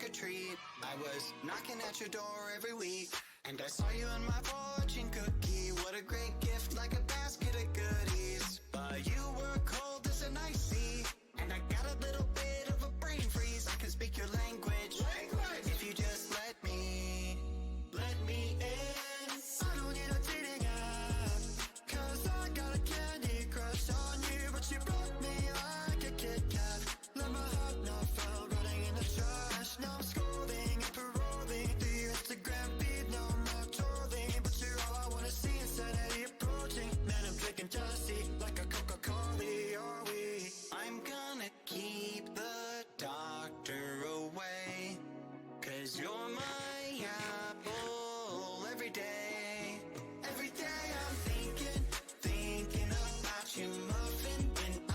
trick or treat. I was knocking at your door every week, and I saw you in my fortune cookie. What a great gift, like a basket of goodies. But you were cold as an ice sea, and I got a little bit of a brain freeze. I can speak your language. If you just let me in. I don't need a dating app, 'cause I got a candy crush on you. But you broke me like a Kit Kat. Let my heart not fell, running in the trash. Now I'm scrolling and paroling through your Instagram feed. No more trolling, but you're all I wanna see. Insanity approaching, man, I'm drinking jealousy like a Coca-Cola. Are we? I'm gonna keep the doctor away, 'cause you're my apple every day. Every day I'm thinking about you, muffin. When I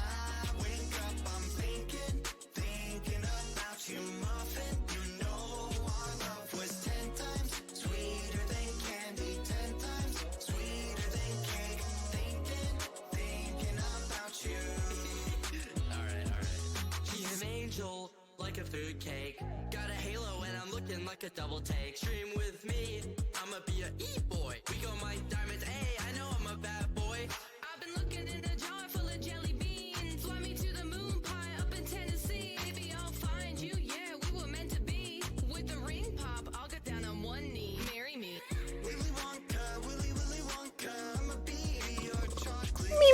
wake up, I'm thinking about you, muffin. You know our love was 10 times sweeter than candy, 10 times sweeter than cake. Thinking about you. Alright. She's an angel, like a food cake. Got a halo and I'm looking like a double take. Stream with me, I'ma be a e-boy. We go my diamonds, hey, I know I'm a bad boy. I've been looking in a jar full of jelly beans. Fly me to the moon pie up in Tennessee. Maybe I'll find you, yeah, we were meant to be. With the ring pop, I'll get down on one knee. Marry me. Willy Wonka, I'ma be your chocolate. Me.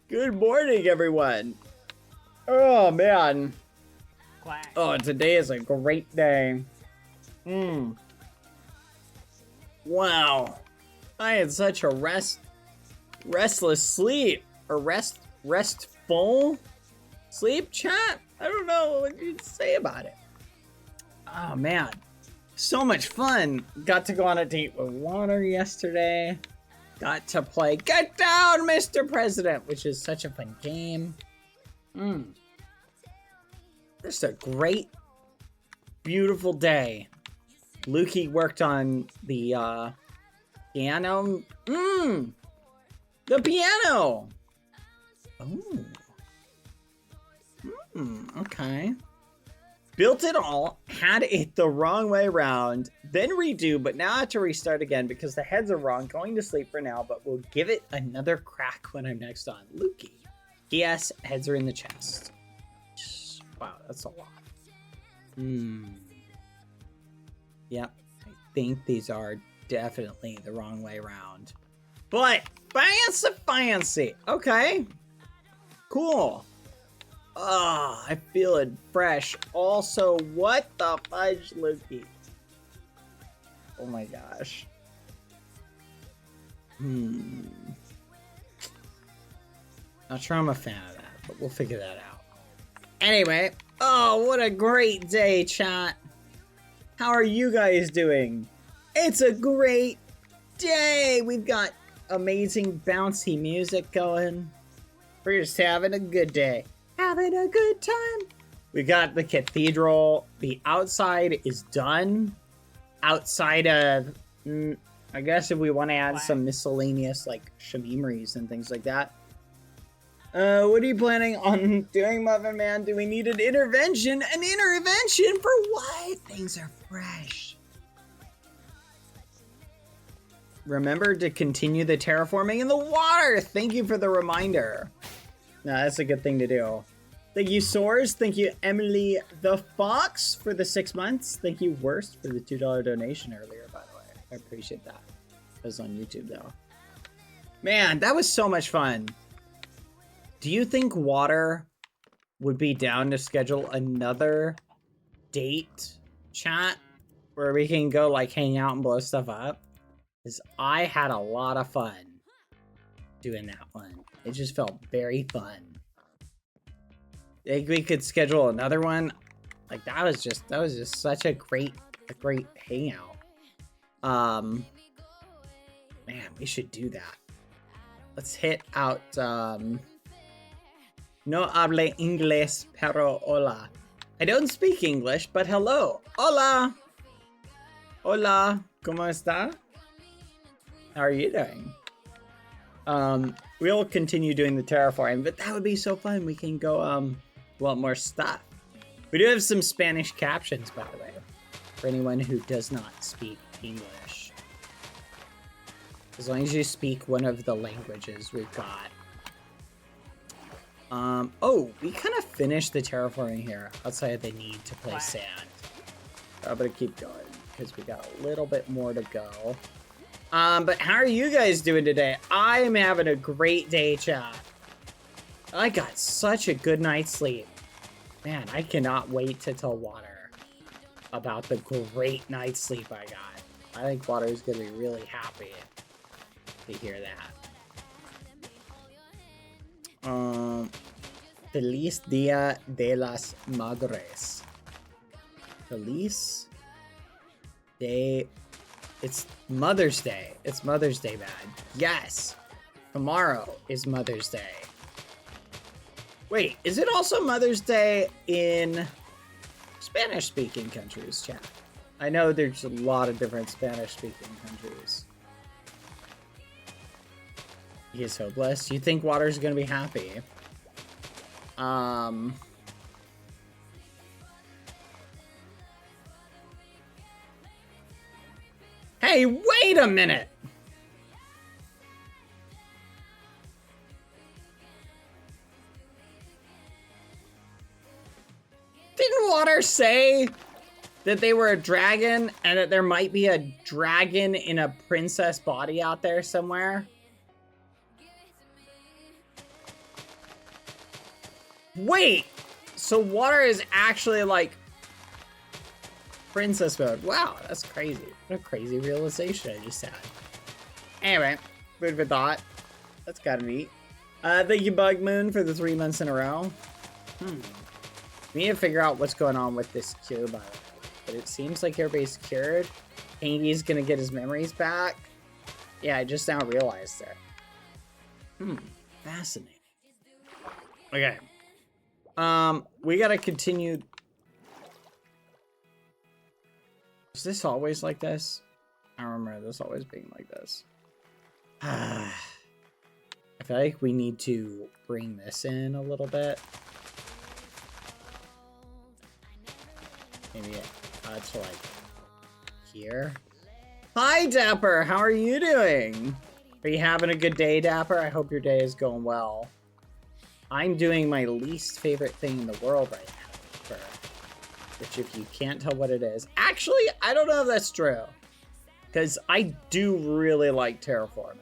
Good morning, everyone. Oh man. Oh, today is a great day. Wow. I had such a restless sleep. Or restful sleep, chat? I don't know what you'd say about it. Oh man. So much fun. Got to go on a date with Water yesterday. Got to play Get Down, Mr. President, which is such a fun game. Just a great, beautiful day. Lukey worked on the piano. The piano. Oh. Okay. Built it all, had it the wrong way around, then redo, but now I have to restart again because the heads are wrong. Going to sleep for now, but we'll give it another crack when I'm next on. Lukey. Yes, heads are in the chest. Wow, that's a lot. Yep, I think these are definitely the wrong way around. But, fancy. Okay. Cool. Oh, I feel it fresh. Also, what the fudge, Lukey? Oh my gosh. Not sure I'm a fan of that, but we'll figure that out. Anyway, oh, what a great day, chat. How are you guys doing? It's a great day. We've got amazing bouncy music going. We're just having a good day. Having a good time. We got the cathedral. The outside is done. Outside of, I guess if we want to add some miscellaneous like shamimeries and things like that. What are you planning on doing, Muffin Man? Do we need an intervention? An intervention for what? Things are fresh. Remember to continue the terraforming in the water. Thank you for the reminder. No, that's a good thing to do. Thank you, Soars. Thank you, Emily the Fox, for the 6 months. Thank you, Worst, for the $2 donation earlier, by the way. I appreciate that. It was on YouTube though. Man, that was so much fun. Do you think Water would be down to schedule another date chat where we can go like hang out and blow stuff up? Because I had a lot of fun doing that one. It just felt very fun. Think we could schedule another one? Like that was just such a great hangout. Man, we should do that. Let's hit out no hable inglés, pero hola. I don't speak English, but hello. Hola. Hola. ¿Cómo está? How are you doing? We'll continue doing the terraforming, but that would be so fun. We can go want more stuff. We do have some Spanish captions, by the way, for anyone who does not speak English. As long as you speak one of the languages we've got. Oh, we kind of finished the terraforming here outside the need to place sand. I'm gonna keep going because we got a little bit more to go. But how are you guys doing today? I am having a great day, chat. I got such a good night's sleep. Man, I cannot wait to tell Water about the great night's sleep I got. I think Water is gonna be really happy to hear that. Feliz Dia de las Madres. Feliz Day. It's Mother's Day. It's Mother's Day, man. Yes! Tomorrow is Mother's Day. Wait, is it also Mother's Day in Spanish-speaking countries, chat? I know there's a lot of different Spanish-speaking countries. He is hopeless. You think Water's gonna be happy? Hey, wait a minute! Didn't Water say that they were a dragon and that there might be a dragon in a princess body out there somewhere? Wait! So Water is actually like princess mode. Wow, that's crazy. What a crazy realization I just had. Anyway, food for thought. That's kind of neat. Thank you, Bug Moon, for the 3 months in a row. We need to figure out what's going on with this cure, by the way. But it seems like everybody's cured. Andy's gonna get his memories back. Yeah, I just now realized it. Fascinating. Okay. We gotta continue. Is this always like this? I don't remember this always being like this. I feel like we need to bring this in a little bit. Maybe to like here. Hi, Dapper. How are you doing? Are you having a good day, Dapper? I hope your day is going well. I'm doing my least favorite thing in the world right now, which if you can't tell what it is. Actually, I don't know if that's true. Because I do really like terraforming.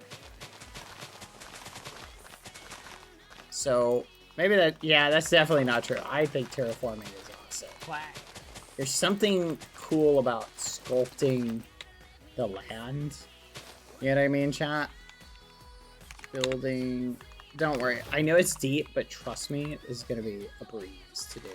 So, maybe that, yeah, that's definitely not true. I think terraforming is awesome. There's something cool about sculpting the land. You know what I mean, chat? Building. Don't worry. I know it's deep, but trust me, this is going to be a breeze to do.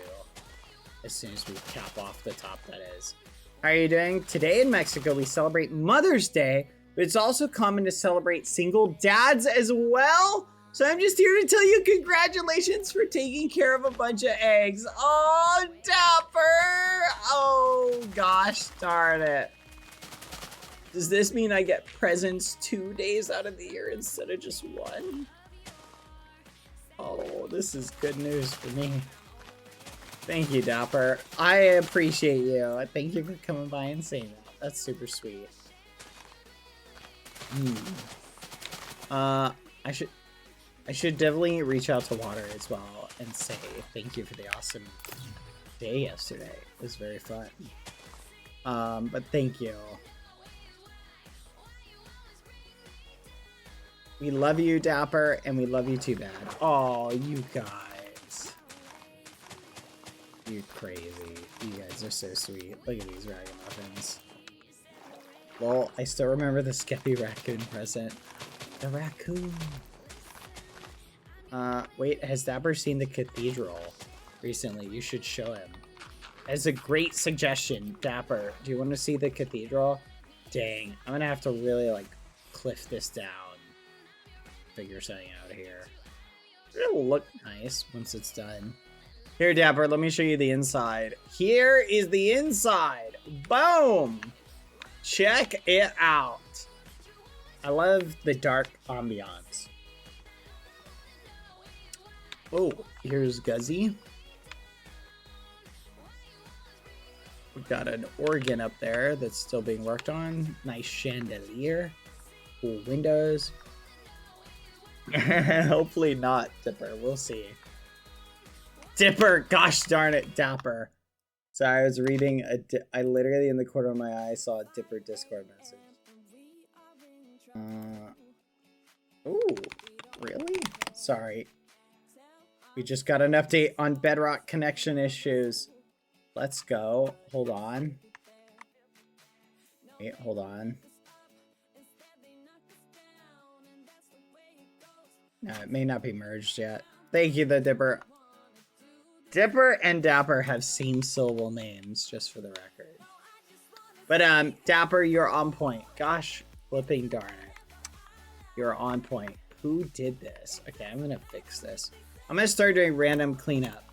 As soon as we cap off the top, that is. How are you doing? Today in Mexico, we celebrate Mother's Day, but it's also common to celebrate single dads as well. So I'm just here to tell you congratulations for taking care of a bunch of eggs. Oh, Dapper! Oh, gosh darn it. Does this mean I get presents 2 days out of the year instead of just 1? Oh, this is good news for me. Thank you, Dapper. I appreciate you. Thank you for coming by and saying that. That's super sweet. I should definitely reach out to Water as well and say thank you for the awesome day yesterday. It was very fun. But thank you. We love you, Dapper, and we love you too bad. Oh, you guys. You're crazy. You guys are so sweet. Look at these ragamuffins. Well, I still remember the Skeppy raccoon present. The raccoon. Wait, has Dapper seen the Cathedral recently? You should show him. As a great suggestion, Dapper, do you want to see the Cathedral? Dang, I'm gonna have to really, like, cliff this down. Figure something out here. It'll look nice once it's done. Here, Dapper, let me show you the inside. Here is the inside. Boom! Check it out. I love the dark ambiance. Oh, here's Guzzy. We've got an organ up there that's still being worked on. Nice chandelier. Cool windows. Hopefully not, Dipper. We'll see. Dipper! Gosh darn it, Dapper. Sorry, I was reading I literally in the corner of my eye saw a Dipper Discord message. Ooh, really? Sorry. We just got an update on Bedrock connection issues. Let's go. Hold on. Wait, hold on. No, it may not be merged yet. Thank you, the Dipper. Dipper and Dapper have same syllable names, just for the record. But, Dapper, you're on point. Gosh, flipping darn it. You're on point. Who did this? Okay, I'm gonna fix this. I'm gonna start doing random cleanup.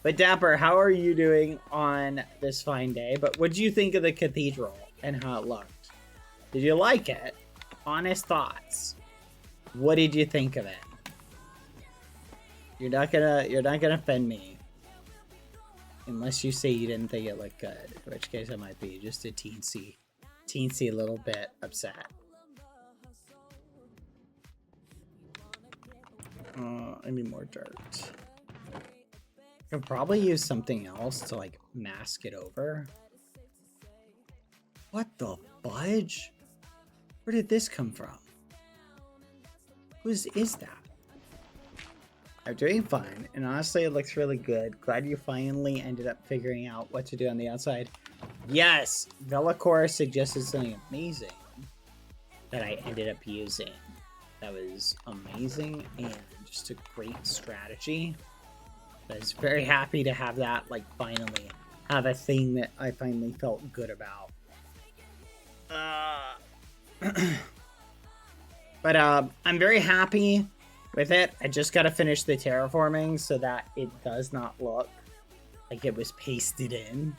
But Dapper, how are you doing on this fine day? But what did you think of the Cathedral and how it looked? Did you like it? Honest thoughts. What did you think of it? You're not gonna offend me. Unless you say you didn't think it looked good. In which case I might be just a teensy little bit upset. I need more dirt. I could probably use something else to like mask it over. What the fudge? Where did this come from? Whose is that? I'm doing fine, and honestly, it looks really good. Glad you finally ended up figuring out what to do on the outside. Yes! Velacor suggested something amazing that I ended up using. That was amazing and just a great strategy. I was very happy to have that, like, finally have a thing that I finally felt good about. But I'm very happy with it. I just gotta finish the terraforming so that it does not look like it was pasted in,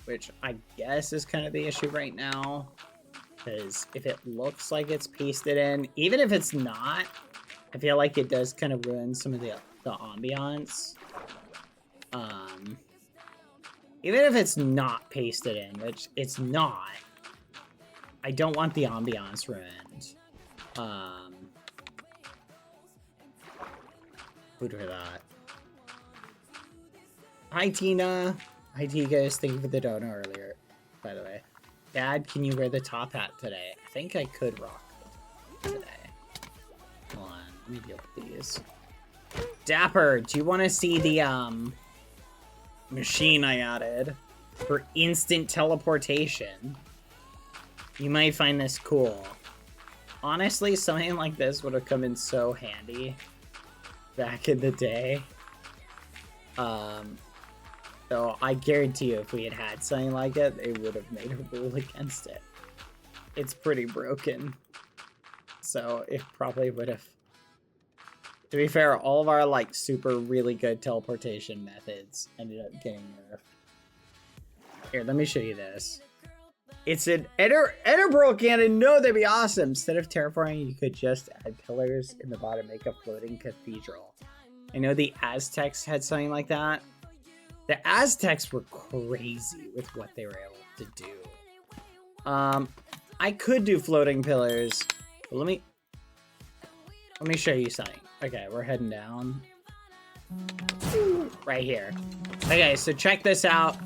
which I guess is kind of the issue right now. Because if it looks like it's pasted in, even if it's not, I feel like it does kind of ruin some of the ambiance. Even if it's not pasted in, which it's not, I don't want the ambiance ruined. Food for that. Hi, Tina. Hi, Tigos. Thank you for the donor earlier, by the way. Dad, can you wear the top hat today? I think I could rock the top today. Hold on. Let me deal with these. Dapper, do you want to see the, machine I added for instant teleportation? You might find this cool. Honestly, something like this would have come in so handy back in the day. So I guarantee you if we had had something like it, they would have made a rule against it. It's pretty broken. So it probably would have... To be fair, all of our like super really good teleportation methods ended up getting nerfed. Here, let me show you this. It's an Enderpearl cannon. No, that'd be awesome. Instead of terraforming, you could just add pillars in the bottom, make a floating cathedral. I know the Aztecs had something like that. The Aztecs were crazy with what they were able to do. I could do floating pillars, but let me show you something. Okay, we're heading down. Right here. Okay, so check this out.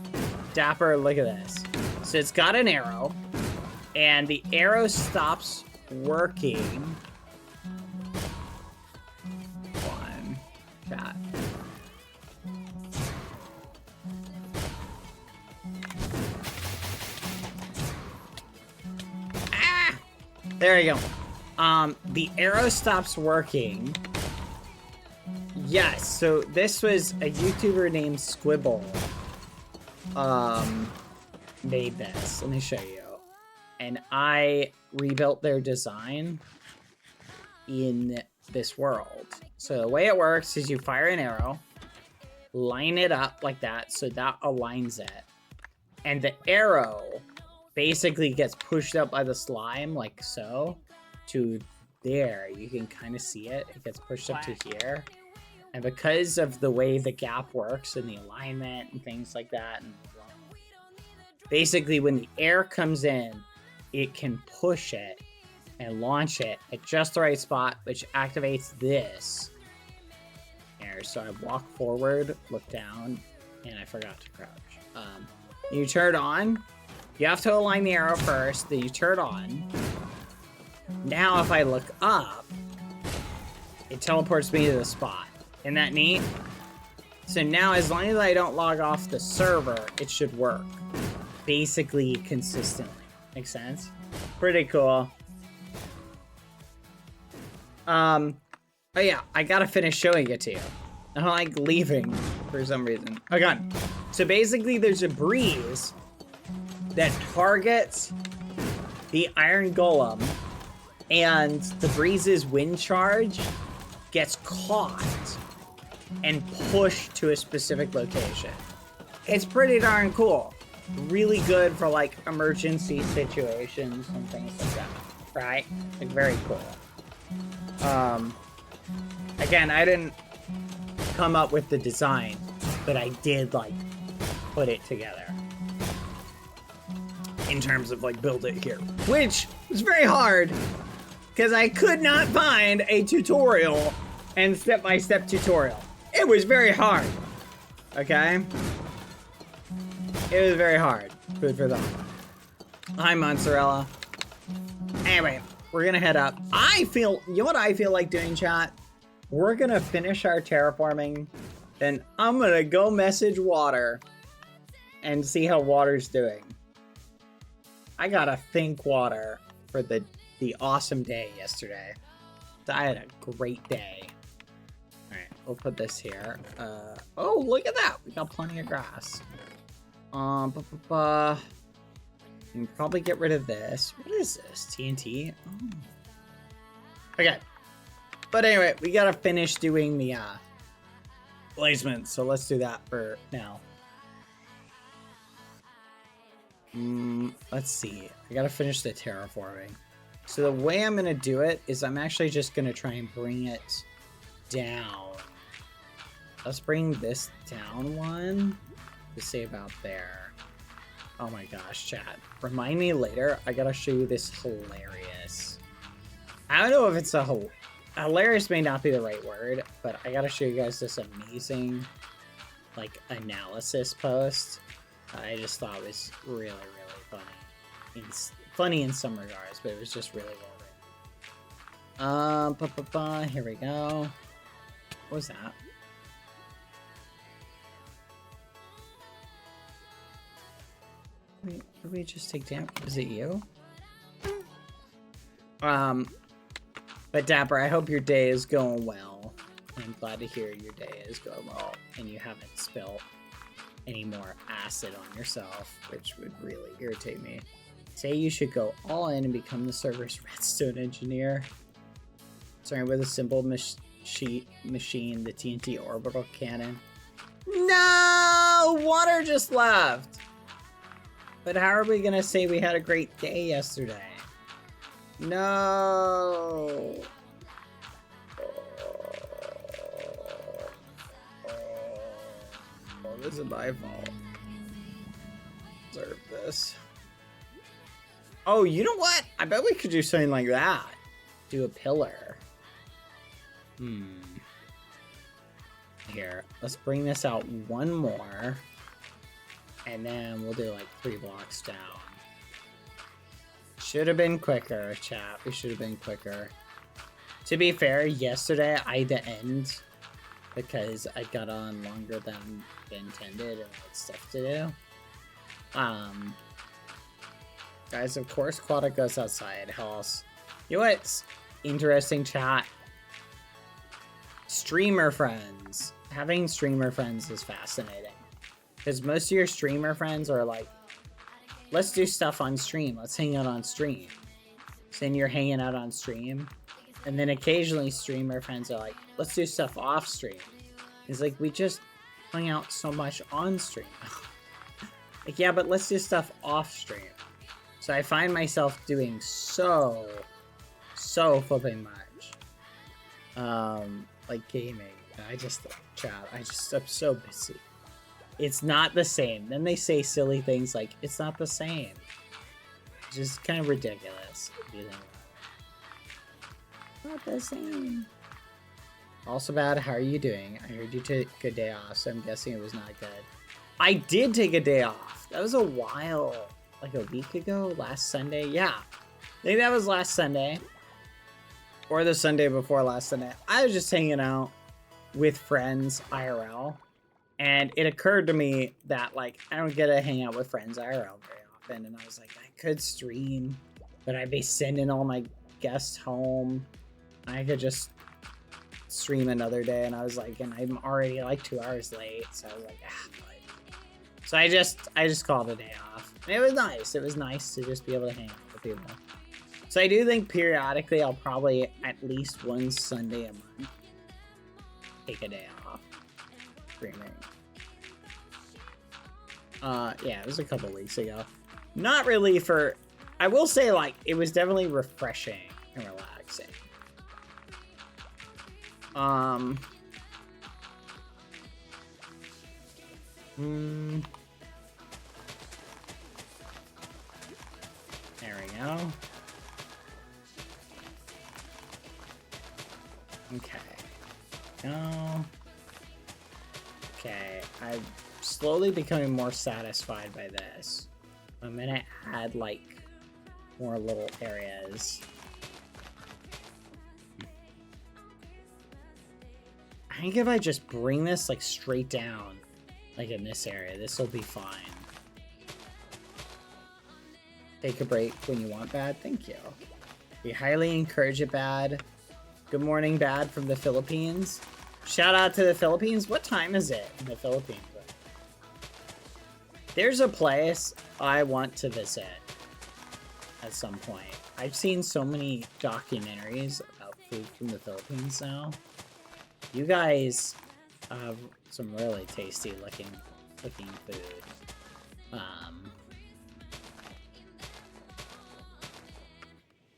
Dapper, look at this. So it's got an arrow, and the arrow stops working There you go. The arrow stops working. Yes, so this was a YouTuber named Squibble. Made this. Let me show you. And I rebuilt their design in this world. So the way it works is you fire an arrow, line it up like that, so that aligns it. And the arrow basically gets pushed up by the slime, like so, to there. You can kind of see it. It gets pushed up to here. And because of the way the gap works and the alignment and things like that, and basically when the air comes in, it can push it and launch it at just the right spot, which activates this. Here, so I walk forward, look down, and I forgot to crouch. You turn it on. You have to align the arrow first, then you turn it on. Now if I look up, it teleports me to the spot. Isn't that neat? So now as long as I don't log off the server, it should work. Basically consistently. Makes sense? Pretty cool. Oh yeah, I gotta finish showing it to you. I don't like leaving for some reason. Okay. So basically there's a breeze that targets the iron golem, and the breeze's wind charge gets caught and pushed to a specific location. It's pretty darn cool. Really good for like emergency situations and things like that, right? Like very cool. Again, I didn't come up with the design, but I did like put it together in terms of like build it here, which was very hard because I could not find a tutorial and step-by-step tutorial. It was very hard. Okay? It was very hard. Food for thought. Hi, Mozzarella. Anyway, we're gonna head up. You know what I feel like doing, chat? We're gonna finish our terraforming, then I'm gonna go message Water and see how Water's doing. I gotta thank Water for the awesome day yesterday. I had a great day. Alright, we'll put this here. Oh, look at that! We got plenty of grass. You can probably get rid of this. What is this? TNT? Oh. Okay. But anyway, we gotta finish doing the placement, so let's do that for now. Let's see. I gotta finish the terraforming. So the way I'm gonna do it is I'm actually just gonna try and bring it down. Let's bring this down one to say about there. Oh my gosh, chat. Remind me later. I gotta show you this hilarious. I don't know if it's hilarious may not be the right word, but I gotta show you guys this amazing like analysis post. I just thought it was really, really funny. It's funny in some regards, but it was just really well written. Here we go. What was that? Wait, did we just take damage? Was it you? But Dapper, I hope your day is going well. I'm glad to hear your day is going well and you haven't spilled any more acid on yourself, which would really irritate me. Say you should go all in and become the server's redstone engineer. Starting with a simple machine, the TNT orbital cannon. No! Water just left! But how are we gonna say we had a great day yesterday? No! Oh, this is my fault. Deserve this. Oh, you know what? I bet we could do something like that. Do a pillar. Here, let's bring this out one more. And then we'll do like 3 blocks down. Should have been quicker, chat. We should have been quicker. To be fair, yesterday I had to end because I got on longer than intended and I had stuff to do. Guys, of course Quada goes outside. How else You know what's interesting, chat? Streamer friends. Having streamer friends is fascinating. Because most of your streamer friends are like, let's do stuff on stream. Let's hang out on stream. So then you're hanging out on stream. And then occasionally streamer friends are like, let's do stuff off stream. It's like, we just hung out so much on stream. Like, yeah, but let's do stuff off stream. So I find myself doing so flipping much. Like gaming. I'm so busy. It's not the same. Then they say silly things like, it's not the same. It's just kind of ridiculous. If you think about it. Not the same. Also bad, how are you doing? I heard you took a day off, so I'm guessing it was not good. I did take a day off. That was a while. Like a week ago? Last Sunday? Yeah. I think that was last Sunday. Or the Sunday before last Sunday. I was just hanging out with friends IRL. And it occurred to me that, like, I don't get to hang out with friends IRL very often. And I was like, I could stream, but I'd be sending all my guests home. I could just stream another day. And I was like, and I'm already like 2 hours late. So I was like, So I just called a day off. And it was nice. It was nice to just be able to hang out with people. So I do think periodically I'll probably at least one Sunday a month take a day off streaming. Yeah, it was a couple weeks ago. Not really for, I will say, like, it was definitely refreshing and relaxing. There we go. Okay. No. Okay, I'm slowly becoming more satisfied by this. I'm gonna add, like, more little areas. I think if I just bring this, like, straight down, like in this area, this will be fine. Take a break when you want, Bad. Thank you. We highly encourage it, Bad. Good morning, Bad, from the Philippines. Shout out to the Philippines. What time is it in the Philippines? There's a place I want to visit at some point. I've seen so many documentaries about food from the Philippines now. You guys have some really tasty looking food.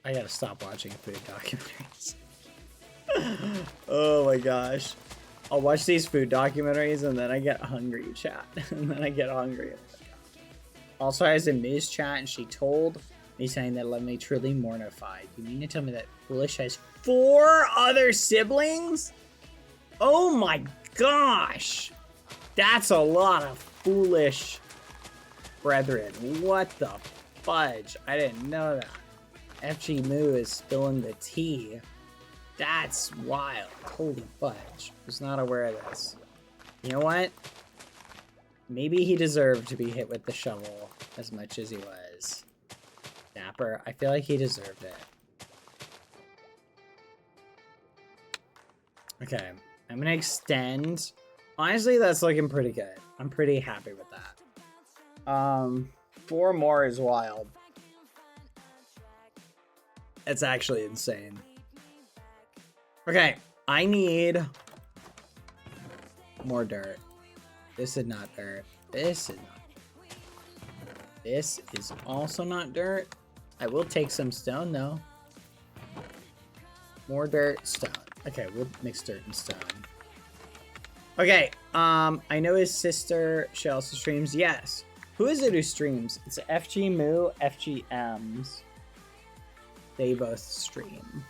I gotta stop watching food documentaries. Oh my gosh. I'll watch these food documentaries and then I get hungry, chat. And then I get hungry. Also, I was in Ms. chat and she told me saying that left me truly mortified. You mean to tell me that Foolish has 4 other siblings? Oh my gosh. That's a lot of Foolish brethren. What the fudge? I didn't know that. FG Moo is spilling the tea. That's wild. Holy fudge. Was not aware of this. You know what? Maybe he deserved to be hit with the shovel as much as he was. Dapper, I feel like he deserved it. Okay, I'm gonna extend. Honestly, that's looking pretty good. I'm pretty happy with that. 4 more is wild. It's actually insane. Okay, I need more dirt. This is not dirt. This is not. This is also not dirt. I will take some stone though. More dirt, stone. Okay, we'll mix dirt and stone. Okay, I know his sister, she also streams. Yes. Who is it who streams? It's FG Moo, FGMs. They both stream.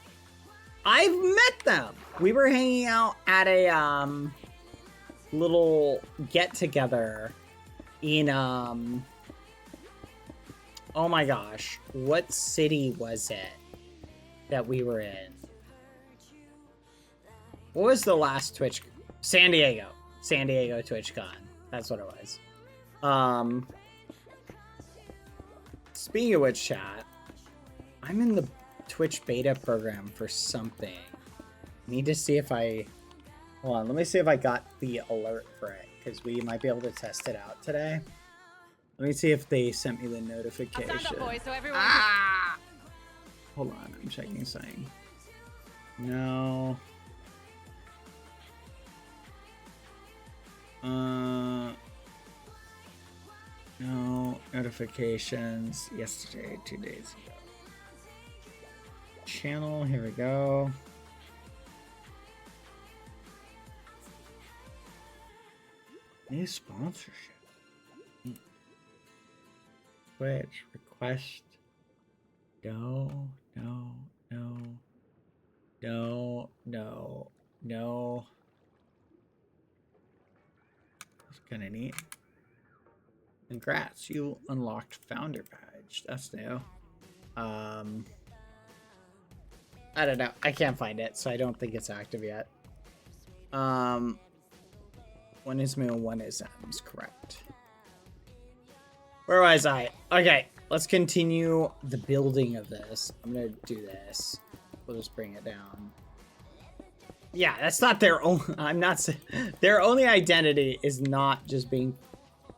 I've met them. We were hanging out at a little get together in oh my gosh, what city was it that we were in? What was the last Twitch? San Diego TwitchCon. That's what it was. Speaking of which, chat, I'm in the Twitch beta program for something. Need to see if I... Hold on, let me see if I got the alert for it, because we might be able to test it out today. Let me see if they sent me the notification. I found a boy, so everyone... Hold on, I'm checking something. No. No notifications yesterday, 2 days ago. Channel, here we go. New sponsorship. Twitch request. No. That's kind of neat. Congrats, you unlocked founder badge. That's new. I don't know. I can't find it, so I don't think it's active yet. One is moon, one is M's, correct. Where was I? Okay, let's continue the building of this. I'm gonna do this. We'll just bring it down. Yeah, that's not their own. I'm not. Their only identity is not just being.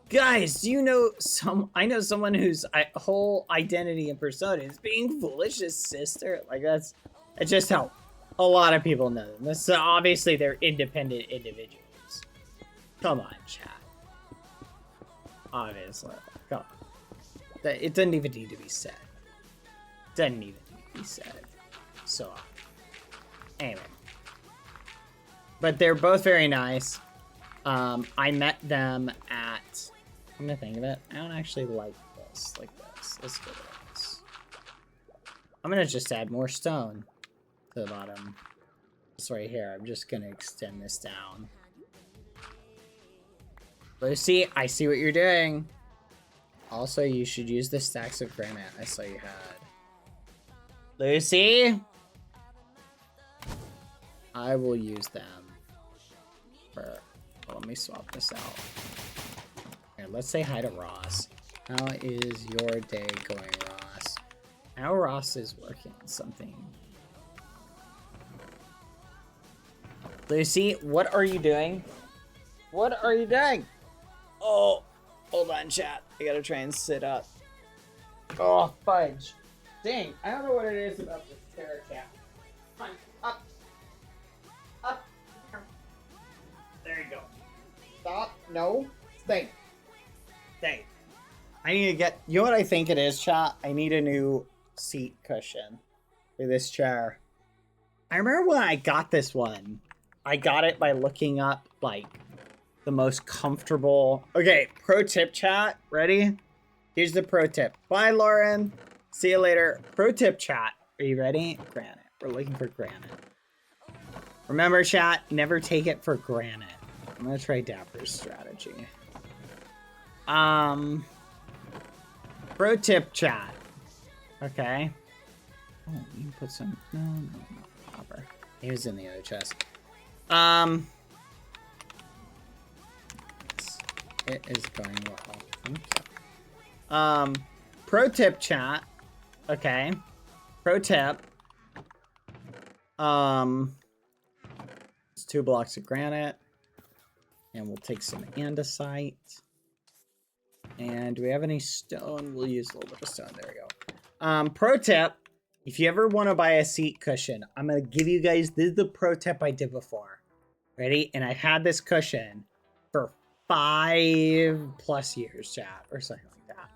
Guys, do you know some? I know someone whose whole identity and persona is being foolish as sister. Like that's just how a lot of people know them. This obviously they're independent individuals. Come on, chat. Obviously, come on. It doesn't even need to be said. Doesn't even need to be said. So, anyway. But they're both very nice. I met them at... I'm gonna think of it. I don't actually like this. Like this. Let's go with this. I'm gonna just add more stone to the bottom. This right here. I'm just gonna extend this down. Lucy, I see what you're doing. Also, you should use the stacks of granite I saw you had. Lucy? I will use them for... Well, let me swap this out. Here, let's say hi to Ross. How is your day going, Ross? How Ross is working on something. Lucy, what are you doing? What are you doing? Oh, hold on, chat. I gotta try and sit up. Oh, fudge. Dang, I don't know what it is about this terror cat. Come on, up. Up. There you go. Stop. No. Stay. Stay. I need to get... You know what I think it is, chat? I need a new seat cushion for this chair. I remember when I got this one. I got it by looking up, like... the most comfortable. Okay, pro tip, chat. Ready? Here's the pro tip. Bye, Lauren. See you later. Pro tip, chat. Are you ready? Granite. We're looking for granite. Remember, chat, never take it for granted. I'm gonna try Dapper's strategy. Pro tip, chat. Okay. Oh, you can put some. No, copper. He was in the other chest. It is going well. Pro tip, chat. Okay. Pro tip. It's 2 blocks of granite. And we'll take some andesite. And do we have any stone? We'll use a little bit of stone. There we go. Pro tip. If you ever want to buy a seat cushion, I'm going to give you guys, this is the pro tip I did before. Ready? And I had this cushion for 5+ years, chat, or something like that.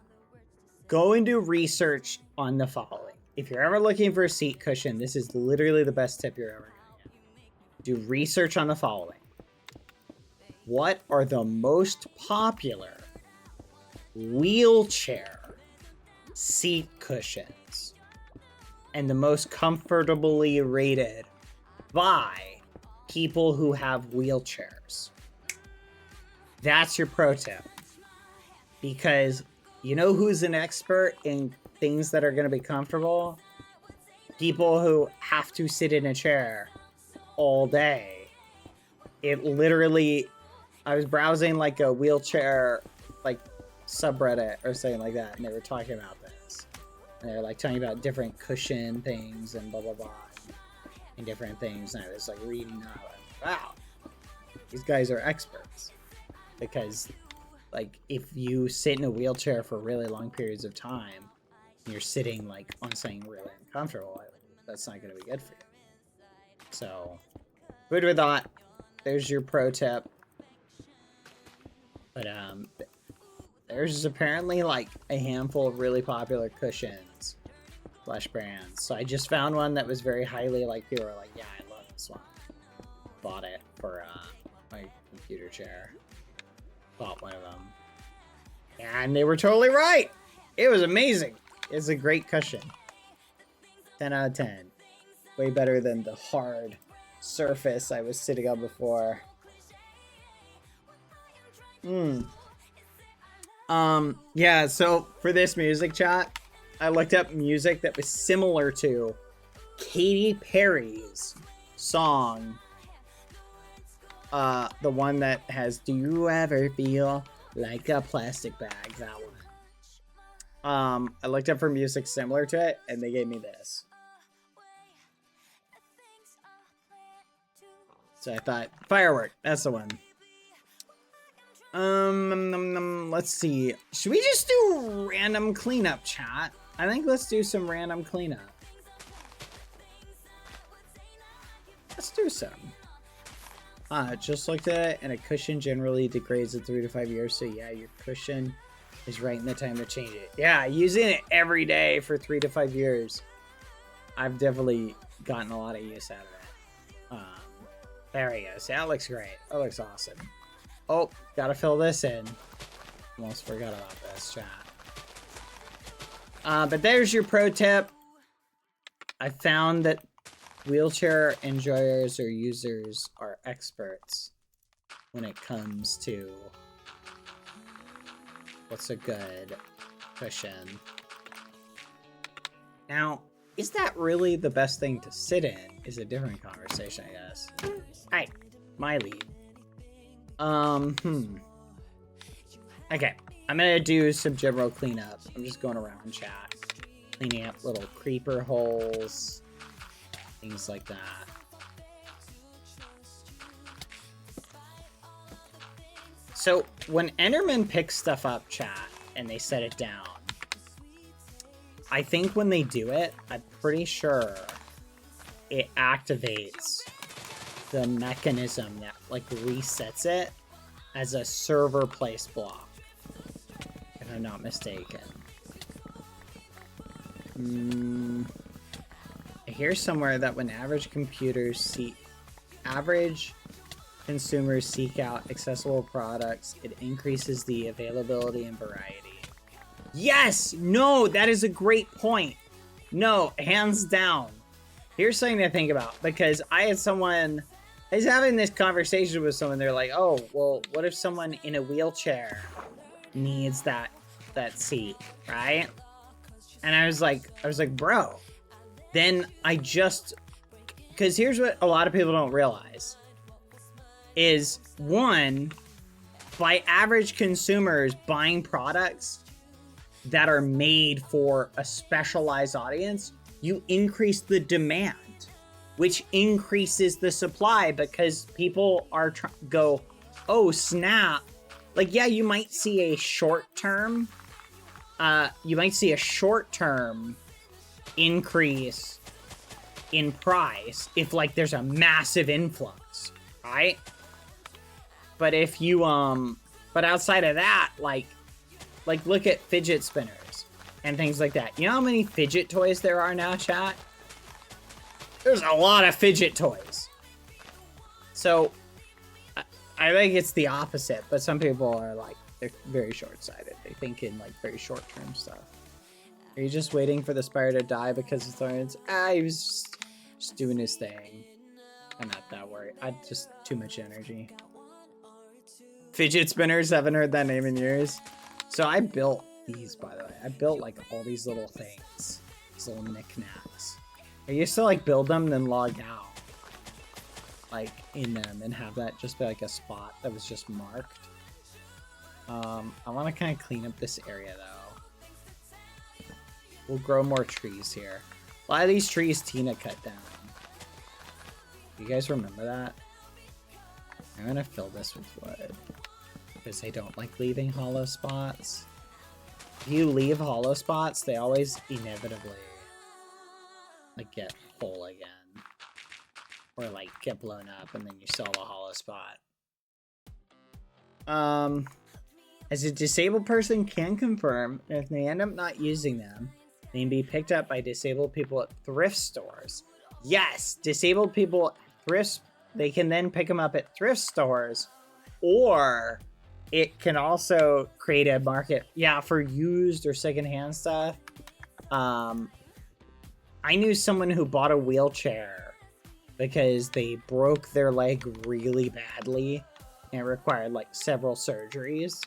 Go and do research on the following. If you're ever looking for a seat cushion, this is literally the best tip you're ever going to get. Do research on the following. What are the most popular wheelchair seat cushions and the most comfortably rated by people who have wheelchairs? That's your pro tip. Because you know who's an expert in things that are going to be comfortable? People who have to sit in a chair all day. It literally... I was browsing like a wheelchair like subreddit or something like that, and they were talking about this. And they're like telling you about different cushion things and blah blah blah and different things. And I was like reading up. Wow, these guys are experts. Because like if you sit in a wheelchair for really long periods of time and you're sitting like on something really uncomfortable, that's not going to be good for you. So food for thought. There's your pro tip. But there's apparently like a handful of really popular cushions / brands. So I just found one that was very highly like, people were like, yeah, I love this one. Bought it for my computer chair. Bought one of them. And they were totally right. It was amazing. It's a great cushion. 10 out of 10. Way better than the hard surface I was sitting on before. Yeah, so for this music chat, I looked up music that was similar to Katy Perry's song. The one that has "Do You Ever Feel Like a Plastic Bag?" That one. I looked up for music similar to it, and they gave me this. So I thought, Firework, that's the one. Let's see. Should we just do random cleanup, chat? I think let's do some random cleanup. Let's do some. Just looked at it, and a cushion generally degrades in 3 to 5 years. So yeah, your cushion is right in the time to change it. Yeah, using it every day for 3 to 5 years. I've definitely gotten a lot of use out of it. There we go. See, that looks great. That looks awesome. Oh, gotta fill this in. Almost forgot about this, chat. But there's your pro tip. I found that wheelchair enjoyers or users are experts when it comes to what's a good cushion. Now, is that really the best thing to sit in? Is a different conversation, I guess. Hi, my lead. Okay, I'm gonna do some general cleanup. I'm just going around chat, cleaning up little creeper holes, things like that. So when Enderman picks stuff up, chat, and they set it down, I think when they do it, I'm pretty sure it activates the mechanism that like resets it as a server place block, if I'm not mistaken. I hear somewhere that when average consumers seek out accessible products, it increases the availability and variety. Yes! No, that is a great point. No, hands down. Here's something to think about, because I was having this conversation with someone. They're like, oh, well, what if someone in a wheelchair needs that seat, right? And I was like, bro, then because here's what a lot of people don't realize is, one, by average consumers buying products that are made for a specialized audience, you increase the demand, which increases the supply, because people are go, oh snap. Like, yeah, you might see a short-term increase in price if like there's a massive influx, right? But if you but outside of that, like look at fidget spinners and things like that. You know how many fidget toys there are now, chat? There's a lot of fidget toys. So I think it's the opposite, but some people are like, they're very short-sighted. They think in like very short-term stuff. Are you just waiting for the spider to die because of thorns? He was just doing his thing. I'm not that worried. I just too much energy. Fidget spinners, haven't heard that name in years. So I built these, by the way. I built like all these little things, these little knickknacks. I used to like build them, then log out like in them and have that just be like a spot that was just marked. I want to kind of clean up this area though. We'll grow more trees here. A lot of these trees Tina cut down. You guys remember that? I'm gonna fill this with wood because I don't like leaving hollow spots. If you leave hollow spots, they always inevitably like get full again. Or like get blown up and then you still have a hollow spot. As a disabled person can confirm, if they end up not using them, they can be picked up by disabled people at thrift stores. Yes, disabled people at thrifts, they can then pick them up at thrift stores, or it can also create a market, yeah, for used or secondhand stuff. I knew someone who bought a wheelchair because they broke their leg really badly and it required like several surgeries.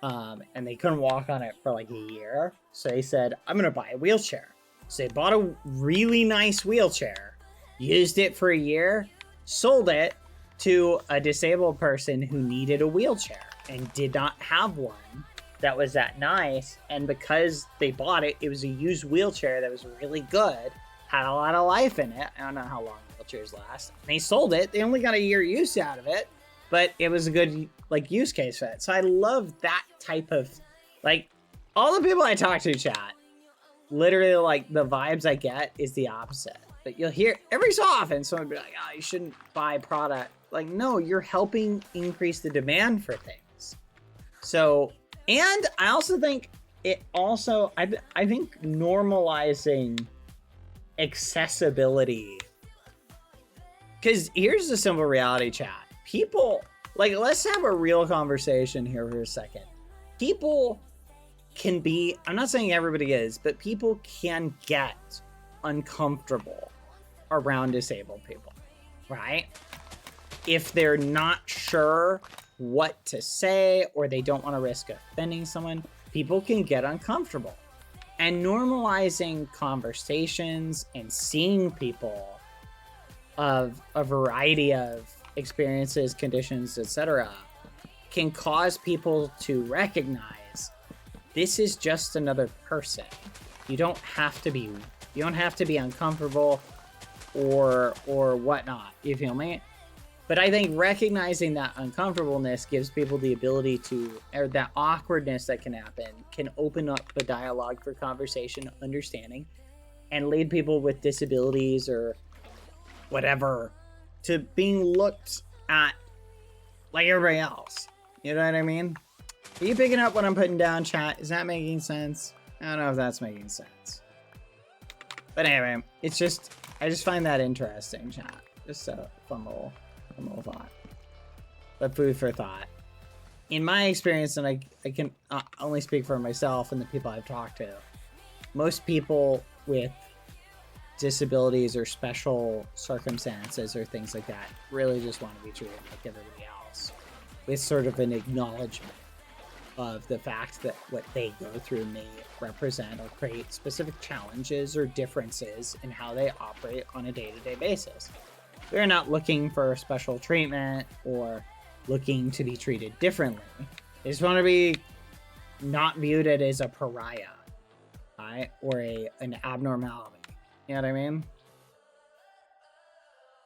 And they couldn't walk on it for like a year. So they said, I'm going to buy a wheelchair. So they bought a really nice wheelchair, used it for a year, sold it to a disabled person who needed a wheelchair and did not have one that was that nice. And because they bought it, it was a used wheelchair that was really good, had a lot of life in it. I don't know how long wheelchairs last. And they sold it. They only got a year use out of it. But it was a good, like, use case for it. So I love that type of, like, all the people I talk to, chat, literally, like, the vibes I get is the opposite. But you'll hear, every so often, someone will be like, oh, you shouldn't buy product. Like, no, you're helping increase the demand for things. So, and I also think it also, I think normalizing accessibility. Because here's the simple reality, chat. People, like, let's have a real conversation here for a second. People can be, I'm not saying everybody is, but people can get uncomfortable around disabled people, right? If they're not sure what to say or they don't want to risk offending someone, people can get uncomfortable. And normalizing conversations and seeing people of a variety of experiences, conditions, etc., can cause people to recognize this is just another person. You don't have to be uncomfortable or whatnot. You feel me? But I think recognizing that uncomfortableness gives people the ability to, or that awkwardness that can happen, can open up a dialogue for conversation, understanding, and lead people with disabilities or whatever to being looked at like everybody else. You know what I mean? Are you picking up what I'm putting down, chat? Is that making sense? I don't know if that's making sense. But anyway, it's just, I just find that interesting, chat. Just a fun little thought. But food for thought. In my experience, and I can only speak for myself and the people I've talked to, most people with disabilities or special circumstances or things like that really just want to be treated like everybody else, with sort of an acknowledgement of the fact that what they go through may represent or create specific challenges or differences in how they operate on a day-to-day basis. They're not looking for special treatment or looking to be treated differently. They just want to be not viewed as a pariah, right? Or an abnormality. You know what I mean?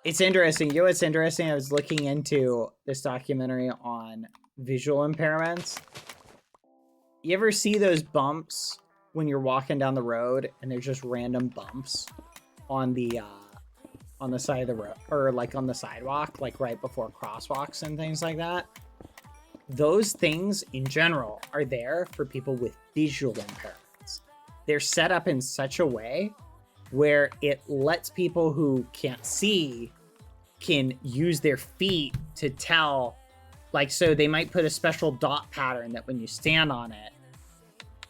It's interesting. You know what's interesting? I was looking into this documentary on visual impairments. You ever see those bumps when you're walking down the road and there's just random bumps on the side of the road, or like on the sidewalk, like right before crosswalks and things like that? Those things in general are there for people with visual impairments. They're set up in such a way where it lets people who can't see can use their feet to tell, like, so they might put a special dot pattern that when you stand on it,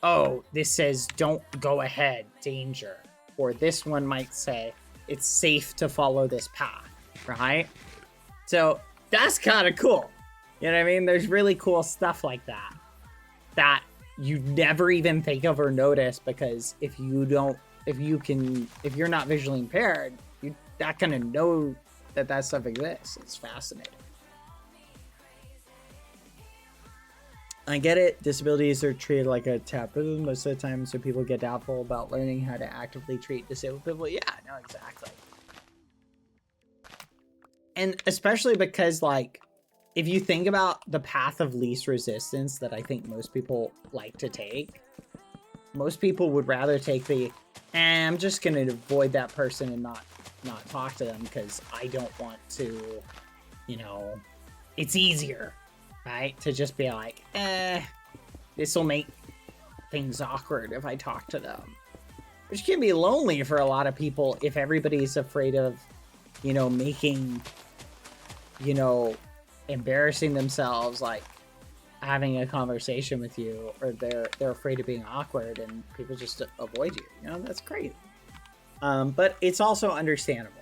oh, this says don't go ahead, danger. Or this one might say it's safe to follow this path, right? So that's kind of cool. You know what I mean? There's really cool stuff like that that you never even think of or notice, because if you're not visually impaired, you're not gonna know that stuff exists. It's fascinating. I get it. Disabilities are treated like a taboo most of the time, so people get doubtful about learning how to actively treat disabled people. Yeah, no, exactly. And especially because, like, if you think about the path of least resistance that I think most people like to take, most people would rather take the, I'm just going to avoid that person and not talk to them because I don't want to, you know, it's easier, right? To just be like, this will make things awkward if I talk to them. Which can be lonely for a lot of people if everybody's afraid of, you know, making, you know, embarrassing themselves, like having a conversation with you, or they're afraid of being awkward and people just avoid you. You know, that's crazy. But it's also understandable.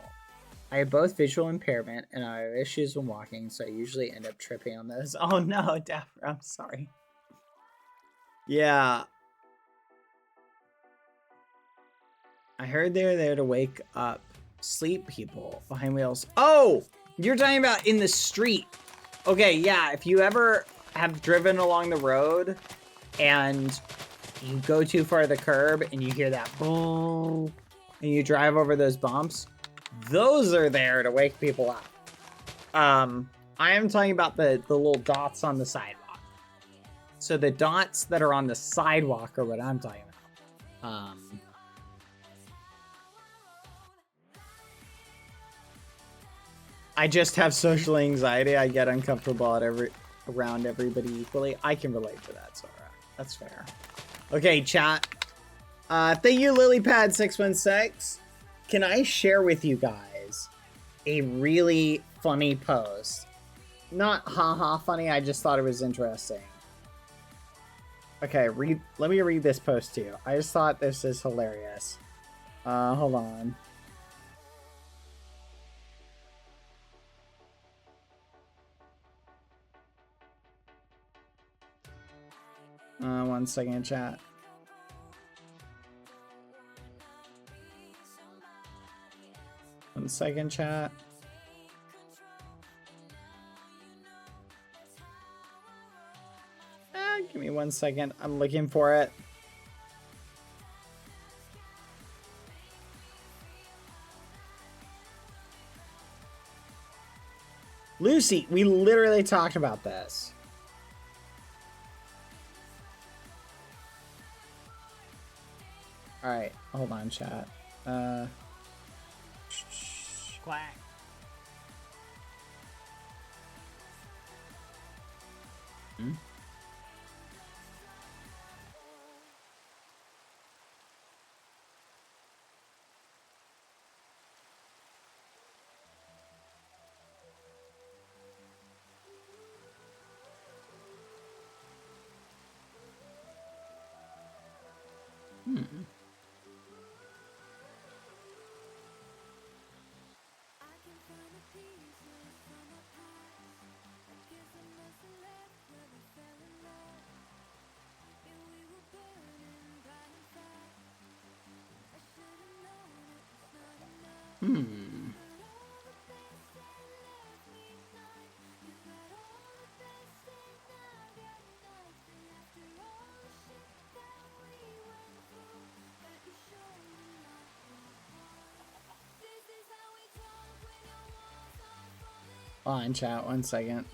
I have both visual impairment and I have issues when walking, so I usually end up tripping on those. Oh no, Dapper, I'm sorry. Yeah. I heard they're there to wake up sleep people behind wheels. Oh, you're talking about in the street. Okay, yeah, if you ever have driven along the road and you go too far to the curb and you hear that boom and you drive over those bumps, those are there to wake people up. I am talking about the little dots on the sidewalk. So the dots that are on the sidewalk are what I'm talking about. I just have social anxiety. I get uncomfortable around everybody equally. I can relate to that, Sora. That's fair. Okay, chat. Thank you, LilyPad616. Can I share with you guys a really funny post? Not haha funny, I just thought it was interesting. Okay, let me read this post to you. I just thought this is hilarious. Hold on. One second, chat. One second, chat. Give me 1 second. I'm looking for it. Lucy, we literally talked about this. Alright, hold on, chat. Quack. Hmm? Hold on, chat. 1 second.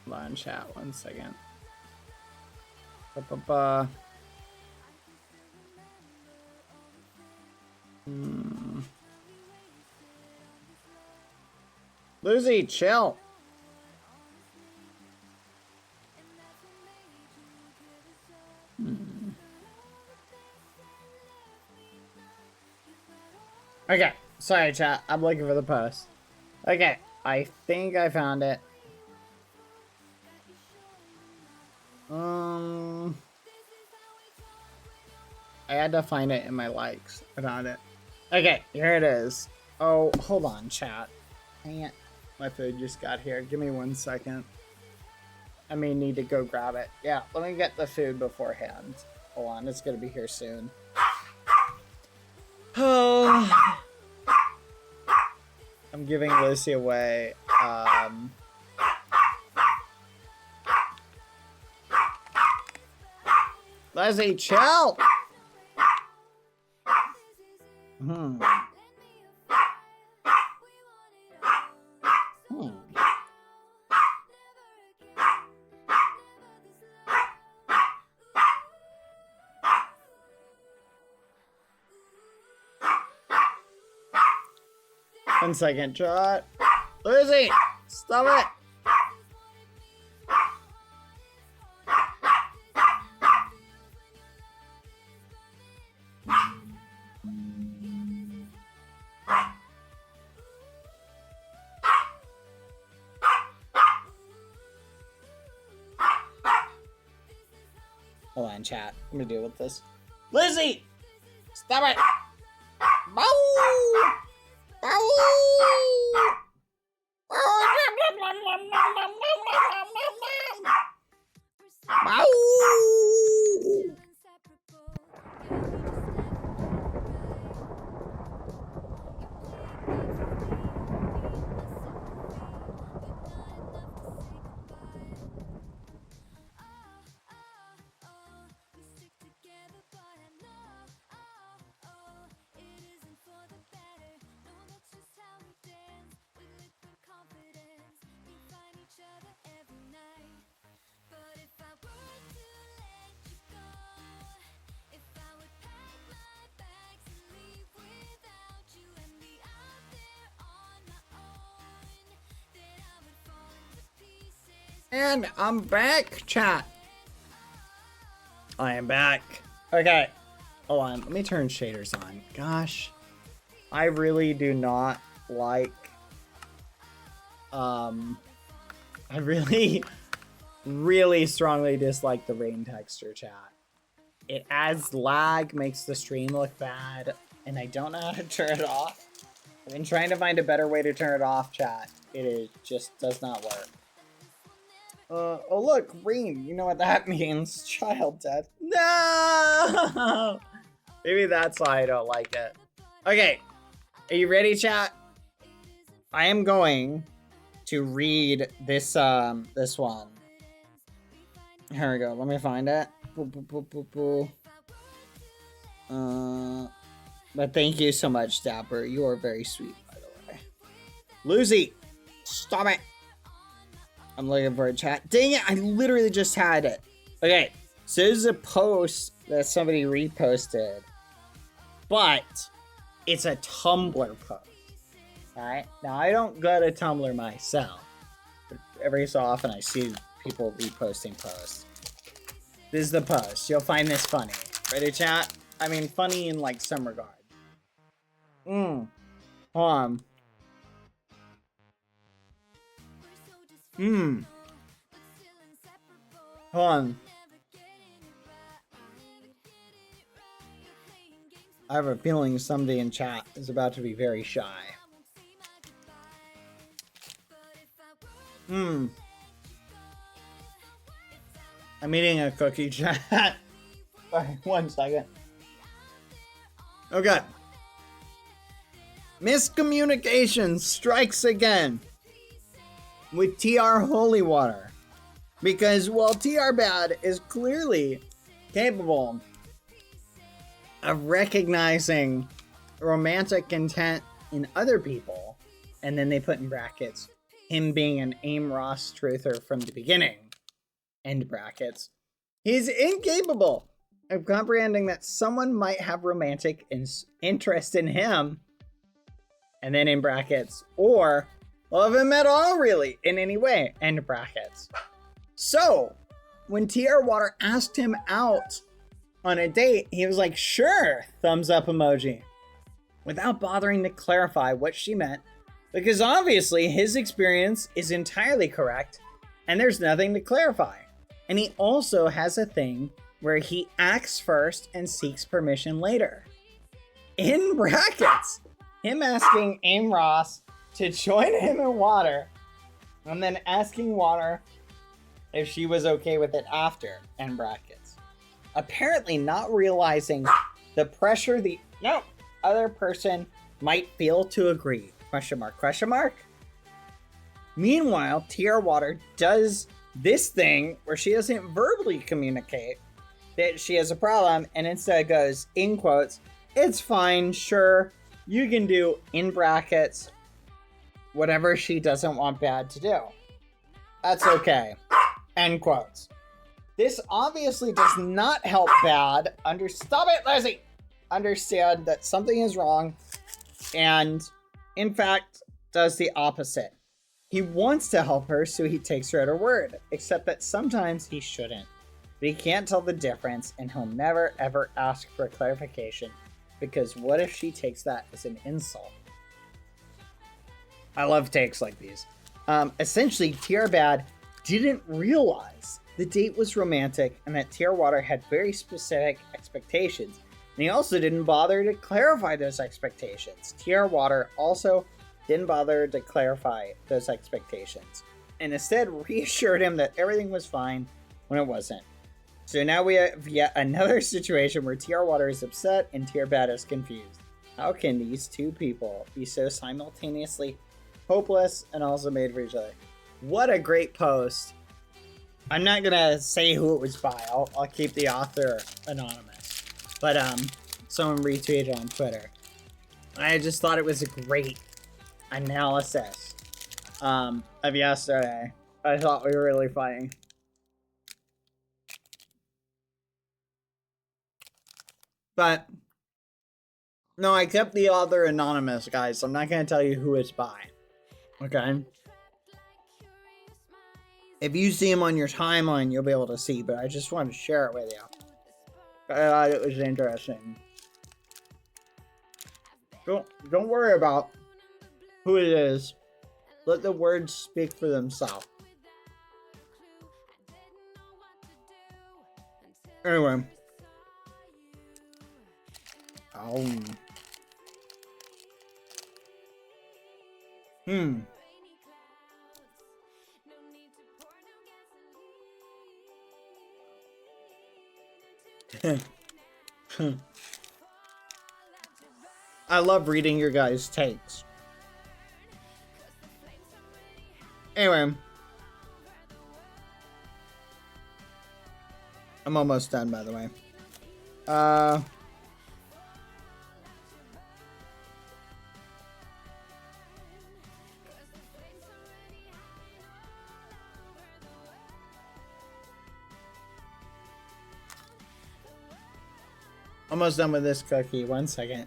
Hold on, chat. 1 second. Lucy, chill. Okay, sorry, chat. I'm looking for the post. Okay, I think I found it. I had to find it in my likes. I found it. Okay, here it is. Oh, hold on, chat. Dang it. My food just got here. Give me 1 second. I may need to go grab it. Yeah, let me get the food beforehand. Hold on, it's gonna be here soon. Oh, I'm giving Lucy away. Leslie, chill! Hmm. 1 second, Trot. Lizzie, stop it. Hold on, chat. I'm gonna deal with this. Lizzie, stop it. Bow. And I'm back, chat. I am back. Okay. Hold on. Let me turn shaders on. Gosh. I really do not like... I really, really strongly dislike the rain texture, chat. It adds lag, makes the stream look bad, and I don't know how to turn it off. I've been trying to find a better way to turn it off, chat. It just does not work. Oh look, rain. You know what that means. Child death. No! Maybe that's why I don't like it. Okay. Are you ready, chat? I am going to read this this one. Here we go. Let me find it. But thank you so much, Dapper. You are very sweet, by the way. Lucy, stop it. I'm looking for a chat. Dang it, I literally just had it. Okay, so this is a post that somebody reposted, but it's a Tumblr post. Alright, now I don't go to Tumblr myself, but every so often I see people reposting posts. This is the post. You'll find this funny. Ready, chat? I mean, funny in like some regard. Hold on. Hold on. I have a feeling somebody in chat is about to be very shy. I'm eating a cookie, chat. Alright, 1 second. Okay. Miscommunication strikes again with TR Holy Water. Because while TR Bad is clearly capable of recognizing romantic intent in other people, and then they put in brackets, him being an Aim Ross truther from the beginning, end brackets, he's incapable of comprehending that someone might have romantic interest in him, and then in brackets, or love him at all really, in any way, end brackets. So, when TR Water asked him out on a date, he was like, sure, thumbs up emoji, without bothering to clarify what she meant, because obviously his experience is entirely correct, and there's nothing to clarify. And he also has a thing where he acts first and seeks permission later. In brackets, him asking Aim Ross to join him in water, and then asking water if she was okay with it after, end brackets. Apparently not realizing the pressure the other person might feel to agree, question mark, question mark. Meanwhile, Tierra Water does this thing where she doesn't verbally communicate that she has a problem and instead goes, in quotes, it's fine, sure, you can do, in brackets, whatever she doesn't want Bad to do. That's okay, end quotes. This obviously does not help Bad stop it, Lizzie! Understand that something is wrong, and in fact, does the opposite. He wants to help her, so he takes her at her word, except that sometimes he shouldn't. But he can't tell the difference, and he'll never ever ask for a clarification, because what if she takes that as an insult? I love takes like these. Essentially, Tierra Bad didn't realize the date was romantic and that Tierra Water had very specific expectations. And he also didn't bother to clarify those expectations. Tierra Water also didn't bother to clarify those expectations, and instead reassured him that everything was fine when it wasn't. So now we have yet another situation where Tierra Water is upset and Tierra Bad is confused. How can these two people be so simultaneously hopeless and also made for each other? What a great post. I'm not gonna say who it was by. I'll keep the author anonymous. But someone retweeted on Twitter. I just thought it was a great analysis of yesterday. I thought we were really funny. But no, I kept the author anonymous, guys. I'm not gonna tell you who it's by. Okay. If you see him on your timeline, you'll be able to see, but I just wanted to share it with you. I thought it was interesting. Don't worry about who it is. Let the words speak for themselves. Anyway. I love reading your guys' takes. Anyway. I'm almost done, by the way. Almost done with this cookie. 1 second.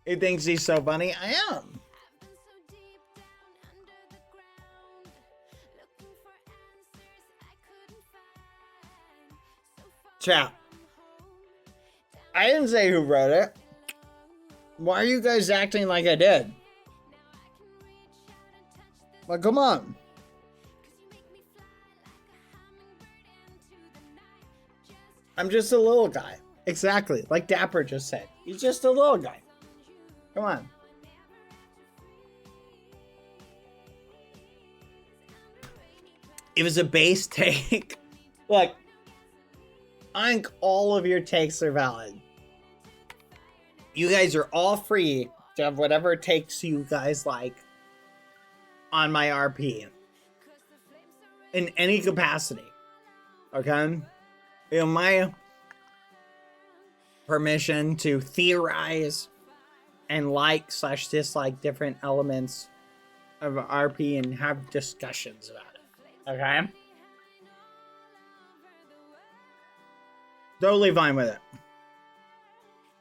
He thinks he's so funny. I am. Chat. I didn't say who wrote it. Why are you guys acting like I did? Well, come on. I'm just a little guy. Exactly. Like Dapper just said. He's just a little guy. Come on. It was a base take. Look. I think all of your takes are valid. You guys are all free to have whatever takes you guys like on my RP. In any capacity. Okay? You know, my permission to theorize and like/dislike different elements of RP and have discussions about it. Okay? Totally fine with it.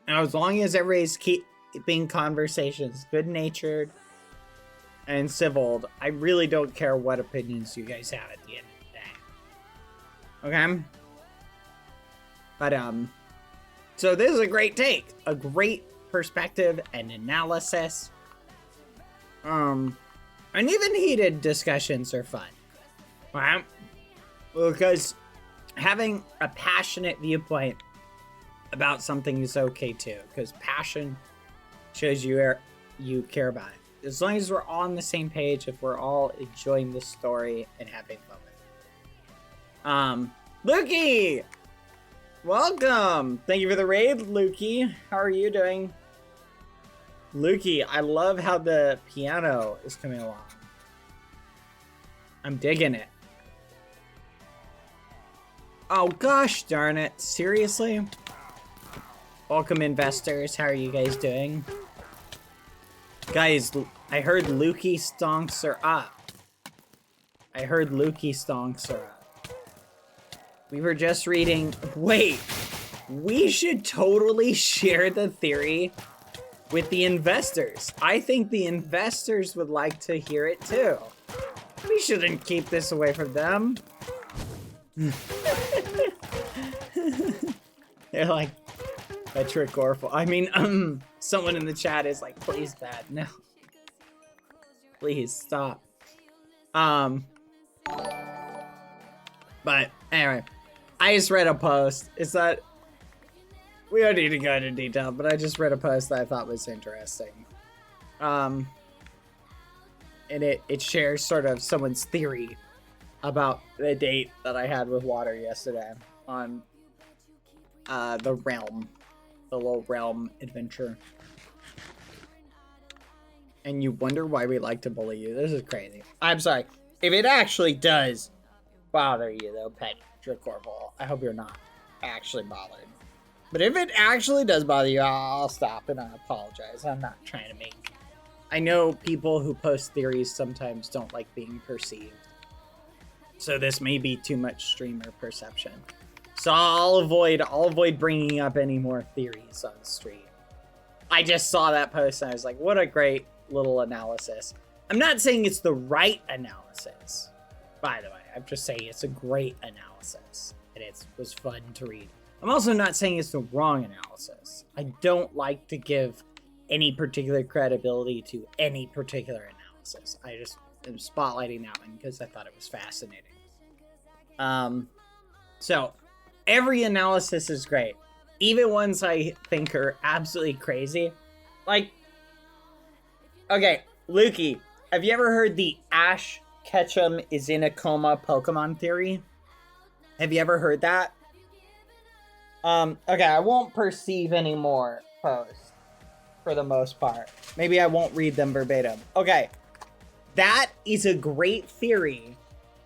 And as long as everybody's keeping conversations good-natured and civil, I really don't care what opinions you guys have at the end of the day. Okay? But, so this is a great take. A great perspective and analysis. And even heated discussions are fun. Right? Because having a passionate viewpoint about something is okay too. Because passion shows you you care about it. As long as we're all on the same page, if we're all enjoying the story and having fun with it. Lukey! Welcome! Thank you for the raid, Lukey. How are you doing? Lukey, I love how the piano is coming along. I'm digging it. Oh gosh darn it, seriously? Welcome investors, how are you guys doing? Guys, I heard Lukey stonks are up. I heard Lukey stonks are up. We were just reading, wait, we should totally share the theory with the investors. I think the investors would like to hear it too. We shouldn't keep this away from them. They're like, Petricorpal. I mean, someone in the chat is like, please, Bad, no. Please, stop. But, anyway. I just read a post. It's not... We don't need to go into detail, but I just read a post that I thought was interesting. And it shares sort of someone's theory about the date that I had with Water yesterday on the Realm. The little Realm adventure. And you wonder why we like to bully you. This is crazy. I'm sorry. If it actually does bother you, though, Petricorpal, I hope you're not actually bothered. But if it actually does bother you, I'll stop and I apologize. I'm not trying to make... I know people who post theories sometimes don't like being perceived. So this may be too much streamer perception. So I'll avoid bringing up any more theories on the stream. I just saw that post and I was like, what a great little analysis. I'm not saying it's the right analysis, by the way. I'm just saying it's a great analysis. And it was fun to read. I'm also not saying it's the wrong analysis. I don't like to give any particular credibility to any particular analysis. I just am spotlighting that one because I thought it was fascinating. So every analysis is great. Even ones I think are absolutely crazy. Like, okay, Lukey, have you ever heard the Ash Ketchum is in a coma Pokemon theory? Have you ever heard that? Okay, I won't perceive any more posts for the most part. Maybe I won't read them verbatim. Okay, that is a great theory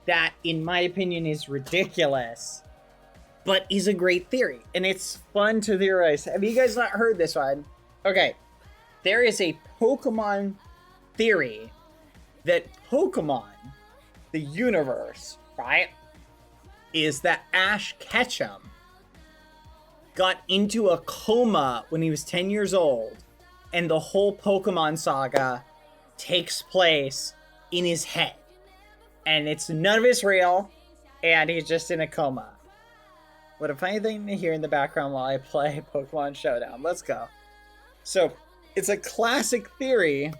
that, in my opinion, is ridiculous, but is a great theory, and it's fun to theorize. Have you guys not heard this one? Okay, there is a Pokemon theory that Pokemon, the universe, right, is that Ash Ketchum got into a coma when he was 10 years old, and the whole Pokemon saga takes place in his head. And it's none of it's real, and he's just in a coma. What a funny thing to hear in the background while I play Pokemon Showdown. Let's go. So, it's a classic theory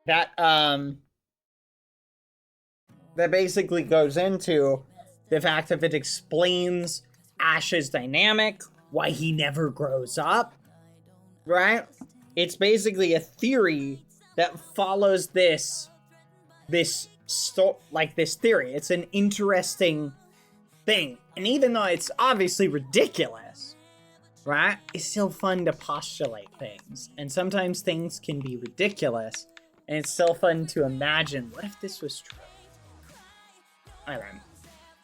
that, that basically goes into the fact that it explains Ash's dynamic, why he never grows up, right? It's basically a theory that follows this theory. It's an interesting thing. And even though it's obviously ridiculous, right? It's still fun to postulate things. And sometimes things can be ridiculous, and it's still fun to imagine, what if this was true? Alright.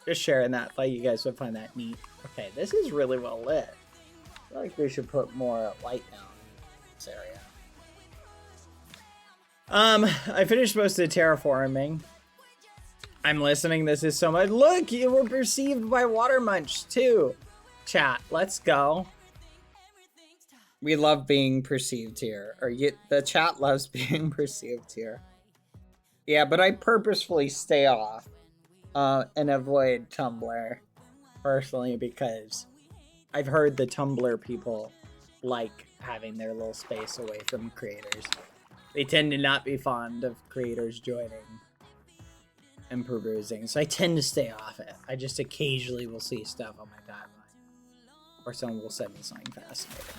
Just sharing that, thought you guys would find that neat. Okay, this is really well lit. I feel like we should put more light down in this area. I finished most of the terraforming. I'm listening, this is so much. Look, you were perceived by Water Munch too. Chat, let's go. We love being perceived here. The chat loves being perceived here. Yeah, but I purposefully stay off. And avoid Tumblr, personally, because I've heard the Tumblr people like having their little space away from creators. They tend to not be fond of creators joining and perusing, so I tend to stay off it. I just occasionally will see stuff on my timeline, or someone will send me something fascinating.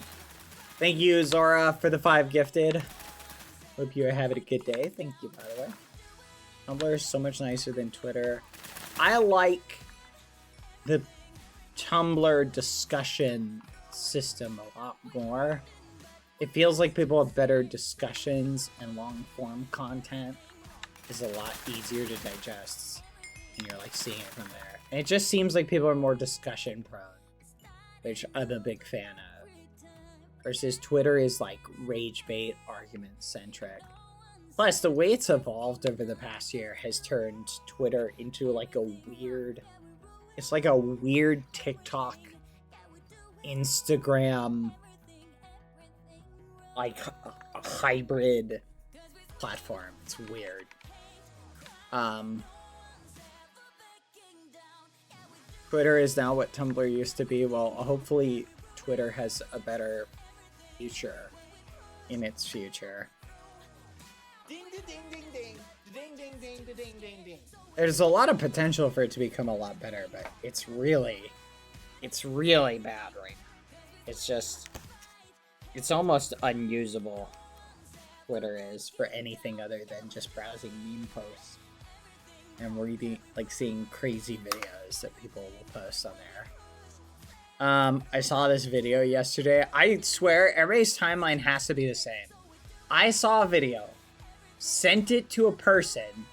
Thank you, Zora, for the 5 gifted. Hope you're having a good day. Thank you, by the way. Tumblr is so much nicer than Twitter. I like the Tumblr discussion system a lot more. It feels like people have better discussions, and long-form content is a lot easier to digest, and you're like seeing it from there. And it just seems like people are more discussion prone, which I'm a big fan of. Versus Twitter is like rage bait, argument centric. Plus, the way it's evolved over the past year has turned Twitter into like a weird, it's like a weird TikTok, Instagram, like a hybrid platform. It's weird. Twitter is now what Tumblr used to be. Well, hopefully Twitter has a better future in its future. Ding ding ding ding ding ding ding ding ding ding ding. There's a lot of potential for it to become a lot better, but it's really bad right now. It's just, it's almost unusable. Twitter is for anything other than just browsing meme posts and reading, like seeing crazy videos that people will post on there. I saw this video yesterday. I swear everybody's timeline has to be the same. I saw a video, sent it to a person,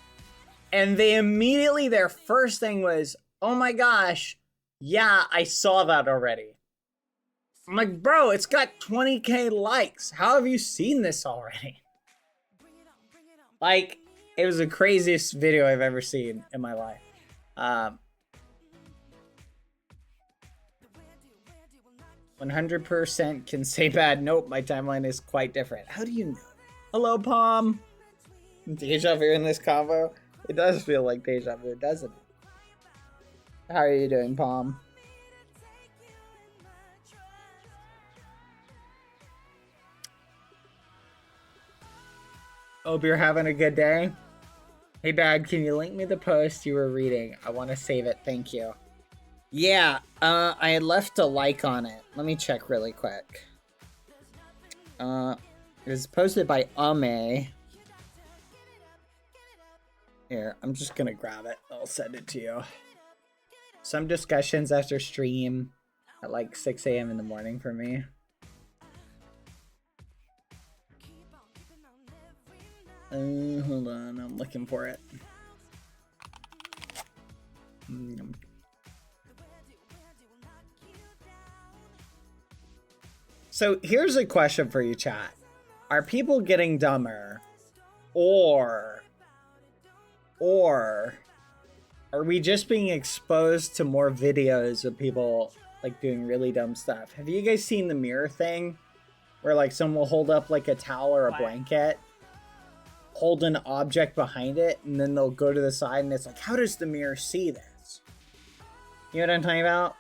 and they immediately, their first thing was, oh my gosh, yeah, I saw that already. I'm like, bro, it's got 20k likes. How have you seen this already? Like, it was the craziest video I've ever seen in my life. 100% can say bad. Nope, my timeline is quite different. How do you know? Hello, Palm. Deja vu in this combo? It does feel like deja vu, doesn't it? How are you doing, Palm? Hope you're having a good day. Hey, Dad, can you link me the post you were reading? I want to save it. Thank you. Yeah, I had left a like on it. Let me check really quick. It was posted by Ame. Here, I'm just gonna grab it. I'll send it to you. Some discussions after stream at like 6 a.m. in the morning for me. Hold on, I'm looking for it. So here's a question for you, chat. Are people getting dumber, or are we just being exposed to more videos of people like doing really dumb stuff? Have you guys seen the mirror thing, where like someone will hold up like a towel or a blanket, hold an object behind it, and then they'll go to the side, and it's like, how does the mirror see this? You know what I'm talking about?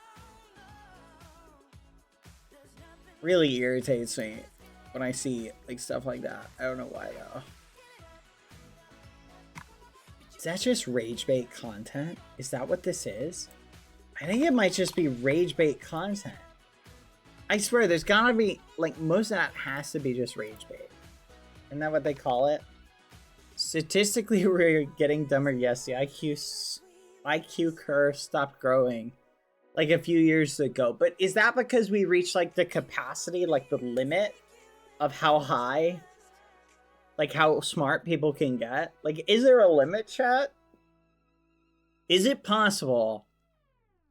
Really irritates me when I see like stuff like that. I don't know why though. Is that just rage bait content? Is that what this is? I think it might just be rage bait content. I swear there's gotta be, like, most of that has to be just rage bait. Isn't that what they call it? Statistically, we're getting dumber. Yes, the IQ curve stopped growing like a few years ago. But is that because we reached like the capacity, like the limit of how high, like how smart people can get? Like, is there a limit, chat? Is it possible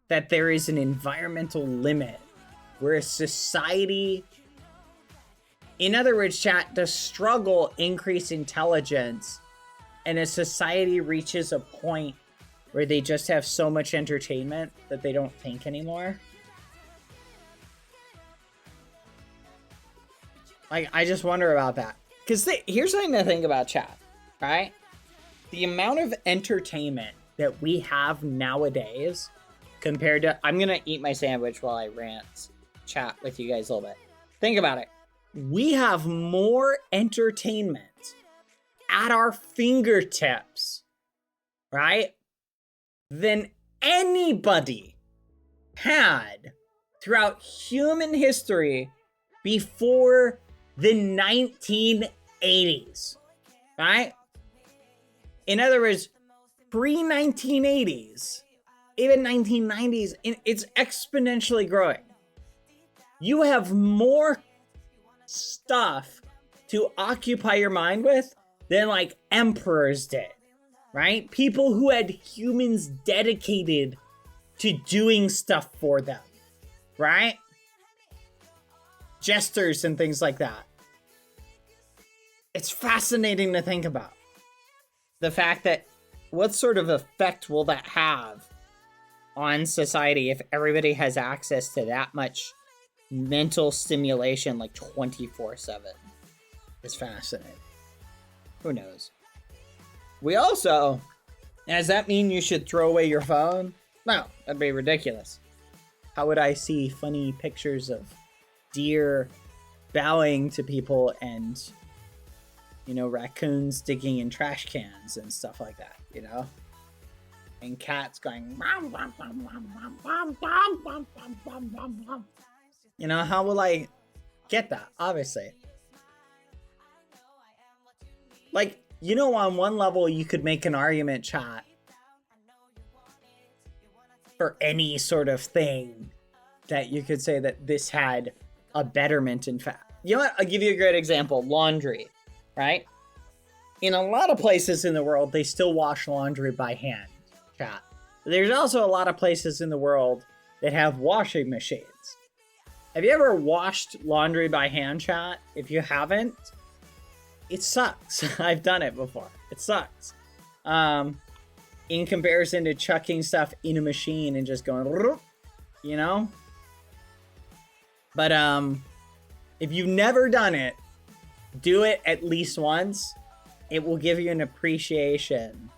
that there is an environmental limit where a society, in other words, chat, the struggle increase intelligence, and a society reaches a point where they just have so much entertainment that they don't think anymore? Like, I just wonder about that. Because here's something to think about, chat, right? The amount of entertainment that we have nowadays compared to... I'm going to eat my sandwich while I rant, chat with you guys a little bit. Think about it. We have more entertainment at our fingertips, right, than anybody had throughout human history before the 1980s. right? In other words, pre-1980s, even 1990s, it's exponentially growing. You have more stuff to occupy your mind with than like emperors did, right? People who had humans dedicated to doing stuff for them, right? Jesters and things like that. It's fascinating to think about. The fact that what sort of effect will that have on society if everybody has access to that much mental stimulation like 24/7? It's fascinating. Who knows? We also, does that mean you should throw away your phone? No, that'd be ridiculous. How would I see funny pictures of deer bowing to people and, you know, raccoons digging in trash cans and stuff like that, you know? And cats going, you know, how will I get that? Obviously. Like, you know, on one level, you could make an argument, chat, for any sort of thing that you could say that this had a betterment, in fact. You know what? I'll give you a great example. Laundry, right? In a lot of places in the world, they still wash laundry by hand, chat. There's also a lot of places in the world that have washing machines. Have you ever washed laundry by hand, chat? If you haven't, it sucks. I've done it before. It sucks. In comparison to chucking stuff in a machine and just going, you know? But if you've never done it, do it at least once. It will give you an appreciation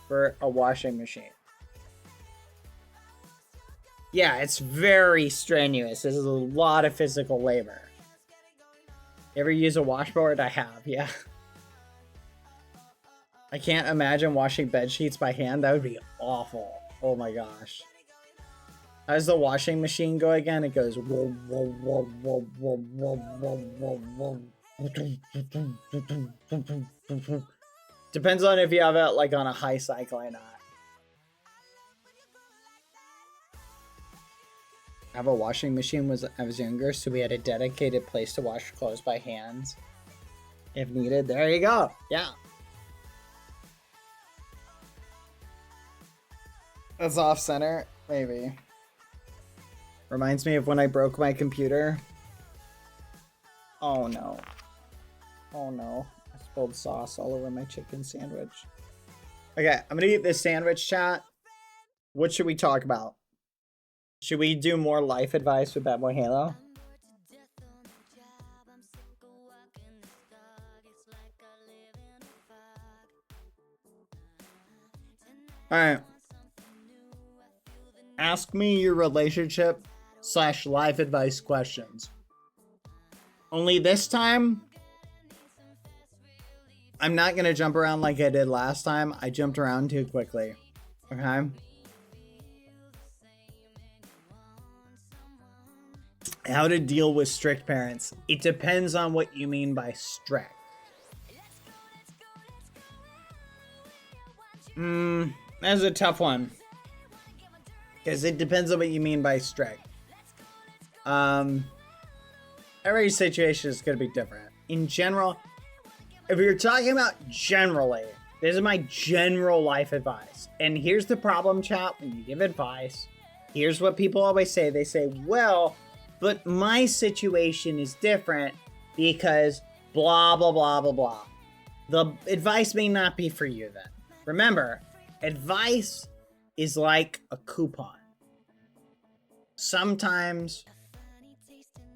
for a washing machine. Yeah, it's very strenuous. This is a lot of physical labor. You ever use a washboard? I have, yeah. I can't imagine washing bed sheets by hand. That would be awful. Oh my gosh. How does the washing machine go again? It goes whoa, whoa, whoa, whoa, whoa, whoa, whoa, whoa. Depends on if you have it like on a high cycle or not. I have a washing machine when I was younger, so we had a dedicated place to wash clothes by hands if needed. There you go. Yeah. That's off center, maybe. Reminds me of when I broke my computer. Oh no. Oh no. I spilled sauce all over my chicken sandwich. Okay, I'm gonna eat this sandwich, chat. What should we talk about? Should we do more life advice with Badboyhalo? Alright. Ask me your relationship / life advice questions. Only this time, I'm not going to jump around like I did last time. I jumped around too quickly. Okay? How to deal with strict parents. It depends on what you mean by strict. That's a tough one. Because it depends on what you mean by strict. Every situation is going to be different. In general, if you're talking about generally, this is my general life advice. And here's the problem, chat, when you give advice. Here's what people always say. They say, well, but my situation is different because blah, blah, blah, blah, blah. The advice may not be for you then. Remember, advice is like a coupon. Sometimes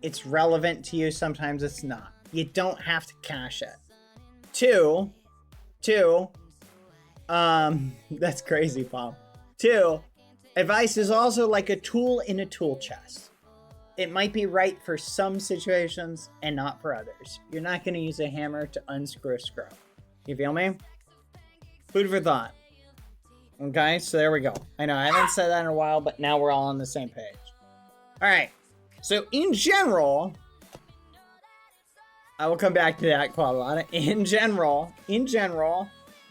it's relevant to you, sometimes it's not. You don't have to cash it. Two, that's crazy, Paul. 2, advice is also like a tool in a tool chest. It might be right for some situations and not for others. You're not going to use a hammer to unscrew a screw. You feel me? Food for thought. Okay, so there we go. I know I haven't said that in a while, but now we're all on the same page. All right. So in general, I will come back to that, Quavalana. In general,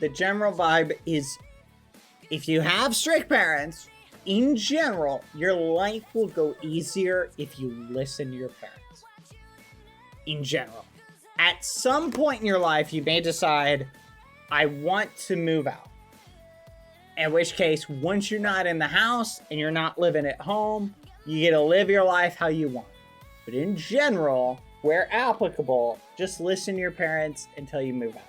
the general vibe is if you have strict parents, in general, your life will go easier if you listen to your parents. In general. At some point in your life, you may decide, I want to move out. In which case, once you're not in the house and you're not living at home, you get to live your life how you want. But in general, where applicable, just listen to your parents until you move out.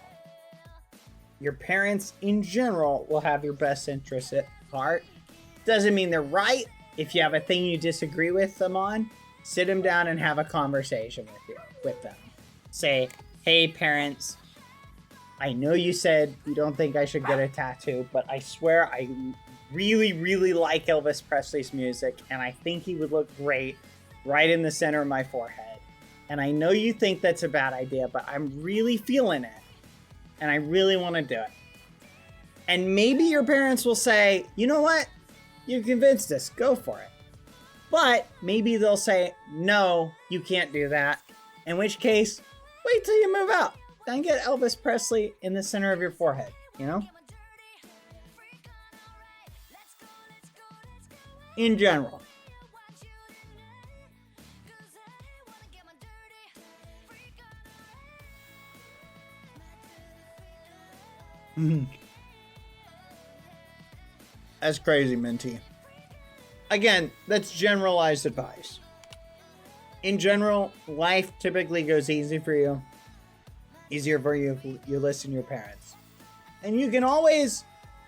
Your parents, in general, will have your best interests at heart. Doesn't mean they're right. If you have a thing you disagree with them on, sit them down and have a conversation with them. Say, hey parents, I know you said you don't think I should get a tattoo, but I swear I really, really like Elvis Presley's music, and I think he would look great right in the center of my forehead. And I know you think that's a bad idea, but I'm really feeling it, and I really want to do it. And maybe your parents will say, you know what? You convinced us, go for it. But maybe they'll say, no, you can't do that. In which case, wait till you move out. Then get Elvis Presley in the center of your forehead, you know? In general. That's crazy, Minty. Again, that's generalized advice. In general, life typically goes easy for you. Easier for you if you listen to your parents. And you can always,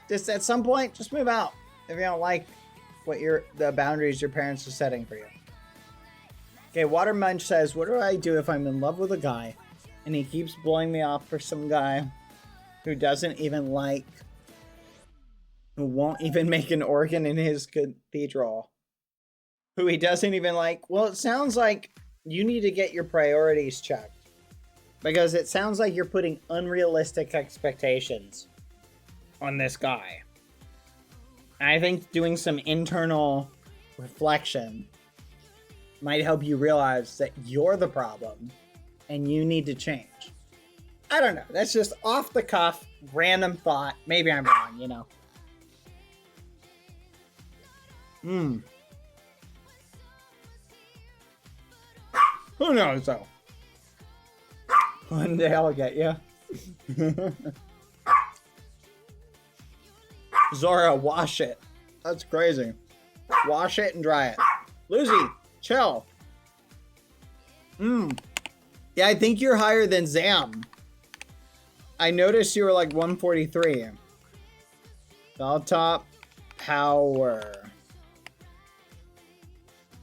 just at some point, just move out if you don't like what the boundaries your parents are setting for you. Okay, Water Munch says, what do I do if I'm in love with a guy and he keeps blowing me off for some guy who doesn't even like, who won't even make an organ in his cathedral, who he doesn't even like? Well, it sounds like you need to get your priorities checked, because it sounds like you're putting unrealistic expectations on this guy. And I think doing some internal reflection might help you realize that you're the problem and you need to change. I don't know. That's just off the cuff, random thought. Maybe I'm wrong, you know. Who knows, though? One day I'll get you. Zora, wash it. That's crazy. Wash it and dry it. Lucy, chill. Yeah, I think you're higher than Zam. I noticed you were like 143. All top power.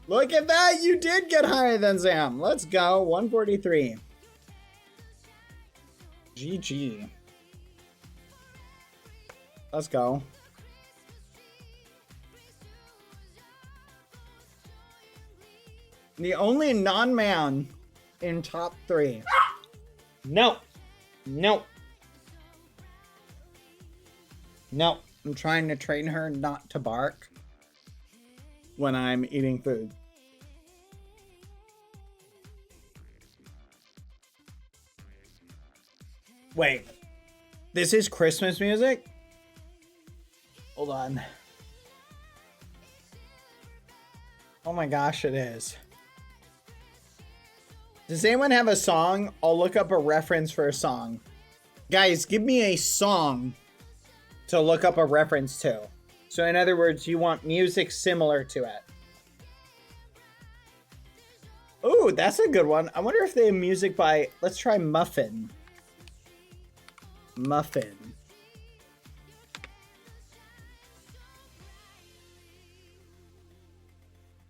Look at that! You did get higher than Zam. Let's go. 143. GG. Let's go. The only non-man in top 3. No. No. No. I'm trying to train her not to bark when I'm eating food. Wait. This is Christmas music? Hold on. Oh my gosh, it is. Does anyone have a song? I'll look up a reference for a song. Guys, give me a song to look up a reference to. So in other words, you want music similar to it. Ooh, that's a good one. I wonder if they have music by... Let's try Muffin. Muffin.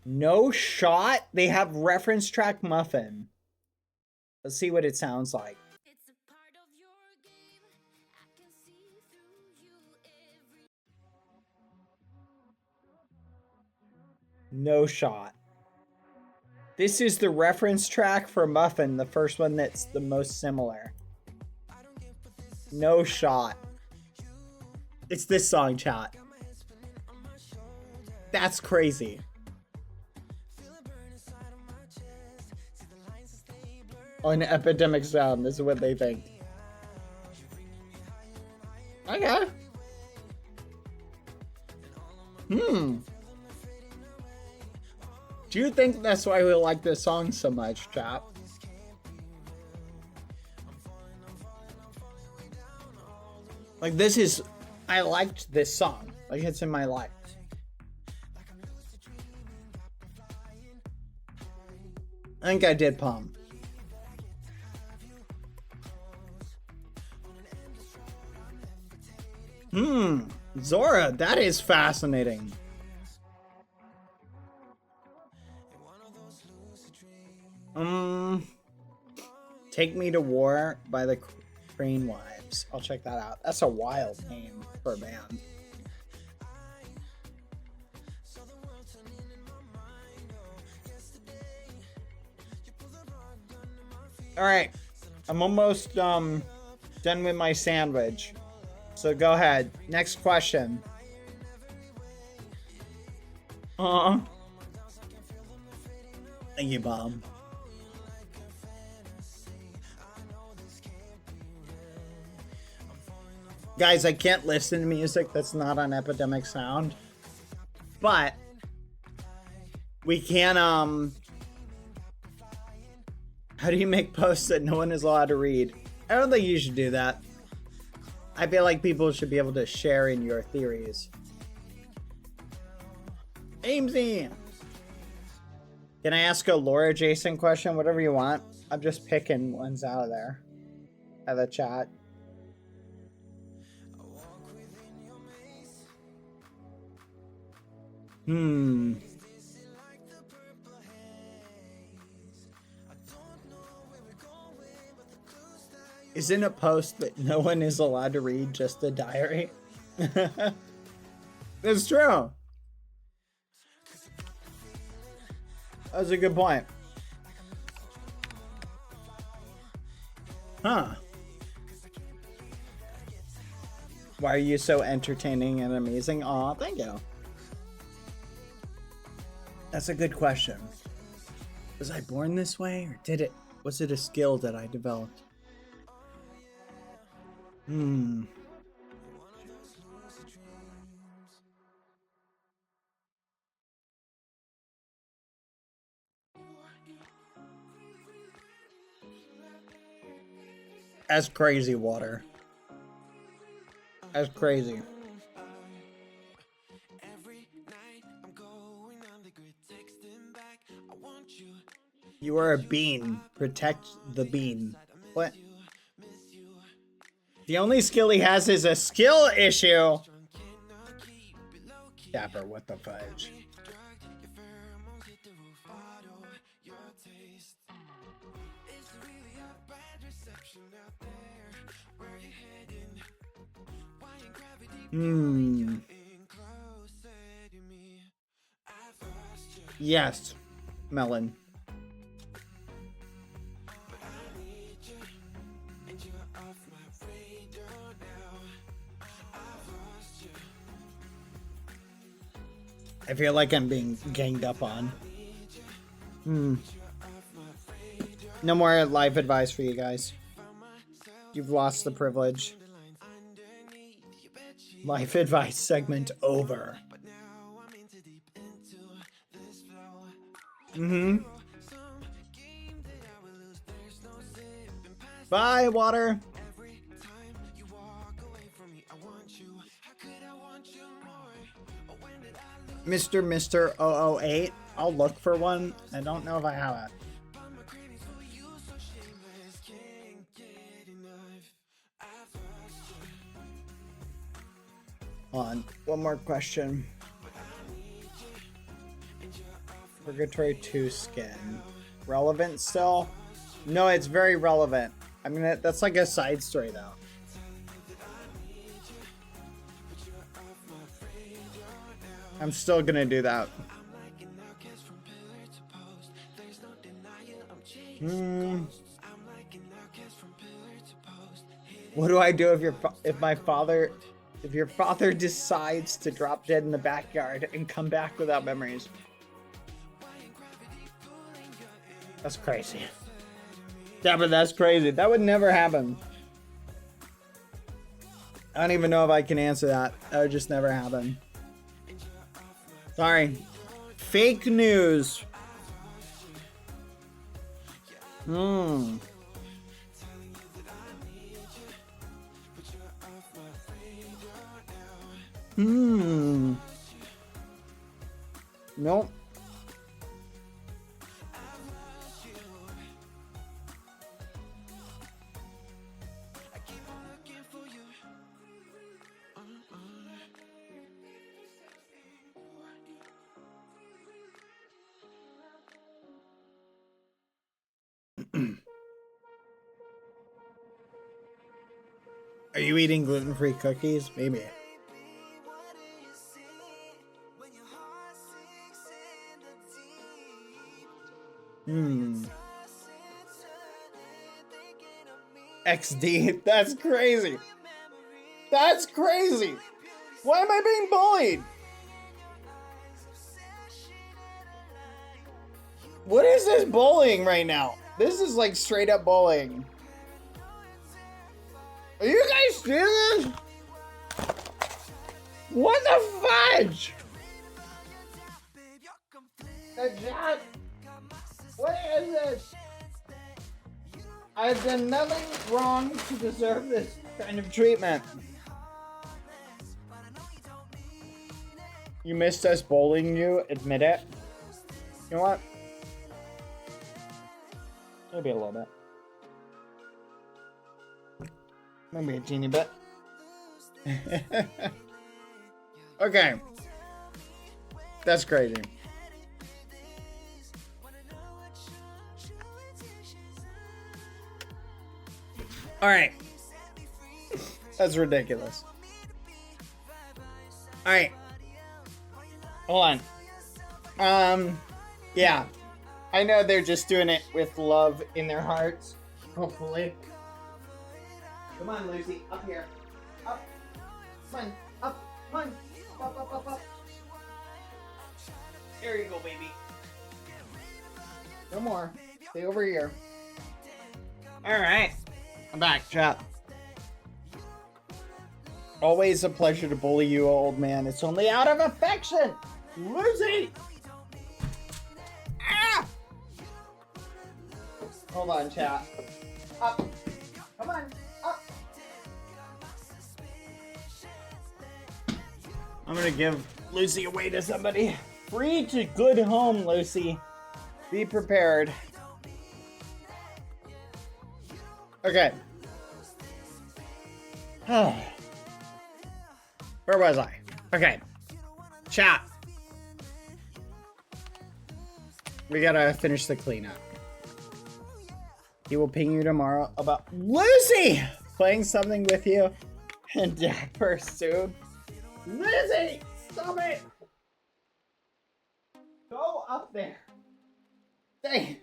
No Shot? They have reference track Muffin. Let's see what it sounds like. No Shot. This is the reference track for Muffin, the first one that's the most similar. No Shot. It's this song, chat. That's crazy. on Epidemic Sound. This is what they think. Okay. Do you think that's why we like this song so much, chap? Like, this is... I liked this song. Like, it's in my life. I think I did Palm. Zora, that is fascinating. Take Me to War by the Crane Wives. I'll check that out. That's a wild name for a band. Alright. I'm almost done with my sandwich. So go ahead. Next question. Thank you, Bob. Guys, I can't listen to music that's not on Epidemic Sound. But we can how do you make posts that no one is allowed to read? I don't think you should do that. I feel like people should be able to share in your theories. Amesy! Can I ask a lore adjacent question? Whatever you want. I'm just picking ones out of there. Have a chat. Isn't a post that no one is allowed to read just a diary? That's true. That's a good point. Huh. Why are you so entertaining and amazing? Aw, thank you. That's a good question. Was I born this way, or was it a skill that I developed? That's crazy, Water. That's crazy. You are a bean. Protect the bean. What? The only skill he has is a skill issue. Dapper, what the fudge? Yes, Melon. I feel like I'm being ganged up on. No more life advice for you guys. You've lost the privilege. Life advice segment over. Bye, Water. Mr. 008. I'll look for one. I don't know if I have it. Hold on. One more question. Purgatory 2 skin. Relevant still? No, it's very relevant. I mean, that's like a side story, though. I'm still gonna do that. What do I do if your father decides to drop dead in the backyard and come back without memories? That's crazy. Dapper, that's crazy. That would never happen. I don't even know if I can answer that. That would just never happen. Sorry. Fake news. Hmm. Nope. Are you eating gluten-free cookies? Maybe. XD. That's crazy. That's crazy. Why am I being bullied? What is this bullying right now? This is like straight up bullying. Are you guys seeing this? What the fudge? What is this? I've done nothing wrong to deserve this kind of treatment. You missed us bullying you, admit it. You know what? Maybe a little bit. Maybe a teeny bit. Okay. That's crazy. Alright. That's ridiculous. Alright. Hold on. Yeah. I know they're just doing it with love in their hearts. Hopefully. Come on, Lucy. Up here. Up. Come on. Up. Come on. Up, up, up, up. There you go, baby. No more. Stay over here. Alright. I'm back, chat. Always a pleasure to bully you, old man. It's only out of affection. Lucy! Ah! Hold on, chat. Up. Come on. Up. I'm gonna give Lucy away to somebody. Free to good home, Lucy. Be prepared. Okay. Where was I? Okay. Chat. We gotta finish the cleanup. He will ping you tomorrow about Lucy playing something with you and Dapper soon. Lucy! Stop it! Go up there. Dang.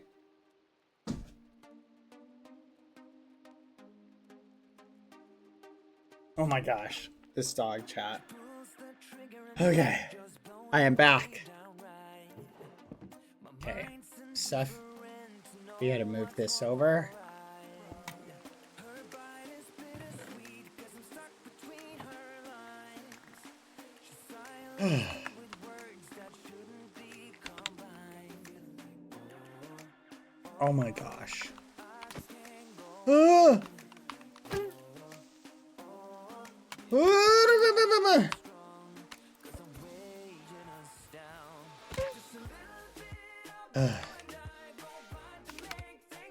Oh my gosh. This dog chat. Okay. I am back. Okay. Seth, we gotta move this over. Oh my gosh. Ah!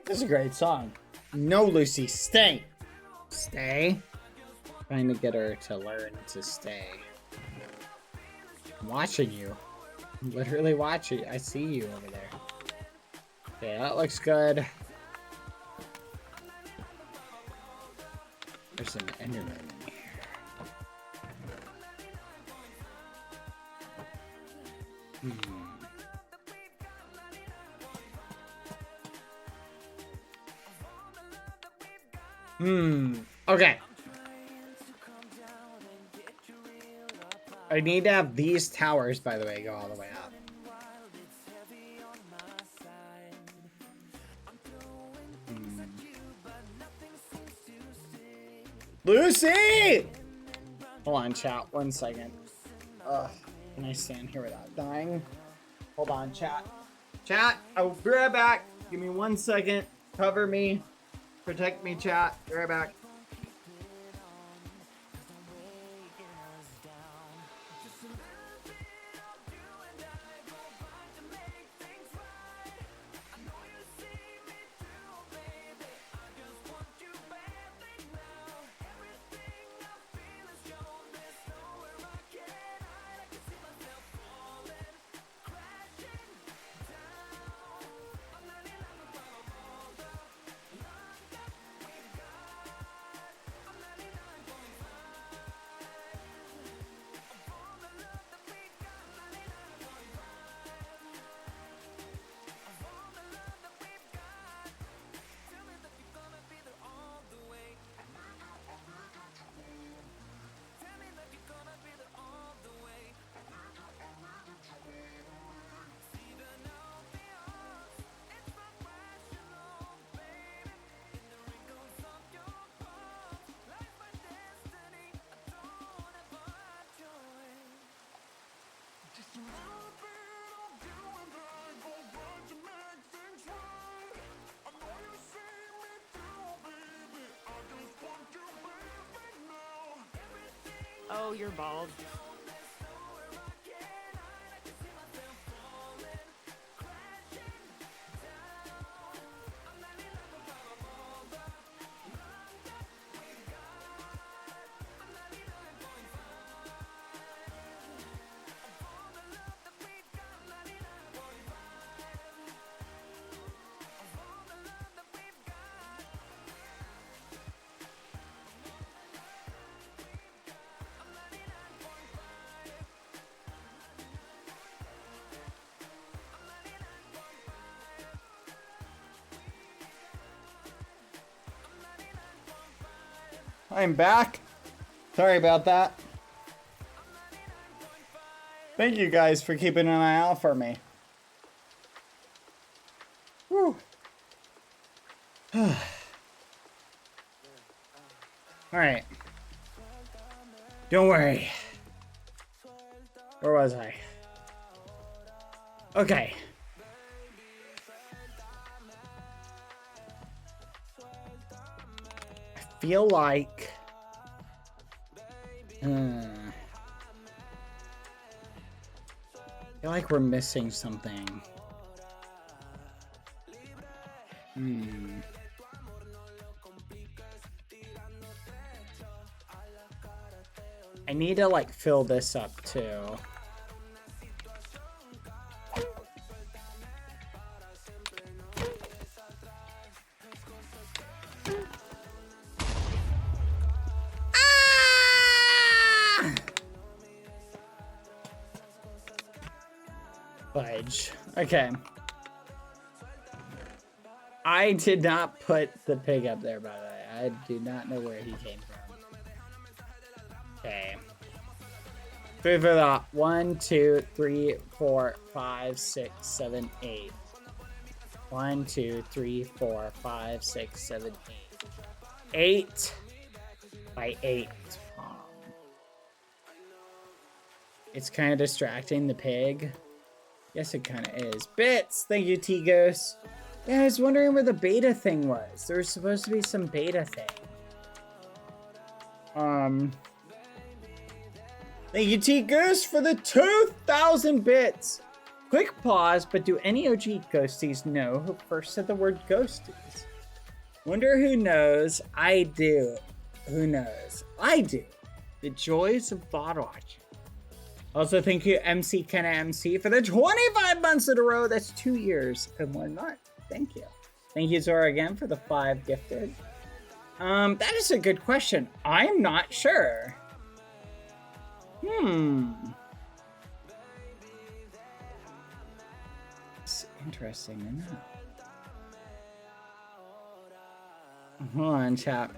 This is a great song. No, Lucy, stay. Stay? Trying to get her to learn to stay. I'm watching you. I'm literally watching. I see you over there. Okay, that looks good. There's an Enderman in here. Okay. I need to have these towers, by the way, go all the way up. Lucy! Hold on, chat. 1 second. Ugh. Can I stand here without dying? Hold on, chat. Chat, I'll be right back. Give me 1 second. Cover me. Protect me, chat. Be right back. Oh, you're bald. I'm back. Sorry about that. Thank you guys for keeping an eye out for me. Whew. All right. Don't worry. Where was I? Okay. I feel like we're missing something. I need to like fill this up too. Fudge. Okay. I did not put the pig up there, by the way. I do not know where he came from. Okay. 3 for the 1, 2, 3, 4, 5, 6, 7, 8. 1, 2, 3, 4, 5, 6, 7, 8. 8 by 8. It's kind of distracting, the pig. Yes, it kind of is. Bits! Thank you, T-Ghost. Yeah, I was wondering where the beta thing was. There was supposed to be some beta thing. Thank you, T-Ghost, for the 2,000 bits. Quick pause, but do any OG ghosties know who first said the word ghosties? Wonder who knows. I do. Who knows? I do. The joys of VOD watching. Also, thank you, MC Kenna MC, for the 25 months in a row. That's 2 years and 1 month. Thank you. Thank you, Zora, again, for the 5 gifted. That is a good question. I'm not sure. It's interesting enough. Hold on, chat.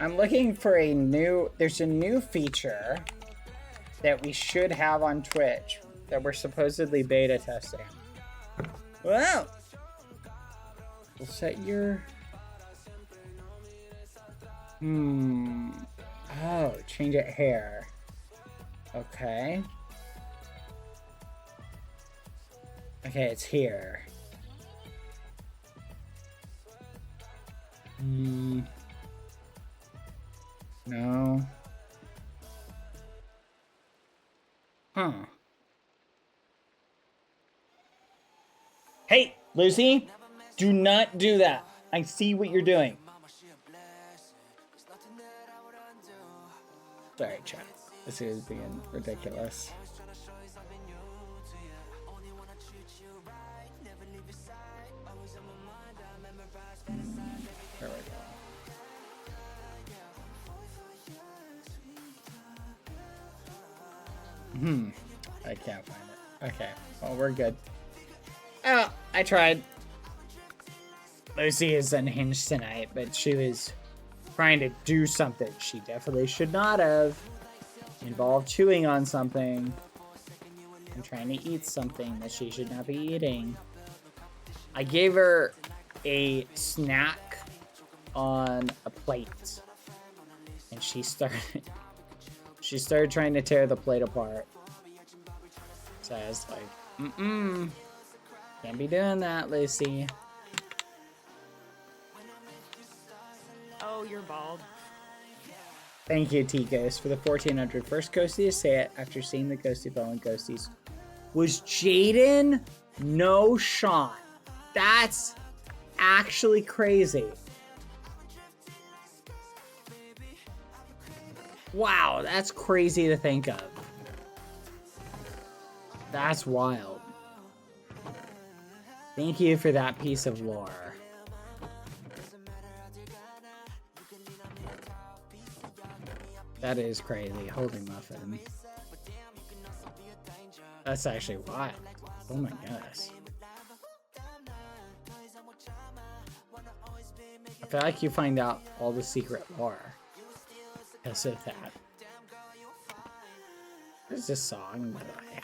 I'm looking for a new... There's a new feature that we should have on Twitch that we're supposedly beta testing. Well, we'll set your... Oh, change it here. Okay. Okay, it's here. No. Huh. Hey, Lucy! Do not do that. I see what you're doing. Sorry, chat. This is being ridiculous. There we go. I can't find it. Okay. Well, we're good. Oh, I tried. Lucy is unhinged tonight, but she was trying to do something she definitely should not have. Involved chewing on something and trying to eat something that she should not be eating. I gave her a snack on a plate, and she started trying to tear the plate apart. So I was like, can't be doing that, Lucy. Oh, you're bald. Thank you, T-Ghost, for the 1400. First ghosty to say it after seeing the Ghosty Bell and Ghosties was Jaden, no Sean. That's actually crazy. Wow, that's crazy to think of. That's wild. Thank you for that piece of lore. That is crazy. Holy muffin. That's actually wild. Oh my goodness. I feel like you find out all the secret lore because of that. There's this song, by the way.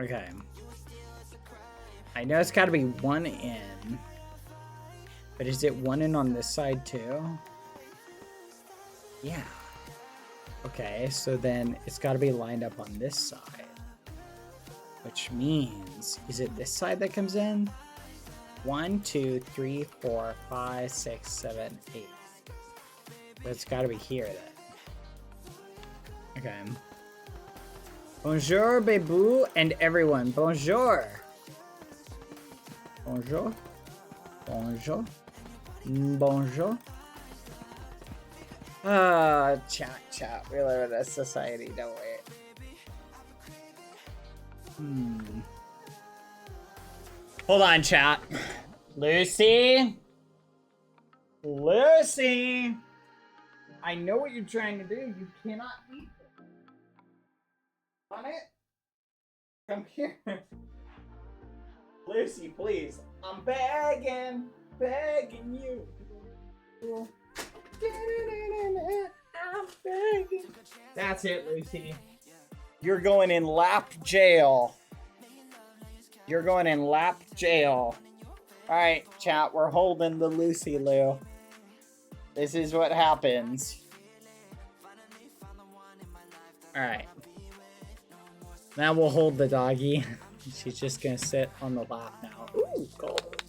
Okay. I know it's got to be one in. But is it one in on this side too? Yeah. Okay, so then it's got to be lined up on this side. Which means, is it this side that comes in? 1, 2, 3, 4, 5, 6, 7, 8. But it's got to be here then. Okay. Bonjour, Bebu, and everyone. Bonjour. Bonjour. Bonjour. Bonjour. Chat. We live in a society, don't we? Hold on, chat. Lucy? Lucy! I know what you're trying to do. You cannot eat it. On it? Come here. Lucy, please. I'm begging you. I'm begging. That's it, Lucy. You're going in lap jail. You're going in lap jail. Alright, chat, we're holding the Lucy Lou. This is what happens. Alright. Now we'll hold the doggy. She's just gonna sit on the lap now. Ooh, gold.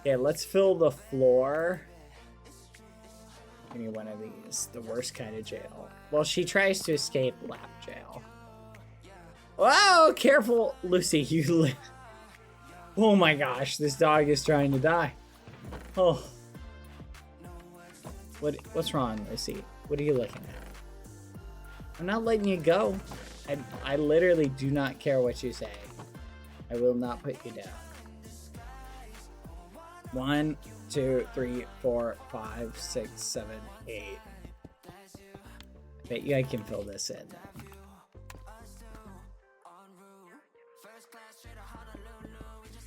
Okay, let's fill the floor. Give me one of these. The worst kind of jail. Well, she tries to escape lap jail. Whoa, careful, Lucy. You. Oh my gosh, this dog is trying to die. Oh. What's wrong, Lucy? What are you looking at? I'm not letting you go. I literally do not care what you say. I will not put you down. 1, 2, 3, 4, 5, 6, 7, 8. Bet you I can fill this in.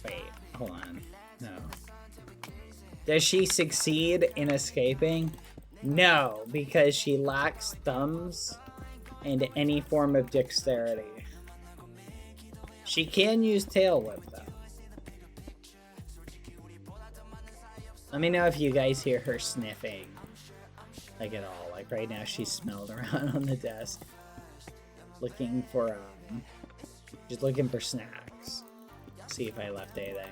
Wait, hold on. No. Does she succeed in escaping? No, because she lacks thumbs and any form of dexterity. She can use tail whip though. Let me know if you guys hear her sniffing. Like at all. Like right now she's smelling around on the desk. Looking for, she's looking for snacks. See if I left anything.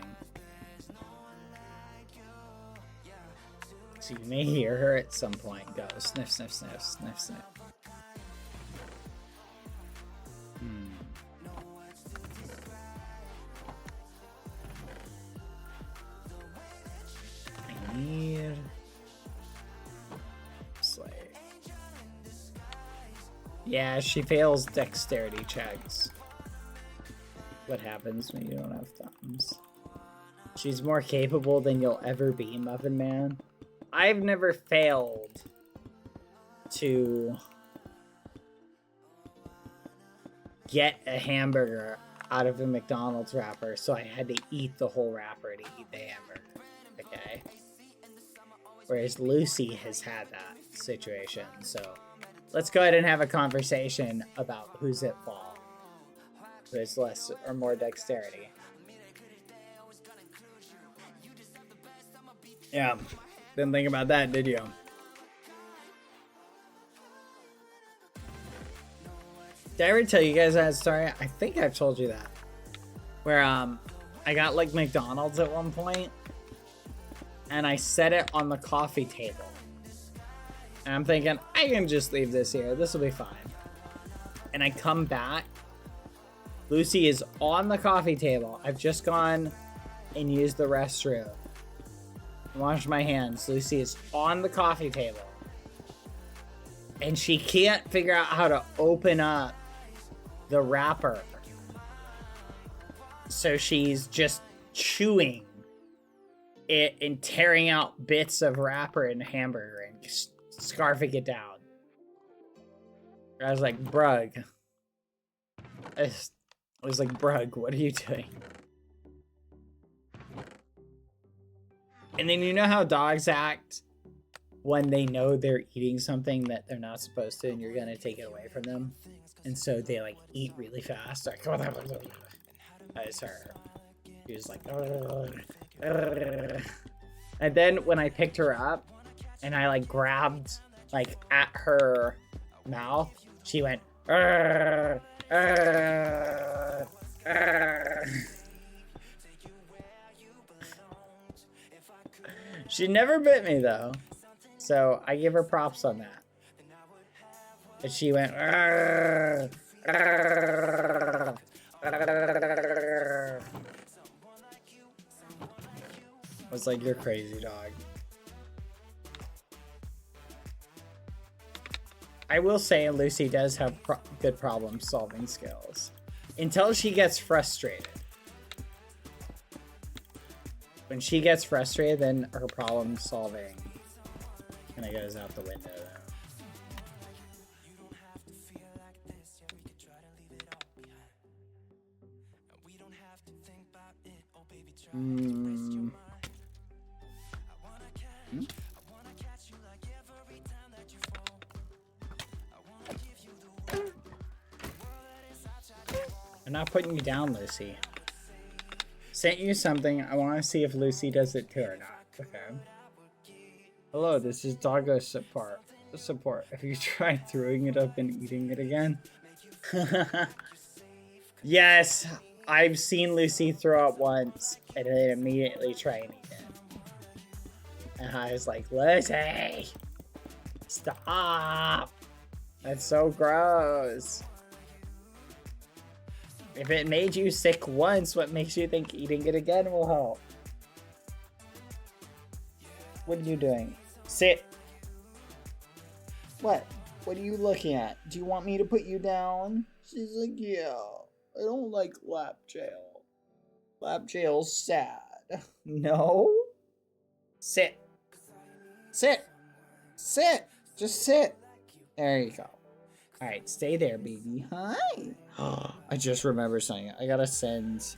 So you may hear her at some point go sniff, sniff, sniff, sniff, sniff. I need slave. Yeah, she fails dexterity checks. What happens when you don't have thumbs? She's more capable than you'll ever be, Muffin Man. I've never failed to get a hamburger out of a McDonald's wrapper, so I had to eat the whole wrapper to eat the hamburger. Okay? Whereas Lucy has had that situation, so let's go ahead and have a conversation about who's at fault. Who has less or more dexterity. Yeah. Didn't think about that, did you? Did I ever tell you guys that story? I think I've told you that. Where I got like McDonald's at one point, and I set it on the coffee table. And I'm thinking, I can just leave this here. This will be fine. And I come back. Lucy is on the coffee table. I've just gone and used the restroom. Wash my hands. Lucy is on the coffee table. And she can't figure out how to open up the wrapper. So she's just chewing it and tearing out bits of wrapper and hamburger and scarfing it down. I was like, Brug. I was like, Brug, what are you doing? And then you know how dogs act when they know they're eating something that they're not supposed to and you're gonna take it away from them? And so they like eat really fast. Like, that's her. She was like, and then when I picked her up and I like grabbed like at her mouth, she went, She never bit me though, so I give her props on that. But she went, I was like, you're crazy, dog. I will say Lucy does have good problem solving skills until she gets frustrated. When she gets frustrated, then her problem solving kind of goes out the window. I'm not putting you down, Lucy. Sent you something. I want to see if Lucy does it too or not. Okay. Hello, this is Doggo support. Have you tried throwing it up and eating it again? Yes, I've seen Lucy throw up once and then immediately try and eat it. And I was like, Lucy, stop. That's so gross. If it made you sick once, what makes you think eating it again will help? What are you doing? Sit. What? What are you looking at? Do you want me to put you down? She's like, yeah. I don't like lap jail. Lap jail's sad. No? Sit. Sit. Sit. Just sit. There you go. Alright, stay there, baby. Hi. I just remembered something. I gotta send...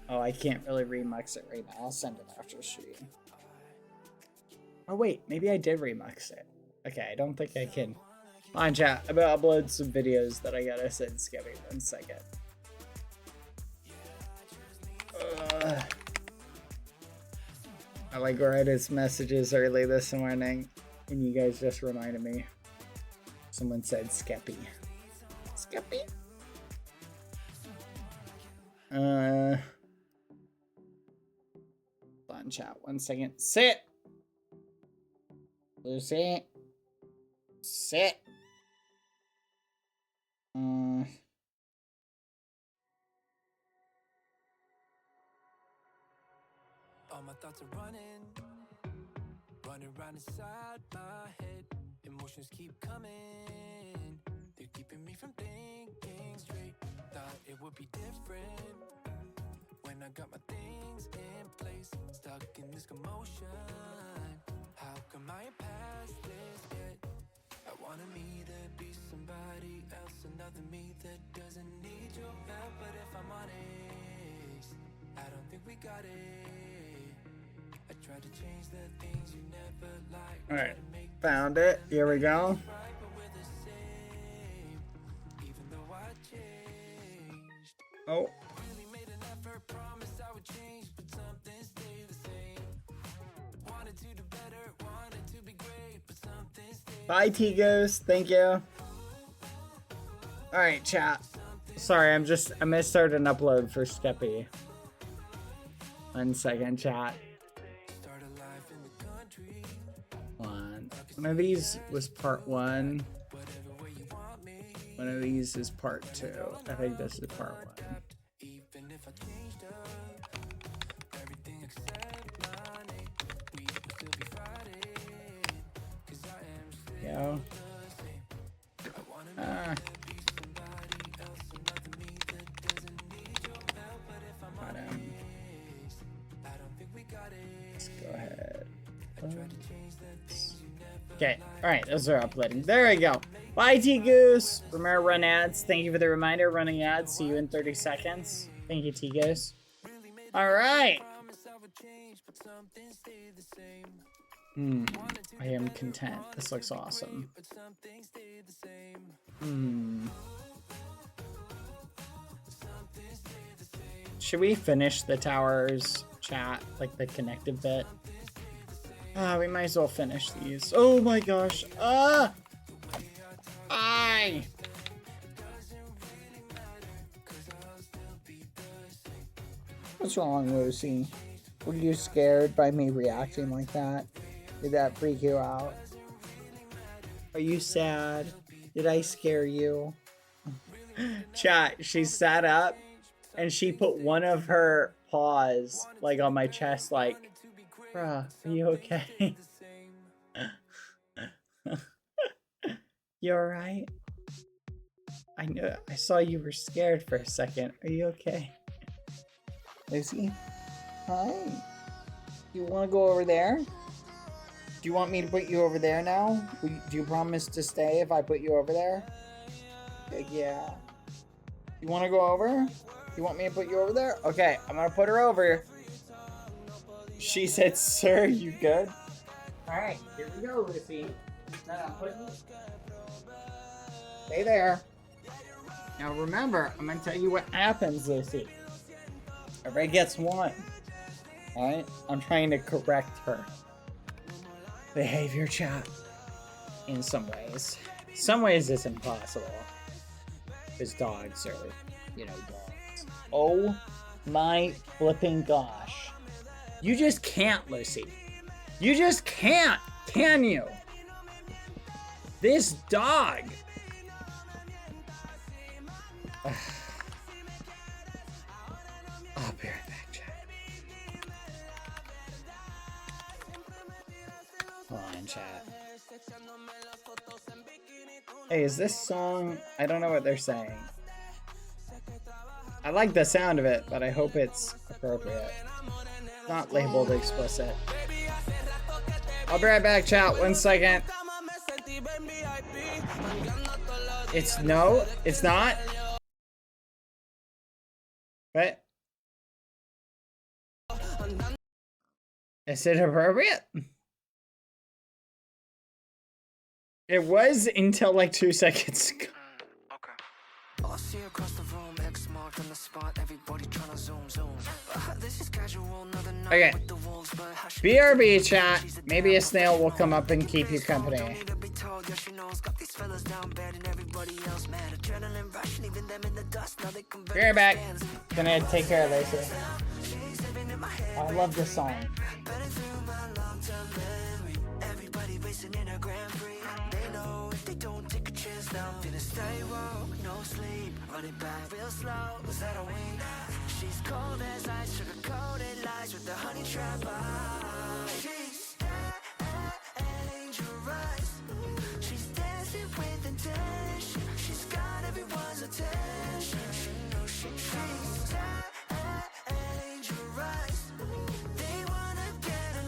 Oh, I can't really remix it right now. I'll send it after stream. Oh, wait. Maybe I did remix it. Okay, I don't think I can. Come on, chat. I'm gonna upload some videos that I gotta send Skibby. 1 second. I like read his messages early this morning, and you guys just reminded me. Someone said Skeppy. Skeppy? Hold on, chat. 1 second. Sit! Lucy. Sit. All my thoughts are running around inside my head. Emotions keep coming, they're keeping me from thinking straight. Thought it would be different when I got my things in place. Stuck in this commotion, how come I ain't past this yet? I wanted me to be somebody else, another me that doesn't need your help. But if I'm honest, I don't think we got it. I tried to change the things you never liked. Alright, found it. Here we go. Oh. Bye, Tigos. Thank you. Alright, chat. Sorry, I'm gonna start an upload for Skeppy. 1 second, chat. One of these was part 1. One of these is part 2. I think this is part 1. Go. Got him. Let's go ahead. Okay, alright, those are uploading. There we go. Bye, T Goose. Remember, run ads. Thank you for the reminder. Running ads. See you in 30 seconds. Thank you, T Goose. Alright. I am content. This looks awesome. Should we finish the towers chat, like the connected bit? We might as well finish these. Oh my gosh. Aye. What's wrong, Lucy? Were you scared by me reacting like that? Did that freak you out? Are you sad? Did I scare you? Chat, she sat up and she put one of her paws like on my chest like, bruh, are you okay? You alright? I know, I saw you were scared for a second. Are you okay? Lucy? Hi. You want to go over there? Do you want me to put you over there now? Do you promise to stay if I put you over there? Yeah. You want to go over? You want me to put you over there? Okay, I'm going to put her over. She said, sir, you good? Alright, here we go, Lucy. Stay there. Now remember, I'm going to tell you what happens, Lucy. Everybody gets one. Alright? I'm trying to correct her behavior, chat. In some ways. Some ways it's impossible. Because dogs are, you know, dogs. Oh my flipping gosh. You just can't, Lucy. You just can't, can you? This dog. I'll be right back, chat. Hold on, chat. Hey, is this song... I don't know what they're saying. I like the sound of it, but I hope it's appropriate. Not labeled explicit. I'll be right back, chat. 1 second. It's no, it's not. What? Is it appropriate? It was until like 2 seconds ago. I'll see across the room, X marks locked on the spot, everybody tryna zoom. This is casual, another night Okay. with the wolves, but hush. BRB chat. Maybe a snail will come up and keep you company. Need to be told, yeah, she knows. Got these fellas down bad and everybody else mad. Adrenaline rush, leaving them in the dust. Now they convert. Be right back. Gonna take care of Lacey. I love this song. Burning through my long-term memory. Everybody racing in a Grand Prix. They know if they don't take a chance now, finna stay woke, no sleep. Running back real slow, was that a wing? She's cold as ice, sugar-coated lies with the honey trap eyes. She's dangerous. She's dancing with intention. She's got everyone's attention. She's dangerous. They wanna get a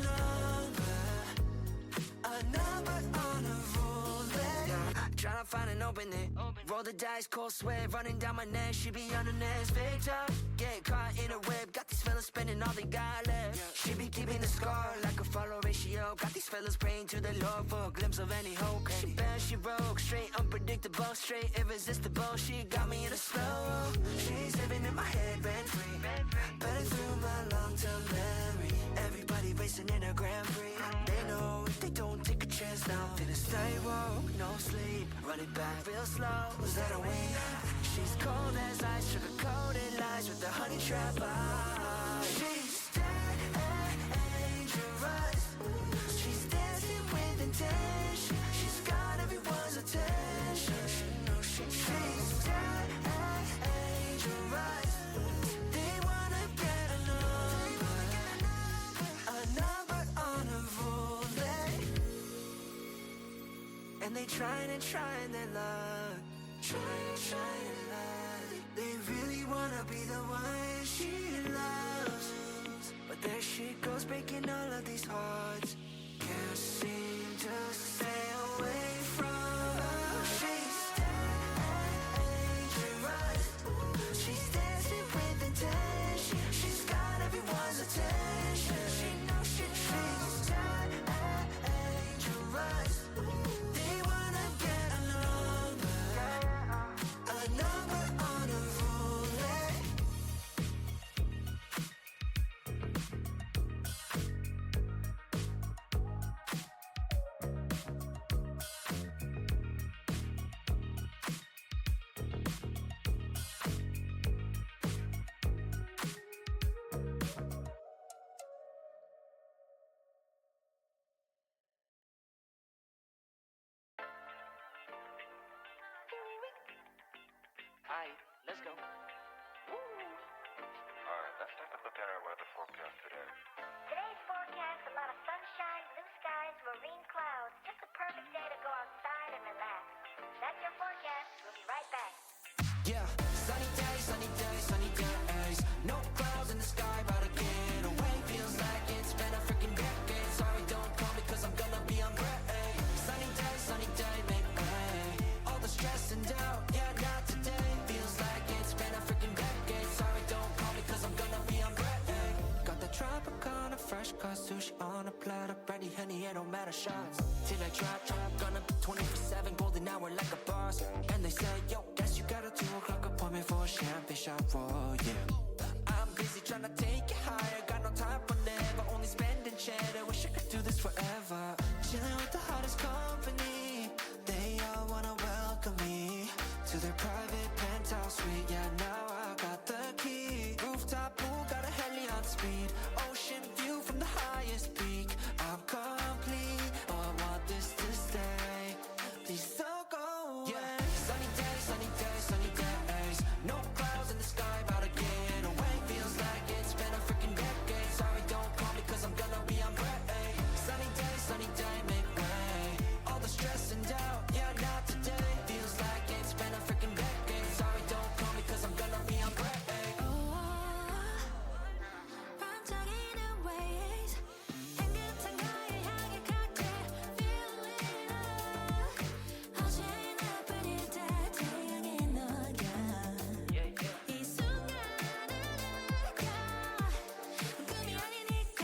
number on a roulette. Tryna find an opening. Roll the dice, cold sweat running down my neck. She be on the next victim. Get caught in a web. Got these fellas spending all they got left. She be keeping the score like a follow ratio. Got these fellas praying to the Lord for a glimpse of any hope. She bad, she broke, straight unpredictable, straight irresistible. She got me in a slow. She's living in my head, rent free. Burning through my long-term memory. Everybody racing in a Grand Prix. They know if they don't take a chance now, finna stay woke, no sleep. Running back real slow, was that a wing? She's cold as ice, sugar-coated lies with the honey trap eyes. She's dangerous. She's dancing with intention. She's got everyone's attention. She's dangerous. They wanna get a number on a roulette. And they trying their luck. Trying luck. They really wanna be the one she loves. But there she goes, breaking all of these hearts. Can't seem to stay away from her. She's dangerous. She's dancing with intention. She's got everyone's attention. She knows she's dangerous. They wanna get a number on a roulette. Alright, let's go. Alright, let's take a look at our weather forecast today. Today's forecast, a lot of sunshine, blue skies, marine clouds. Just a perfect day to go outside and relax. That's your forecast. We'll be right back. Yeah, sunny days, sunny days, sunny days. No clouds in the sky, about to get away. Feels like it's been a freaking decade. Sorry, don't call me cause I'm gonna be on break. Sunny day, make way. All the stress and doubt, yeah, not today. Feels like it's been a freaking decade. Sorry, don't call me cause I'm gonna be on break. Got the Tropicana, fresh cut sushi on a platter. Brandy, honey, it don't matter, shots. Till I drop, gonna be 24/7, golden hour like a boss. And they say, yo, guess you got a 2 o'clock appointment for a champagne shot, whoa, yeah. I'm busy trying to take it higher, got no time for never, only spending cheddar. Wish I could do this forever. Chilling with the hottest company, they all wanna welcome me to their private penthouse suite. Yeah, now I got the key. Rooftop pool, got a heli on speed. Ocean view from the highest peak. I'm complete, oh, I want this to stay. Please don't go away. Sunny days, sunny days, sunny days. No clouds in the sky, about to get away. Feels like it's been a freaking decade. Sorry, don't call me cause I'm gonna be on break. Sunny day, make way. All the stress and doubt, yeah, not today. Feels like it's been a freaking decade. Sorry, don't call me cause I'm gonna be on break. 반짝이는 waves 향긋한 가을 향해 갈게 Feeling love 어제나 뿌릴 때 태양이 너야 이 순간을 느껴 꿈이 아니니까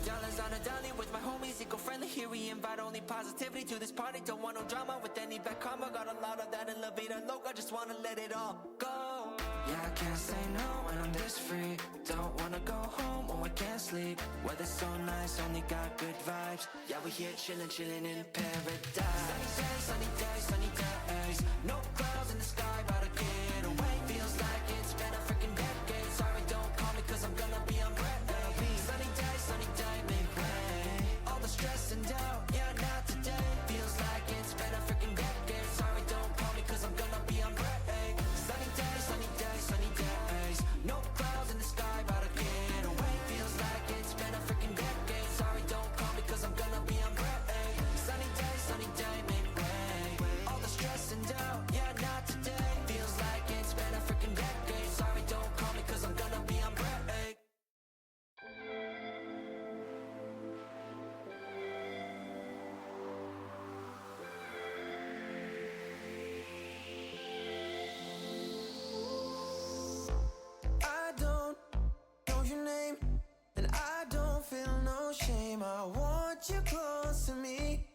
Dollars on a dolly with my homies, eco-friendly. Here we invite only positivity to this party. Don't want no drama with any bad karma. Got a lot of that in La Vida Loca. Just wanna let it all go. Yeah, I can't say no when I'm this free. Don't wanna go home, oh I can't sleep. Weather's so nice, only got good vibes. Yeah, we here chillin', chillin' in paradise. Sunny days, sunny days. No clouds in the sky, about to get away. Feels like it's been a freaking decade. Sorry, don't call me cause I'm gonna be on break. Sunny day, make way. All the stress and doubt, yeah, not today. Feels like it's been a freaking decade. Sorry, don't call me cause I'm gonna be on break. Sunny days, sunny days. No clouds in the sky, about to get away. Feels like it's been a freaking decade. Sorry, don't call me cause I'm gonna be on break. Sunny day, make way. All the stress and doubt, yeah, not today. Feels like it's been a freaking decade. Sorry, don't call me cause I'm gonna be on break. I don't know your name, and I don't feel no shame. I want you close to me,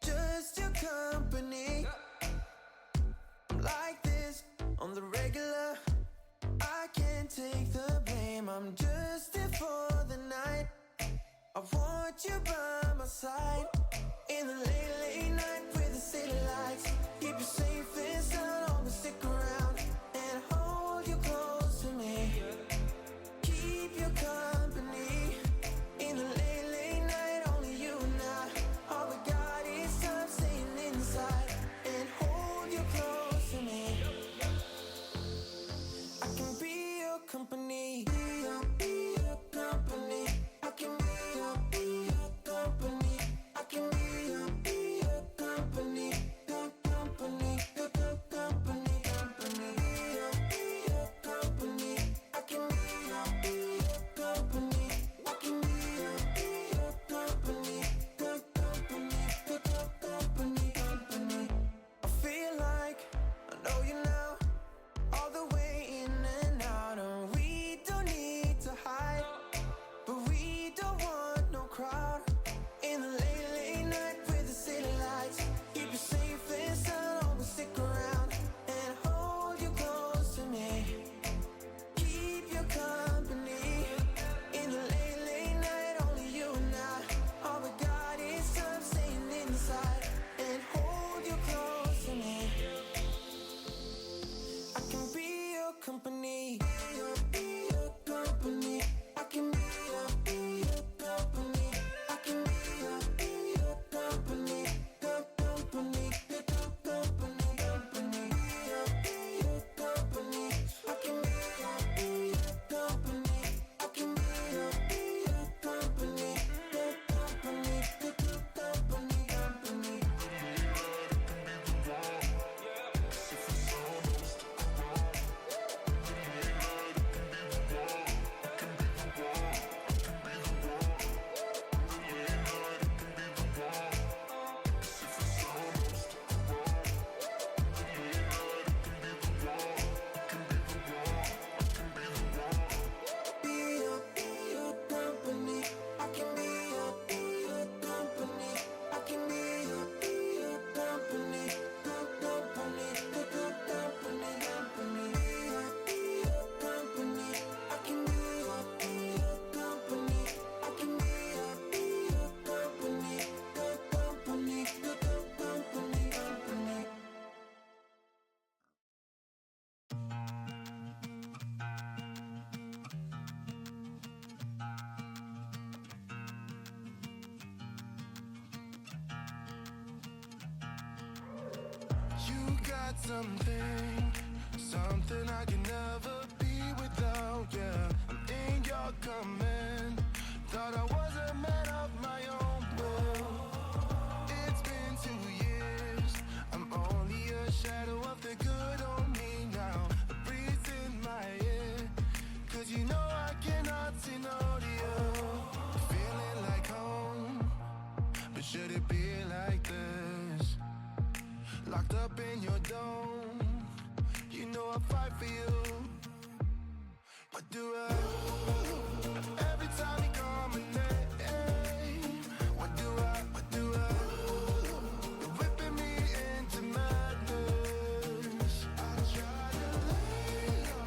just your company. I'm like this on the regular. I can't take the blame. I'm just here for the night. I want you by my side in the late, late night with the city lights. Keep you safe and sound, always stick around and hold you close to me. Keep your company in the late, late night, only you and I. All we got is time staying inside and hold you close to me. I can be your company, be your company. I can be your company. I can be your company, your company, your company, company. Be your company. I can be your company. I can be your company, your company, your company, company. I feel like I know you now, all the way in and out, and we don't need to hide, but we don't want no crowd in the late, late night with the city lights. Keep you safe and sound, always stick around and hold you close to me. Keep your company in the late, late night, only you and I. All we got is time staying inside and hold you close to me. I can be your company, be your company. I can be your company. I can be your company, your company, your company, company. Be your company. I can be your company. I can be your company, your company, your company, company. Be your company. I can be your company. I can be your company, your company, your company, company. Be your company. I can be your company. I can be your company, your company, your company, company. You got something I can never be without, yeah. I'm in your command. Thought I was a man of my own, but it's been 2 years. I'm only a shadow of the good on me now. A breeze in my ear, cause you know I cannot say no to you. Feeling like home, but should it be like this? Locked up in your dome, you know I fight for you. What do I? Every time you call my name, what do I? You're whipping me into madness. I try to lay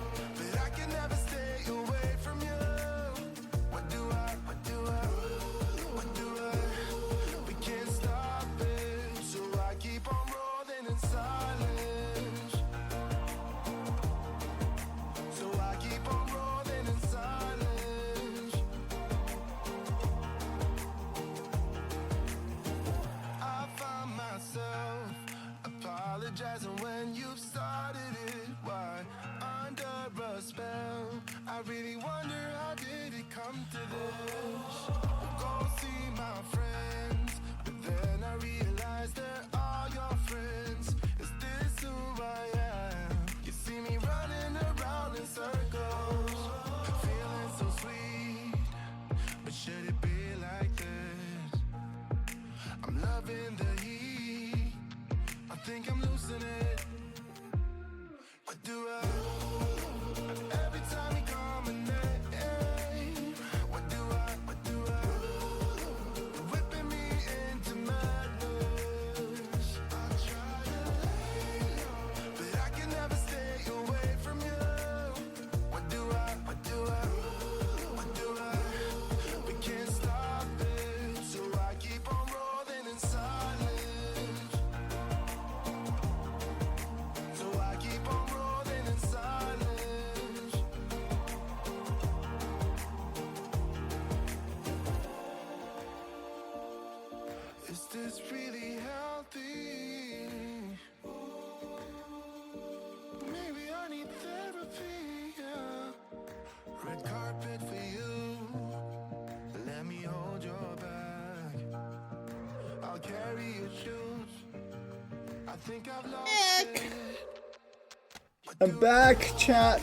I'm back, chat.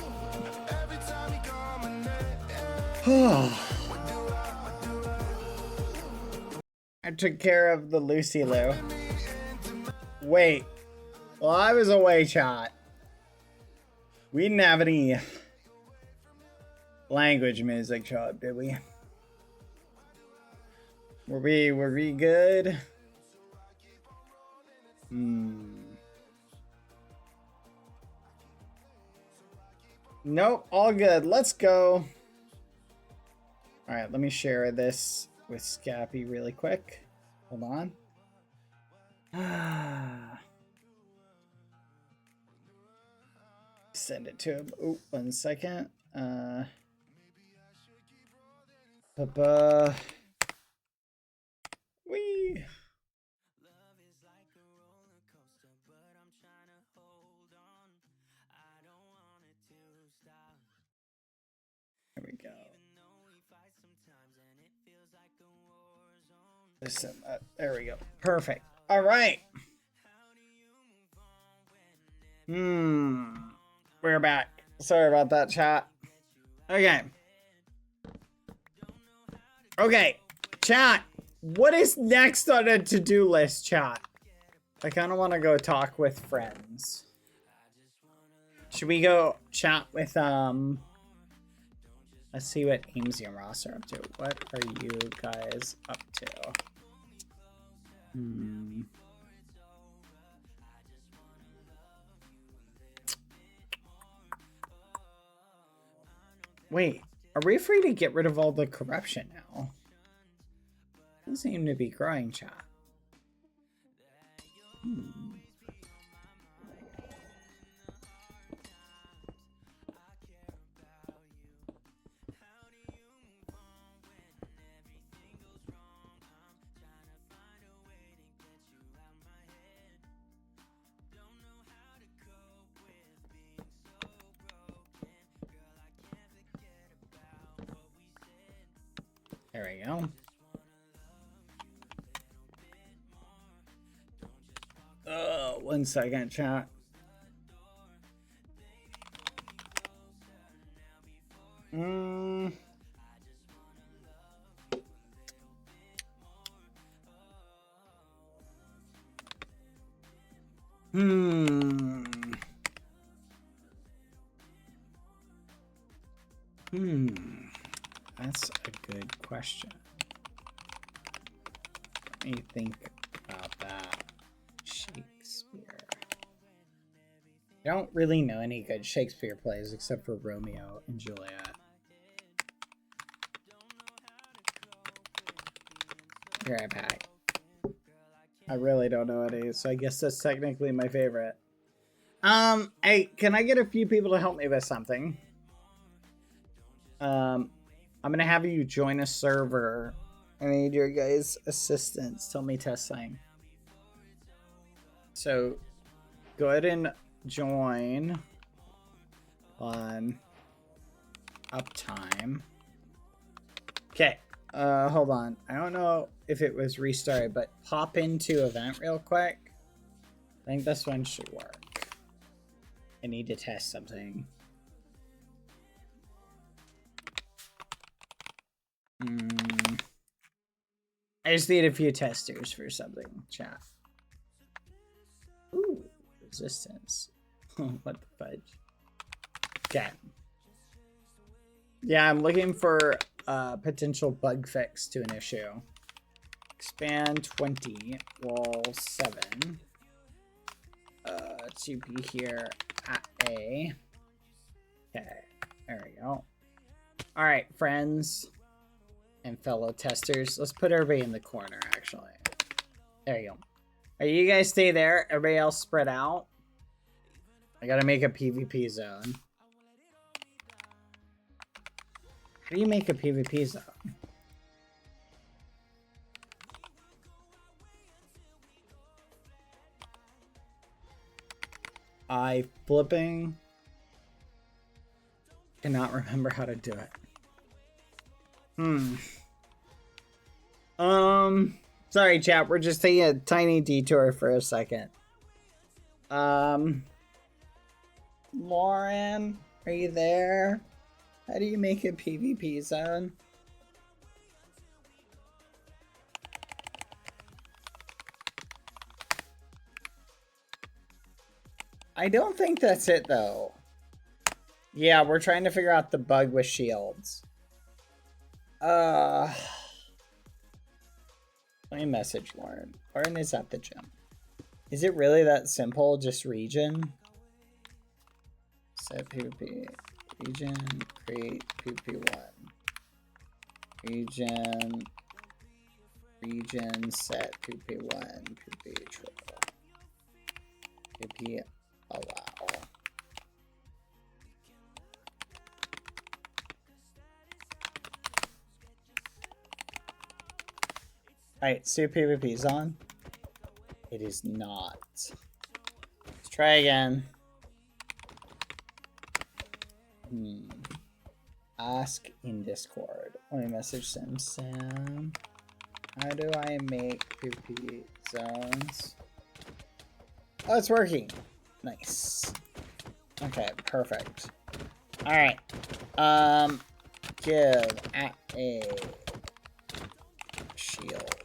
I took care of the Lucy Lou. Wait. While I was away, chat, we didn't have any language music show up, did we? Were we good? Nope, all good. Let's go. All right, let me share this with Scappy really quick. Hold on. Send it to him. Oh, 1 second. Wee. There we go. Listen, there we go. Perfect. All right. We're back. Sorry about that, chat. Okay. Okay, chat. What is next on a to-do list, chat? I kind of want to go talk with friends. Should we go chat with, let's see what Amesy and Ross are up to. What are you guys up to? Wait, are we free to get rid of all the corruption now? Doesn't seem to be growing, chat. There we go. Oh, 1 second, chat. That's a good question. Let me think about that. Shakespeare. I don't really know any good Shakespeare plays except for Romeo and Juliet. Here I pack. I really don't know any, so I guess that's technically my favorite. Hey, can I get a few people to help me with something? I'm gonna have you join a server. I need your guys' assistance. Tell me testing. So go ahead and join on uptime. Okay. Hold on. I don't know if it was restarted, but pop into event real quick. I think this one should work. I need to test something. I just need a few testers for something, chat. Ooh, resistance. What the fudge? Okay. Yeah, I'm looking for a potential bug fix to an issue. Expand 20, wall 7. To be here at A. Okay, there we go. Alright, friends and fellow testers. Let's put everybody in the corner, actually. There you go. Alright, you guys stay there. Everybody else spread out. I gotta make a PvP zone. How do you make a PvP zone? I flipping cannot remember how to do it. Sorry, chat. We're just taking a tiny detour for a second. Lauren, are you there? How do you make a PvP zone? I don't think that's it, though. Yeah, we're trying to figure out the bug with shields. Let me message Lauren. Lauren is at the gym. Is it really that simple? Just region? Set PvP. Region. Create PvP1. Region. Region. Set PvP1. PvP triple. PvP allow. Alright, see if PvP's on. It is not. Let's try again. Ask in Discord. Let me message Sam. How do I make PvP zones? Oh, it's working. Nice. Okay, perfect. Alright. Give at a shield.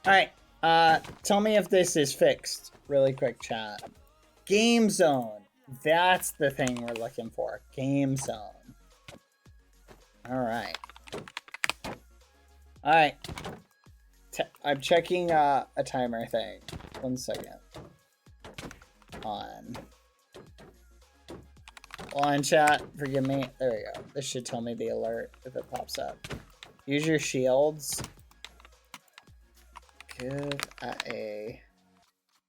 Alright, tell me if this is fixed. Really quick, chat. Game zone. That's the thing we're looking for. Game zone. Alright. Alright. I'm checking a timer thing. 1 second. On chat, forgive me. There we go. This should tell me the alert if it pops up. Use your shields. Give a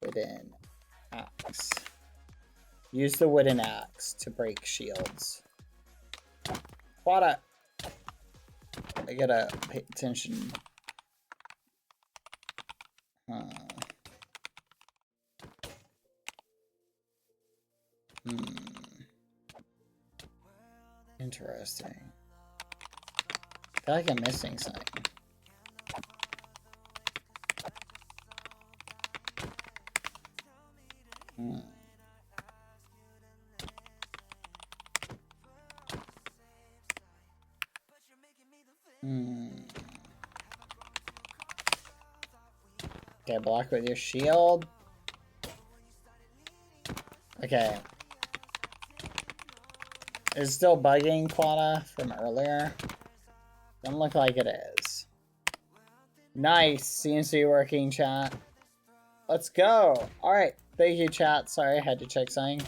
wooden axe. Use the wooden axe to break shields. What I gotta pay attention. Interesting. I feel like I'm missing something. Okay, block with your shield. Okay. Is it still bugging, Quada, from earlier? Doesn't look like it is. Nice. Seems to be working, chat. Let's go. Alright. Thank you, chat. Sorry, I had to check something.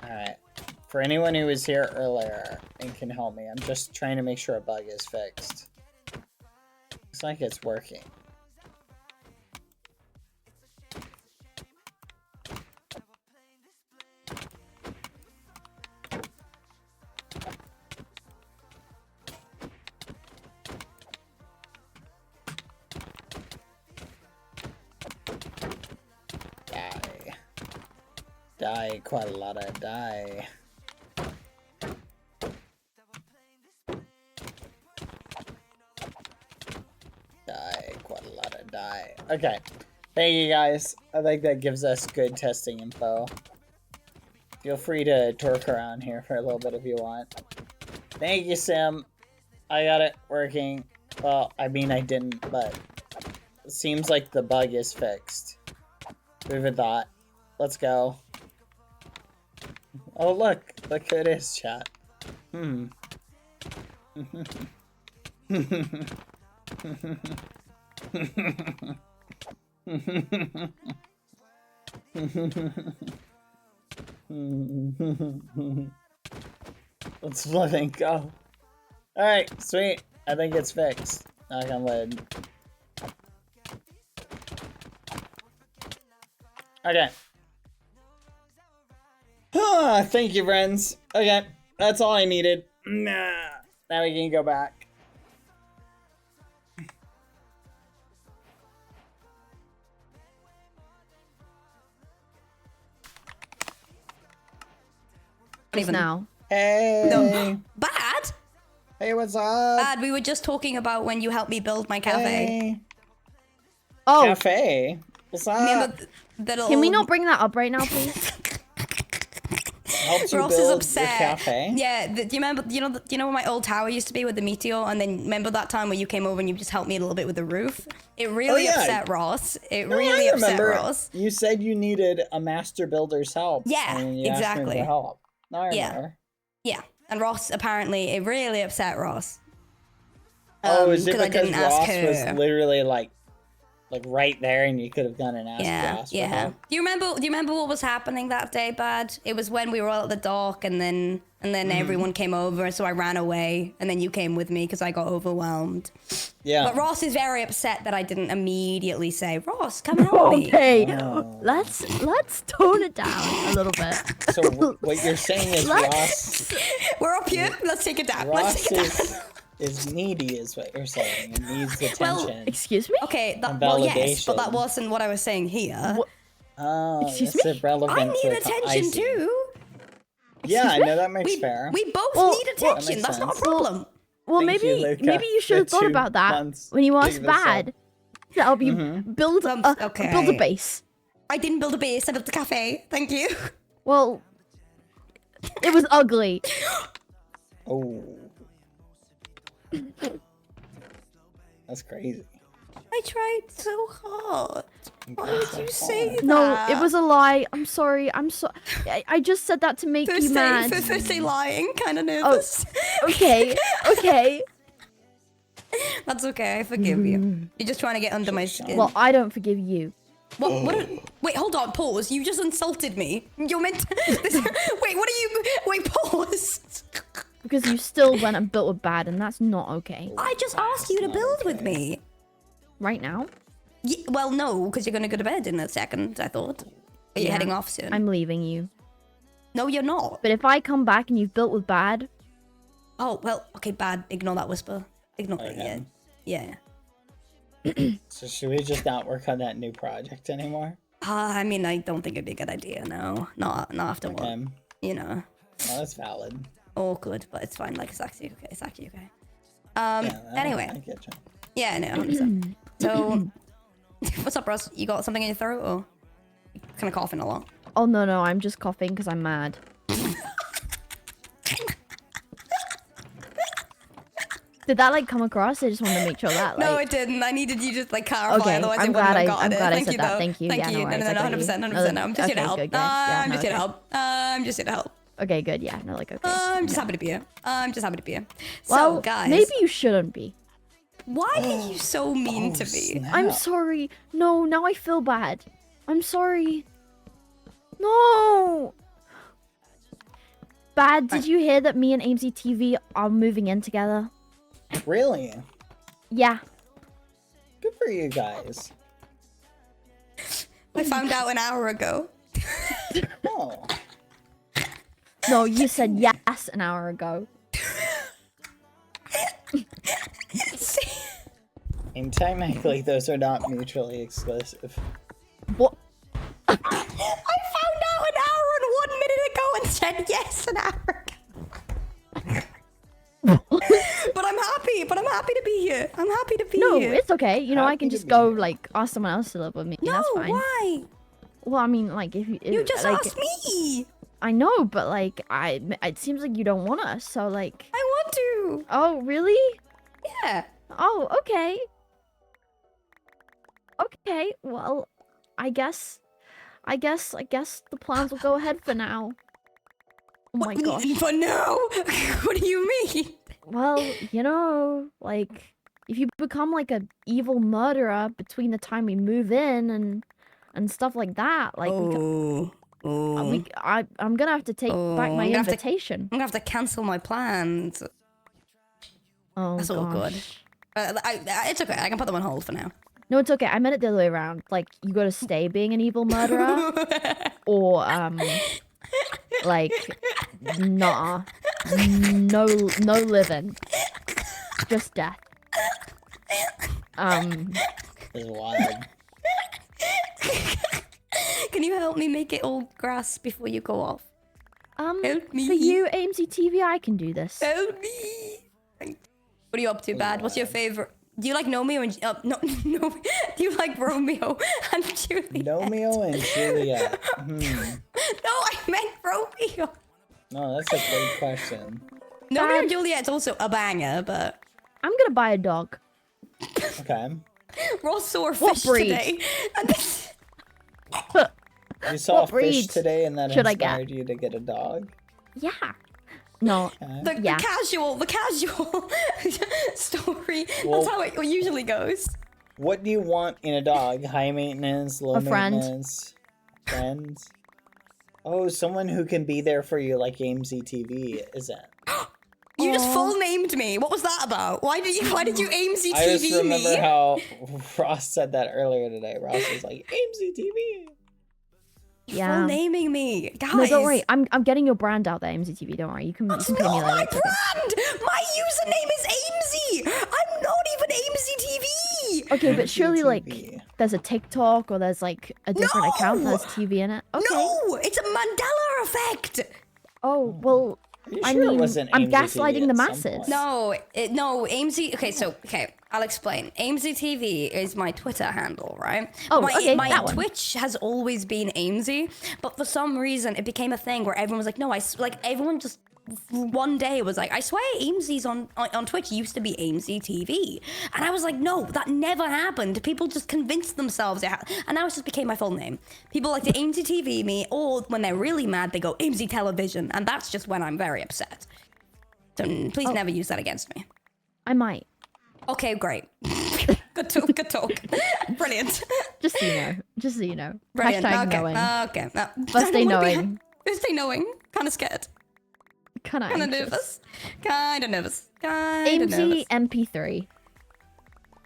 Alright. For anyone who was here earlier and can help me, I'm just trying to make sure a bug is fixed. Looks like it's working. Die, quite a lot of die. Quite a lot of die. Okay, thank you guys. I think that gives us good testing info. Feel free to torque around here for a little bit if you want. Thank you, Sim. I got it working. Well, I mean I didn't, but it seems like the bug is fixed. Who'd have thought? Let's go. Oh, look who it is, chat. Let's flipping go. Alright, sweet. I think it's fixed. Knock on wood. Okay. Thank you, friends. Okay, that's all I needed. Now we can go back. just now. Hey. Bad? Hey, what's up? Bad, we were just talking about when you helped me build my cafe. Hey. Oh. Cafe? What's up? Remember the little... Can we not bring that up right now, please? Helped you Ross is build your upset. cafe? Yeah, do you remember? You know where my old tower used to be with the meteor, and then remember that time where you came over and you just helped me a little bit with the roof? It really upset Ross. It really upset Ross. You said you needed a master builder's help. Yeah, and you asked me exactly. for help. Now I remember. Yeah, and Ross apparently it really upset Ross. Oh, is it 'cause I because didn't ask Ross her. was literally like right there, and you could have gone and asked Ross for help? Do you remember what was happening that day, Bad? It was when we were all at the dock, and then everyone came over, so I ran away, and then you came with me because I got overwhelmed. Yeah. But Ross is very upset that I didn't immediately say, Ross, come help me. Okay, let's tone it down a little bit. So what you're saying is Ross... We're up here. Let's take it down. Ross is needy, is what you're saying. It needs attention. Well, excuse me? Okay, And well, yes, but validation. that wasn't what I was saying here. Oh, Excuse it's me? irrelevant I to need the attention icing. too. Yeah, I know that makes fair. We both Well, need attention. that That's makes not a sense. problem. Well, Thank you, maybe Luca. you should have The thought 2 about that months when you asked figure this out. Bad to help you build a okay. base. I didn't build a base. I built a cafe. Thank you. Well, it was ugly. Oh. That's crazy. I tried so hard. Why That's would you so say hard. that? No, it was a lie. I'm sorry. I just said that to make you mad. First day lying. Kind of nervous. Okay, okay. That's okay. I forgive you. You're just trying to get under my skin. Well, I don't forgive you. Wait, hold on. Pause. You just insulted me. You're meant to... Wait, what are you... Wait, pause. Because you still went and built with Bad, and that's not okay. I just asked you to build with me. Right now? Well, no, because you're going to go to bed in a second, I thought. Are you Yeah, heading off soon? I'm leaving you. No, you're not. But if I come back and you've built with Bad... Oh, well, okay, Bad. Ignore that whisper. Ignore it, Okay. yeah. So should we just not work on that new project anymore? I mean, I don't think it'd be a good idea, no. Not after what, you know. Well, that's valid. Awkward, but it's fine. Like, it's actually okay. It's actually okay. Yeah, Anyway. I get you. Yeah, no, 100%. So, what's up, Ross? You got something in your throat, or you kind of coughing a lot? Oh, no, I'm just coughing because I'm mad. Did that, like, come across? I just wanted to make sure that, like... No, it didn't. I needed you to, like, clarify, Okay, otherwise I'm it wouldn't glad have I gotten it. said Thank you, that. though. Thank you. Thank Yeah, you. no worries, I got 100%. you. I'm just here to Okay, help. good, yeah, I'm no, just here to okay. help. I'm just here to help. Okay, good, yeah. No, like, okay. I'm just happy to be here. I'm just happy to be here. Well, So, guys. maybe you shouldn't be. Why are you so mean to me? I'm sorry. No, now I feel bad. I'm sorry. No! Bad, did you hear that me and AMZ TV are moving in together? Really? Yeah. Good for you guys. I found out an hour ago. Oh. No, you said yes an hour ago. And technically, those are not mutually exclusive. What? I found out an hour and 1 minute ago and said yes an hour ago. But I'm happy. But I'm happy to be here. I'm happy to be No, here. it's okay. You know, I can Happy to just be go, here. like, ask someone else to live with me. No, That's fine. why? Well, I mean, like, if you... You just like, asked me. I know, but, like, it seems like you don't want us, so, like... I want to. Oh, really? Yeah. Oh, okay. Okay, well, I guess the plans will go ahead for now. Oh my gosh. But no. What do you mean? Well, you know, like, if you become like a evil murderer between the time we move in and stuff like that, like, I'm gonna have to take back my invitation. I'm gonna have to cancel my plans. Oh, That's all good. It's okay. I can put them on hold for now. No, it's okay. I meant it the other way around. Like, you gotta stay being an evil murderer, or like, nah, no living, just death. It's wild. Can you help me make it all grass before you go off? Help me. For you, AMC TV, I can do this. Help me. What are you up to, Bad? What's your favorite? Do you like Romeo and no? Do you like Romeo and Juliet? Romeo and Juliet. No, I meant Romeo. No, that's a great question. Romeo and Juliet's also a banger, but I'm gonna buy a dog. Okay. Ross saw a What fish breed? today. You saw a What fish breed today and that should I get? inspired you to get a dog? Yeah. No. The Yeah. casual story. Well- That's how it usually goes. What do you want in a dog? High maintenance, low A friend. maintenance, friends? Oh, someone who can be there for you like AMZ TV, is it? You just full named me. What was that about? Why did you AMZ I just TV remember me? how Ross said that earlier today. Ross was like, AMZ TV. Yeah. Full naming me, guys. No, don't worry. I'm getting your brand out there, AMC TV. Don't worry. You can That's pay me not later. my It's okay. brand. My username is AMZ. I'm not even AMZ TV. Okay, but surely like TV. there's a TikTok or there's like a different account that has TV in it. Okay. No, it's a Mandela effect. Oh well. Are you I sure it mean, wasn't I'm AMZ TV gaslighting the at some masses. point? No, AMZ. Okay, I'll explain. AMZ TV is my Twitter handle, right? Oh, my, okay, my that one. Twitch has always been AMZ, but for some reason it became a thing where everyone was like, no, everyone just one day was like, I swear AMZ's on Twitch used to be AMZ TV, and I was like, no, that never happened. People just convinced themselves it and now it just became my full name. People like to AMZ TV me, or when they're really mad, they go AMZ Television, and that's just when I'm very upset. So please never use that against me. I might. Okay, great. Good talk. Brilliant. Just so you know. Just so you know. Brilliant. Hashtag Okay. knowing. Okay. First day knowing. First day knowing. Kind of scared. Kind of nervous. Kind of nervous. AMC MP3.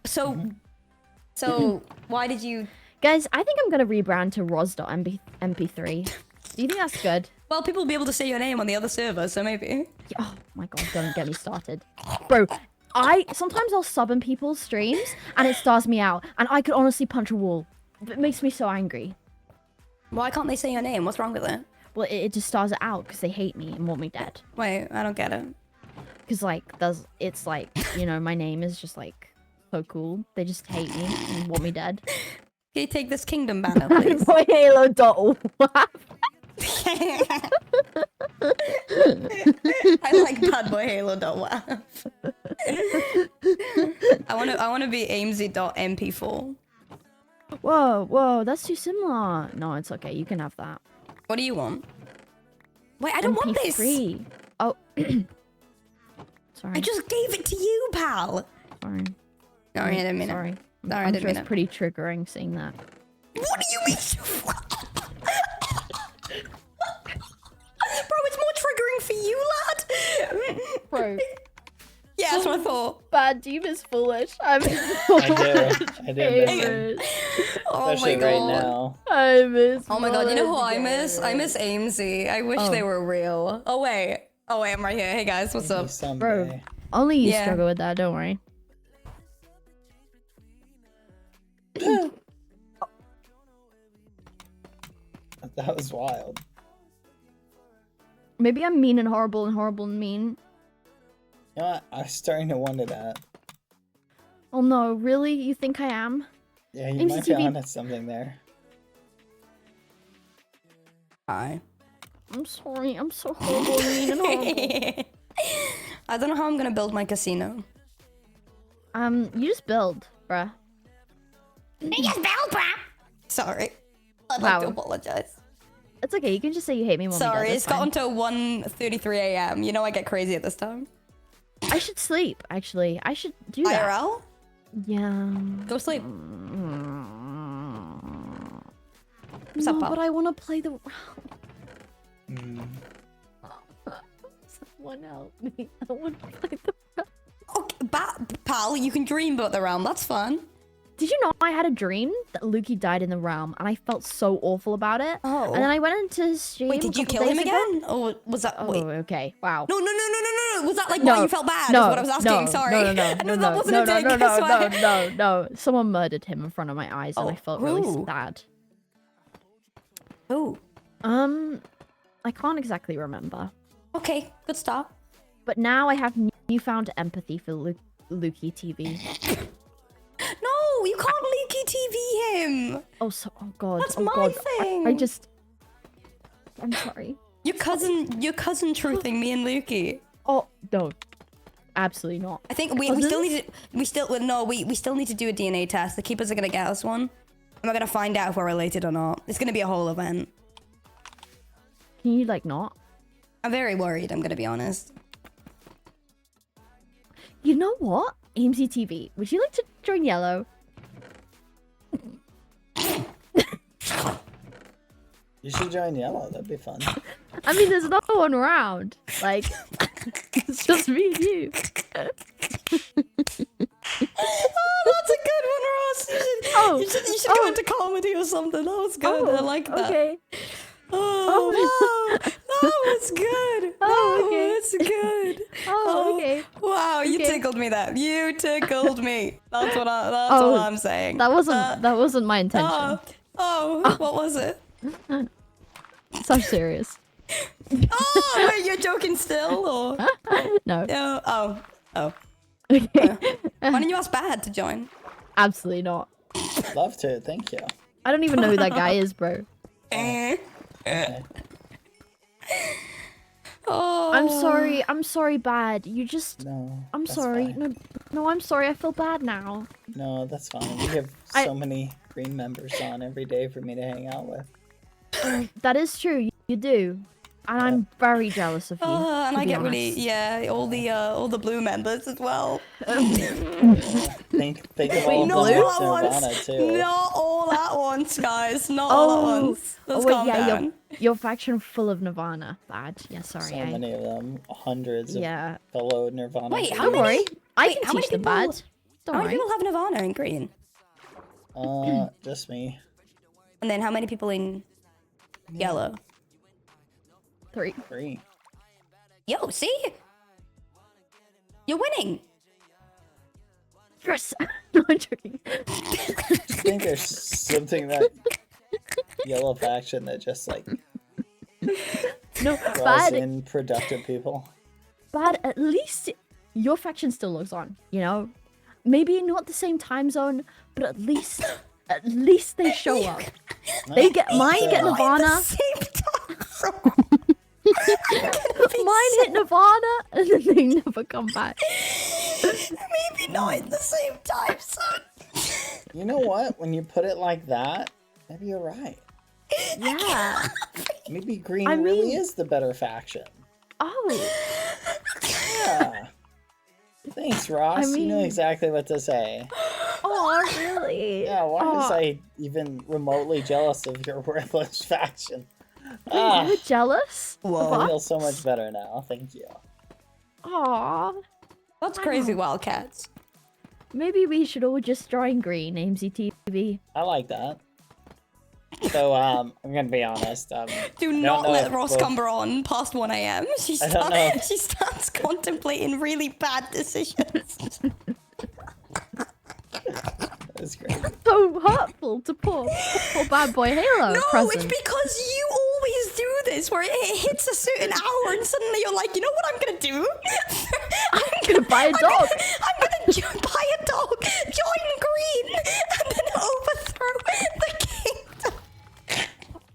So why did you? Guys, I think I'm gonna rebrand to ros.mp3. Do you think that's good? Well, people will be able to say your name on the other server, so maybe. Oh my god, don't get me started. Bro, sometimes I'll sub in people's streams and it stars me out and I could honestly punch a wall. It makes me so angry. Why can't they say your name? What's wrong with it? Well, it just stars it out because they hate me and want me dead. Wait, I don't get it. Because like, it's like, you know, my name is just like so cool. They just hate me and want me dead. Can you take this kingdom banner, please? Badboyhalo.wap. I like Badboyhalo.wap. I wanna be AMZ.mp4. Whoa, that's too similar. No, it's okay. You can have that. What do you want? Wait, I don't want this. MP3. Oh. Sorry. I just gave it to you, pal. Sorry. Sorry, I didn't mean it. Sorry. Sorry, I I'm didn't sure mean it's it. pretty triggering seeing that. What do you mean? Bro, it's more triggering for you, lad. Bro. Yeah, that's what I thought. Bad Deep is foolish. I do miss it. Oh my Especially god. right now. I miss. Oh my god, you know who I Mullet. miss? I miss AMZ. I wish Oh. they were real. Oh wait, I'm right here. Hey guys, what's up? Someday. Only you Yeah. struggle with that. Don't worry. That was wild. Maybe I'm mean and horrible and mean. You know what? I was starting to wonder that. Oh no, really? You think I am? Yeah, you might be MCTV. onto something there. Hi. I'm sorry. I'm so horrible and mean and horrible. I don't know how I'm gonna build my casino. You just build, bruh. Sorry. I'd Wow. like to apologize. It's okay. You can just say you hate me. Sorry, it's it's got until 1:33 a.m. You know I get crazy at this time. I should sleep. Actually, I should do that. IRL? Yeah. Go sleep. What's No, up, pal? but I want to play the. Mm. Someone help me. I want to play the. Okay, pal, you can dream about the realm. That's fun. Did you know I had a dream that Lukey died in the realm, and I felt so awful about it. Oh. And then I went into his stream. Wait, did you kill him again? Or was that... Oh, Wait. okay. Wow. No. Was that like No, why you felt bad? no, is what I was asking. no, Sorry. No, that wasn't a dig. I swear. no. Someone murdered him in front of my eyes, and I felt really who? sad. Who? I can't exactly remember. Okay, good start. But now I have newfound empathy for Lukey TV. No, you can't Lukey TV him. Oh god. That's oh my god. thing. I'm sorry. Your cousin truthing me and Lukey. Oh no. Absolutely not. I think we still need to we still need to do a DNA test. The keepers are gonna get us one. And we're gonna find out if we're related or not. It's gonna be a whole event. Can you like not? I'm very worried, I'm gonna be honest. You know what? AMC TV, would you like to join Yellow? You should join Yellow. That'd be fun. I mean, there's no one around. Like, it's just me and you. Oh, that's a good one, Ross. You should go into comedy or something. That was good. I like that. Okay. Oh, no. That was good. That's good. Oh, okay. Wow, you Okay. tickled me that. You tickled me. That's what I'm saying. That wasn't my intention. What was it? So serious. Oh, wait, you're joking still, or? No. Oh. Okay. Why didn't you ask Bad to join? Absolutely not. Love to. Thank you. I don't even know who that guy is, bro. Oh. I'm sorry, Bad. You just... No. I'm that's sorry. fine. No, I'm sorry. I feel bad now. No, that's fine. We have so many green members on every day for me to hang out with. That is true. You do. And I'm very jealous of you. And to I be get honest. really, all the blue members as well. Think of all not the all at Nirvana once. too. Not all at once, guys. Not all at once. Let's calm down. Your faction full of Nirvana. Bad. Yeah, sorry. So many of them, hundreds of Yeah. fellow Nirvana. Wait, dudes. how Don't worry. I Wait, can how many teach them people- Bad. Don't How many worry. people have Nirvana in green? Just me. And then how many people in yellow? 3. 3. Yo, see? You're winning. Yes. No, I'm joking. I think there's something that yellow faction that just like No, draws Bad. in productive people. Bad. At least your faction still logs on. You know, maybe not the same time zone, but at least they show up. They get mine. Get Nirvana. Mine hit Nirvana and then they never come back. Maybe not at the same time, son. You know what? When you put it like that, maybe you're right. Yeah. Maybe green I really mean- is the better faction. Oh. Yeah. Thanks, Ross. You know mean- exactly what to say. Oh, really? Yeah, why was Oh. I even remotely jealous of your worthless faction? Wait, you're jealous? I feel so much better now. Thank you. Aw. That's crazy, Wildcats. Maybe we should all just join green, AMC-TV. I like that. So, I'm gonna be honest. Do don't not know let if Ross both- Cumber on past 1 a.m. She I don't know. starts contemplating really bad decisions. That's great. So hurtful to poor Badboyhalo No, present. it's because you always do this, where it hits a certain hour and suddenly you're like, you know what I'm gonna do? I'm gonna buy a dog. I'm gonna buy a dog, join green, and then overthrow the kingdom.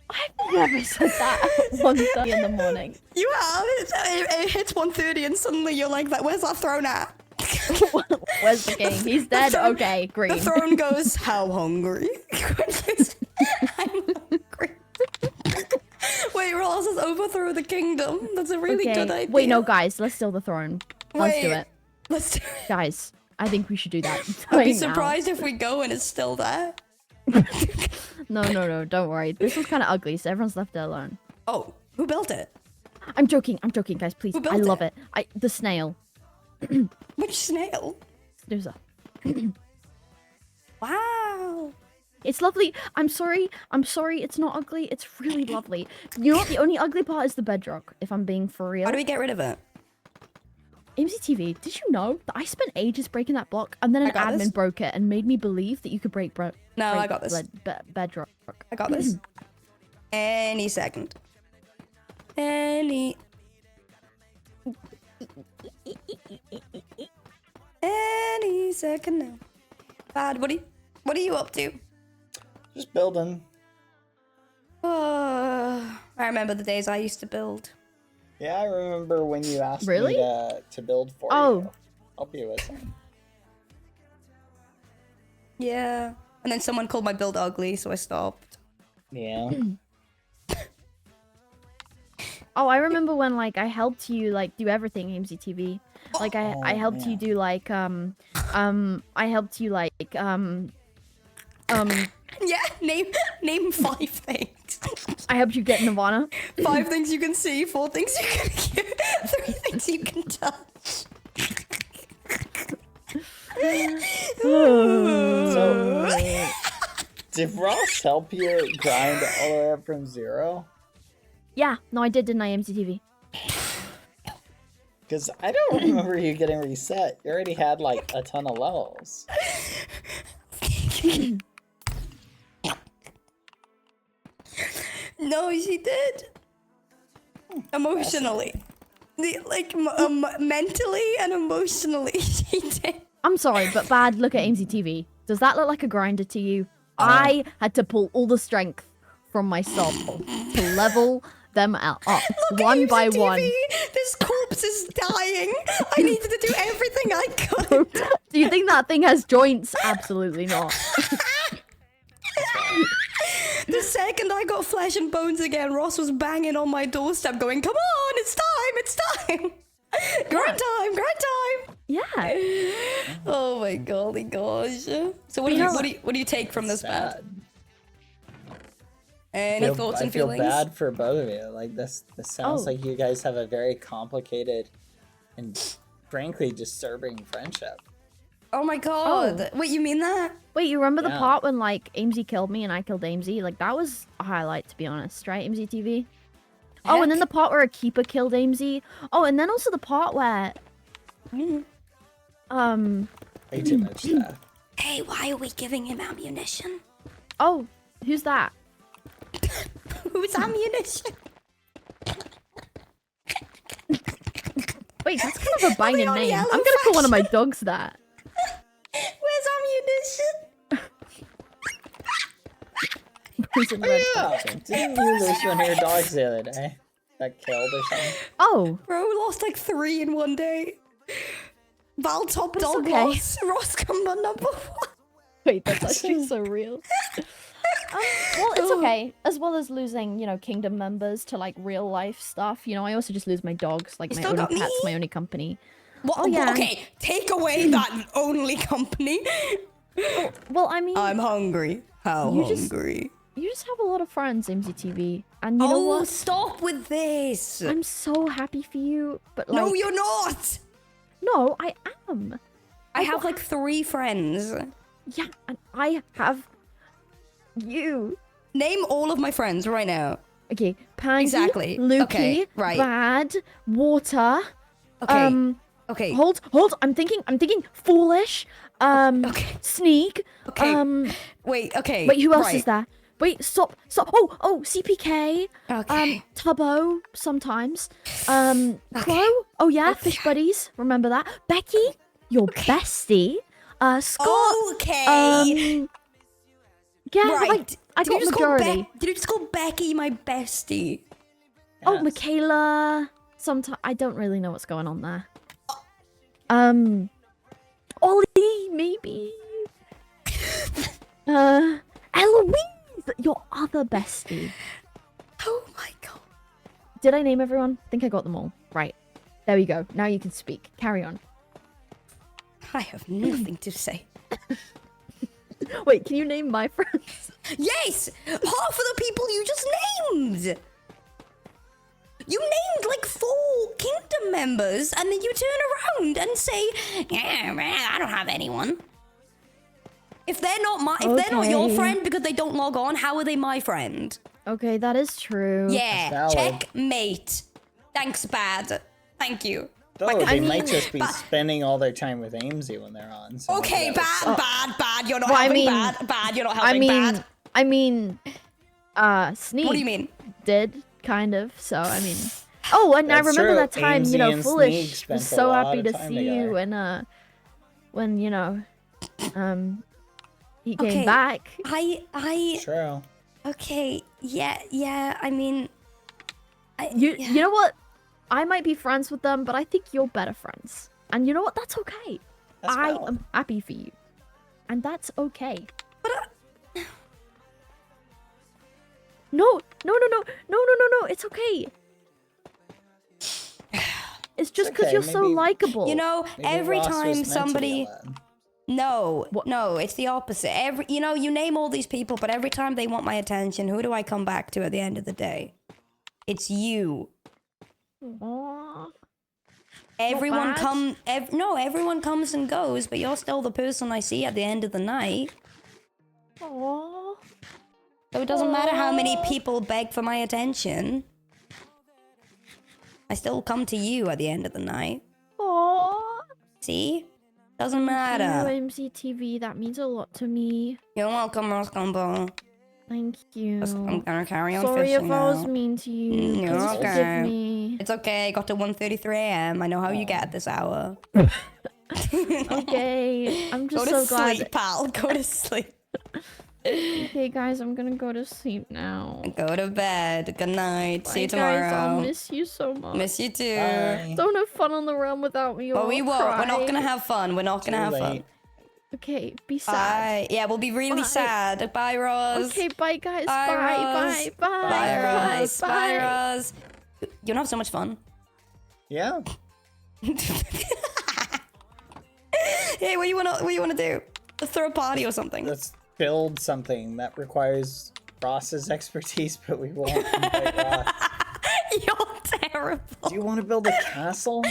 I've never said that at 1:30 in the morning. You have. It hits 1:30 and suddenly you're like, where's that throne at? Where's the king? He's dead? throne- Okay, green. The throne goes, how hungry? I'm hungry. Wait, Ross says overthrow the kingdom. That's a really good idea. Wait, no, guys, let's steal the throne. Let's do Wait. it. Let's do it. Guys, I think we should do that. I'd be right now. surprised if we go and it's still there. No, don't worry. This was kind of ugly, so everyone's left it alone. Oh, who built it? I'm joking, guys, please. Who built I love it? it. The snail. Which snail? Snoozer. Wow. It's lovely. I'm sorry, it's not ugly. It's really lovely. You know what? The only ugly part is the bedrock, if I'm being for real. How do we get rid of it? MCTV, did you know that I spent ages breaking that block and then an I got admin this. broke it and made me believe that you could break No, I got this. bedrock? I got this. Any second. Any second now. Bad, what are you up to? Just building. I remember the days I used to build. Yeah, I remember when you asked Really? me to build for you. Help you with something. Yeah. And then someone called my build ugly, so I stopped. Yeah. Oh, I remember when like I helped you like do everything AMZTV. Like I helped you do like I helped you like Yeah, name 5 things. I helped you get Nirvana. 5 things you can see, 4 things you can hear, 3 things you can touch. So, did Ross help you grind all the way up from 0? Yeah, no, I didn't I, AMZTV? Because I don't remember you getting reset. You already had like a ton of levels. No, she did. Emotionally. Mentally and emotionally, she did. I'm sorry, but bad. Look at AMZTV. Does that look like a grinder to you? I had to pull all the strength from my soul to level them up one by one. This corpse is dying. I needed to do everything I could. Do you think that thing has joints? Absolutely not. The second I got flesh and bones again, Ross was banging on my doorstep going, come on, it's time. Grind time. Yeah. Oh my golly gosh. So what do you take from this bad? Any thoughts and feelings? I feel bad for both of you. Like this sounds like you guys have a very complicated and frankly disturbing friendship. Oh my god. Wait, you mean that? Wait, you remember the part when like AMZ killed me and I killed AMZ? Like that was a highlight, to be honest, right? AMZ TV. Oh, and then the part where a keeper killed AMZ. Oh, and then also the part where Way too much stuff. Hey, why are we giving him ammunition? Oh, who's that? Who's ammunition? Wait, that's kind of a banging name. I'm gonna call one of my dogs that. Where's ammunition? Didn't you lose one of your dogs the other day? Got killed or something? Oh. Bro, we lost like 3 in one day. Val top dog loss. Ross come on number 1. Wait, that's actually so real. Well, it's okay. As well as losing, kingdom members to like real life stuff. I also just lose my dogs, like my only pets, my only company. What? Oh yeah. Okay, take away that only company. Well, I mean, I'm hungry. How hungry? You just have a lot of friends, MZTV, and you know what? Stop with this. I'm so happy for you, but like, no, you're not. No, I am. I have like 3 friends. Yeah, and I have you. Name all of my friends right now. Okay, Pansy, exactly. Lukey, okay, right. Bad, Water. Okay. Okay. Hold. I'm thinking. Foolish. Okay. Sneak. Okay. Wait. Okay. Wait. Who else is there? Wait. Stop. Oh. CPK. Okay. Tubbo. Sometimes. Crow. Oh yeah. Okay. Fish buddies. Remember that. Becky. Your bestie. Scott. Okay. Yeah. Right. I got majority. Did you just call Becky my bestie? Yes. Oh, Michaela. Sometimes I don't really know what's going on there. Ollie, maybe. Eloise, your other bestie. Oh my god. Did I name everyone? I think I got them all. Right. There we go. Now you can speak. Carry on. I have nothing to say. Wait, can you name my friends? Yes! Half of the people you just named! You named like 4 kingdom members, and then you turn around and say, "Yeah, man, I don't have anyone." If they're not they're not your friend because they don't log on, how are they my friend? Okay, that is true. Yeah, checkmate. Thanks, Bad. Thank you. Though they might just be spending all their time with AMZ when they're on. So okay, bad. You're not helping. Bad. You're not helping. Bad. I mean, Sneak. What do you mean? Did kind of. So I mean, oh, and I That's remember true. that time, Ainsley you know, and Sneak Foolish spent was a so lot happy of to time see you together. when you know, he came Okay. back. True. Okay, yeah, I mean... You know what? I might be friends with them, but I think you're better friends. And you know what? That's okay. That's I valid. am happy for you. And that's okay. But No, it's okay. It's just because okay, you're so maybe- likable. You know, Maybe every Ross was time meant to be somebody... alone. No, it's the opposite. You know, you name all these people, but every time they want my attention, who do I come back to at the end of the day? It's you. Aww. Everyone bad. everyone comes and goes, but you're still the person I see at the end of the night. Aww. So it doesn't matter how many people beg for my attention. I still come to you at the end of the night. Aww. See? Doesn't Thank matter. you, MCTV. That means a lot to me. You're welcome, Ross Combo. Thank you. I'm gonna carry on Sorry fishing if I was now. mean to you. You're Please okay. forgive me. It's okay, I got to 1:33 a.m. I know how you get at this hour. Okay, I'm Go just to so glad. sleep, pal. Go to sleep. Okay, guys, I'm gonna go to sleep now. Go to bed. Good night. See you Bye, guys. tomorrow. I'll miss you so much. Miss you too. Bye. Don't have fun on the realm without me. Or But we I'll won't. We're not cry. gonna have fun. We're not gonna Too have fun. late. Okay, be sad. Bye. Yeah, we'll be really Bye. sad. Bye, Rose. Okay, bye, guys. Bye, Rose. Bye. Bye, Rose. Bye, Bye. Rose. You're gonna have so much fun. Yeah. Hey, what do you wanna do? Let's throw a party or something. Let's build something that requires Ross's expertise, but we won't invite Ross. You're terrible. Do you want to build a castle?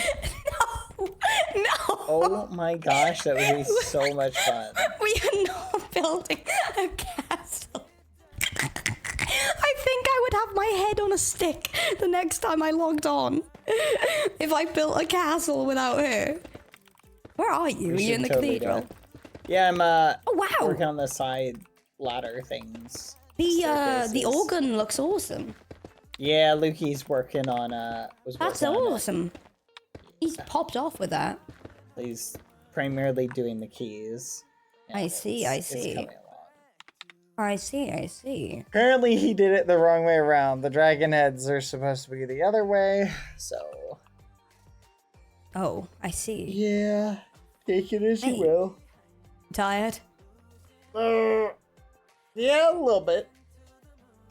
No. Oh my gosh, that would be so much fun. We are not building a castle. I think I would have my head on a stick the next time I logged on. If I built a castle without her. Where are you? Are We you in the should totally do cathedral? it. Yeah, I'm Oh wow. working on the side ladder things. The staircases. organ looks awesome. Yeah, Lukey's working on was That's working on it. awesome. He's popped off with that. He's primarily doing the keys. I and see, it's I see. coming along. I see. Apparently he did it the wrong way around. The dragon heads are supposed to be the other way, so Oh, I see. yeah, take it as Hey. you will. Tired? Yeah, a little bit.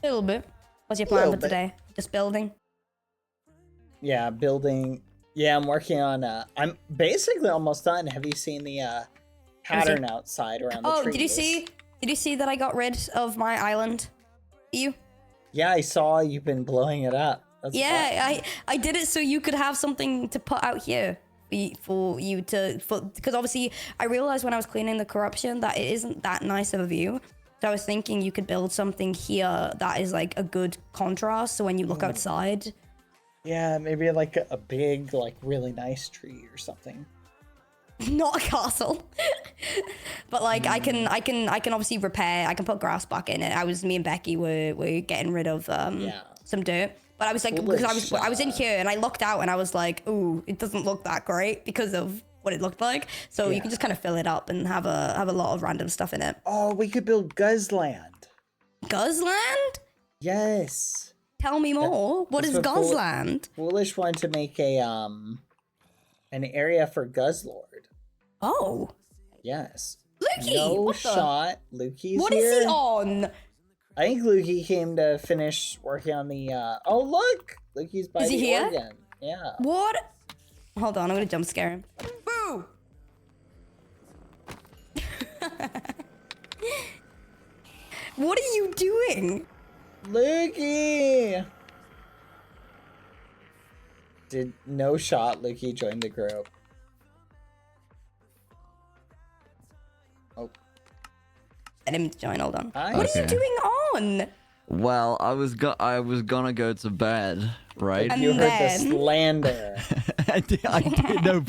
A little bit. What's your plan Little for bit. today? Just building? Yeah, building. Yeah, I'm working on. I'm basically almost done. Have you seen the pattern outside around the Oh, trees? did you see? Did you see that I got rid of my island? You? Yeah, I saw you've been blowing it up. That's Yeah, I did it so you could have something to put out here for you to because obviously I realized when I was cleaning the corruption that it isn't that nice of a view. So I was thinking you could build something here that is like a good contrast. So when you look outside, Yeah, maybe like a big, like really nice tree or something. not a castle, but like I can obviously repair. I can put grass back in it. Me and Becky were getting rid of some dirt. But I was like, because I was in here and I looked out and I was like, ooh, it doesn't look that great because of what it looked like. So you can just kind of fill it up and have a lot of random stuff in it. Oh, we could build Guzland. Guzland? Yes. Tell me more. What is That's what Guzland? Foolish wanted to make a an area for Guzzlord. Oh. Yes. Lukey, No what the? shot. Lukey's What here. is he on? I think Lukey came to finish working on the oh look! Lukey's by Is he the here? organ. Yeah. What? Hold on, I'm gonna jump scare him. Boo! What are you doing? Lukey! Did no shot Lukey join the group. Oh. Let him join, hold on. Hi. What are you Okay. doing on? Well, I was gonna go to bed, right? And You heard the then? slander. I did know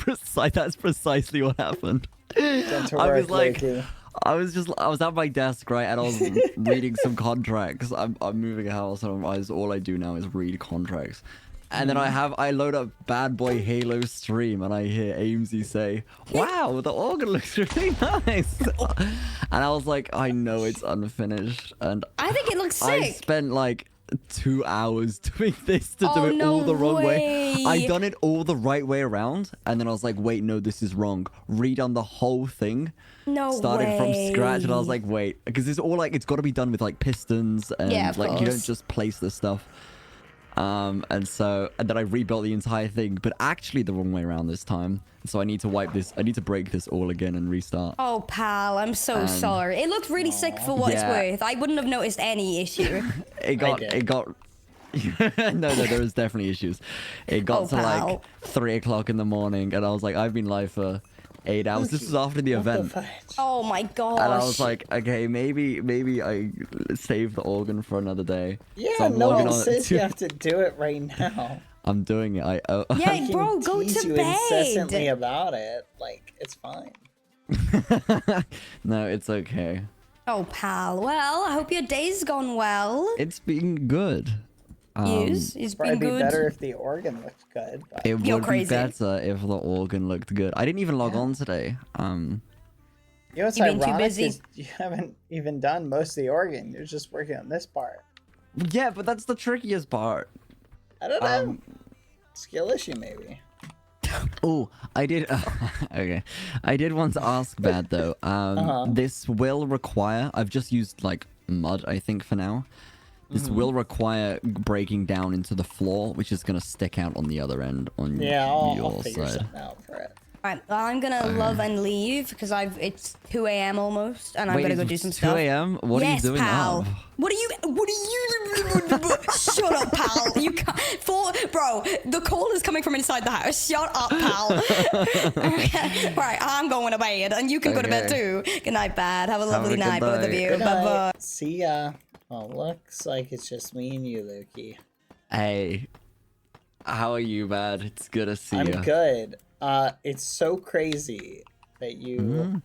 that's precisely what happened. Done to I was work, like, Lukey. I was at my desk, right, and I was reading some contracts. I'm moving a house, and all I do now is read contracts. And then I load up Badboyhalo stream, and I hear Amesy say, "Wow, the organ looks really nice." And I was like, I know it's unfinished, and I think it looks sick. I spent like 2 hours doing this to do it all the wrong way. I done it all the right way around, and then I was like, wait, no, this is wrong. Redone the whole thing. Started from scratch, and I was like, wait, because it's all like it's got to be done with like pistons, and like you don't just place this stuff. And then I rebuilt the entire thing, but actually the wrong way around this time. So I need to wipe this. I need to break this all again and restart. Oh, pal, I'm so sorry. It looked really sick for what it's worth. I wouldn't have noticed any issue. it got. No, there was definitely issues. It got to like 3 o'clock in the morning, and I was like, I've been live for 8 hours. This was after the event. Oh my gosh. And I was like, okay, maybe I save the organ for another day. Yeah, so no one says you have to do it right now. I'm doing it. Yeah, bro, go to bed. Incessantly about it. Like, it's fine. No, it's okay. Oh, pal. Well, I hope your day's gone well. It's been good. It's been probably good. Be better if the organ looked good. But... It would be better if the organ looked good. I didn't even log on today. You know what's ironic is you haven't even done most of the organ. You're just working on this part. Yeah, but that's the trickiest part. I don't know. Skill issue, maybe. Oh, I did. Okay, I did want to ask Bad though. This will require. I've just used like mud, I think, for now. This will require breaking down into the floor, which is gonna stick out on the other end on I'll figure side. something out for it. Alright, well, I'm gonna love and leave because it's 2 a.m. almost, and I'm gonna go do some 2 stuff. 2 a.m. What are you doing pal. up? What are you? Shut up, pal. You can't. Bro, the call is coming from inside the house. Shut up, pal. Okay. Right, I'm going to bed, and you can go to bed too. Good night, Bad. Have a lovely night, both of you. Bye bye. See ya. Well, looks like it's just me and you, Lukey. Hey, how are you, Bad? It's good to see you. I'm good. It's so crazy that you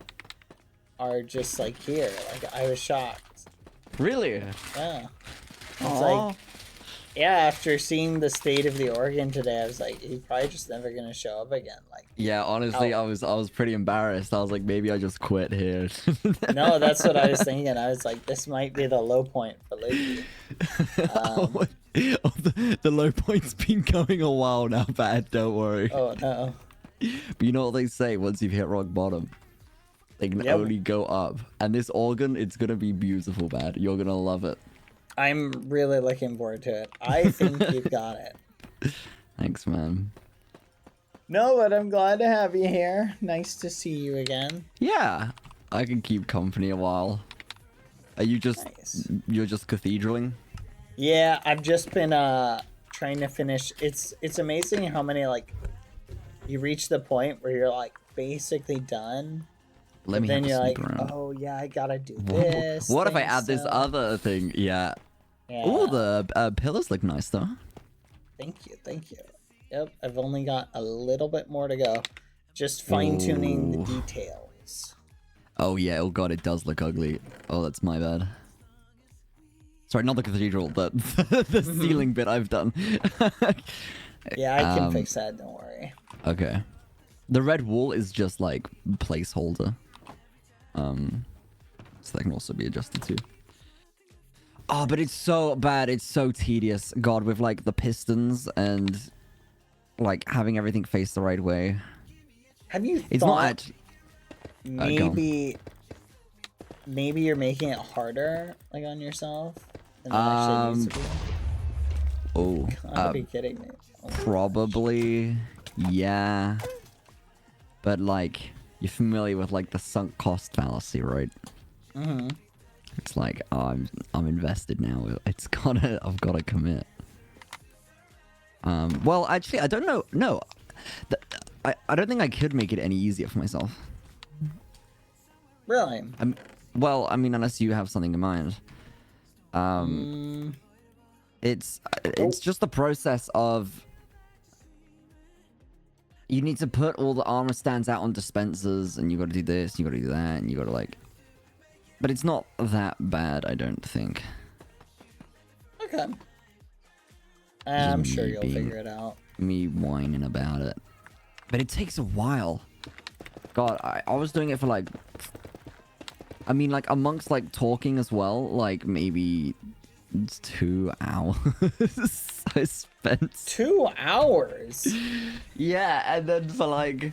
are just like here. Like, I was shocked. Really? Yeah. It's like, yeah, after seeing the state of the organ today, I was like, he's probably just never gonna show up again. Like, yeah, honestly, I was pretty embarrassed. I was like, maybe I just quit here. No, that's what I was thinking. I was like, this might be the low point for Lukey. The low point's been going a while now, Bad. Don't worry. Oh no. But you know what they say? Once you've hit rock bottom, they can only go up. And this organ, it's gonna be beautiful, Bad. You're gonna love it. I'm really looking forward to it. I think you've got it. Thanks, man. No, but I'm glad to have you here. Nice to see you again. Yeah, I can keep company a while. Are you just you're just cathedraling? Yeah, I've just been trying to finish. It's amazing how many like you reach the point where you're like basically done. Let me then have you're a like, sneak around. oh yeah, I gotta do this. What if I add this other thing? Yeah. Oh, the pillars look nice though. Thank you, thank you. Yep, I've only got a little bit more to go. Just fine-tuning the details. Oh yeah, oh god, it does look ugly. Oh, that's my bad. Sorry, not the cathedral, but the ceiling bit I've done. Yeah, I can fix that, don't worry. Okay. The red wall is just like placeholder. So that can also be adjusted too. Oh, but it's so bad. It's so tedious. God, with like the pistons and like having everything face the right way. Have you it's thought not maybe you're making it harder like on yourself than it actually needs to be? Oh, Gotta be kidding me. Probably, yeah. But like, you're familiar with like the sunk cost fallacy, right? Mm-hmm. It's like, oh, I'm invested now. I've gotta commit. Well, actually, I don't know. No, I don't think I could make it any easier for myself. Really? Well, I mean, unless you have something in mind. It's just the process of you need to put all the armor stands out on dispensers, and you got to do this, you got to do that, and you got to like But it's not that bad, I don't think. Okay. I'm Just sure me you'll being- figure it out. Me whining about it. But it takes a while. God, I was doing it for like... I mean, like, amongst, like, talking as well, like, maybe... It's 2 hours I spent. 2 hours? Yeah, and then for, like...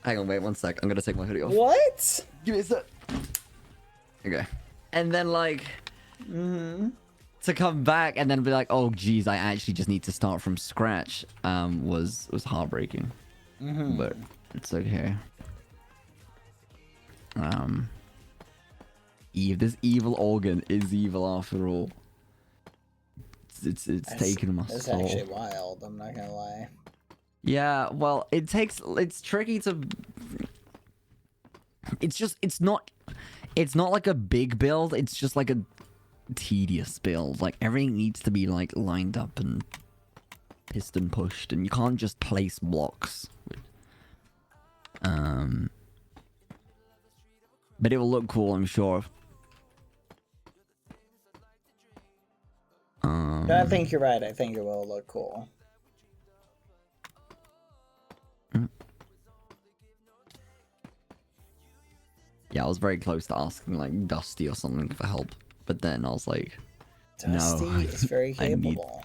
Hang on, wait 1 sec. I'm gonna take my hoodie off. What? Give me a sec. Okay. And then, like... To come back and then be like, oh, geez, I actually just need to start from scratch, was heartbreaking. But it's okay. Eve, this evil organ is evil after all. It's taken my That's soul. actually wild, I'm not gonna lie. Yeah, well, it's tricky to... It's not like a big build, it's just like a tedious build. Like, everything needs to be, like, lined up and piston pushed, and you can't just place blocks. But it will look cool, I'm sure. I think you're right. I think it will look cool. Yeah, I was very close to asking, like, Dusty or something for help. But then I was like, Dusty no. is very capable.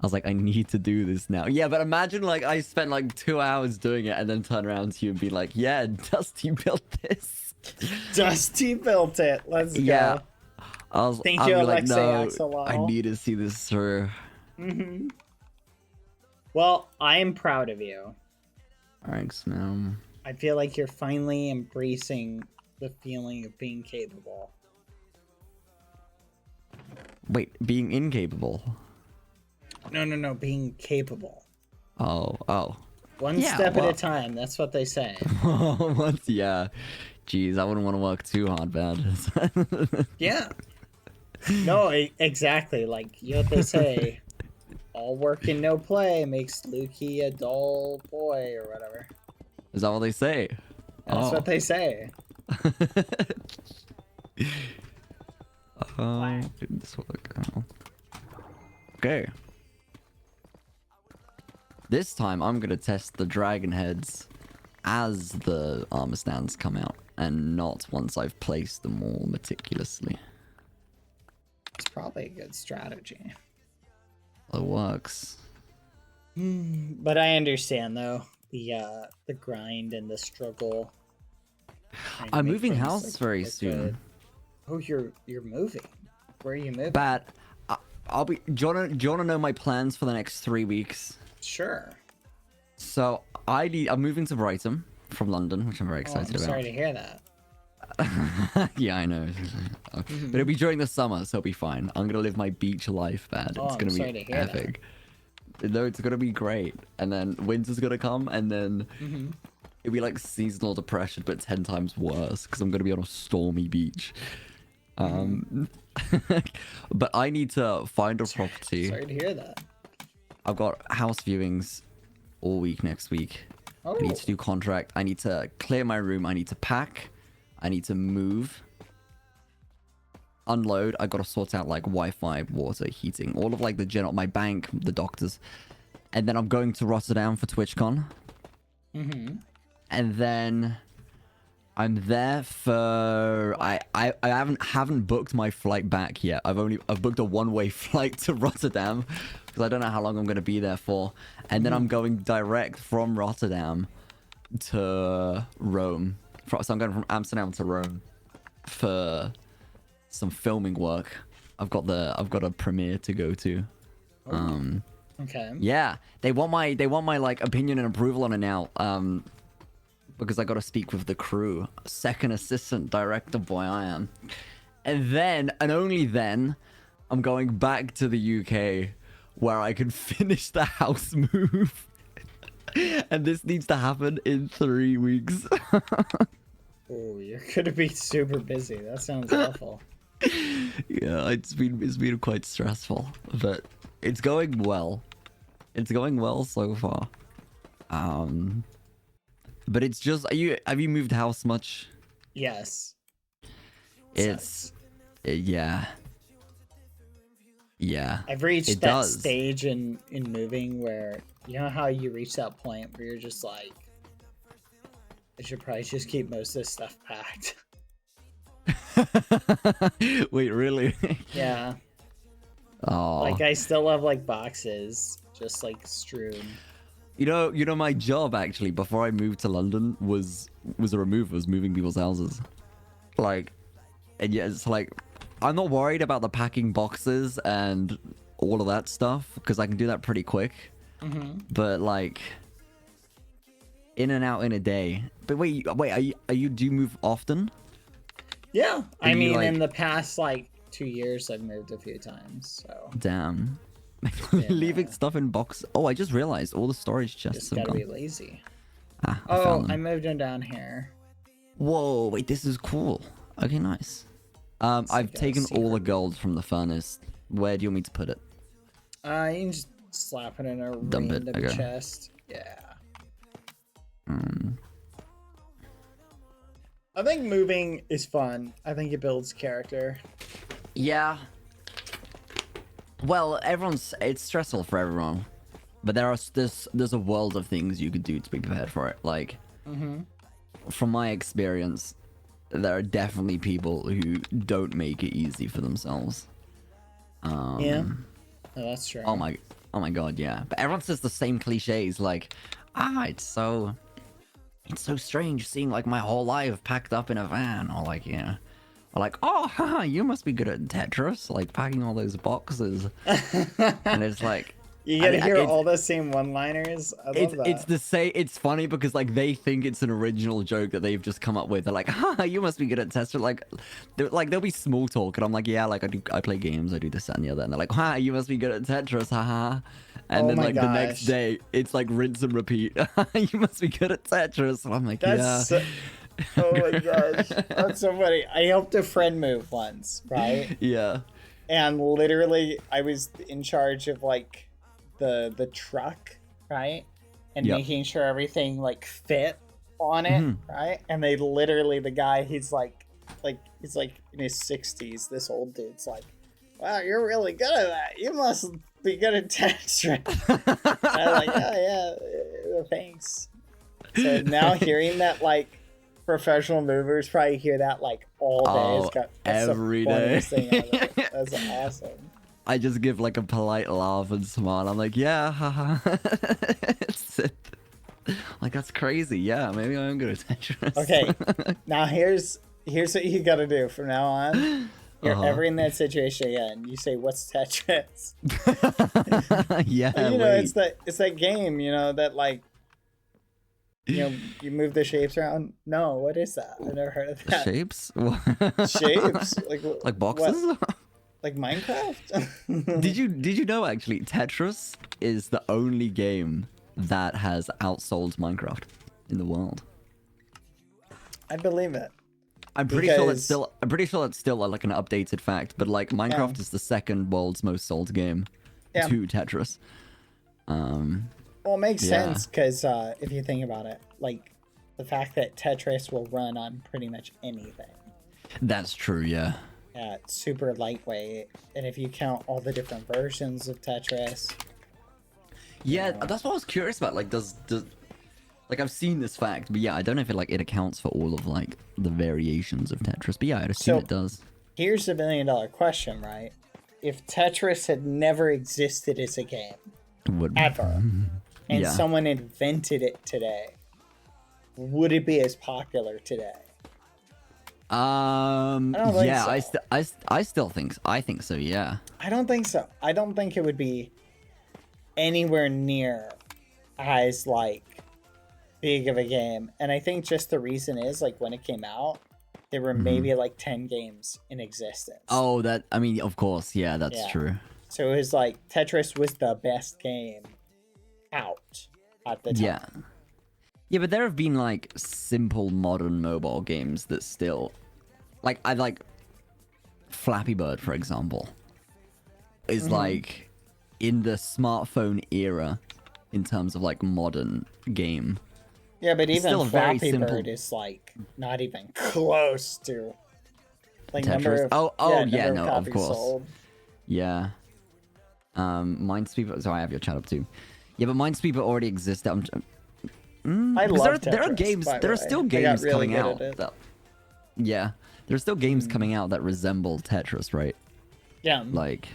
I was like, I need to do this now. Yeah, but imagine, like, I spent, like, 2 hours doing it and then turn around to you and be like, yeah, Dusty built this. Dusty built it. Let's go. Yeah. Thank I'll you, be like, Alexei no, Axelotl. I need to see this through. Well, I am proud of you. Thanks, man. I feel like you're finally embracing the feeling of being capable. Wait, being incapable? No, being capable. Oh. One step at a time, that's what they say. Yeah. Jeez, I wouldn't want to work too hard, bad. Yeah. No, exactly. Like, you know what they say? All work and no play makes Lukey a dull boy, or whatever. Is that what they say? That's what they say. This work. Okay. This time I'm gonna test the dragon heads as the armor stands come out, and not once I've placed them all meticulously. It's probably a good strategy. It works. But I understand though the grind and the struggle. I'm moving house very look soon. good. Oh, you're moving. Where are you moving? But I'll be. Do you wanna know my plans for the next 3 weeks? Sure. So I'm moving to Brighton from London, which I'm very excited I'm about. sorry to hear that. Yeah, I know. But it'll be during the summer, so it'll be fine. I'm gonna live my beach life, man. It's I'm gonna sorry be to hear that. epic. No, it's gonna be great. And then winter's gonna come, and then it'll be like seasonal depression, but 10 times worse because I'm gonna be on a stormy beach. But I need to find a property. Sorry to hear that. I've got house viewings all week next week. I need to do contract. I need to clear my room. I need to pack. I need to move. Unload. I gotta sort out like Wi-Fi, water, heating, all of like the general, my bank, the doctors. And then I'm going to Rotterdam for TwitchCon. And then I'm there for I haven't booked my flight back yet. I've booked a one-way flight to Rotterdam because I don't know how long I'm gonna be there for. And then I'm going direct from Rotterdam to Rome. So I'm going from Amsterdam to Rome for some filming work. I've got a premiere to go to. Okay. Yeah, they want my like opinion and approval on it now. Because I got to speak with the crew. Second assistant director boy I am. And then, and only then, I'm going back to the UK where I can finish the house move. And this needs to happen in 3 weeks. Oh, you're gonna be super busy. That sounds awful. Yeah, it's been quite stressful, but it's going well. It's going well so far. But it's just, have you moved house much? Yes. Yeah. Yeah. I've reached it that does. stage in moving where, you know how you reach that point where you're just like, I should probably just keep most of this stuff packed. Wait, really? Yeah. Oh. Like, I still have, like, boxes just, like, strewn. You know, my job, actually, before I moved to London, was a remover, was moving people's houses. Like, and yeah, it's like, I'm not worried about the packing boxes and all of that stuff, because I can do that pretty quick. But, like, in and out in a day. But wait, do you move often? Yeah. I mean, like... in the past, like, 2 years, I've moved a few times, so. Damn. Yeah. Leaving stuff in box. Oh, I just realized all the storage chests Just have gotta gone. be lazy. I Oh, found them. I moved them down here. Whoa, wait, this is cool. Okay, nice. I've taken all the gold from the furnace. Where do you want me to put it? You can just slap it in a Dump it, random okay. chest. Yeah. I think moving is fun. I think it builds character. Yeah. Well, it's stressful for everyone, but there's a world of things you could do to be prepared for it. Like, from my experience, there are definitely people who don't make it easy for themselves. Yeah, oh, that's true. Oh my god, yeah. But everyone says the same cliches, like, it's so strange seeing like my whole life packed up in a van, or like, you know. Like, oh, haha, you must be good at Tetris, like packing all those boxes. And it's like, you gotta hear all the same one-liners. I love that. It's the same. It's funny because like they think it's an original joke that they've just come up with. They're like, haha, you must be good at Tetris. Like there'll be small talk, and I'm like, yeah, like I play games, I do this that, and the other. And they're like, ha, you must be good at Tetris, haha. And then like the next day, it's like rinse and repeat. You must be good at Tetris. And I'm like, that's yeah. Oh my gosh, that's so funny. I helped a friend move once, right? Yeah. And literally, I was in charge of like the truck, right? And making sure everything like fit on it, right? And they literally, the guy, he's like in his 60s. This old dude's like, "Wow, you're really good at that. You must be good at Tetris." I'm like, yeah, thanks. So now hearing that, like, professional movers probably hear that like all day. That's every the funniest day. thing ever. That's awesome. I just give like a polite laugh and smile. I'm like, yeah, haha. Like, that's crazy. Yeah, maybe I'm good at Tetris. Okay, now here's what you gotta do from now on. You're ever in that situation again, you say, "What's Tetris?" Yeah, you know, it's that game, you know, that like, you know, you move the shapes around. No, what is that? I've never heard of that. Shapes? Shapes? Like boxes? What? Like Minecraft? Did you know actually Tetris is the only game that has outsold Minecraft in the world? I believe it. I'm pretty sure it's still like an updated fact, but like Minecraft is the second world's most sold game to Tetris. Well, it makes sense because if you think about it, like the fact that Tetris will run on pretty much anything. That's true, yeah. Yeah, it's super lightweight, and if you count all the different versions of Tetris. Yeah, that's what I was curious about. Like, does like I've seen this fact, but yeah, I don't know if it accounts for all of like the variations of Tetris. But yeah, I'd assume it does. Here's the $1 million question, right? If Tetris had never existed as a game, ever, and someone invented it today, would it be as popular today? I still think so. I think so, yeah. I don't think so. I don't think it would be anywhere near as like big of a game. And I think just the reason is like when it came out, there were maybe like 10 games in existence. Oh, I mean, of course, yeah, that's true. So it was like Tetris was the best game out at the time. Yeah, but there have been like simple modern mobile games that still, like, I like Flappy Bird, for example, is like in the smartphone era in terms of like modern game. Yeah, but even still Flappy Bird is like not even close to Like Tetris. number of, Yeah, number no, of copies course. sold. Yeah. Minesweeper. So I have your chat up too. Yeah, but Minesweeper already existed. I love there are Tetris, games. by the There are way. still I got games really coming good out. at it. Yeah, there are still games coming out that resemble Tetris, right? Yeah. Like,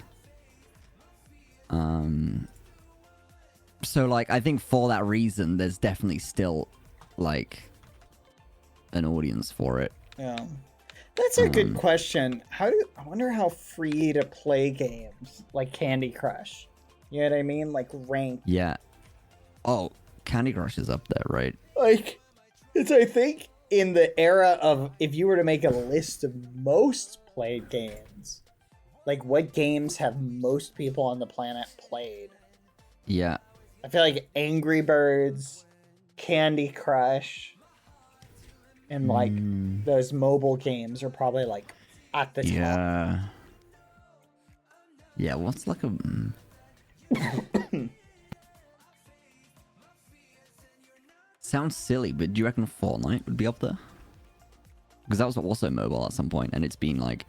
so like I think for that reason, there's definitely still like an audience for it. Yeah. That's a good question. I wonder how free to play games like Candy Crush. You know what I mean? Like ranked. Yeah. Oh, Candy Crush is up there, right? Like, it's, I think, in the era of, if you were to make a list of most played games, like what games have most people on the planet played? Yeah. I feel like Angry Birds, Candy Crush, and like those mobile games are probably like at the top. Yeah. Yeah, what's like a... Sounds silly, but do you reckon Fortnite would be up there? Because that was also mobile at some point, and it's been like...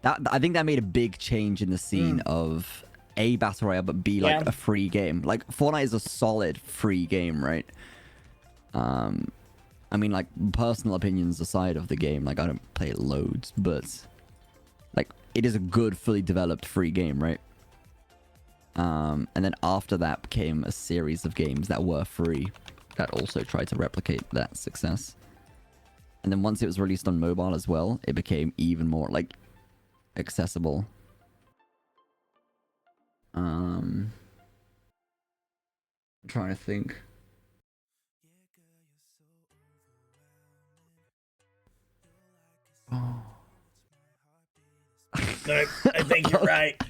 that. I think that made a big change in the scene of A, Battle Royale, but B, like a free game. Like, Fortnite is a solid free game, right? I mean, like, personal opinions aside of the game, like, I don't play it loads, but... like, it is a good, fully developed free game, right? And then after that came a series of games that were free that also tried to replicate that success. And then once it was released on mobile as well, it became even more, like, accessible. I'm trying to think. Oh. No, I think you're right.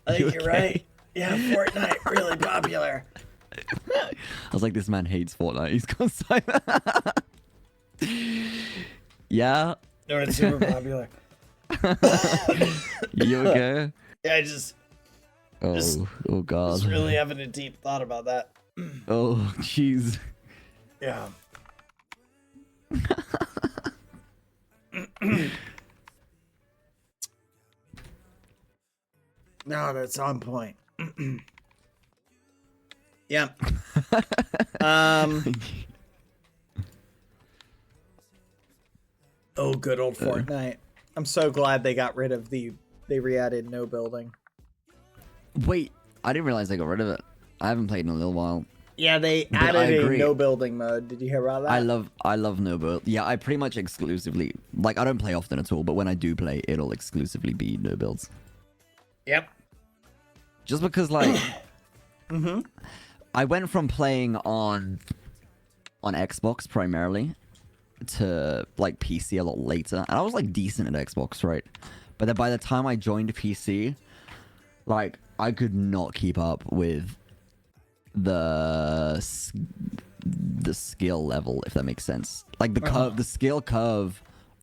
I think you're right. Yeah, Fortnite, really popular. I was like, this man hates Fortnite. He's gone silent. Yeah. No, it's super popular. You okay? Yeah, I just Oh god. was really having a deep thought about that. Oh, jeez. Yeah. No, that's on point. Yeah. Oh, good old Fortnite. I'm so glad they got rid of they re-added no building. Wait, I didn't realize they got rid of it. I haven't played in a little while. Yeah, they But I added a agree. no building mode. Did you hear about that? I love no build. Yeah, I pretty much exclusively, like, I don't play often at all, but when I do play, it'll exclusively be no builds. Yep. Just because, like, I went from playing on Xbox primarily to like PC a lot later, and I was like decent at Xbox, right? But then by the time I joined PC, like, I could not keep up with the skill level, if that makes sense. Like the curve, the skill curve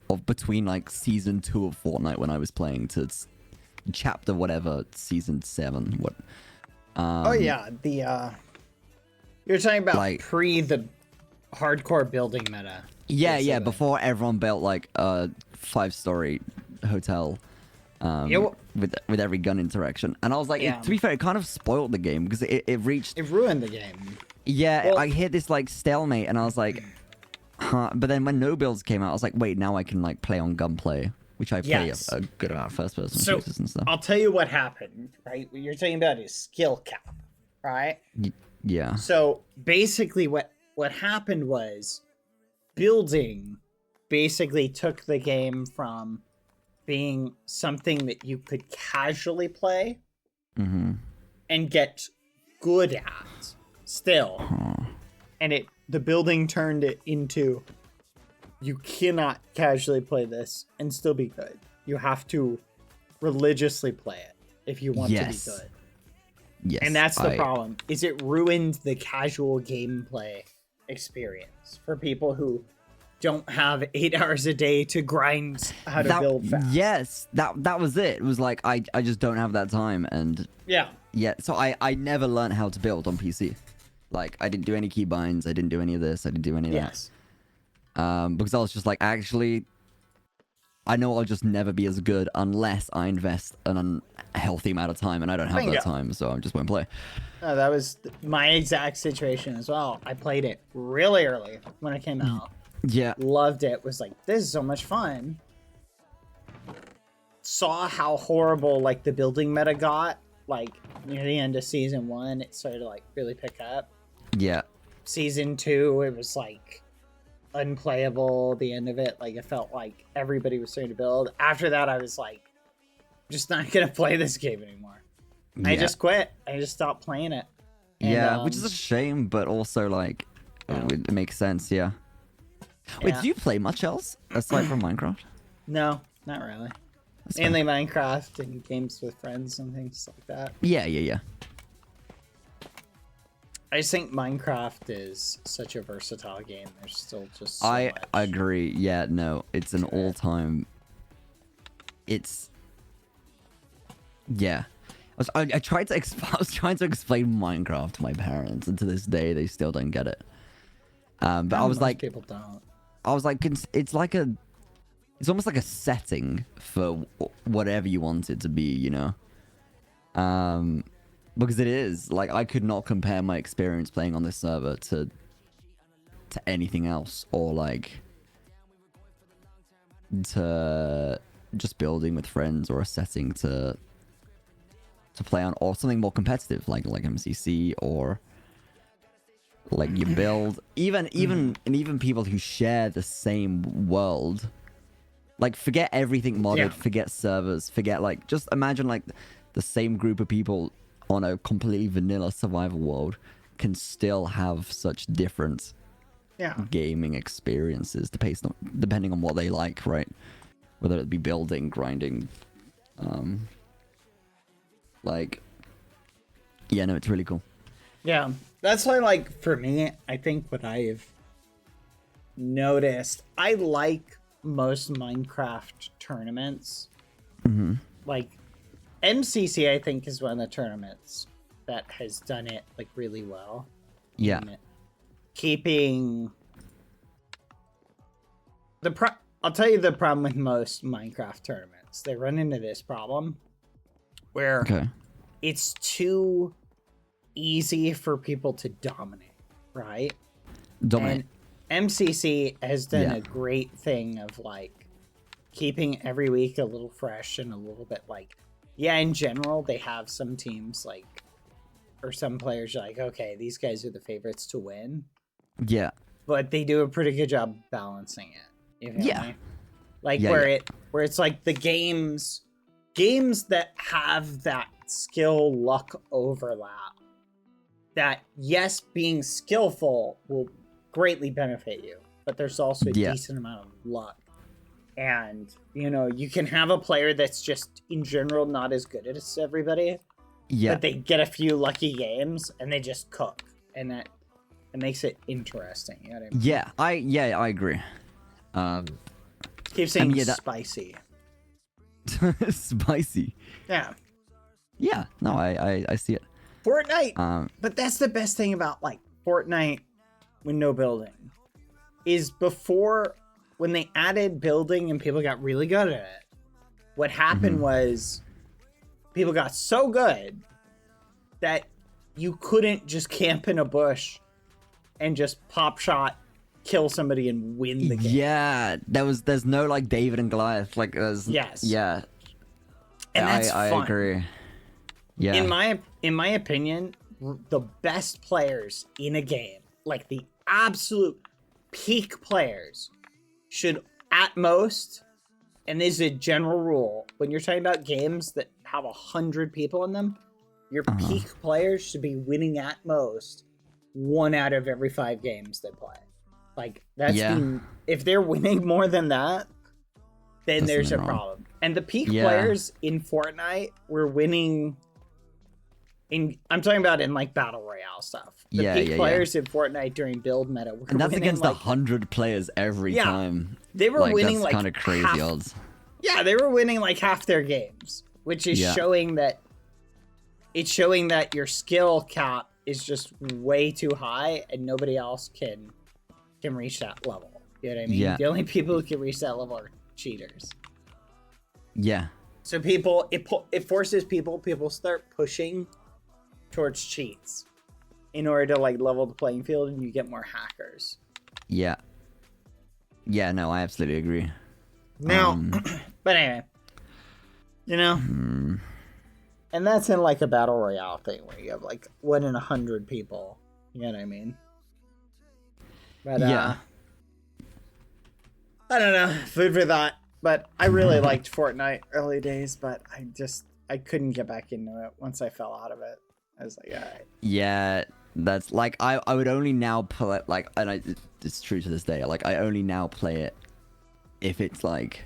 of between like season 2 of Fortnite when I was playing to chapter whatever, season 7. What? Oh yeah, you're talking about like, pre the hardcore building meta. Yeah, basically. before everyone built like a 5-story hotel with every gun interaction. And I was like, Yeah. to be fair, it kind of spoiled the game because it ruined the game. Yeah, Well, I hit this like stalemate and I was like, huh. But then when no builds came out, I was like, wait, now I can like play on gunplay, which I play Yes. a good amount of first person So shooters and stuff. I'll tell you what happened, right? What you're talking about is skill cap, right? Yeah. So basically what happened was building basically took the game from being something that you could casually play and get good at still. And the building turned it into, you cannot casually play this and still be good. You have to religiously play it if you want to be good. Yes. And that's the problem, is it ruined the casual gameplay experience for people who don't have 8 hours a day to grind how to build fast. Yes, that was it. It was like, I just don't have that time. And yeah, so I never learned how to build on PC. Like, I didn't do any keybinds, I didn't do any of this, I didn't do any of that. Because I was just like, actually, I know I'll just never be as good unless I invest an unhealthy amount of time, and I don't have that time, so I just won't play. That was my exact situation as well. I played it really early when it came out. Yeah. Loved it. Was like, this is so much fun. Saw how horrible like the building meta got. Like near the end of season 1, it started to like really pick up. Yeah. Season 2, it was like unplayable. The end of it, like it felt like everybody was starting to build. After that, I was like, just not gonna play this game anymore. Yeah. I just quit. I just stopped playing it. And, yeah, which is a shame, but also like it makes sense. Yeah. Wait, do you play much else aside from Minecraft? No, not really. That's Mainly Minecraft and games with friends and things like that. Yeah. I just think Minecraft is such a versatile game. There's still just so I much. agree. Yeah, no, it's an all-time. It's yeah. I tried to I was trying to explain Minecraft to my parents, and to this day they still don't get it. But I was like, people don't. I was like, it's like it's almost like a setting for whatever you want it to be, you know. Because it is like I could not compare my experience playing on this server to anything else, or like to just building with friends, or a setting to play on, or something more competitive like MCC, or like you build even people who share the same world. Like forget everything modded, forget servers, forget like just imagine like the same group of people on a completely vanilla survival world can still have such different gaming experiences depending on what they like, right? Whether it be building, grinding, like yeah, no, it's really cool. Yeah, that's why, like, for me, I think what I've noticed, I like most Minecraft tournaments. Mm-hmm. Like, MCC, I think, is one of the tournaments that has done it, like, really well. Yeah. Keeping I'll tell you the problem with most Minecraft tournaments. They run into this problem where it's too easy for people to dominate, right? Dominate. And MCC has done a great thing of like keeping every week a little fresh and a little bit like, in general, they have some teams like, or some players are like, okay, these guys are the favorites to win. Yeah. But they do a pretty good job balancing it. You feel me? Like where it's like the games that have that skill luck overlap, that yes, being skillful will greatly benefit you, but there's also a decent amount of luck. And you know, you can have a player that's just in general not as good as everybody, but they get a few lucky games and they just cook, and that it makes it interesting. You know what I mean? I agree. Keep saying spicy. Spicy. Yeah. Yeah. No, I see it. Fortnite. But that's the best thing about like Fortnite with no building is before, when they added building and people got really good at it, what happened was people got so good that you couldn't just camp in a bush and just pop shot, kill somebody and win the game. Yeah, there's no like David and Goliath, like there's yeah, and that's I fun. agree. Yeah, in my opinion, the best players in a game, like the absolute peak players, should at most, and this is a general rule, when you're talking about games that have 100 people in them, your peak players should be winning at most 1 out of every 5 games they play. Like, that's if they're winning more than that, then there's a problem. And the peak players in Fortnite were winning I'm talking about in like battle royale stuff. The peak players in Fortnite during build meta were and that's winning, against 100 players every time. They were winning that's like kind of crazy odds. Yeah, they were winning like half their games, which is showing that your skill cap is just way too high and nobody else can reach that level. You know what I mean? The only people who can reach that level are cheaters. Yeah. So it forces people start pushing towards cheats in order to like level the playing field, and you get more hackers. Yeah. Yeah, no, I absolutely agree. Now, but anyway, you know, and that's in like a battle royale thing where you have like 1 in 100 people. You know what I mean? But yeah. I don't know, food for thought. But I really liked Fortnite early days, but I couldn't get back into it once I fell out of it. I was like, all right. Yeah, that's like I would only now play like, and it's true to this day. Like I only now play it if it's like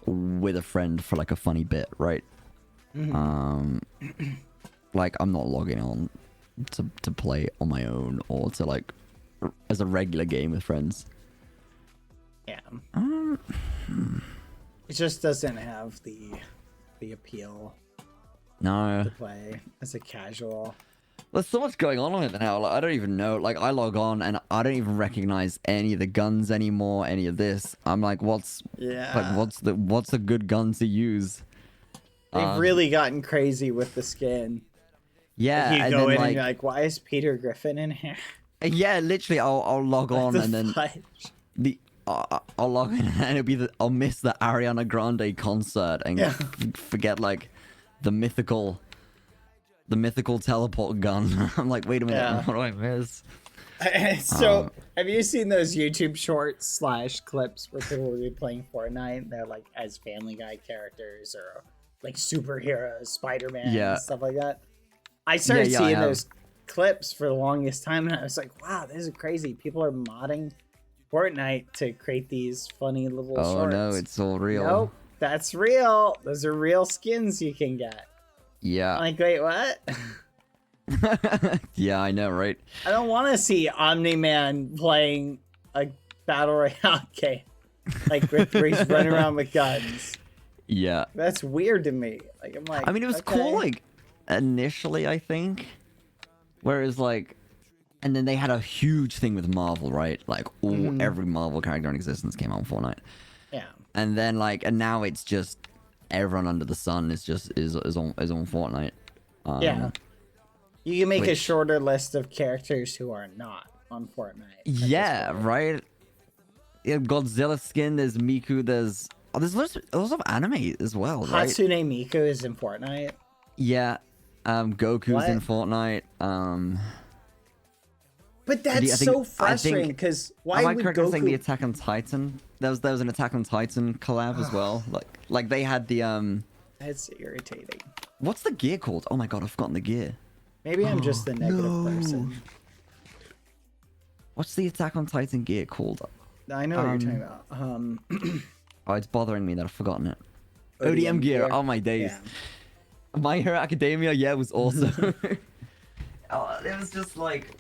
with a friend for like a funny bit, right? Like I'm not logging on to play on my own or to like as a regular game with friends. Yeah. It just doesn't have the appeal. No. To play as a casual. There's so much going on with it now. Like, I don't even know. Like I log on and I don't even recognize any of the guns anymore. Any of this. I'm like, what's the good gun to use? They've really gotten crazy with the skin. Yeah. You and go then, in like, and you're like, why is Peter Griffin in here? Yeah, literally, I'll log on and then I'll log in and I'll miss the Ariana Grande concert and forget like the mythical teleport gun. I'm like, wait a minute, what do I miss? So, have you seen those YouTube shorts / clips where people will be playing Fortnite? They're like as Family Guy characters or like superheroes, Spider-Man, and stuff like that. I started seeing those clips for the longest time, and I was like, wow, this is crazy. People are modding Fortnite to create these funny little shorts. Oh no, it's all real. Nope, that's real. Those are real skins you can get. Yeah. I'm like, wait, what? Yeah, I know, right? I don't want to see Omni-Man playing a battle royale game, like where he's running around with guns. Yeah. That's weird to me. Like, I'm like, I mean, it was cool, like, initially, I think. Whereas, like, and then they had a huge thing with Marvel, right? Like, every Marvel character in existence came out on Fortnite. Yeah. And then, like, and now it's just everyone under the sun is on Fortnite. Yeah. You can make a shorter list of characters who are not on Fortnite. Yeah, right? Yeah, Godzilla skin, there's Miku, there's lots of anime as well, right? Hatsune Miku is in Fortnite. Yeah. Goku's in Fortnite. But that's so frustrating because why am I would correct in Goku... saying the Attack on Titan? There was an Attack on Titan collab as well. Like they had the That's irritating. What's the gear called? Oh my god, I've forgotten the gear. Maybe I'm just the negative person. What's the Attack on Titan gear called? I know what you're talking about. Oh, it's bothering me that I've forgotten it. ODM gear. Oh my days. Yeah. My Hero Academia, yeah, was awesome. It was just like,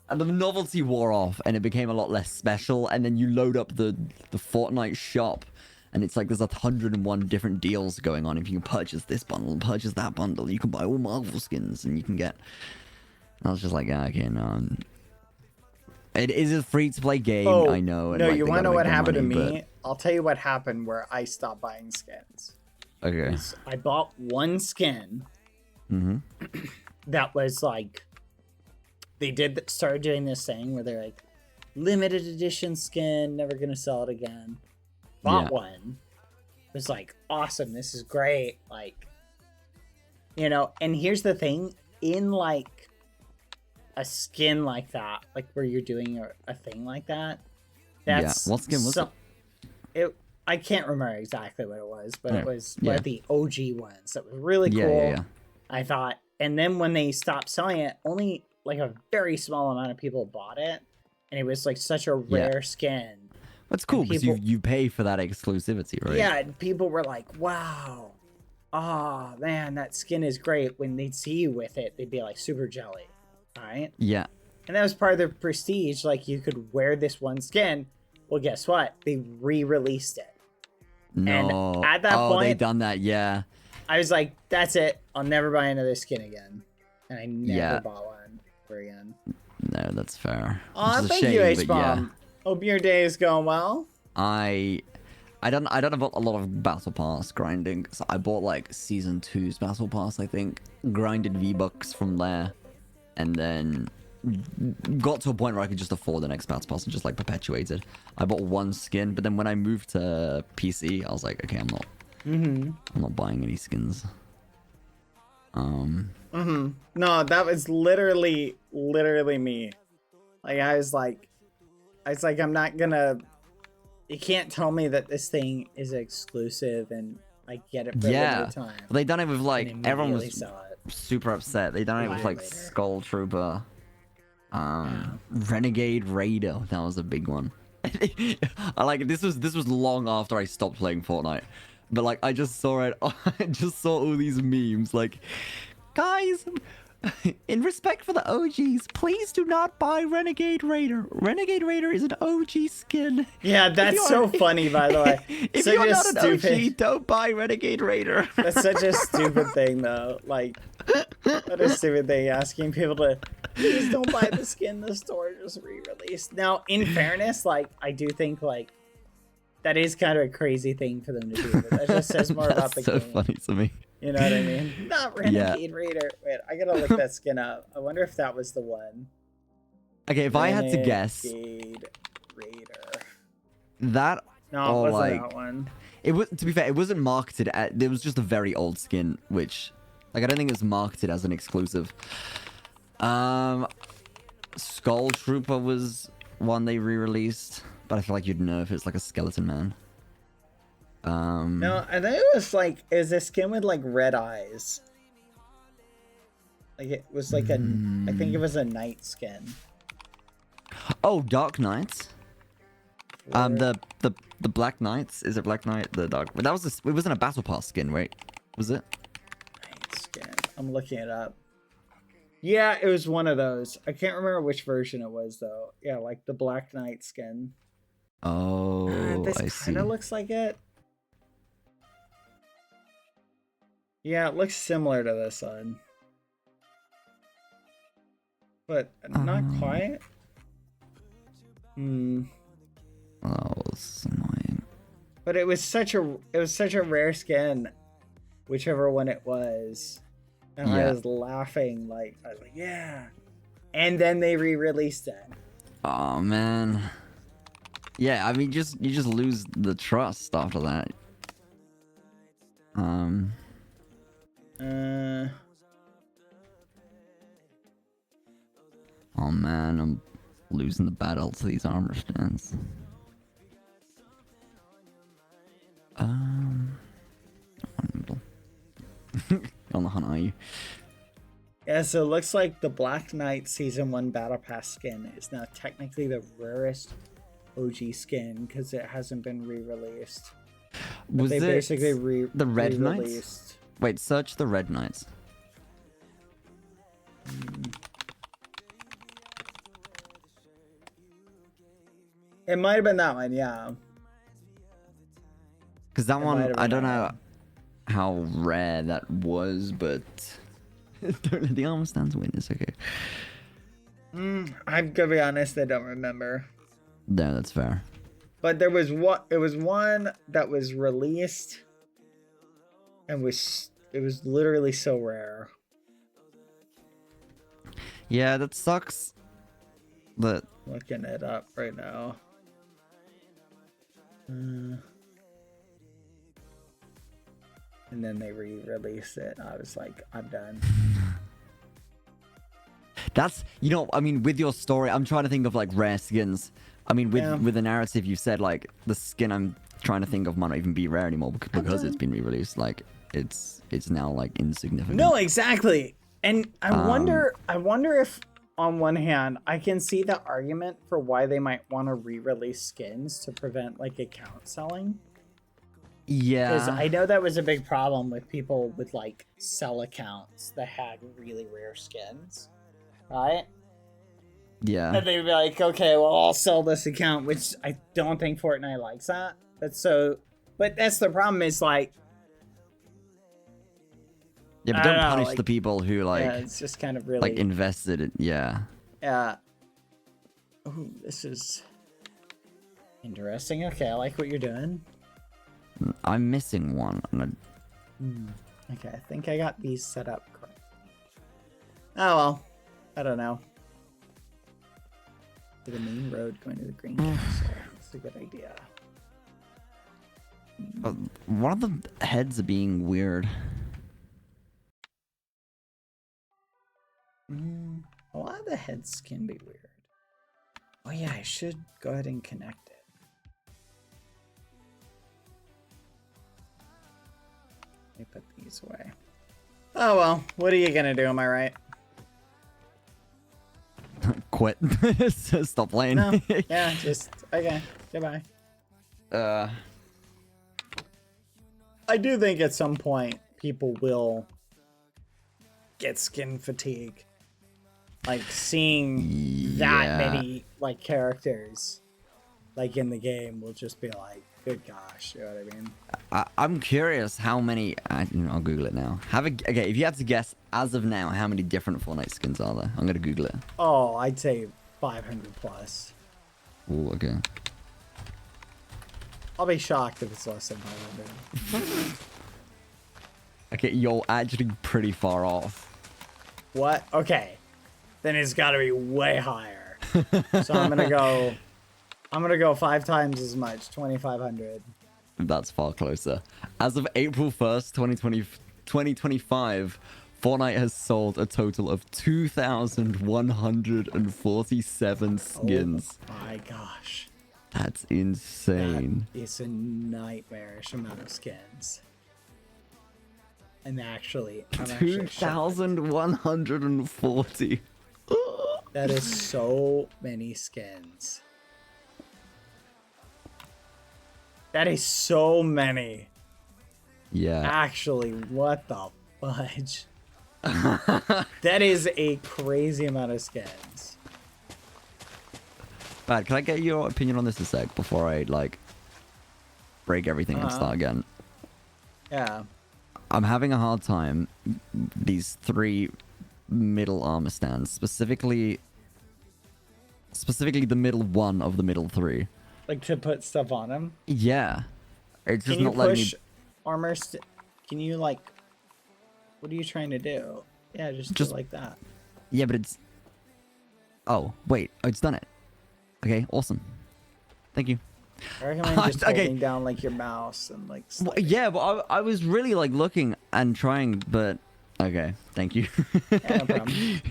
and the novelty wore off, and it became a lot less special. And then you load up the Fortnite shop, and it's like there's 101 different deals going on. If you can purchase this bundle and purchase that bundle, you can buy all Marvel skins, and you can get. And I was just like, yeah, okay, no. It is a free-to-play game, I know. And No, like, you want to know what happened to me? But... I'll tell you what happened where I stopped buying skins. Okay. I bought one skin that was like, they started doing this thing where they're like, limited edition skin, never gonna sell it again. Bought one. It was like, awesome, this is great. Like, you know, and here's the thing, in like a skin like that, like where you're doing a thing like that, that's what skin was it? I can't remember exactly what it was, but it was one of the OG ones that was really cool. I thought, and then when they stopped selling it, only like a very small amount of people bought it, and it was like such a rare skin. That's cool because you pay for that exclusivity, right? Yeah, and people were like, "Wow, oh man, that skin is great." When they'd see you with it, they'd be like super jelly, right? Yeah. And that was part of the prestige. Like you could wear this one skin. Well, guess what? They re-released it. No. And at that point, they done that, yeah. I was like, that's it. I'll never buy another skin again. And I never bought one ever again. No, that's fair. Aw, thank you, H-Bomb. Hope your day is going well. I I don't have a lot of battle pass grinding. So I bought like season 2's battle pass, I think, grinded V-bucks from there, and then got to a point where I could just afford the next battle pass and just like perpetuated. I bought one skin, but then when I moved to PC, I was like, okay, I'm not buying any skins. No, that was literally me. Like I was like, I'm not gonna. You can't tell me that this thing is exclusive and I get it for a limited time. Well, they done it with like And everyone was immediately saw it. super upset. They done it with like Later. Skull Trooper, Renegade Raider. That was a big one. I like this was long after I stopped playing Fortnite, but like I just saw it. I just saw all these memes like, guys, in respect for the OGs, please do not buy Renegade Raider. Renegade Raider is an OG skin. Yeah, that's so funny, by the way. If Such you're a not an stupid, OG, don't buy Renegade Raider. That's such a stupid thing, though. Like, what a stupid thing, asking people to please don't buy the skin the store just re-released. Now, in fairness, like, I do think like that is kind of a crazy thing for them to do. But that just says more about the so game. funny to me. You know what I mean? Not Renegade Raider. Wait, I gotta look that skin up. I wonder if that was the one. Okay, if I had to guess, Renegade Raider. that No, or it wasn't like that one. it was. To be fair, it wasn't marketed at. It was just a very old skin, which like I don't think it was marketed as an exclusive. Skull Trooper was one they re-released, but I feel like you'd know if it's like a skeleton man. No, I think it was like a skin with like red eyes. Like it was like I think it was a knight skin. Oh, Dark Knights. The Black Knights. Is it Black Knight? The Dark. But that was it wasn't a battle pass skin, right? Was it? Knight skin. I'm looking it up. Yeah, it was one of those. I can't remember which version it was though. Yeah, like the Black Knight skin. Oh, This I see. kind of looks like it. Yeah, it looks similar to this one. But not quite. Oh, it's annoying. But it was such a rare skin, whichever one it was. And I was laughing like I was like, yeah. And then they re-released it. Oh man. Yeah, I mean, you just lose the trust after that. Oh man, I'm losing the battle to these armor stands. On the hunt, are you? Yeah, so it looks like the Black Knight Season 1 Battle Pass skin is now technically the rarest OG skin because it hasn't been re-released. Was they it basically the Red Knights? re-released. Wait, search the Red Knights. It might have been that one, yeah. Because that It might one, have I been don't that know how rare that was, but don't let the armor stands win. It's okay. I'm gonna be honest, I don't remember. No, that's fair. But there was one that was released and it was literally so rare. Yeah, that sucks. But Looking it up right now. And then they re-released it. I was like, I'm done. that's, I mean, with your story, I'm trying to think of like rare skins. I mean, with the narrative you said, like the skin I'm trying to think of might not even be rare anymore because it's been re-released. Like it's now like insignificant. No, exactly. And I wonder if on one hand, I can see the argument for why they might want to re-release skins to prevent like account selling. Yeah. Because I know that was a big problem with people with like sell accounts that had really rare skins, right? Yeah. And they'd be like, okay, well, I'll sell this account, which I don't think Fortnite likes that. But that's the problem is like, Yeah, but don't punish the people who like. Yeah, it's just kind of really like invested in. Yeah. Yeah. Oh, this is interesting. Okay, I like what you're doing. I'm missing one. Okay, I think I got these set up correctly. Oh well, I don't know. To the main road going to the green castle. That's a good idea. One of the heads are being weird. A lot of the heads can be weird. Oh yeah, I should go ahead and connect it. Let me put these away. Oh well, what are you gonna do, am I right? Quit. Stop playing. No, yeah, just, okay, goodbye. I do think at some point people will get skin fatigue. Like seeing that many like characters like in the game will just be like, good gosh, you know what I mean? I'm curious how many. I'll Google it now. Okay, if you had to guess as of now, how many different Fortnite skins are there? I'm gonna Google it. Oh, I'd say 500 plus. Ooh, okay. I'll be shocked if it's less than 500. Okay, you're actually pretty far off. What? Okay. Then it's gotta be way higher. So I'm gonna go 5 times as much, 2,500. That's far closer. As of April 1st, 2025, Fortnite has sold a total of 2,147 skins. Oh my gosh. That's insane. It's a nightmarish amount of skins. I'm actually 2,140. That is so many skins. That is so many. Yeah. Actually, what the fudge? That is a crazy amount of skins. Bad, can I get your opinion on this a sec before I, like, break everything and start again? Yeah. I'm having a hard time. These 3 middle armor stands, specifically the middle one of the middle 3. Like to put stuff on them? Yeah. It's just Can you not letting push me... armor? Can you, like... What are you trying to do? Yeah, just do it like that. Yeah, but it's... Oh, wait. Oh, it's done it. Okay, awesome. Thank you. I recommend just holding down, like, your mouse and, like... Well, yeah, but I was really, like, looking and trying, but... Okay, thank you. Yeah, no problem.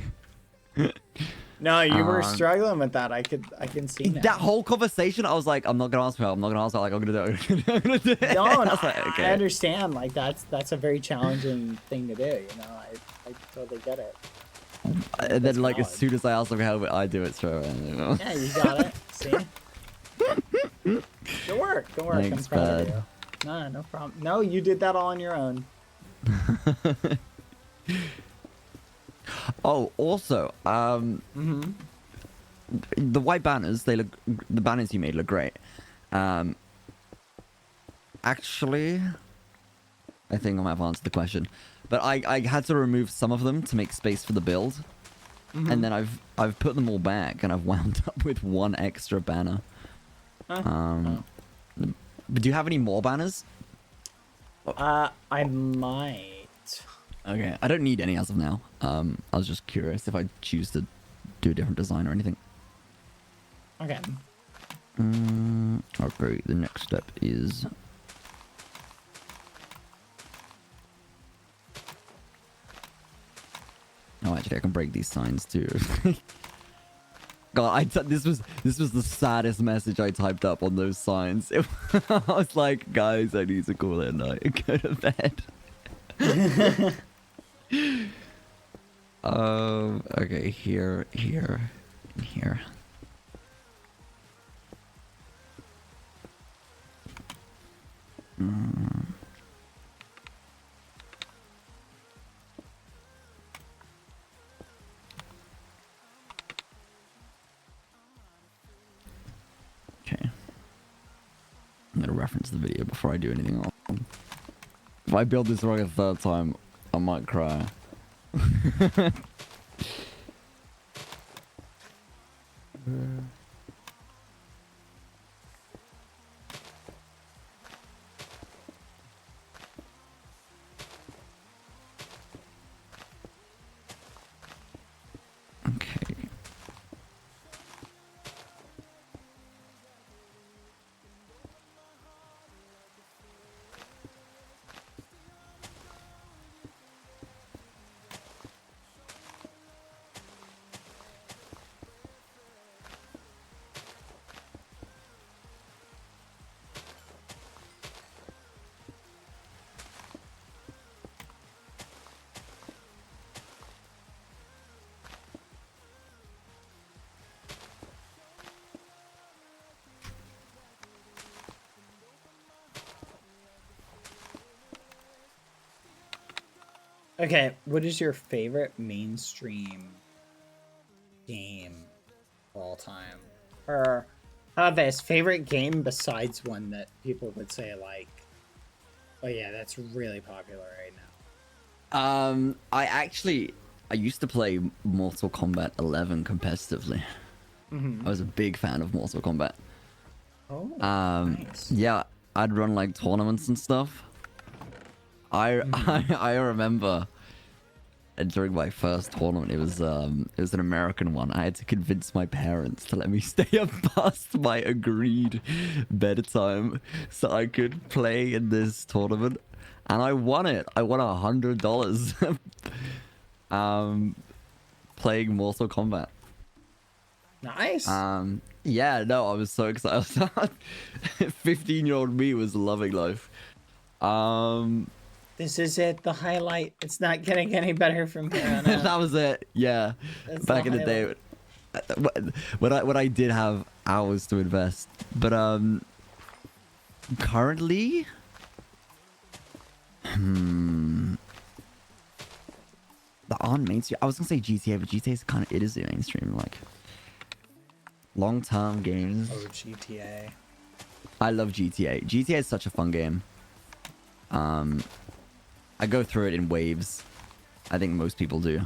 No, you were struggling with that. I can see now. That whole conversation, I was like, I'm not gonna ask for help. I'm not gonna ask for help. Like, I'm gonna do it. No, I was like, okay. I understand. Like that's a very challenging thing to do. You know, I totally get it. And then, like, as soon as I ask for help, I do it straight away. You know? Yeah, you got it. See? Good work. Good work. Thanks, I'm proud of bud. you. No problem. No, you did that all on your own. Oh, also, the white banners, the banners you made look great. Actually, I think I might have answered the question, but I had to remove some of them to make space for the build, and then I've put them all back, and I've wound up with 1 extra banner. But do you have any more banners? I might. Okay, I don't need any as of now. I was just curious if I choose to do a different design or anything. Okay. Okay, the next step is... Oh, actually, I can break these signs too. God, this was the saddest message I typed up on those signs. I was like, guys, I need to call it a night and go to bed. Okay, here, and here. Okay. I'm gonna reference the video before I do anything else. If I build this wrong a 3rd time, I might cry. Okay, what is your favorite mainstream game of all time? Or how about this, favorite game besides one that people would say like, oh yeah, that's really popular right now? I used to play Mortal Kombat 11 competitively. I was a big fan of Mortal Kombat. Oh, nice. Yeah, I'd run like tournaments and stuff. I remember during my first tournament, it was an American one. I had to convince my parents to let me stay up past my agreed bedtime so I could play in this tournament, and I won it. I won $100 playing Mortal Kombat. Nice. Yeah, no, I was so excited. 15-year-old me was loving life. This is it, the highlight. It's not getting any better from here on out. That was it. Yeah. That's Back in the day, when I did have hours to invest, but currently, the on mainstream. I was gonna say GTA, but GTA is it is the mainstream, like long-term games. Oh, GTA. I love GTA. GTA is such a fun game. I go through it in waves. I think most people do.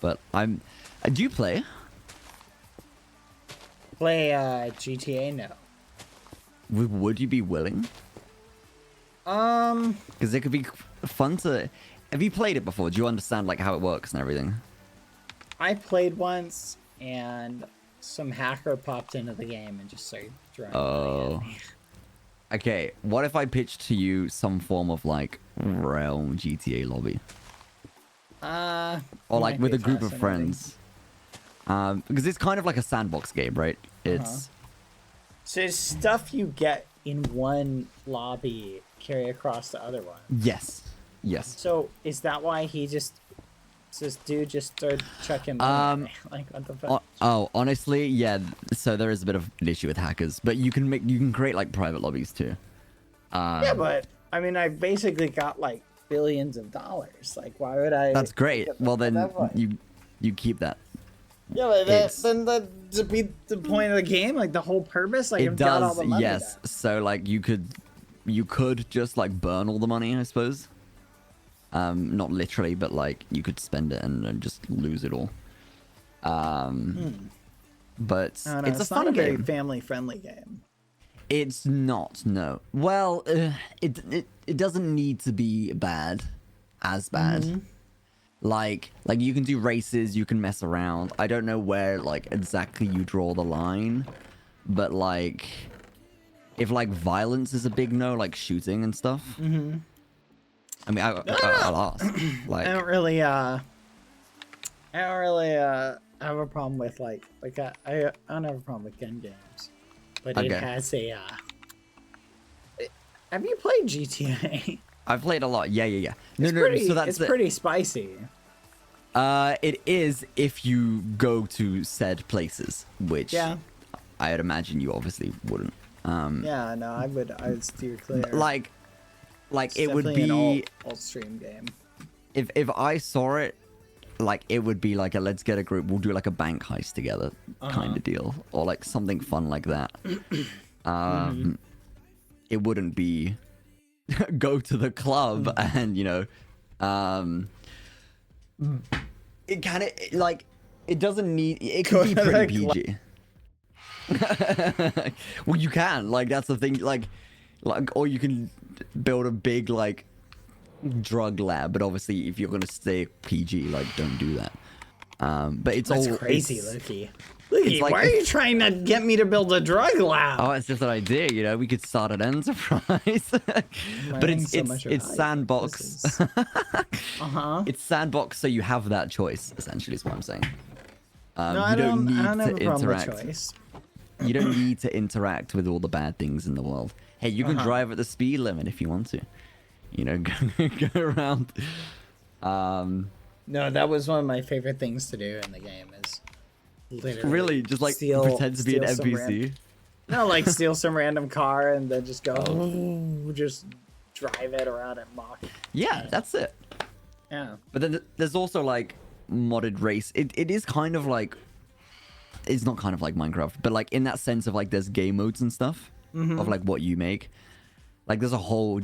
But do you play? Play GTA? No. Would you be willing? Because it could be fun to... Have you played it before? Do you understand like how it works and everything? I played once, and some hacker popped into the game and just started throwing money at me. Okay, what if I pitched to you some form of like Realm GTA lobby? Or like with a group of friends. Because it's kind of like a sandbox game, right? It's So it's stuff you get in one lobby carry across the other one. Yes. Yes. So is that why this dude just started chucking money? Like what the fuck? Oh, honestly, yeah. So there is a bit of an issue with hackers, but you can create like private lobbies too. Yeah, but I mean, I basically got like billions of dollars. Like, why would I? That's great. Well, then you keep that. Yeah, but then that to be the point of the game, like the whole purpose. Like, It got all does, the money yes. back. So like you could just like burn all the money, I suppose. Not literally, but like you could spend it and just lose it all. But it's a fun not a very game. family-friendly game. It's not, no. Well, it doesn't need to be as bad. Like you can do races, you can mess around. I don't know where like exactly you draw the line, but like if like violence is a big no, like shooting and stuff. I mean, I'll ask. Like, I don't really have a problem with like I don't have a problem with gun games, but it has a. Have you played GTA? I've played a lot. Yeah. So that's pretty spicy. It is if you go to said places, which I'd imagine you obviously wouldn't. Yeah, no, I would steer clear. Like it's it would definitely be an alt stream game. If I saw it, like it would be like a let's get a group, we'll do like a bank heist together kind of deal, or like something fun like that. It wouldn't be go to the club and it kind of like it doesn't need it could be pretty PG. Well, you can like that's the thing like or you can build a big like drug lab, but obviously if you're gonna stay PG, like don't do that. But that's all crazy, Loki. Loki, like, why are you trying to get me to build a drug lab? Oh, it's just an idea, we could start an enterprise. But it's sandbox. It's sandbox, so you have that choice. Essentially, is what I'm saying. I don't have a problem with choice. You don't need to interact with all the bad things in the world. Hey, you can drive at the speed limit if you want to. Go around. No, that was one of my favorite things to do in the game is literally really just like pretend to be an NPC. No, like steal some random car and then just go just drive it around at Mach. Yeah, that's it. Yeah. But then there's also like modded race. It is kind of like, it's not kind of like Minecraft, but like in that sense of like there's game modes and stuff of like what you make. Like there's a whole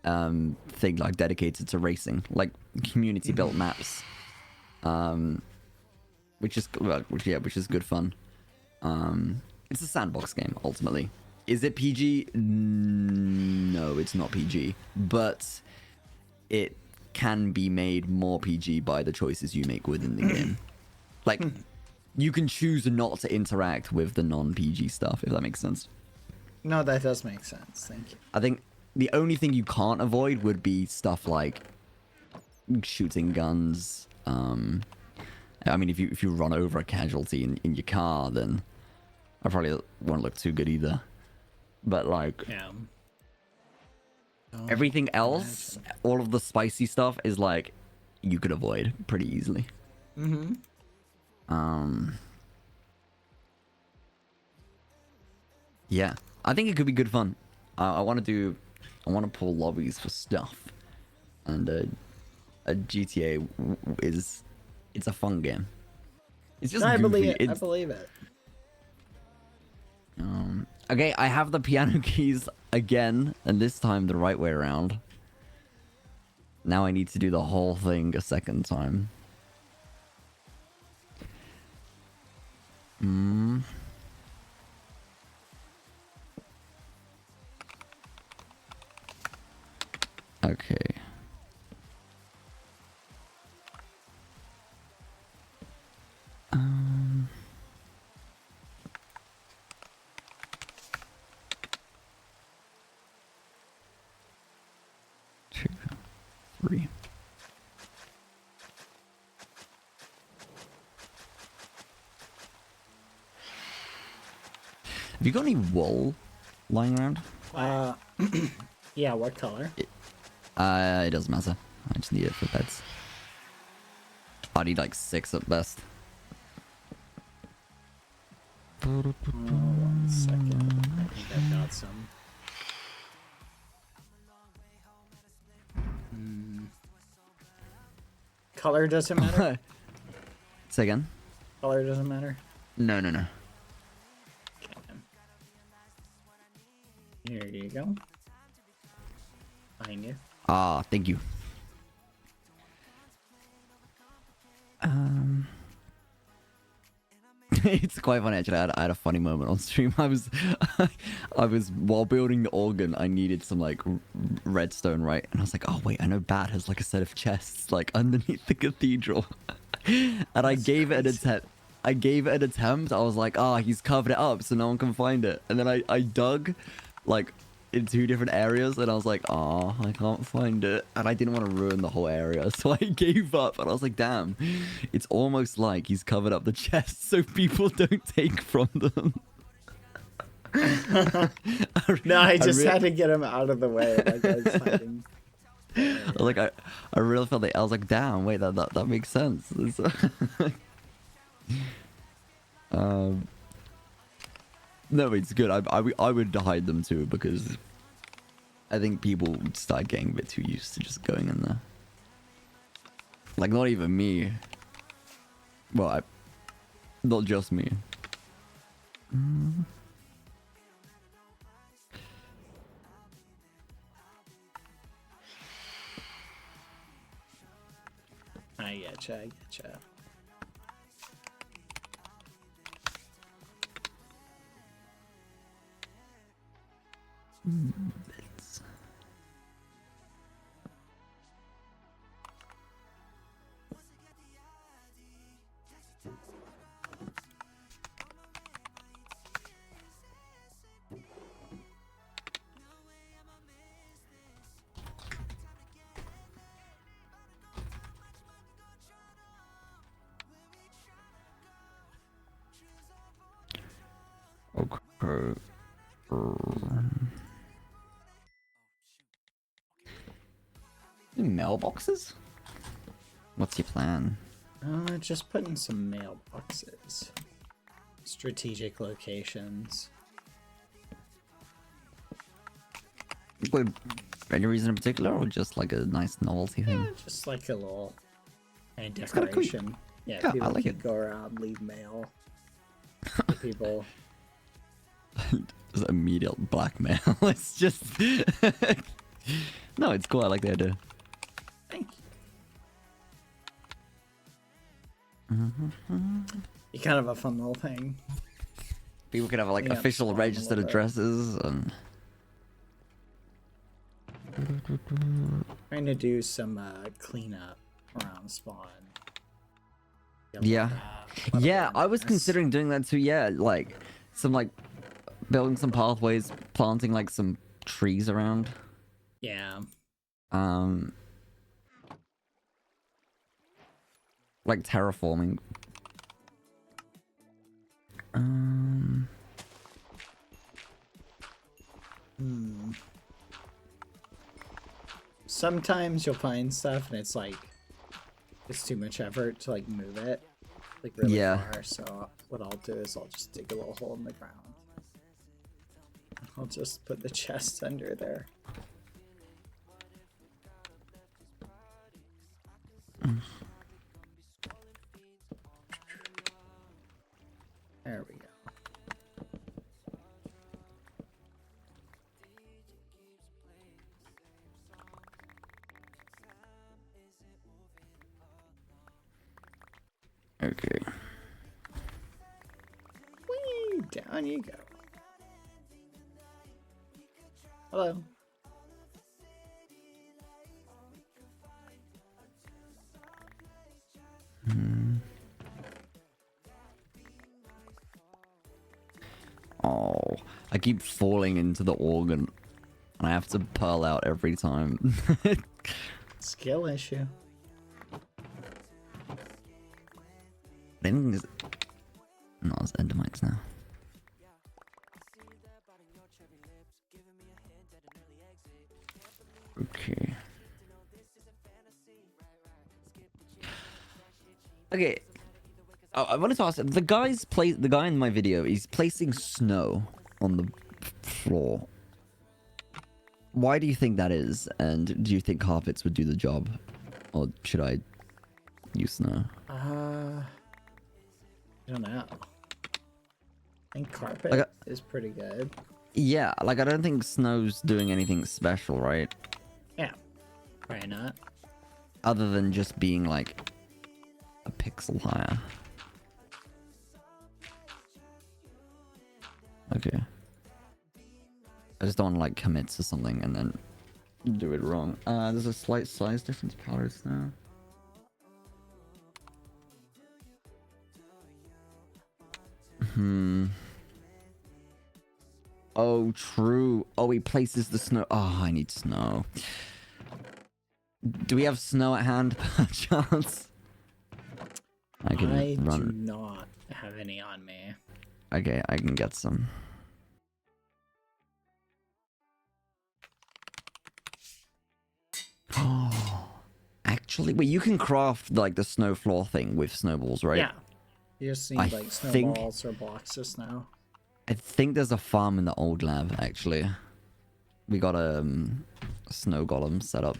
thing like dedicated to racing, like community built maps, which is good fun. It's a sandbox game ultimately. Is it PG? No, it's not PG, but it can be made more PG by the choices you make within the game. Like, you can choose not to interact with the non-PG stuff, if that makes sense. No, that does make sense. Thank you. I think the only thing you can't avoid would be stuff like shooting guns. I mean, if you run over a casualty in your car, then I probably won't look too good either. But like, Yeah. everything else, all of the spicy stuff is like you could avoid pretty easily. Yeah, I think it could be good fun. I want to pull lobbies for stuff, and a GTA it's a fun game. It's just I goofy. believe it. I believe it. Okay, I have the piano keys again, and this time the right way around. Now I need to do the whole thing a second time. Okay. Two, three. Have you got any wool lying around? Yeah, what color? It doesn't matter. I just need it for beds. I need like 6 at best. 1 second. I think I've got some. Color doesn't matter? Say again? Color doesn't matter? No. Here you go. Behind you. Ah, thank you. It's quite funny actually. I had a funny moment on stream. I was while building the organ, I needed some like redstone, right? And I was like, oh wait, I know Bat has like a set of chests like underneath the cathedral, and I gave it an attempt. I was like, he's covered it up so no one can find it. And then I dug like in 2 different areas, and I was like, I can't find it, and I didn't want to ruin the whole area, so I gave up. And I was like, damn, it's almost like he's covered up the chests so people don't take from them. No, I just had to get him out of the way. Like, I was hiding. Like I really felt like I was like, damn, wait, that makes sense. No, it's good. I would hide them too, because I think people would start getting a bit too used to just going in there. Like, not even me. Well, not just me. I getcha. Bits. Okay. Mailboxes? What's your plan? Just put in some mailboxes. Strategic locations. With any reason in particular, or just like a nice novelty thing? Yeah, just like a little and It's kinda cool. decoration. Yeah, Yeah, people I like can it. go around, leave mail. To people. Just immediate blackmail. It's just no, it's cool. I like the idea. Thank you. You kind of a fun little thing. People could have like Yeah, official spawn a registered little bit. addresses and Trying to do some cleanup around spawn. Get yeah. a lot Yeah, of I was mess. considering doing that too. Yeah, like some like building some pathways, planting like some trees around. Yeah. Like terraforming. Sometimes you'll find stuff and it's like it's too much effort to like move it like really Yeah. far. So what I'll do is I'll just dig a little hole in the ground. I'll just put the chest under there. There we go. Okay. Whee! Down you go. Hello. Oh, I keep falling into the organ, and I have to pearl out every time. Skill issue. I think there's... No, it's endermites now. Okay. Okay. I wanted to ask the guy in my video. He's placing snow on the floor. Why do you think that is? And do you think carpets would do the job, or should I use snow? I don't know. I think carpet Like is pretty good. Yeah, like I don't think snow's doing anything special, right? Yeah. Probably not. Other than just being like a pixel higher. Okay. I just don't want to like commit to something and then do it wrong. There's a slight size difference powers now. Oh, true. Oh, he places the snow. Oh, I need snow. Do we have snow at hand, perchance? I can I run. do not have any on me. Okay, I can get some. Oh, actually, wait, you can craft like the snow floor thing with snowballs, right? Yeah. You just need I like think- snowballs or blocks of snow. I think there's a farm in the old lab, actually. We got a snow golem set up.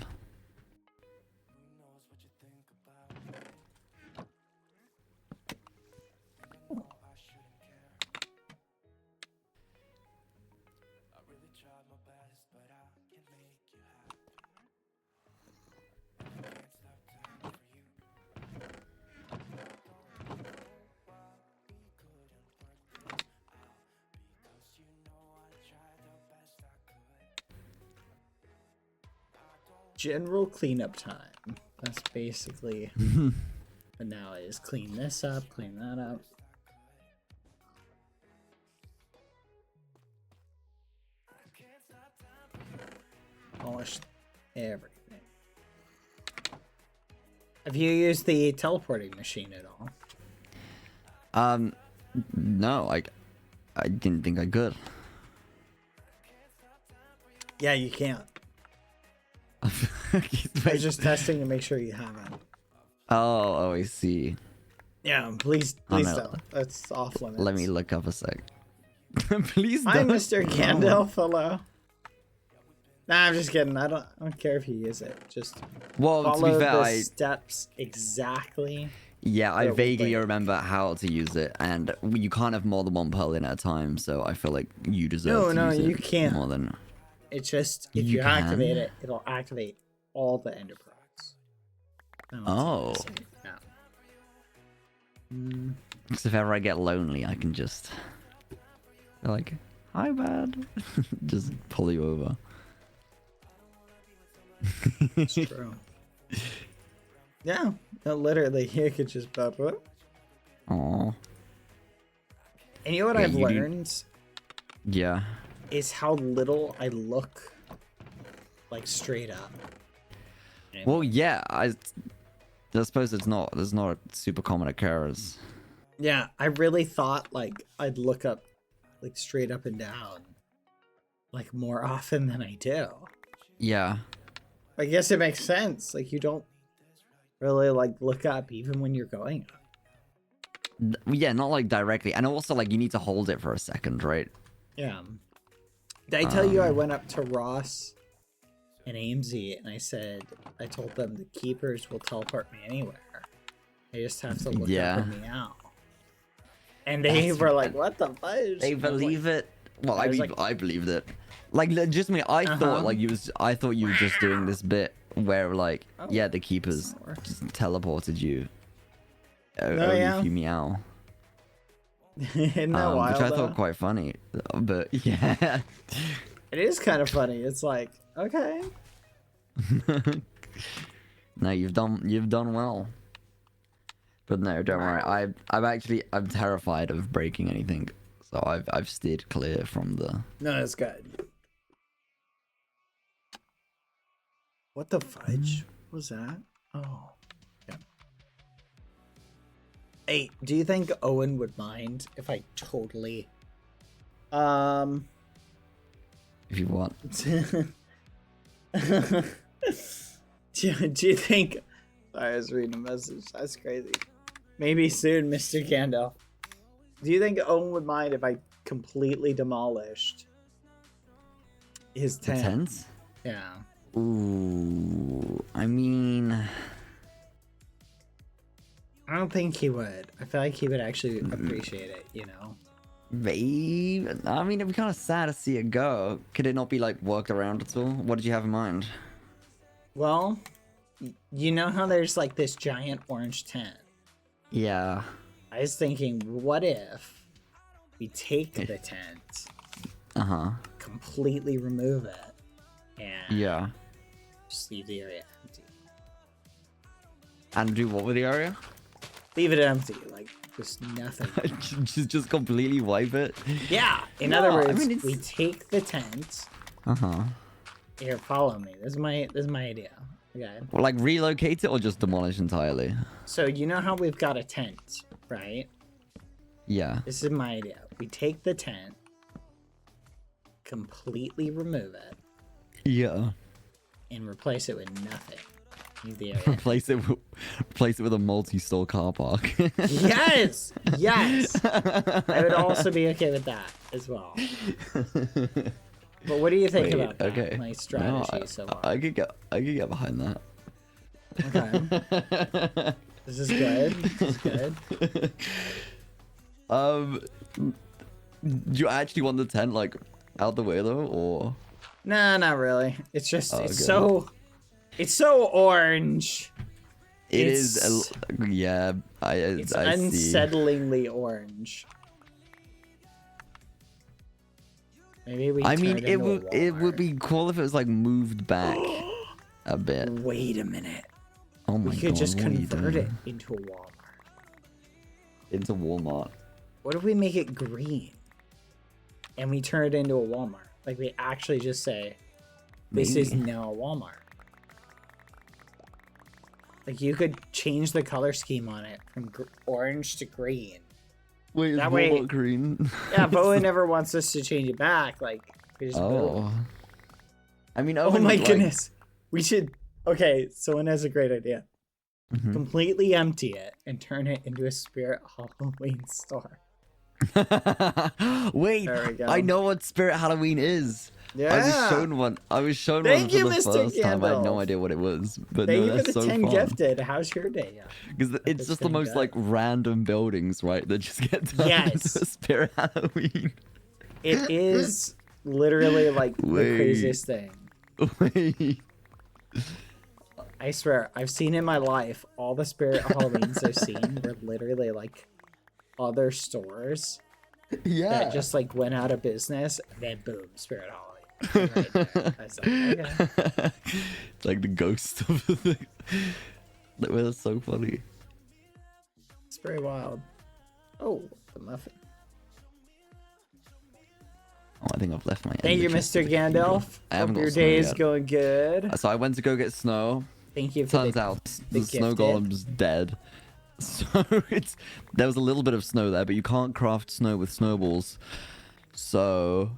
General cleanup time. That's basically what now is. Clean this up, clean that up. Polish everything. Have you used the teleporting machine at all? No, I didn't think I could. Yeah, you can't. I was just testing to make sure you haven't. Oh, I see. Yeah, please Oh, no. don't. That's off limits. Let me look up a sec. Please Hi, don't. Mr. Gandalf. Hello. Nah, I'm just kidding. I don't care if you use it. Just Well, to follow be fair, the steps exactly. Yeah, I It'll vaguely break. remember how to use it, and you can't have more than one pearl in at a time, so I feel like you deserve to use it you can't. more than... It's just if You you activate can? it, it'll activate all the ender pearls. Oh. Yeah. Mm. Because if ever I get lonely, I can just... be like, hi, Bad. Just pull you over. It's true. Yeah, no, literally, you could just pop up. Aww. And you know what Yeah, I've you do- learned Yeah. is how little I look like straight up. Well, yeah, I suppose there's not a super common occurrence. Yeah, I really thought like I'd look up like straight up and down like more often than I do. Yeah. I guess it makes sense. Like you don't really like look up even when you're going up. Yeah, not like directly. And also, like, you need to hold it for a second, right? Yeah. Did I tell you I went up to Ross and AMZ and I told them the keepers will teleport me anywhere. I just have to look Yeah. up and meow. And they were like, what the fudge? They I was believe like, it. Well, I I was mean, like- I believed it. Like, just me, I thought like I thought you were just doing this bit where like, yeah, the keepers just teleported you. Only yeah. if you meow. Isn't that wild, which I though? thought quite funny, but yeah. It is kind of funny. It's like, okay. No, you've done well. But no, don't worry. I'm terrified of breaking anything, so I've steered clear from the. No, that's good. What the fudge was that? Oh. Yeah. Hey, do you think Owen would mind if I totally If you want. do you think sorry, I was reading a message. That's crazy. Maybe soon, Mr. Gandalf. Do you think Owen would mind if I completely demolished his The tent? tents? Yeah. Ooh, I mean, I don't think he would. I feel like he would actually appreciate it, you know? babe. I mean, it'd be kind of sad to see it go. Could it not be like worked around at all? What did you have in mind? Well, you know how there's like this giant orange tent? Yeah. I was thinking, what if we take the tent, completely remove it, and Yeah. just leave the area empty? And do what with the area? Leave it empty, like just nothing. just completely wipe it. Yeah. In No, other I words, mean, we take the tent. Here, follow me. This is my idea. Okay. Well, like relocate it or just demolish entirely? So you know how we've got a tent, right? Yeah. This is my idea. We take the tent, completely remove it, Yeah. and replace it with nothing. Leave the area. Replace it with a multi-store car park. Yes! Yes! I would also be okay with that as well. But what do you think Wait, about that? okay. My strategy No, so far. I could get behind that. Okay. This is good. This is good. Do you actually want the tent like out the way though, or? No, not really. It's just Oh, it's okay. so orange. It It's- is. Yeah, It's I see. unsettlingly orange. Maybe we. I mean, turn it into a would Walmart. be cool if it was like moved back a bit. Wait a minute. Oh my We god! could just what are you convert it doing? into a Walmart. Into Walmart. What if we make it green? And we turn it into a Walmart? Like we actually just say, this is Maybe. now a Walmart. Like you could change the color scheme on it from orange to green. Wait, is That way- Walmart green? Yeah, but Owen never wants us to change it back. Like, we just build it. Oh. I mean, Oh Owen my would, like- goodness. We should. Okay, someone has a great idea. Mhm. Completely empty it and turn it into a Spirit Halloween store. Wait, There we go. I know what Spirit Halloween is. Yeah. I was shown one. I was shown Thank one you, for the Mr. first time. I had no Gandalf. idea what it was, but Thank no, you for that's the so 10 fun. gifted. How's your day? Because it's just the most like random buildings, right? That just get turned Yes. into Spirit Halloween. It is literally like the craziest thing. Wait. I swear, I've seen in my life all the Spirit Halloweens I've seen were literally like other stores that just like went out of business, and then boom, Spirit Halloween. Right there. I was like, okay. It's like the ghost of the thing. That's so funny. It's very wild. Oh, the muffin. Oh, I think I've left my. Thank you, Mr. Gandalf. I haven't Hope got your snow day is yet. going good. So I went to go get snow. Thank you for Turns the, out the the snow gifted. golem's dead. So there was a little bit of snow there, but you can't craft snow with snowballs. So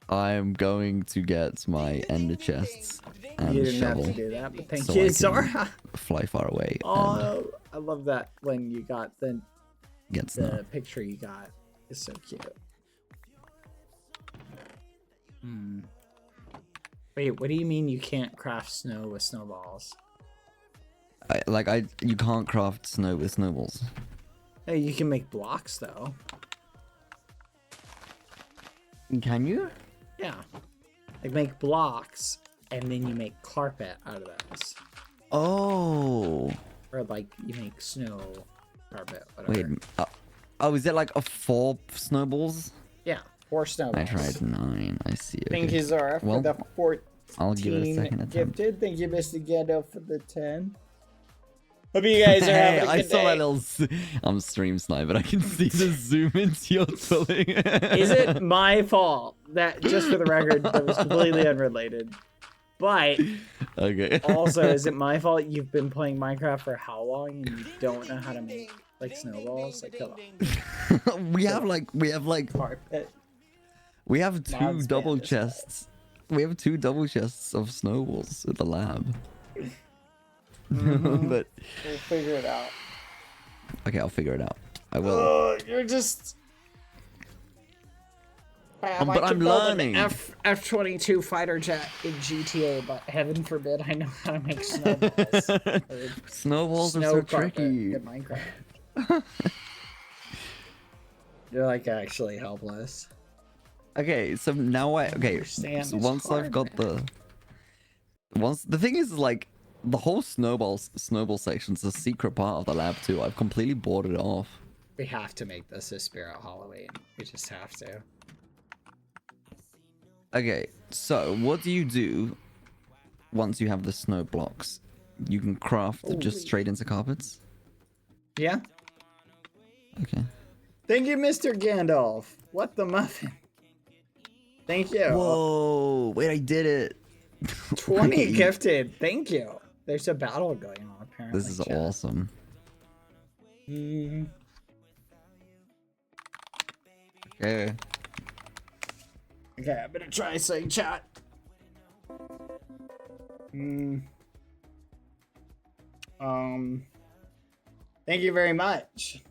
I'm going to get my ender chests and You a didn't shovel. have to do that, but thank so you, I can Zora. fly far away and Oh, I love that when you got get snow. the picture you got. It's so cute. Wait, what do you mean you can't craft snow with snowballs? You can't craft snow with snowballs. Hey, you can make blocks though. Can you? Yeah. Like make blocks and then you make carpet out of those. Oh. Or like you make snow carpet, whatever. Wait. Oh, is it like a 4 snowballs? Yeah, 4 snowballs. I tried 9. I see. Okay. Thank you, Zara, for Well, the 14 I'll give it a second attempt. gifted. Thank you, Mr. Gandalf, for the 10. Hope you guys are having a good I saw day. that little. I'm stream sniping. I can see the zoom into your pulling. Is it my fault that, just for the record, that was completely unrelated? But Okay. also, is it my fault you've been playing Minecraft for how long and you don't know how to make like snowballs? Like, come on. we have Carpet. we have 2 Mine's double bad as well. chests. We have 2 double chests of snowballs at the lab. But We'll figure it out. okay, I'll figure it out. I will. Oh, you're just. But I'm learning. F-22 fighter jet in GTA, but heaven forbid I know how to make snowballs. Or Snowballs are snow so carpet tricky. in Minecraft. You're like actually helpless. Okay, so now Understand so it's once I've hard, got the thing is like the whole snowball section's a secret part of the lab too. I've completely boarded it off. We have to make this a Spirit Halloween. We just have to. Okay, so what do you do once you have the snow blocks? You can craft just straight into carpets? Yeah. Okay. Thank you, Mr. Gandalf. What the muffin? Thank you. Whoa, wait, I did it. 20 gifted. Thank you. There's a battle going on apparently. This is chat. awesome. Okay. Okay, I'm gonna try saying chat. Thank you very much.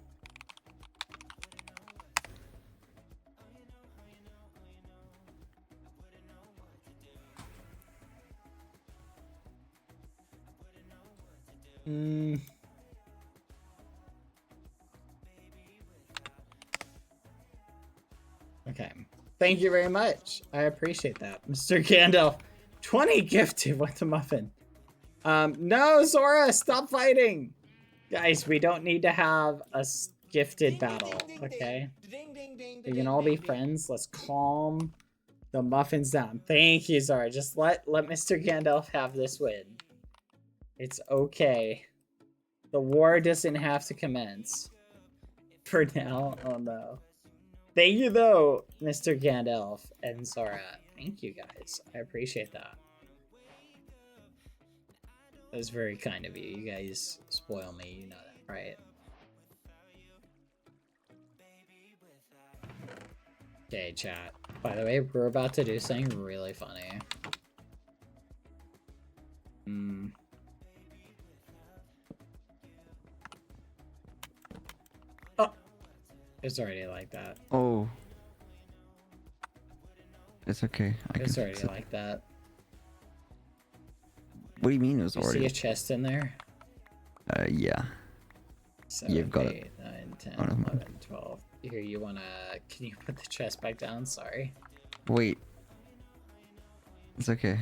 Okay. Thank you very much. I appreciate that, Mr. Gandalf. 20 gifted. What the muffin? No, Zora, stop fighting. Guys, we don't need to have a gifted battle, okay? We can all be friends. Let's calm the muffins down. Thank you, Zora. Just let Mr. Gandalf have this win. It's okay. The war doesn't have to commence. For now. Oh no. Thank you though, Mr. Gandalf and Zora. Thank you guys. I appreciate that. That was very kind of you. You guys spoil me, you know that, right? Okay, chat. By the way, we're about to do something really funny. Oh! It's already like that. Oh. It's okay. I It's can already fix it. like that. What do you mean it was You see already? a chest in there? Yeah. 7, You've got 8, it. 9, 10, Oh, never mind. 11, 12. Here, you wanna... Can you put the chest back down? Sorry. Wait. It's okay.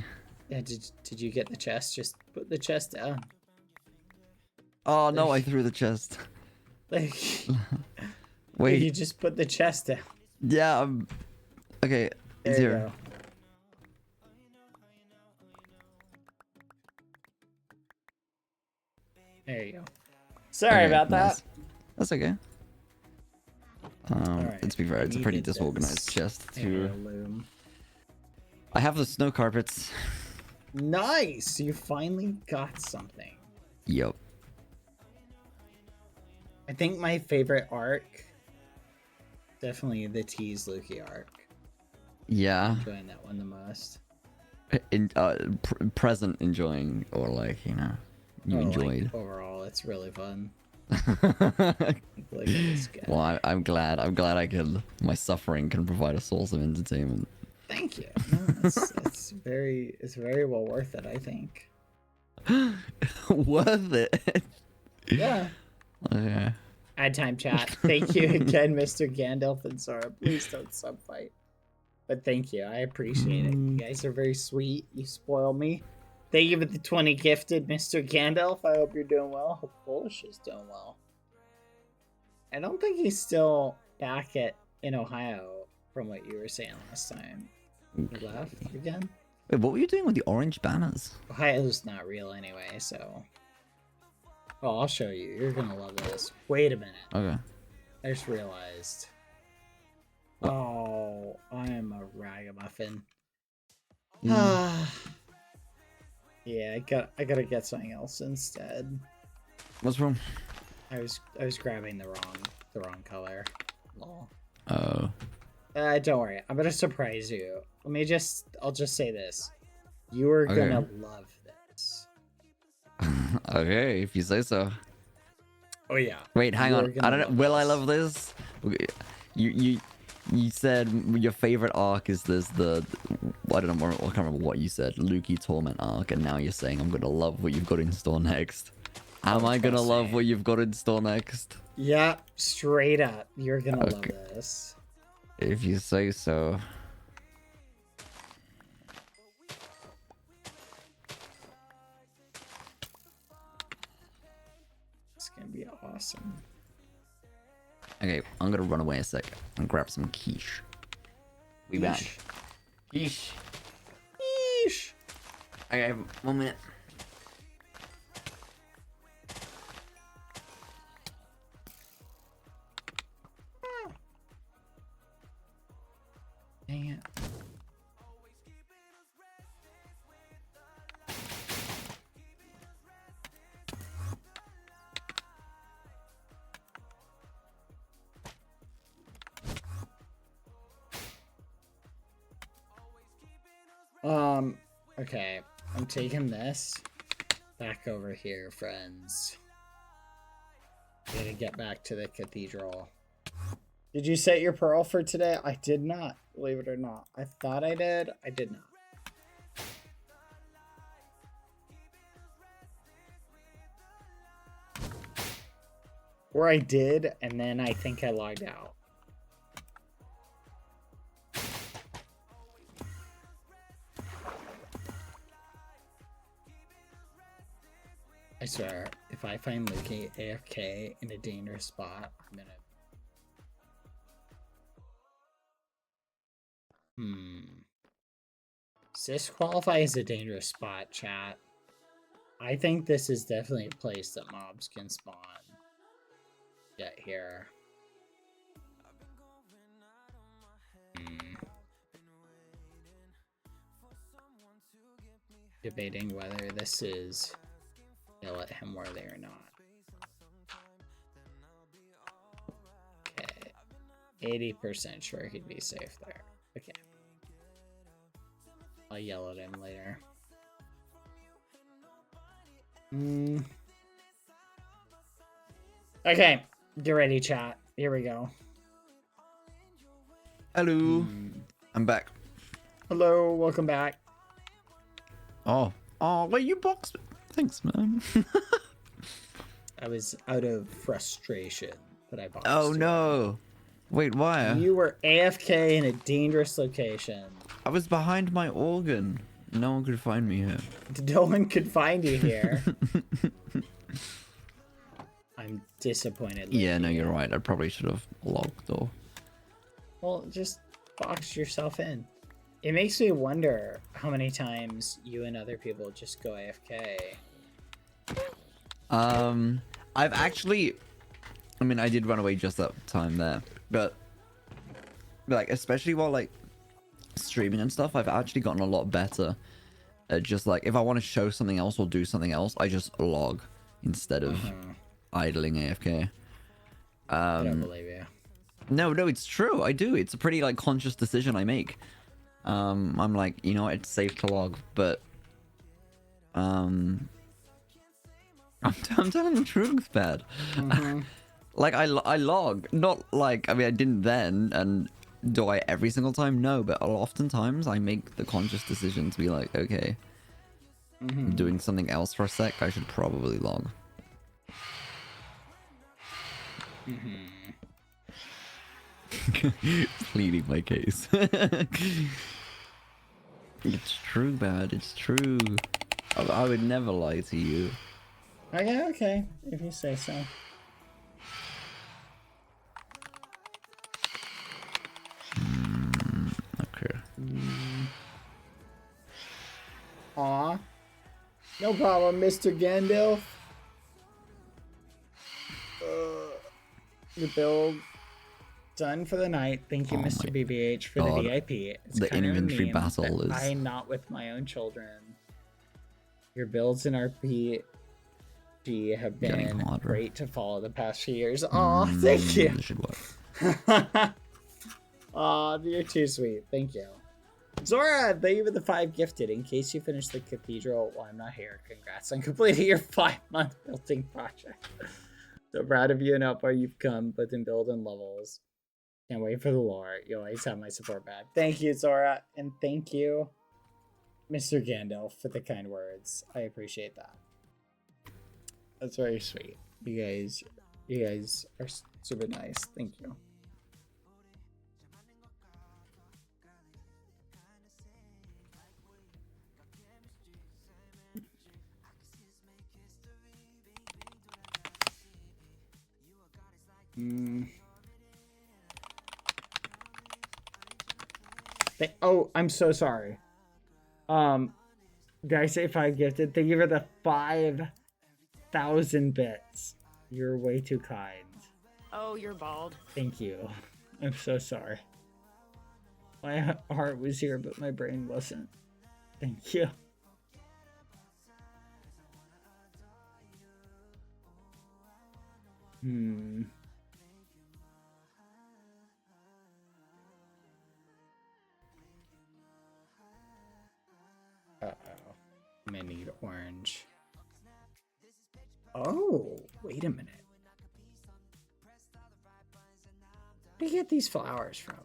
Yeah, did you get the chest? Just put the chest down. Oh no, I threw the chest. Like, Wait. you just put the chest down. Yeah. Okay. It's There you here. go. There you go. Sorry Okay, about nice. that. That's okay. Alright, Let's be fair. It's a you pretty did this. disorganized chest too. Heirloom. I have the snow carpets. Nice! You finally got something. Yep. I think my favorite arc, definitely the Tease Luki arc. Yeah. Enjoying that one the most. Present enjoying, or like, you know, you Like, enjoyed. overall, it's really fun. Look at this guy. Well, I'm glad. I'm glad my suffering can provide a source of entertainment. Thank you. No, it's very well worth it, I think. Worth it. Yeah. Okay. Add time chat. Thank you again, Mr. Gandalf and Sora. Please don't subfight. But thank you. I appreciate it. You guys are very sweet. You spoil me. Thank you for the 20 gifted, Mr. Gandalf. I hope you're doing well. Hope Bullish is doing well. I don't think he's still back in Ohio from what you were saying last time. He left again? Wait, what were you doing with the orange banners? Ohio's not real anyway, so... Oh, I'll show you. You're gonna love this. Wait a minute. Okay. I just realized. Oh, I am a ragamuffin. Yeah, I gotta get something else instead. What's wrong? I was grabbing the wrong color. Lol. Oh. Don't worry. I'm gonna surprise you. I'll just say this. You are gonna love this. Okay, if you say so. Oh yeah. Wait, hang on. I don't know. Will I love this? You said your favorite arc is the I don't know. I can't remember what you said. Luki Torment arc, and now you're saying I'm gonna love what you've got in store next. Am I gonna love what you've got in store next? Yeah, straight up. You're gonna love this. If you say so. It's gonna be awesome. Okay, I'm gonna run away a sec and grab some quiche. We back. Quiche. Yeesh. Okay, 1 minute. Dang it. Okay. I'm taking this back over here, friends. Gotta get back to the cathedral. Did you set your pearl for today? I did not, believe it or not. I thought I did. I did not. Or I did, and then I think I logged out. I swear, if I find Luki AFK in a dangerous spot, I'm gonna... Disqualify is a dangerous spot, chat. I think this is definitely a place that mobs can spawn. Get here. Debating whether this is... They'll let him worthy or not. Okay. 80% sure he'd be safe there. Okay. I'll yell at him later. Okay. Get ready, chat. Here we go. Hello. I'm back. Hello, welcome back. Oh, wait, you boxed. Thanks, man. I was out of frustration that I boxed. Oh you. no! Wait, why? You were AFK in a dangerous location. I was behind my organ. No one could find me here. No one could find you here. I'm disappointed. Yeah, no, you're right. I probably should have logged though. Well, just box yourself in. It makes me wonder how many times you and other people just go AFK. I've actually, I mean, I did run away just that time there, but like, especially while like streaming and stuff, I've actually gotten a lot better at just like, if I want to show something else or do something else, I just log instead of idling AFK. I don't believe you. No, it's true. I do. It's a pretty like conscious decision I make. I'm like, you know, it's safe to log, but I'm telling the truth, bad. Like I log, not like, I mean, I didn't then, and do I every single time? No, but oftentimes I make the conscious decision to be like, okay, I'm doing something else for a sec, I should probably log. Pleading my case. It's true, bad. It's true. I would never lie to you. Okay, if you say so. Okay. Aw. No problem, Mr. Gandalf. The build done for the night. Thank you, Mr. BBH, for the VIP. It's the kind of a inventory meme battle that is... I'm not with my own children. Your builds in RPG have been great to follow the past few years. Aw, thank you. This should work. Aw, you're too sweet. Thank you. Zora, thank you for the 5 gifted. In case you finish the Cathedral while I'm not here, congrats on completing your 5-month building project. So proud of you and how far you've come, both in build and levels. Can't wait for the lore. You always have my support back. Thank you, Zora, and thank you, Mr. Gandalf, for the kind words. I appreciate that. That's very sweet. You guys are super nice. Thank you. Oh, I'm so sorry. Did I say 5 gifted? Thank you for the 5,000 bits. You're way too kind. Oh, you're bald. Thank you. I'm so sorry. My heart was here, but my brain wasn't. Thank you. Uh-oh. I'm gonna need orange. Oh, wait a minute. Where do you get these flowers from?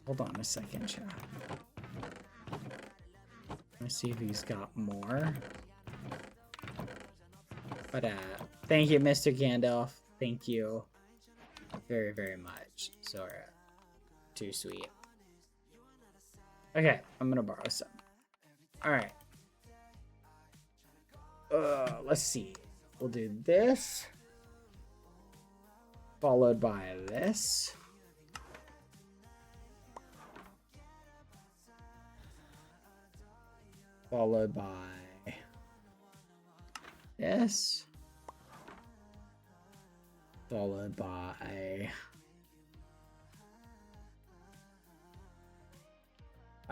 Hold on a second, chat. Let's see if he's got more. But thank you, Mr. Gandalf. Thank you very, very much. Zora. Too sweet. Okay, I'm gonna borrow some. Alright. Let's see. We'll do this. Followed by this. Followed by this. Followed by...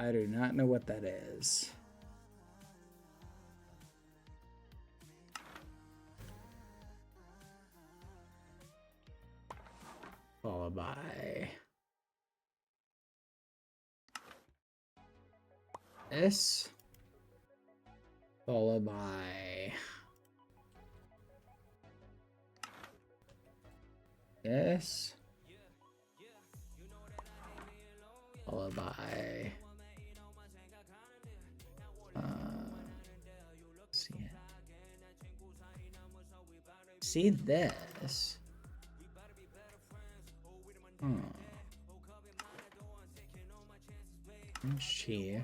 I do not know what that is. Followed by this. Followed by this. followed by see it. See this. Chief.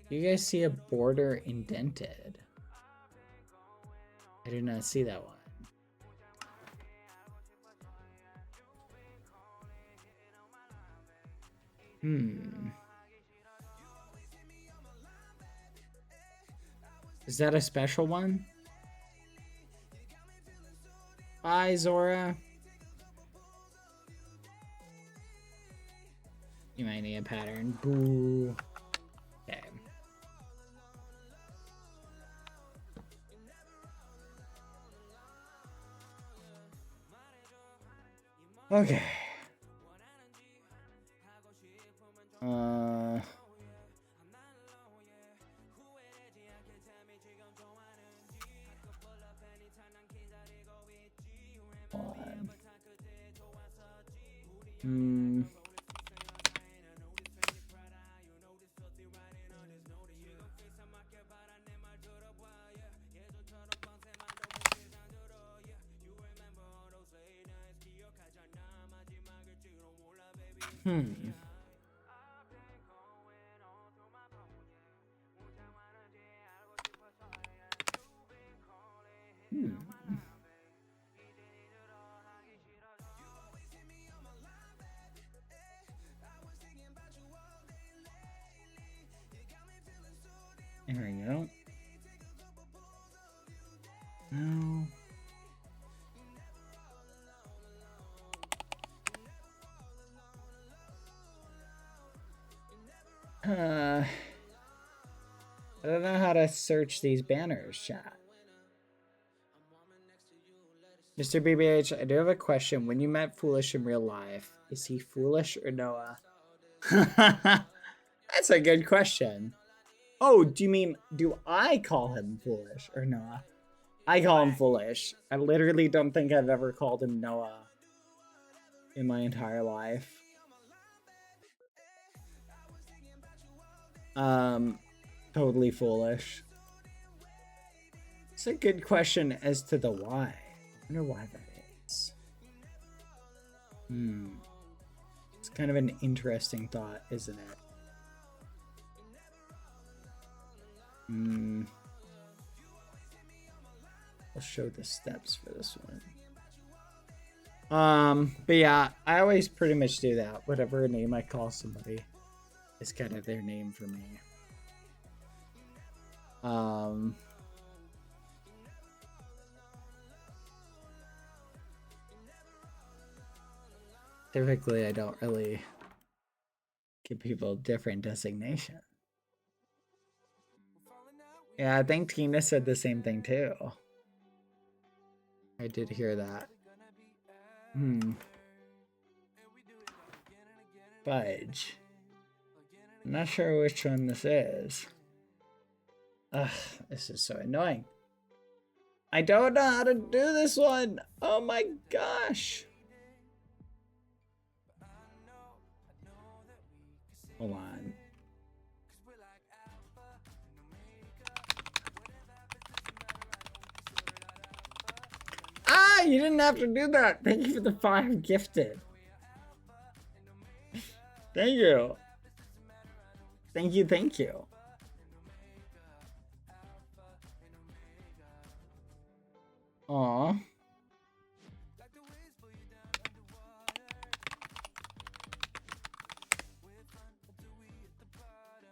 You guys see a border indented? I did not see that one. Is that a special one? Bye, Zora. You might need a pattern. Boo. Okay. Okay. There we go. No. I don't know how to search these banners, chat. Mr. BBH, I do have a question. When you met Foolish in real life, is he Foolish or Noah? That's a good question. Oh, do you mean, do I call him Foolish or Noah? I call him Foolish. I literally don't think I've ever called him Noah in my entire life. Totally foolish. It's a good question as to the why. I wonder why that is. It's kind of an interesting thought, isn't it? I'll show the steps for this one. But yeah, I always pretty much do that. Whatever name I call somebody is kind of their name for me. Typically, I don't really give people different designation. Yeah, I think Tina said the same thing too. I did hear that. Fudge. I'm not sure which one this is. Ugh, this is so annoying. I don't know how to do this one. Oh my gosh. Hold on. Ah, you didn't have to do that. Thank you for the 5 gifted. Thank you. Thank you, thank you. Aw.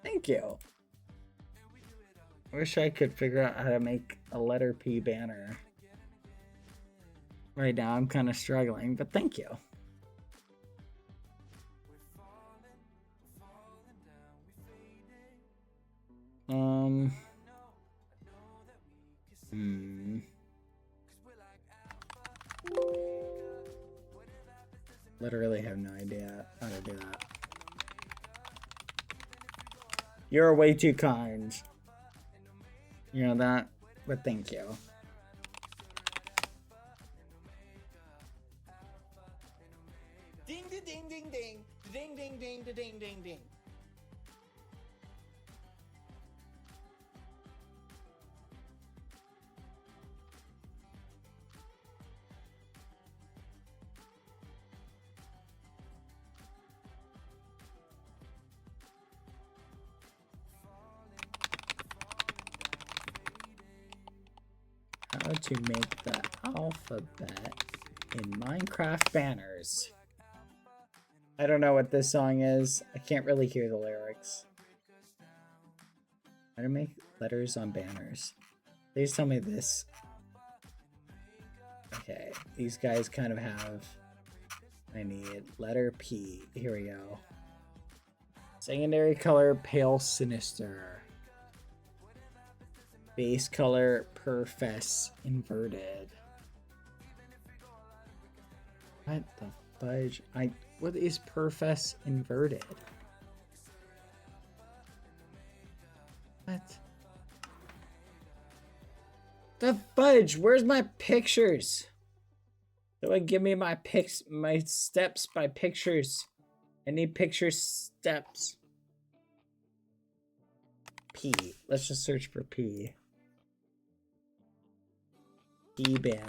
Thank you. I wish I could figure out how to make a letter P banner. Right now I'm kind of struggling, but thank you. Literally have no idea how to do that. You're way too kind. You know that? But thank you. Ding ding ding ding ding ding to make the alphabet in Minecraft banners. I don't know what this song is. I can't really hear the lyrics. How to make letters on banners. Please tell me this. Okay, these guys kind of have... I need letter P. Here we go. Secondary color, pale sinister. Base color, perfess inverted. What the fudge? What is perfess inverted? What? The fudge? Where's my pictures? Someone give me my steps by pictures. I need picture steps. P. Let's just search for P. P banner.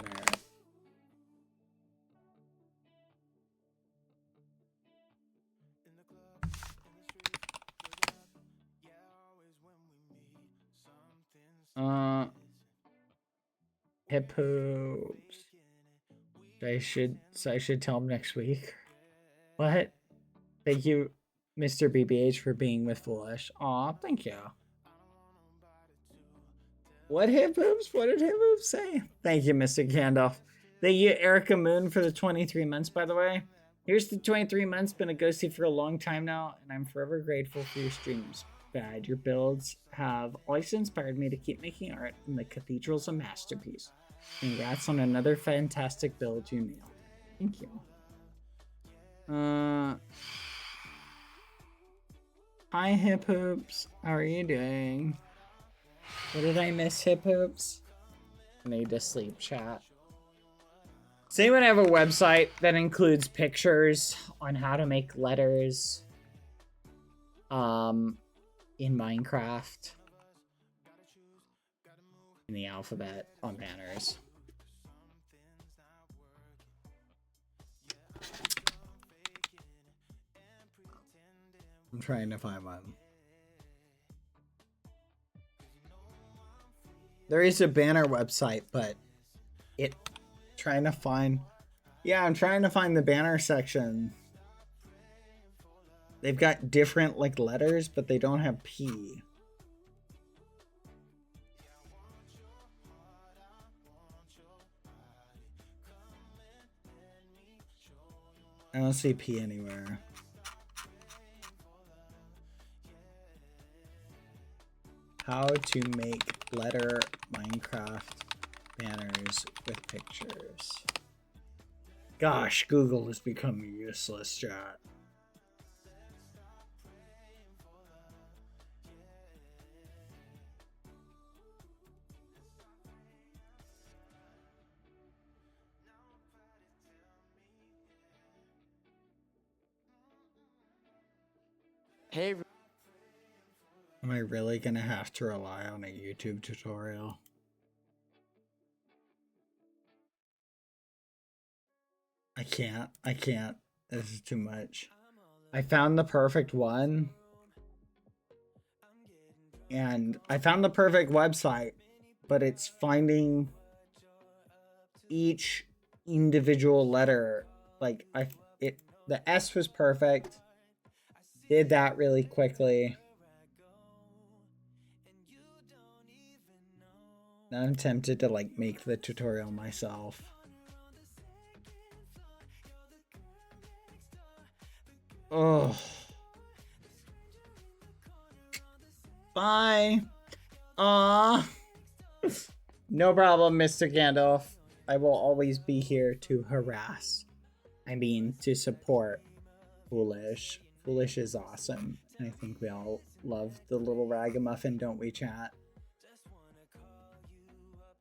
Hip hoops. I should tell him next week. What? Thank you, Mr. BBH, for being with Foolish. Aw, thank you. What hip hoops? What did hip hoops say? Thank you, Mr. Gandalf. Thank you, Erica Moon, for the 23 months, by the way. Here's the 23 months. Been a ghostie for a long time now, and I'm forever grateful for your streams. Bad. Your builds have always inspired me to keep making art, and the Cathedral's a masterpiece. Congrats on another fantastic build you nailed. Thank you. Hi, Hip Hoops. How are you doing? What did I miss, Hip Hoops? I need to sleep, chat. Does anyone have a website that includes pictures on how to make letters in Minecraft? In the alphabet on banners. I'm trying to find one. There is a banner website, but trying to find... Yeah, I'm trying to find the banner section. They've got different, like, letters, but they don't have P. I don't see P anywhere. How to make letter Minecraft banners with pictures. Gosh, Google has become useless, chat. Hey. Am I really gonna have to rely on a YouTube tutorial? I can't. This is too much. I found the perfect one. And I found the perfect website, but it's finding each individual letter. Like the S was perfect. Did that really quickly. Now I'm tempted to like make the tutorial myself. Oh. Bye. Aw. No problem, Mr. Gandalf. I will always be here to harass. I mean, to support Foolish. Foolish is awesome. I think we all love the little ragamuffin, don't we, chat?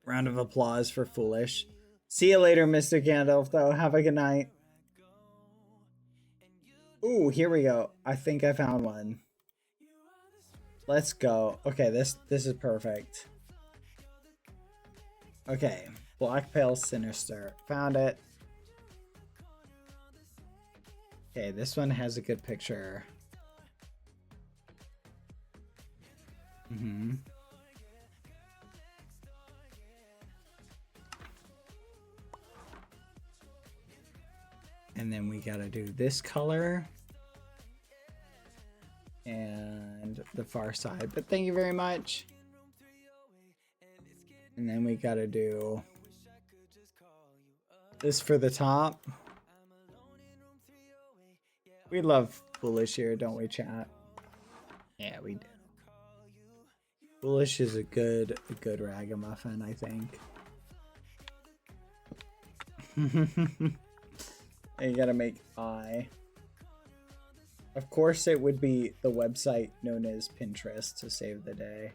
Round of applause for Foolish. See you later, Mr. Gandalf, though. Have a good night. Ooh, here we go. I think I found one. Let's go. Okay, this is perfect. Okay, Black Pale Sinister. Found it. Okay, this one has a good picture. gotta do this color and the far side, but thank you very much. And then we gotta do this for the top. We love Foolish here, don't we, chat? Yeah, we do. Foolish is a good ragamuffin, I think. And you gotta make I. Of course it would be the website known as Pinterest to save the day.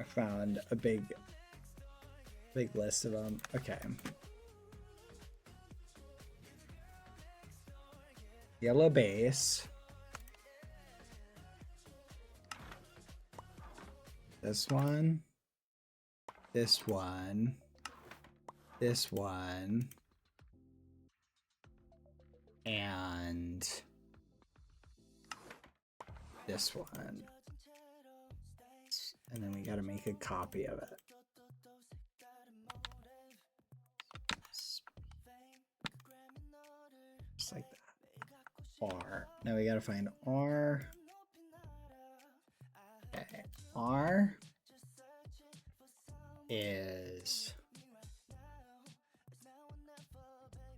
I found a big list of them. Okay. Yellow base. This one. This one. This one. And this one. And then we gotta make a copy of it. Just like that. R. Now we gotta find R. Okay. R is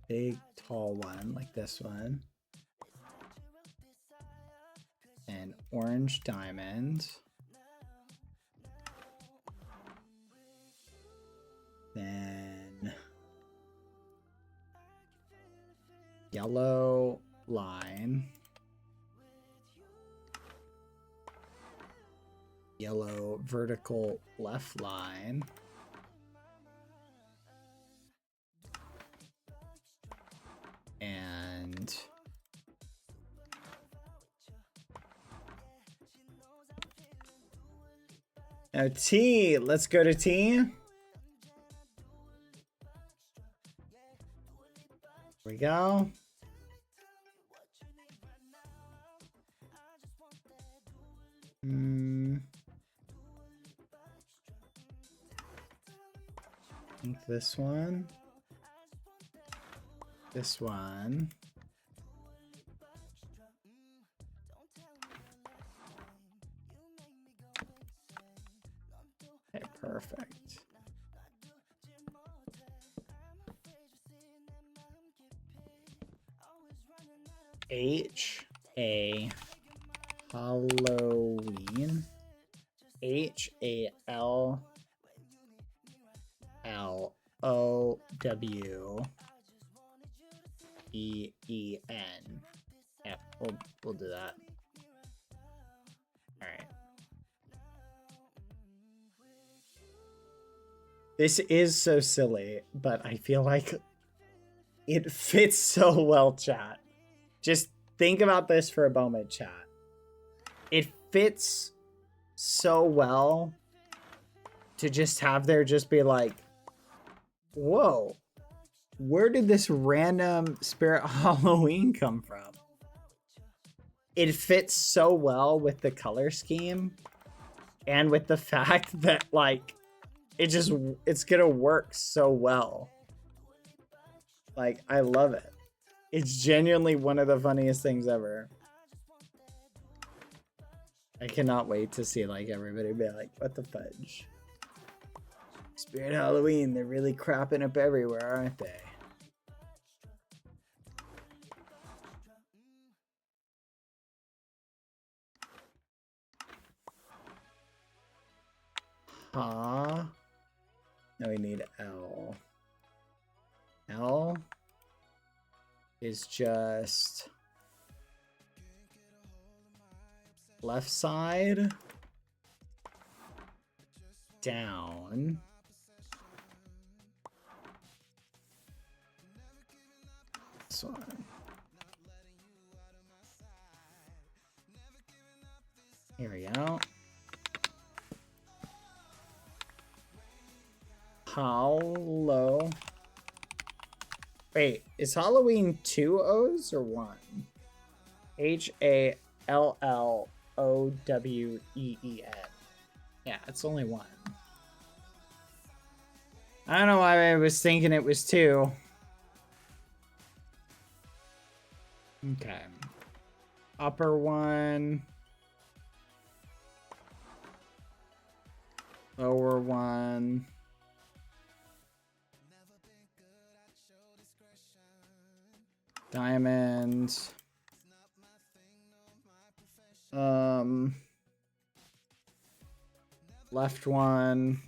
big tall one like this one. And orange diamond. Then yellow line. Yellow vertical left line. And now T, let's go to T. Here we go. I think this one. This one. Okay, perfect. H-A Halloween. H-A-L-L-O-W-E-E-N. Yeah, we'll do that. All right. This is so silly, but I feel like it fits so well, chat. Just think about this for a moment, chat. It fits so well to just have there just be like, whoa, where did this random Spirit Halloween come from? It fits so well with the color scheme and with the fact that like it's gonna work so well. Like, I love it. It's genuinely one of the funniest things ever. I cannot wait to see like everybody be like, what the fudge? Spirit Halloween, they're really cropping up everywhere, aren't they? Huh? Now we need L. L is just left side down. This one. Here we go. Hollow. Wait, is Halloween 2 O's or 1? H-A-L-L-O-W-E-E-N. Yeah, it's only 1. I don't know why I was thinking it was 2. Okay. Upper one. Lower one. Diamond. Left one.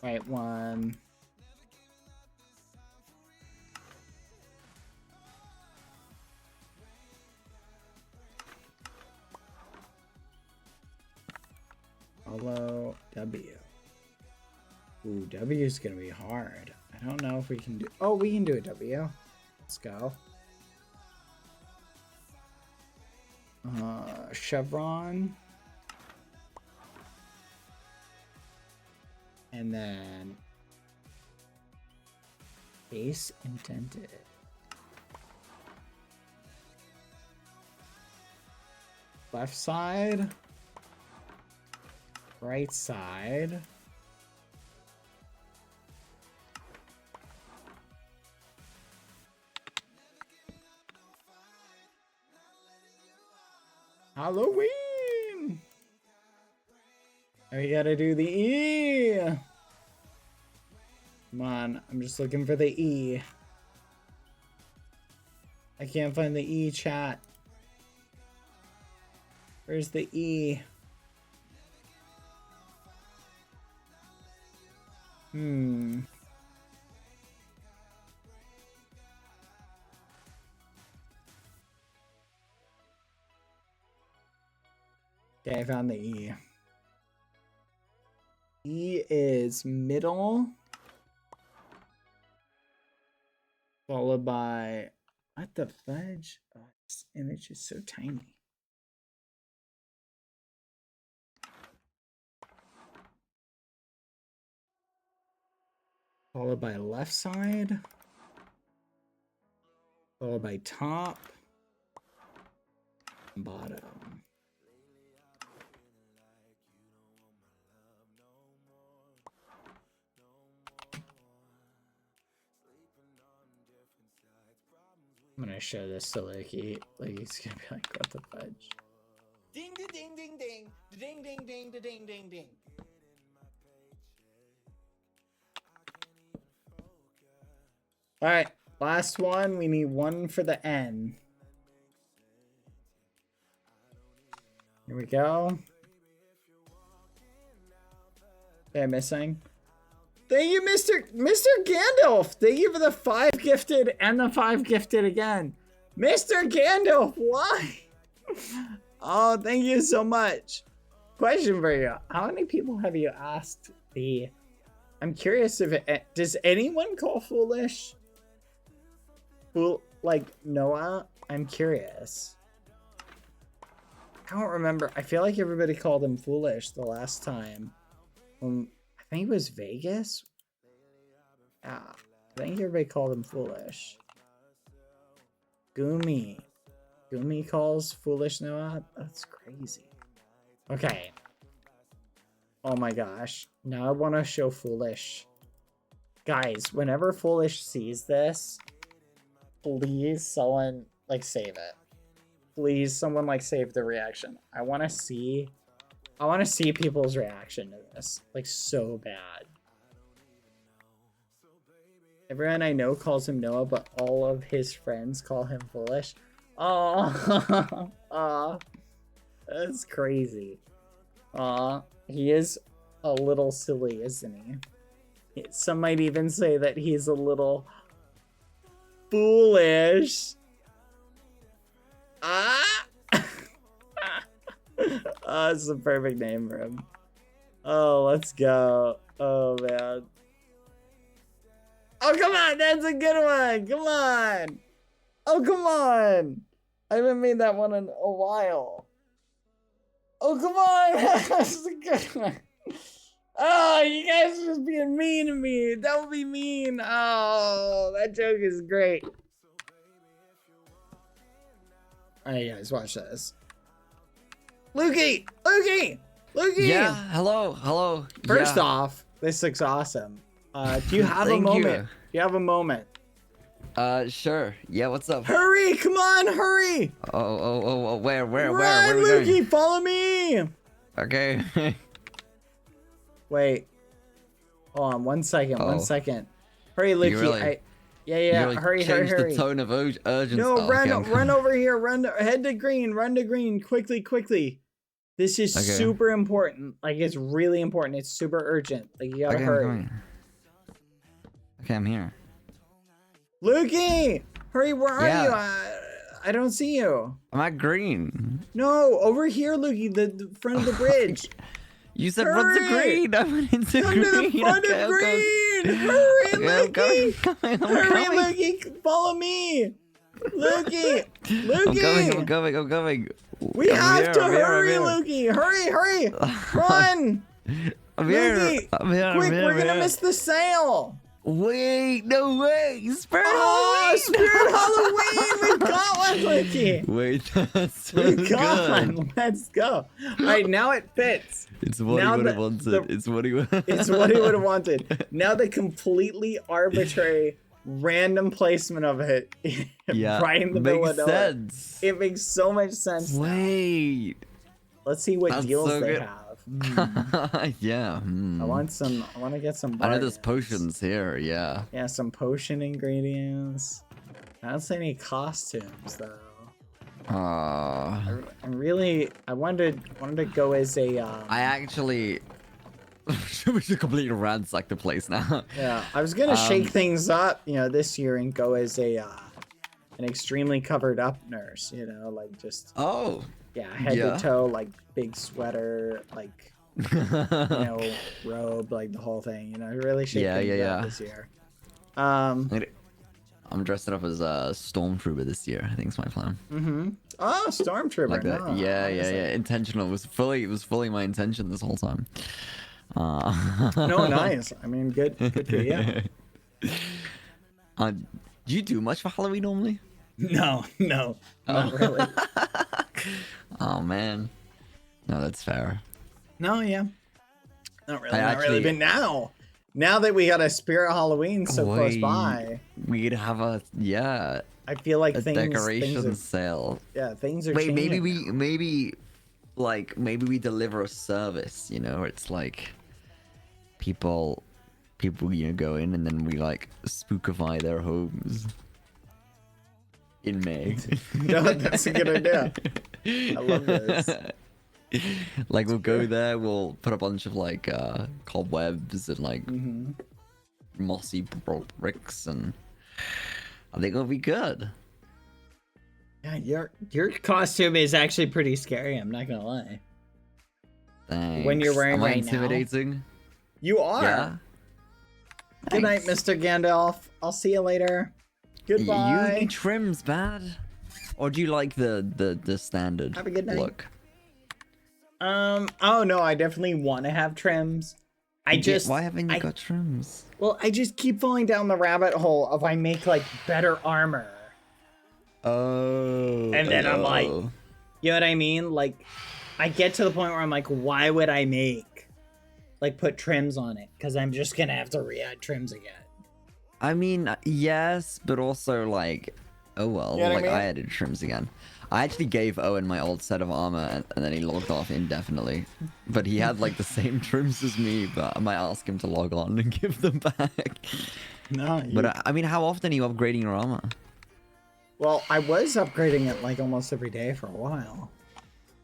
Right one. Follow W. Ooh, W is gonna be hard. I don't know if we can do. Oh, we can do a W. Let's go. Chevron. And then base indented. Left side. Right side. Halloween! We gotta do the E! Come on, I'm just looking for the E. I can't find the E, chat. Where's the E? Okay, I found the E. E is middle. Followed by... What the fudge? Oh, this image is so tiny. Followed by left side. Followed by top. Bottom. I'm gonna show this to Licky. Licky's gonna be like, what the fudge? Ding ding ding ding ding ding ding ding ding ding ding. All right, last one. We need one for the N. Here we go. Okay, missing. Thank you, Mr. Gandalf. Thank you for the 5 gifted and the 5 gifted again. Mr. Gandalf, why? Oh, thank you so much. Question for you. How many people have you asked the... I'm curious if it... Does anyone call Foolish? Like Noah? I'm curious. I don't remember. I feel like everybody called him Foolish the last time. I think it was Vegas. Yeah, I think everybody called him Foolish. Gumi calls Foolish Noah. That's crazy. Okay. Oh my gosh. Now I want to show Foolish. Guys, whenever Foolish sees this, please someone like save it. Please someone like save the reaction. I want to see people's reaction to this, like, so bad. Everyone I know calls him Noah, but all of his friends call him Foolish. Oh, that's crazy. He is a little silly, isn't he? Some might even say that he's a little foolish. Oh, it's the perfect name for him. Oh, let's go. Oh, man. Oh, come on. That's a good one. Come on. Oh, come on. I haven't made that one in a while. Oh, come on. That's a good one. Oh, you guys are just being mean to me. Don't be mean. Oh, that joke is great. All right, guys, watch this. Lukey! Yeah, hello. First off, this looks awesome. Do you have a moment? Do you have a moment? Sure. Yeah, what's up? Hurry! Come on, hurry! Oh, where Run, are we Lukey, going? follow me! Okay. Wait. Hold on, 1 second, Oh. 1 second. Hurry, Lukey. really- Yeah, You really hurry, changed hurry. the tone of urgency. No, Oh, run, okay, run over here, head to green, run to green, quickly. This is Okay. super important. Like, it's really important. It's super urgent. Like, you gotta Okay, hurry. I'm coming. Okay, I'm here. Lukey! Hurry, where are Yeah. you? I don't see you. I'm at green. No, over here, Lukey, the front of the bridge. You said run to Hurry! green. I went into Come green. to the front Okay, of I'm going. green! Hurry, Okay, I'm Lukey! coming. I'm Hurry, coming. Lukey! Follow me! Lukey! I'm Lukey! coming. We I'm have here, to I'm here, hurry, I'm Lukey! Hurry! Run! I'm here. Lukey! I'm here. Quick, I'm here, we're I'm gonna here. miss the sale! Wait, no way. Spirit Oh, Halloween. Spirit Halloween! We got one, Lukey! Wait, that's so We good. got one! Let's go! Alright, now it fits. It's what Now he would have the- wanted. the- It's what he would. It's what he would have wanted. Now the completely arbitrary, random placement of it, Yeah, right in the middle makes of nowhere. sense. It makes so much sense. now. Wait. Let's see what That's deals so they good. have. Yeah. I want to get some. I know there's bargains. potions here. Yeah. Yeah, some potion ingredients. I don't see any costumes though. I wanted to go as a. I actually. We should completely ransack the place now. Yeah, I was gonna shake things up, this year and go as a an extremely covered up nurse. Like just Oh. head Yeah. to toe, like big sweater, like robe, like the whole thing. Really shake things up this year. I'm dressing up as a stormtrooper this year. I think it's my plan. Oh, stormtrooper. Like that. no, Yeah. honestly. Intentional. It was fully my intention this whole time. No, nice. I mean, good for you. Do you do much for Halloween normally? No, not really. Oh man. No, that's fair. No, yeah, not really. I Not really. actually- But now that we got a Spirit Halloween so close Wait, by, We'd have a I feel like a things decoration are, sale. things are Wait, changing. maybe we deliver a service. It's like people go in and then we like spookify their homes in May. No, that's a good idea. I love this. Like we'll go there, we'll put a bunch of like cobwebs and like mossy bricks, and I think it'll be good. Yeah, your costume is actually pretty scary. I'm not gonna lie. Thanks. When you're wearing Am I right now? intimidating? You are. Yeah. Good night, Thanks. Mr. Gandalf. I'll see you later. Goodbye. You need trims, bad? Or do you like the standard Have a good night. look? Oh no, I definitely want to have trims. Why haven't you got trims? Well, I just keep falling down the rabbit hole of I make like better armor. Oh. And then I'm like, you know what I mean? Like, I get to the point where I'm like, why would I put trims on it? Because I'm just gonna have to re-add trims again. I mean, yes, but also like, oh well, You know what I like mean? I added trims again. I actually gave Owen my old set of armor, and then he logged off indefinitely. But he had like the same trims as me, but I might ask him to log on and give them back. No, But I mean, how often are you upgrading your armor? well, I was upgrading it like almost every day for a while.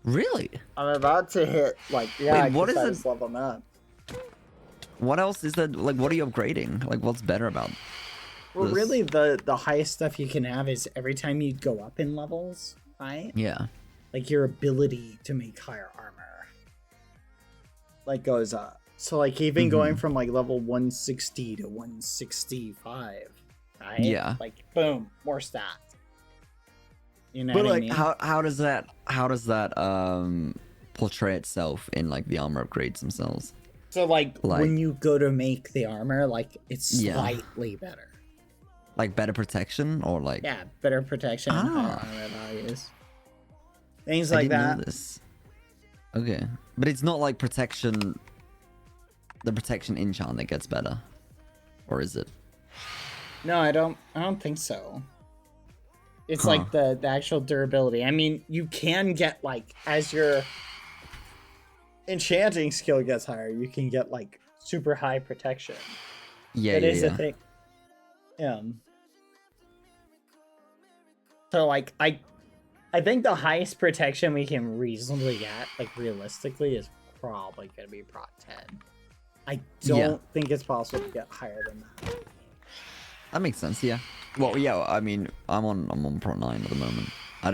Really? I'm about to hit like Wait, what is I it- was leveling up. What else is that? Like, what are you upgrading? Like, what's better about? Well, this? really, the highest stuff you can have is every time you go up in levels, right? Yeah. Like your ability to make higher armor, like goes up. So like even going from like level 160 to 165, right? Yeah. Like boom, more stats. You know But what like, I mean? how does that portray itself in like the armor upgrades themselves? So like like- when you go to make the armor, like it's Yeah. slightly better. Like better protection or like? Yeah, better protection, and higher Ah. armor values, things I like didn't that. know this. Okay, but it's not like protection. The protection enchant that gets better, or is it? No, I don't think so. It's like the actual durability. I mean, you can get like, as your enchanting skill gets higher, you can get like super high protection. Yeah, That yeah, is yeah. a thing. So like I think the highest protection we can reasonably get, like realistically, is probably gonna be Prot 10. I don't think it's possible to get higher than that. That makes sense, yeah. Well, yeah, I mean, I'm on Prot 9 at the moment. I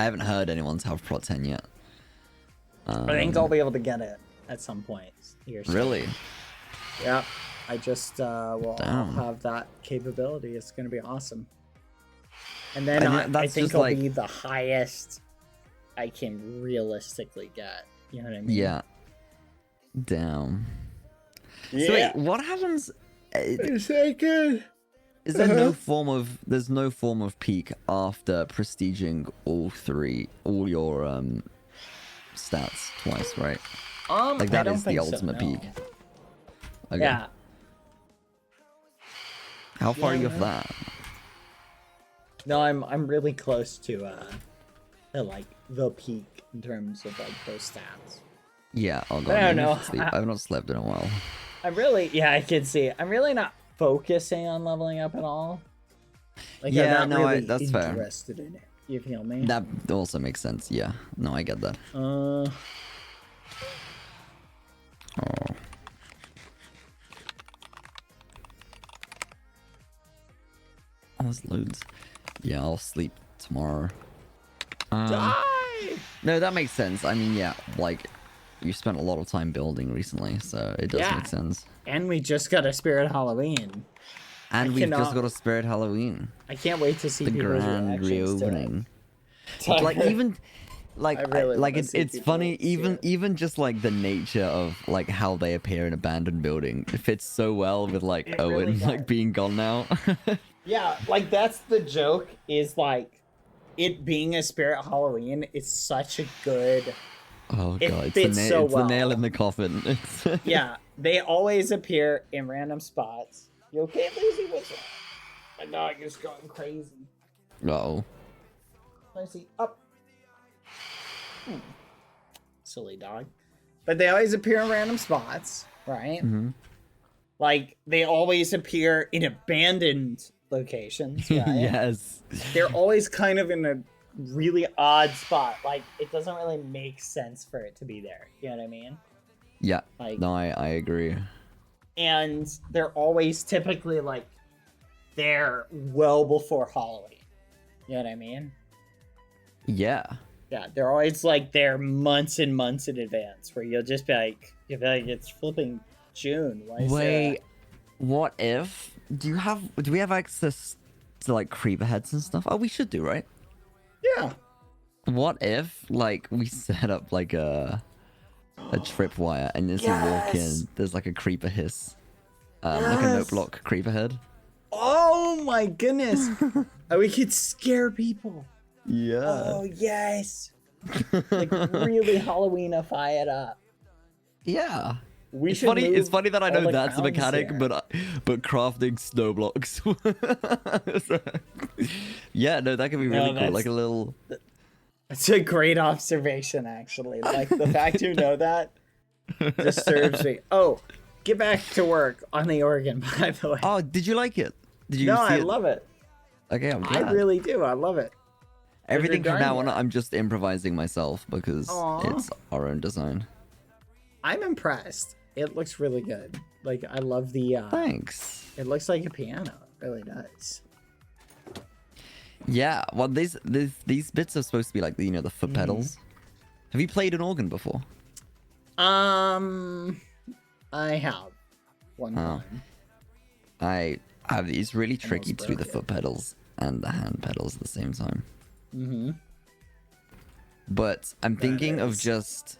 haven't heard anyone's have Prot 10 yet. I think I'll be able to get it at some point here soon. Really? Yeah. I just will have that capability. It's gonna be awesome. And then I think it'll be the highest I can realistically get. You know what I mean? Yeah. Damn. Yeah. So wait, what happens? It's so good. Is there no form of peak after prestiging all your stats twice, right? Like that is the ultimate peak. Okay. Yeah. How far are you off that? No, I'm really close to like the peak in terms of like those stats. Yeah, oh god, I don't know. I've not slept in a while. I'm really, I can see. I'm really not focusing on leveling up at all. Like, yeah, I'm not no, really that's fair. interested in it. You feel me? That also makes sense. Yeah, no, I get that. Oh. Oh, there's loads. Yeah, I'll sleep tomorrow. Die! No, that makes sense. I mean, yeah, like, you spent a lot of time building recently, so it does make sense. And we just got a Spirit Halloween. And we've just got a Spirit Halloween. I can't wait to see the people's grand reopening. Like, even... Really it's funny, even just like the nature of like how they appear in abandoned building, it fits so well with like Owen really like being gone now. Yeah, like that's the joke, is like it being a Spirit Halloween is such a good. Oh god, it's so the nail in the coffin. Yeah, they always appear in random spots. You okay, Lucy? What's wrong? My dog is going crazy. Uh-oh. Lucy, up. Silly dog. But they always appear in random spots, right? Mm-hmm. Like, they always appear in abandoned locations, right? Yes. They're always kind of in a really odd spot. Like, it doesn't really make sense for it to be there. You know what I mean? Yeah. Like, no, I agree. And they're always typically, like, there well before Halloween. You know what I mean? Yeah. Yeah, they're always like there months and months in advance, where you'll just be like, it's flipping June. Why Wait, what if? Do we have access to like creeper heads and stuff? Oh, we should do, right? Yeah. What if like we set up like a tripwire, and as you walk in, there's like a creeper hiss, like a note block creeper head. Oh my goodness! We could scare people. Yeah. Oh yes. Like really Halloweenify it up. Yeah. It's funny that I know that's the clowns mechanic, there. but crafting snow blocks. Yeah, no, that could be really cool. Like a little. That's a great observation, actually. Like the fact you know that disturbs me. Oh, get back to work on the organ, by the way. Oh, did you like it? Did you? No, see I it? love it. Okay, I'm glad. I really do. I love it. Everything from now on, yet. I'm just improvising myself because it's our own design. I'm impressed. It looks really good. Like, I love the... Thanks. It looks like a piano. It really does. Yeah, well, these bits are supposed to be like the, the foot pedals. Have you played an organ before? I have. One time. I have. It's really tricky to do the foot pedals and the hand pedals at the same time. Mm-hmm. But I'm thinking of just...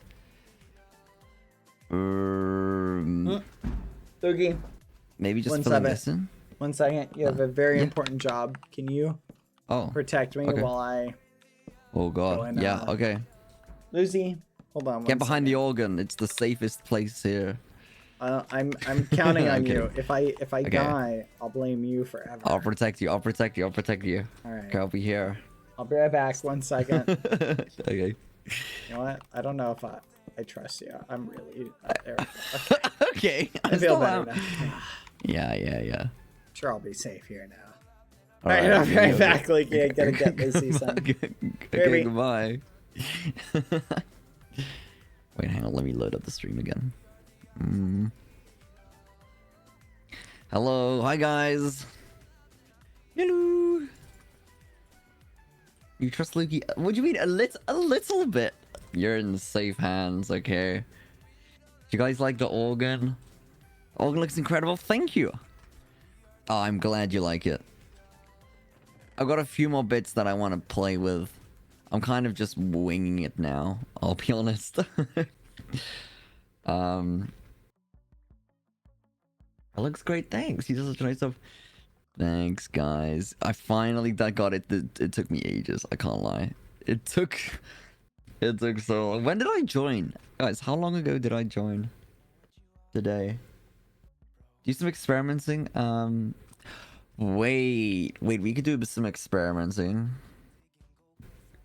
Doogie. Maybe just filling this in? 1 second. You have a very important job. Can you protect me while I... Oh, God. Yeah, okay. Lucy, hold on. Get behind the organ. It's the safest place here. I'm counting on you. If I Okay. die, I'll blame you forever. I'll protect you. I'll protect you. I'll protect you. All right. Okay, I'll be here. I'll be right back. 1 second. Okay. You know what? I don't know if I trust you. I'm really there. Okay. I feel better now. Yeah. Sure, I'll be safe here now. All right, I'll be right back. Like, yeah, gotta get busy, son. Okay, goodbye. Wait, hang on. Let me load up the stream again. Hello, hi guys. Hello. You trust Lukey? What do you mean a little bit? You're in safe hands, okay. Do you guys like the organ? Organ looks incredible. Thank you. Oh, I'm glad you like it. I've got a few more bits that I want to play with. I'm kind of just winging it now, I'll be honest. It looks great, thanks. You did such nice stuff. Thanks, guys. I finally got it. It took me ages, I can't lie. It took so long. When did I join? Guys, how long ago did I join? Today. Do some experimenting? Wait, we could do some experimenting.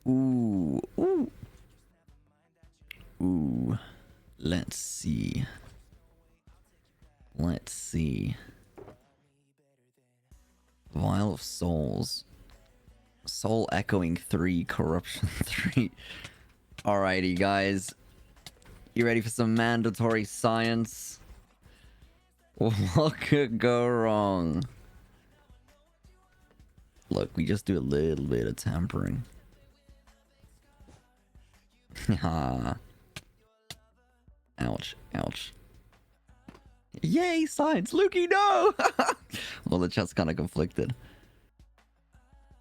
Ooh. Let's see. Vial of Souls. Soul Echoing 3, Corruption 3. Alrighty, guys. You ready for some mandatory science? What could go wrong? Look, we just do a little bit of tampering. Ouch. Yay, science! Lukey, no! Well, the chat's kind of conflicted.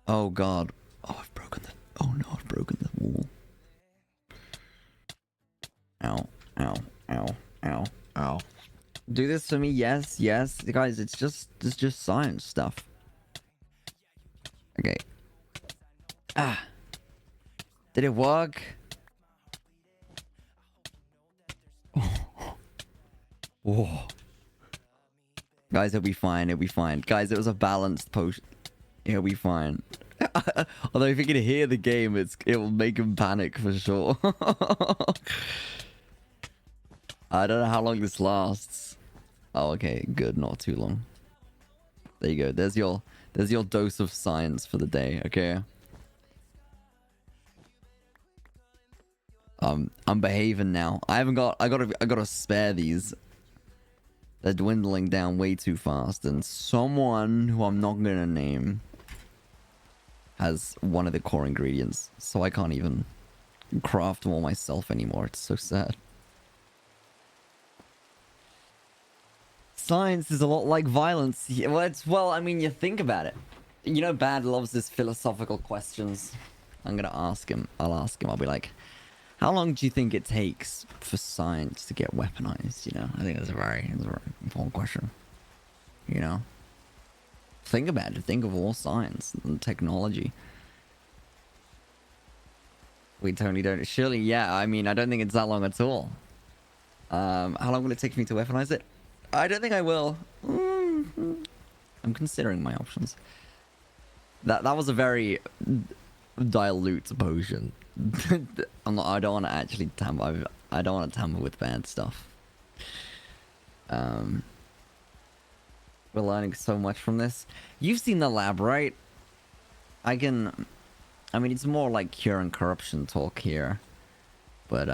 Oh, God. Oh, I've broken the... Oh, no, I've broken the wall. Ow. Do this for me, yes. Guys, it's just science stuff. Okay. Did it work? Whoa. Guys, it'll be fine. Guys, it was a balanced potion. It'll be fine. Although if you can hear the game, it will make him panic for sure. I don't know how long this lasts. Oh, okay, good, not too long. There you go. There's your dose of science for the day, okay? I'm behaving now. I gotta spare these. They're dwindling down way too fast, and someone who I'm not gonna name has one of the core ingredients, so I can't even craft them all myself anymore. It's so sad. Science is a lot like violence. Well, I mean, you think about it. You know, Bad loves his philosophical questions. I'm gonna ask him. I'll be like, how long do you think it takes for science to get weaponized? You know, I think that's a very important question. You know, think about it. Think of all science and technology. We totally don't. Surely, yeah. I mean, I don't think it's that long at all. How long will it take me to weaponize it? I don't think I will. I'm considering my options. That was a very dilute potion. I don't want to actually tamper. I don't want to tamper with bad stuff. We're learning so much from this. You've seen the lab, right? I mean, it's more like cure and corruption talk here, but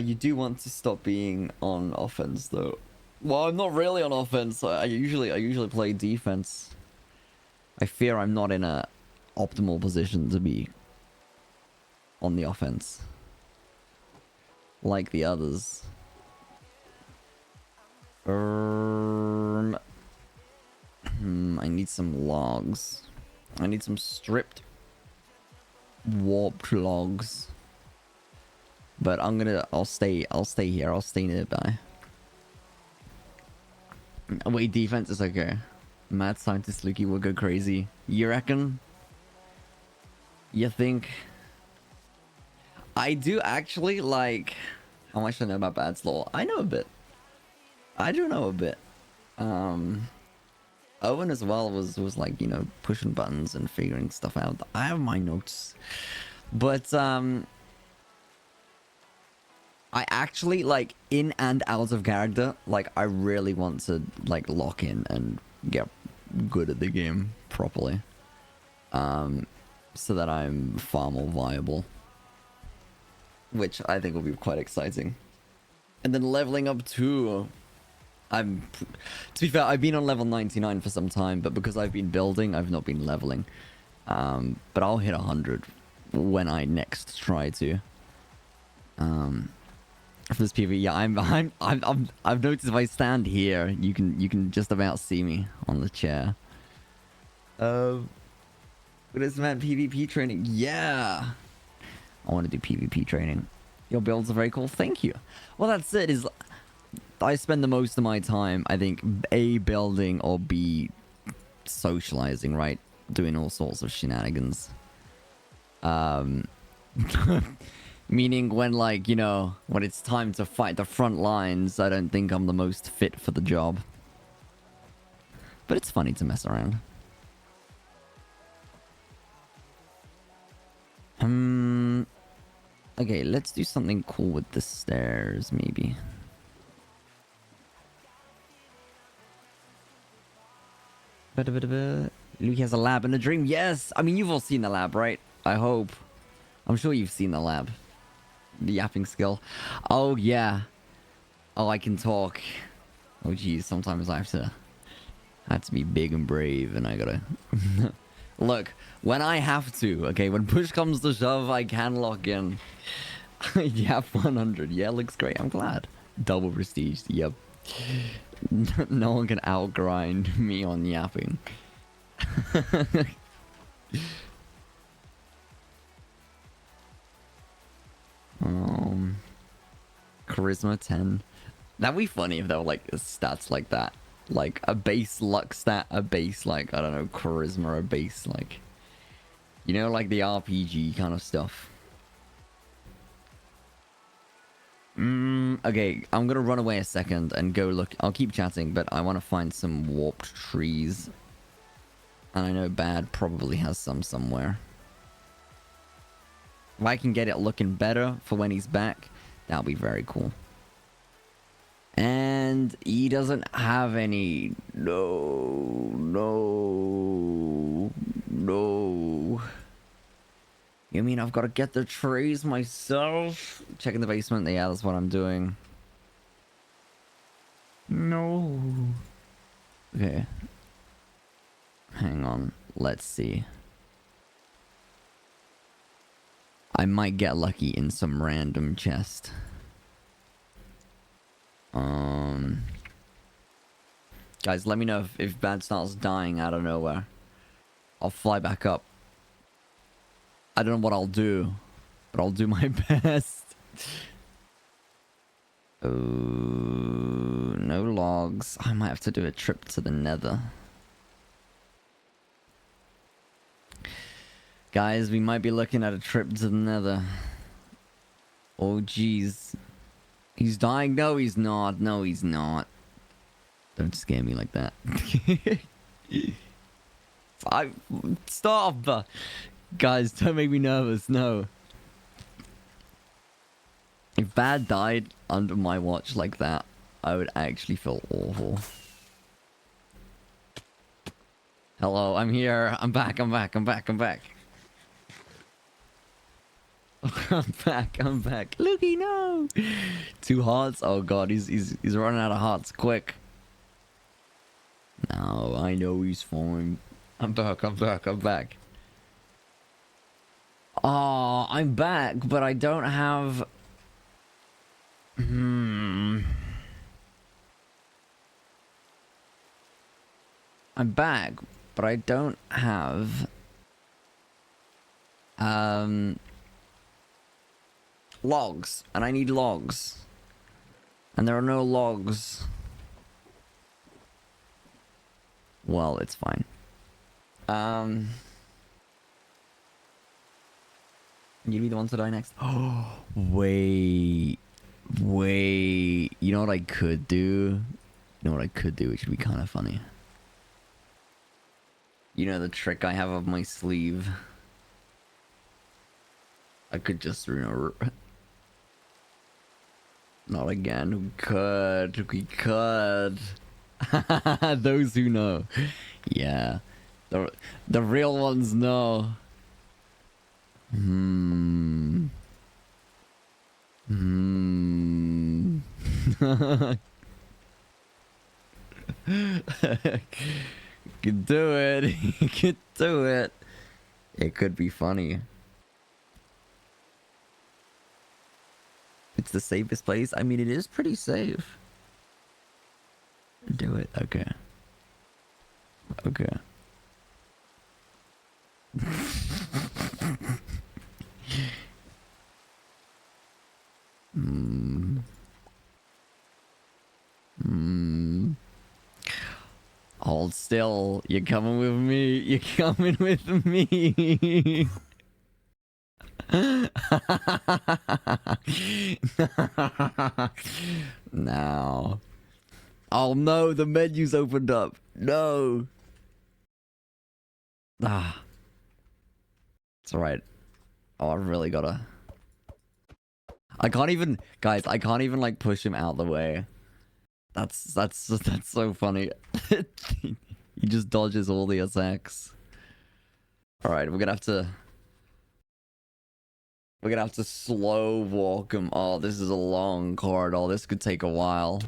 you do want to stop being on offense, though. Well, I'm not really on offense. I usually play defense. I fear I'm not in a optimal position to be on the offense like the others. I need some logs. I need some stripped warped logs. But I'll stay here. I'll stay nearby. Wait, defense is okay. Mad scientist Lukey will go crazy. You reckon? You think? I do actually like... How much do I know about Bad's lore? I know a bit. I do know a bit. Owen as well was like, you know, pushing buttons and figuring stuff out. I have my notes. But, I actually, like, in and out of character, like, I really want to, like, lock in and get good at the game properly. So that I'm far more viable. Which I think will be quite exciting. And then leveling up too. To be fair, I've been on level 99 for some time, but because I've been building, I've not been leveling. But I'll hit 100 when I next try to. For this PvE, yeah, I've noticed if I stand here, you can just about see me on the chair. What is that PvP training? Yeah, I want to do PvP training. Your builds are very cool. Thank you. Well, that's it. Is I spend the most of my time, I think, A, building, or B, socializing, right? Doing all sorts of shenanigans. Meaning when, like, you know, when it's time to fight the front lines, I don't think I'm the most fit for the job. But it's funny to mess around. Okay, let's do something cool with the stairs, maybe. Luke has a lab and a dream. Yes! I mean, you've all seen the lab, right? I hope. I'm sure you've seen the lab. The yapping skill. Oh, yeah. Oh, I can talk. Oh, geez. Sometimes I have to be big and brave, and I gotta... Look, when I have to, okay, when push comes to shove, I can lock in. Yap 100. Yeah, looks great. I'm glad. Double prestige. Yep. No one can outgrind me on yapping. Charisma 10. That'd be funny if there were like stats like that. Like a base luck stat, a base like, I don't know, charisma, a base like, you know, like the RPG kind of stuff. Okay, I'm gonna run away a second and go look. I'll keep chatting, but I want to find some warped trees. And I know Bad probably has some somewhere. If I can get it looking better for when he's back, that'll be very cool. And he doesn't have any. No. You mean I've got to get the trees myself? Checking the basement. Yeah, that's what I'm doing. No. Okay. Hang on. Let's see. I might get lucky in some random chest. Guys, let me know if Bad starts dying out of nowhere. I'll fly back up. I don't know what I'll do, but I'll do my best. Oh, no logs. I might have to do a trip to the Nether. Guys, we might be looking at a trip to the Nether. Oh, jeez. He's dying? No, he's not. No, he's not. Don't scare me like that. Stop! Guys, don't make me nervous. No. If Bad died under my watch like that, I would actually feel awful. Hello, I'm here. I'm back. I'm back. I'm back. I'm back. I'm back. Looky, no. 2 hearts. Oh god, he's running out of hearts quick. No, I know he's fine. I'm back. I'm back. Oh, I'm back, but I don't have. I'm back, but I don't have. Logs, and I need logs, and there are no logs. Well, it's fine. You be the one to die next. Oh, wait. Wait, you know what I could do? You know what I could do? It should be kind of funny. You know the trick I have up my sleeve? I could just, you know... Not again. We could. We could. Those who know. Yeah. The real ones know. Hmm. Hmm. You could do it. You could do it. It could be funny. It's the safest place. I mean, it is pretty safe. Do it. Okay. Okay. Hmm. Hmm. Hold still. You're coming with me. You're coming with me. Now. Oh no, the menu's opened up. No. Ah. It's alright. Oh, I really gotta... I can't even... Guys, I can't even, like, push him out the way. That's so funny. He just dodges all the attacks. Alright, we're gonna have to... We're gonna have to slow walk him. Oh, this is a long corridor. This could take a while.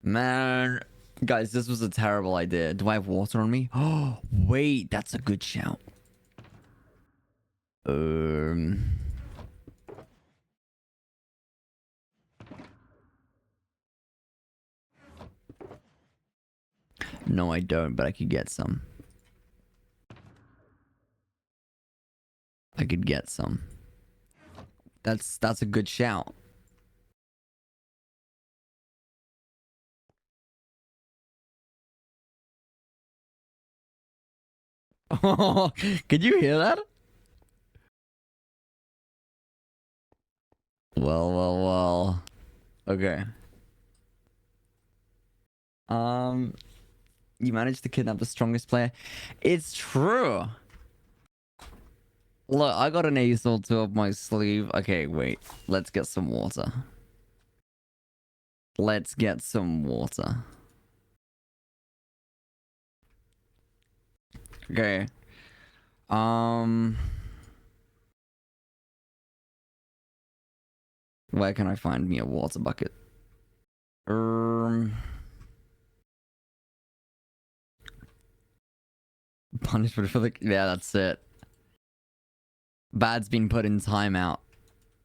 Man. Guys, this was a terrible idea. Do I have water on me? Oh, wait. That's a good shout. No, I don't, but I could get some. I could get some. That's a good shout. Oh, could you hear that? Well, well, well. Okay. You managed to kidnap the strongest player. It's true. Look, I got an ace or two up my sleeve. Okay, wait. Let's get some water. Let's get some water. Okay. Where can I find me a water bucket? Punishment for the... Yeah, that's it. Bad's been put in timeout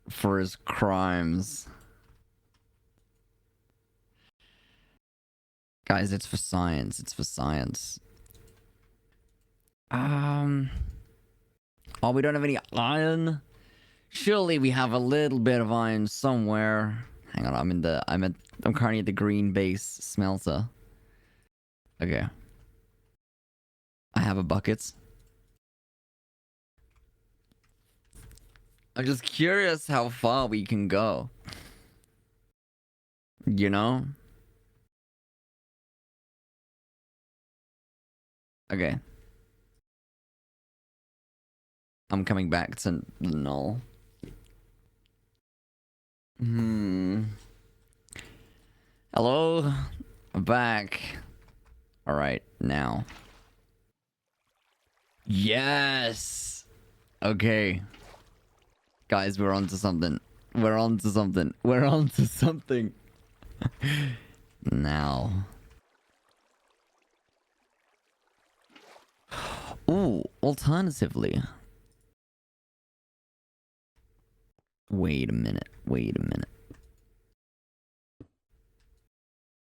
for his crimes. Guys, it's for science. It's for science. Oh, we don't have any iron? Surely we have a little bit of iron somewhere. Hang on, I'm currently at the green base smelter. Okay. I have a bucket. I'm just curious how far we can go. You know? Okay. I'm coming back to null. Hello? I'm back. Alright, now. Yes! Okay. Guys, we're on to something. We're on to something. We're on to something. Now. Ooh, alternatively. Wait a minute. Wait a minute.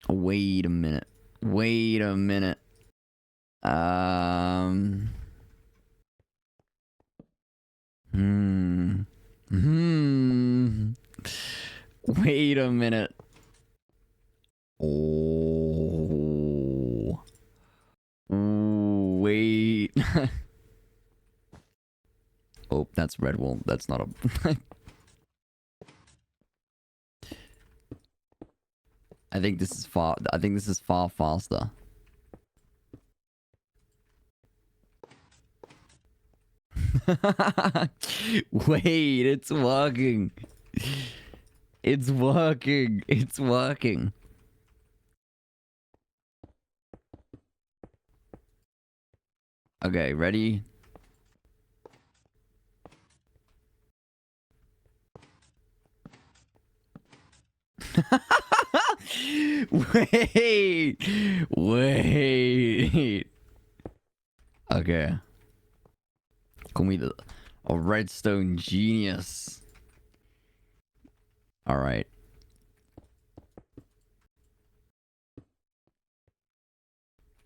Wait a minute. Wait a minute. Wait a minute. Oh. Ooh, wait. That's red wool. That's not a... I think this is far faster. Wait, it's working. It's working. It's working. Okay, ready? Wait. Okay. Call me a redstone genius. All right.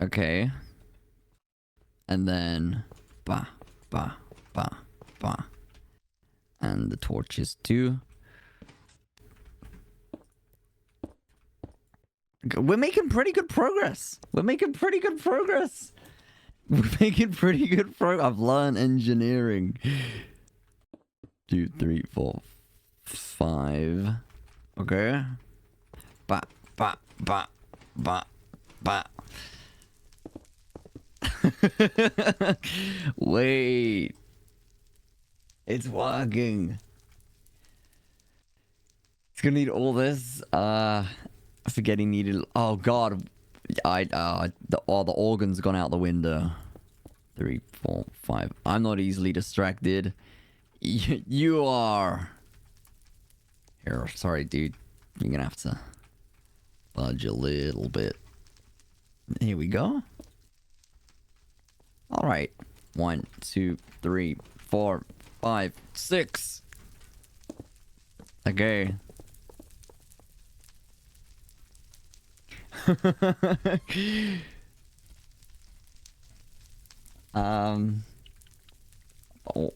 Okay. And then ba. And the torches too. We're making pretty good progress. I've learned engineering. 2, 3, 4, 5. Okay. Ba. Wait. It's working. It's gonna need all this. Forgetting needed. Oh god. The organ's gone out the window. 3, 4, 5. I'm not easily distracted. You are. Here, sorry, dude. You're gonna have to budge a little bit. Here we go. All right. 1, 2, 3, 4, 5, 6. Okay.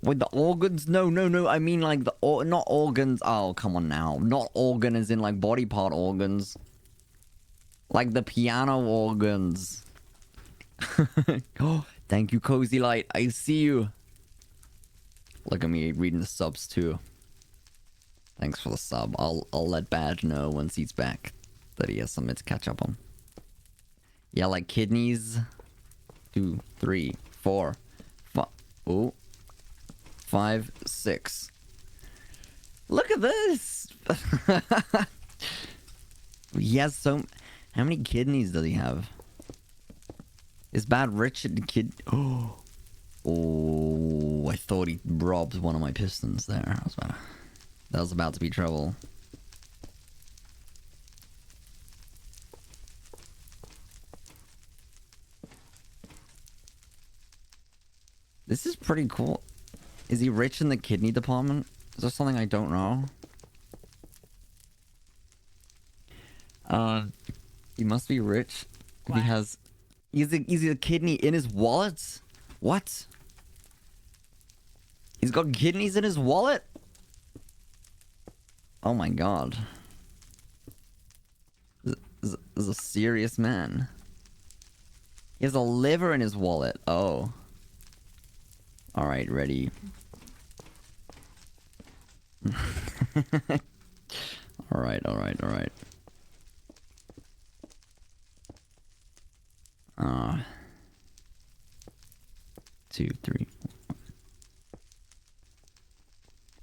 With the organs? No. I mean like not organs. Oh, come on now. Not organ as in like body part organs. Like the piano organs. Oh, thank you, Cozy Light. I see you. Look at me reading the subs too. Thanks for the sub. I'll let Badge know once he's back that he has something to catch up on. Yeah, like kidneys. 2, 3, 4, 5. Oh. 5, 6. Look at this. He has so... How many kidneys does he have? Is Bad rich at the kid... Oh, I thought he robbed one of my pistons there. That was about to be trouble. This is pretty cool. Is he rich in the kidney department? Is there something I don't know? He must be rich. If he has... He's a kidney in his wallet? What? He's got kidneys in his wallet? Oh my god. This is a serious man. He has a liver in his wallet. Oh. Alright, ready. Alright. 2, 3, 4.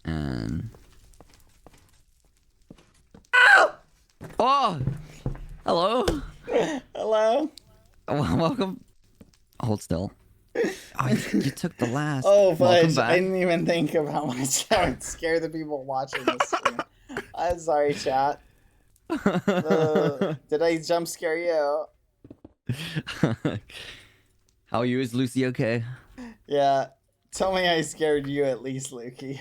And... Ow! Oh! Hello? Hello? Welcome. Hold still. Oh, you took the last. Oh, fudge. I didn't even think of how much I would scare the people watching this stream. I'm sorry, chat. Did I jump scare you? How are you? Is Lucy okay? Yeah. Tell me I scared you at least, Lukey.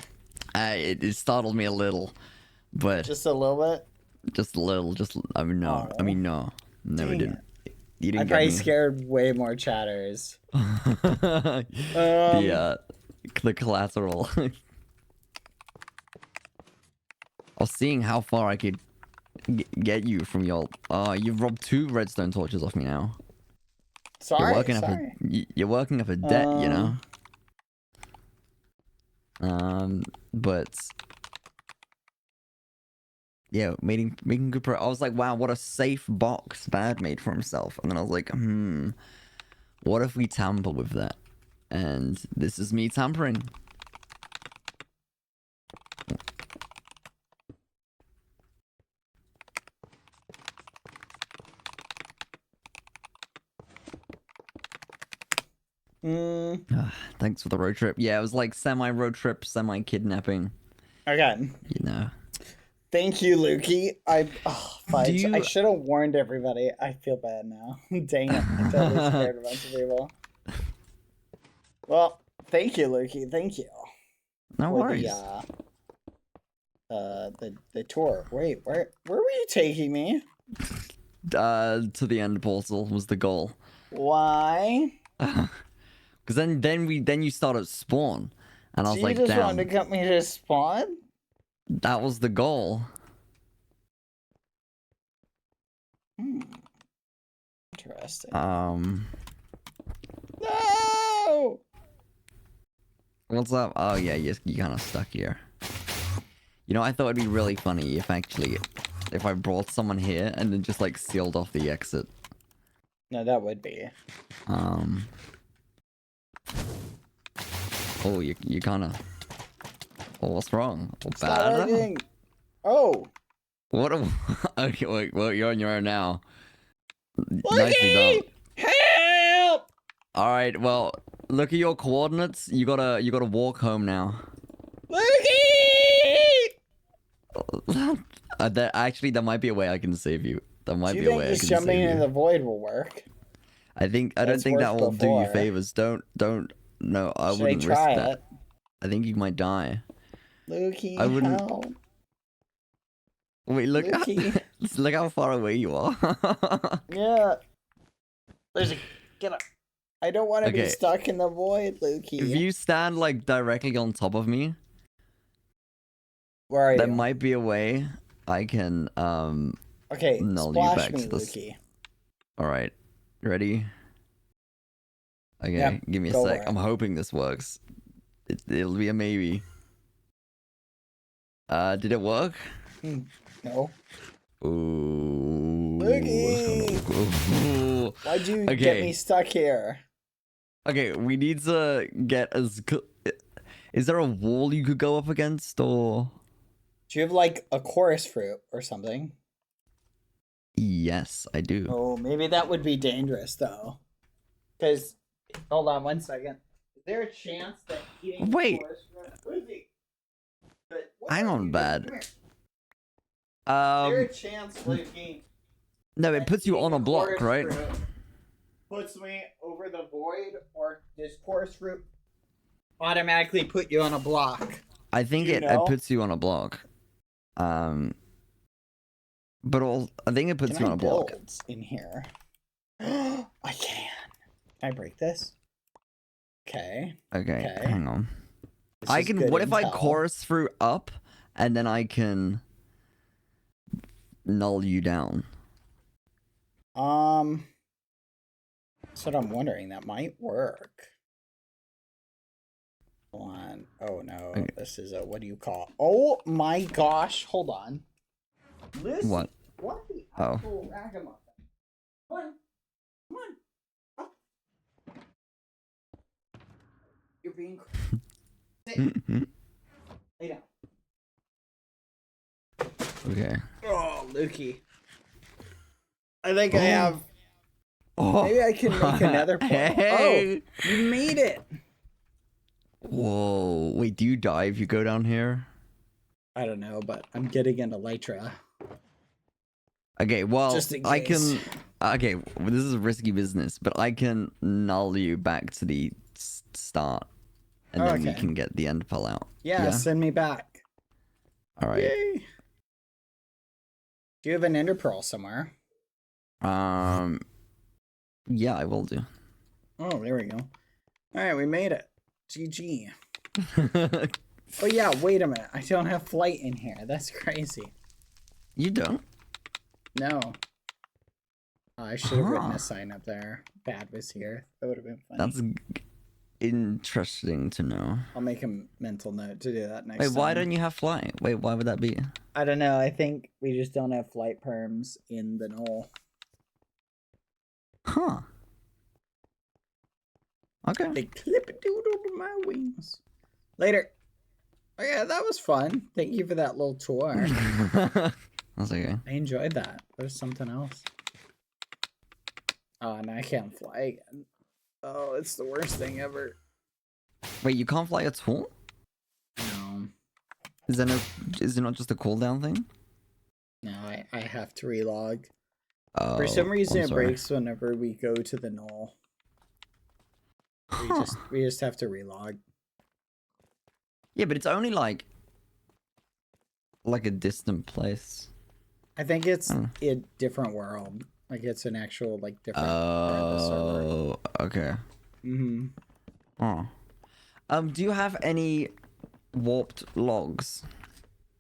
It startled me a little, but... Just a little bit? Just a little. I mean, no. Oh. I mean, no. No, it didn't. You didn't I get probably me. scared way more chatters. The collateral. I was seeing how far I could get you from your... you've robbed 2 redstone torches off me now. Sorry, you're working up a debt, you know? But yeah, making good progress. I was like, wow, what a safe box Bad made for himself. And then I was like, what if we tamper with that? And this is me tampering. Thanks for the road trip. Yeah, it was like semi-road trip, semi-kidnapping. Okay. You know. Thank you, Lukey. I you- should have warned everybody. I feel bad now. Dang it. I totally scared a bunch of people. Well, thank you, Lukey. Thank you. No for worries. The tour. Wait, where were you taking me? To the end portal was the goal. Why? Because then you start at spawn, and I was So like, you just damn, wanted to get me to spawn? that was the goal. Interesting. No! What's up? Oh yeah, you kind of stuck here. You know, I thought it'd be really funny if I brought someone here and then just like sealed off the exit. No, that would be. Oh, you kind of. Oh, what's wrong? It's not working. Oh. What? Okay, wait. Well, you're on your own now. Lukey! Nicely done. Help! All right. Well, look at your coordinates. You gotta walk home now. Lukey! There might be a way I can save you. There might Do be you a think way I just can jumping save in you. the void will work? I don't think that will do you favors. Don't. No, I Should wouldn't I risk try that. it? I think you might die. Lukey, I wouldn't. help. Wait, look. Lukey. Look how far away you are. Yeah. Get up. I don't want to be Okay. stuck in the void, Lukey. If you stand like directly on top of me, where are there you? might be a way I can Okay, null you splash back me, to this. Lukey. All right, ready? Okay, Yep, give me a go sec. for it. I'm hoping this works. It'll be a maybe. Did it work? No. Ooh. Lukey! Why'd you get Okay. me stuck here? Okay, we need to get as. Is there a wall you could go up against, or? Do you have like a chorus fruit or something? Yes, I do. Oh, maybe that would be dangerous though. Because, hold on one second. Is there a chance that eating Wait. chorus fruit? What is he? Hang on, Bad. Come here. Is there a Um, chance, Lukey? no, it puts you on a block, right? Puts me over the void, or does chorus fruit automatically put you on a block? I think Do you it know? puts you on a block. But I think it puts Can you I on a block. build in here? I can. Can I break this? Okay. Okay, Okay. hang on. This I is can. good What if I intel. chorus through up, and then I can null you down? That's what I'm wondering. That might work. Hold on. Oh no, Okay. this is a what do you call? Oh my gosh! Hold on. Listen. What? What the Oh. actual ragamuffin? Come on, come on. Up. You're being. Sit. Lay down. Okay. Oh, Lukey. I think I have. Oh. Maybe I can make another portal. Hey. Oh, you made it. Whoa. Wait, do you die if you go down here? I don't know, but I'm getting an elytra. Okay, well, Just in I case. can. Okay, well, this is a risky business, but I can null you back to the start, and then we Okay. can get the end pull out. Yeah, send me back. All right. Yay. Do you have an ender pearl somewhere? Yeah, I will do. Oh, there we go. All right, we made it. GG. Oh yeah, wait a minute. I don't have flight in here. That's crazy. You don't? No. Oh, I should have written a sign up there. Bad was here. That would have been funny. That's interesting to know. I'll make a mental note to do that next Wait, time. why don't you have flight? Wait, why would that be? I don't know. I think we just don't have flight perms in the null. Huh. Okay. They clip it over my wings. Later. Oh yeah, that was fun. Thank you for that little tour. That's okay. I enjoyed that. There's something else. Oh, and I can't fly again. Oh, it's the worst thing ever. Wait, you can't fly at all? No. Is it not just a cooldown thing? No, I have to relog. Oh, For some reason, I'm it sorry. breaks whenever we go to the null. We just have to relog. Yeah, but it's only like a distant place. I think it's a different world. Like it's an actual like different part of the server. Oh, okay. Mm-hmm. Oh. Do you have any warped logs?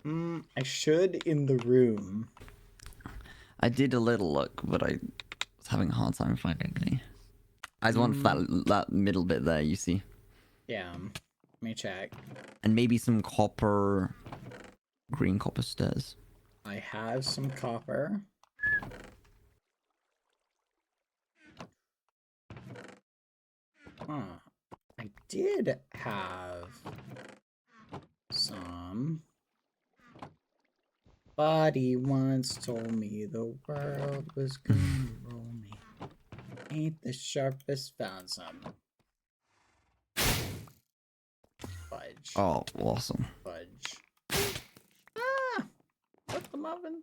I should in the room. I did a little look, but I was having a hard time finding any. I just want that middle bit there, you see. Yeah. Let me check. And maybe some copper, green copper stairs. I have some copper. Huh. I did have some. Buddy once told me the world was gonna roll me. Ain't the sharpest found some. Fudge. Oh, awesome. Fudge. Ah! What's the muffin?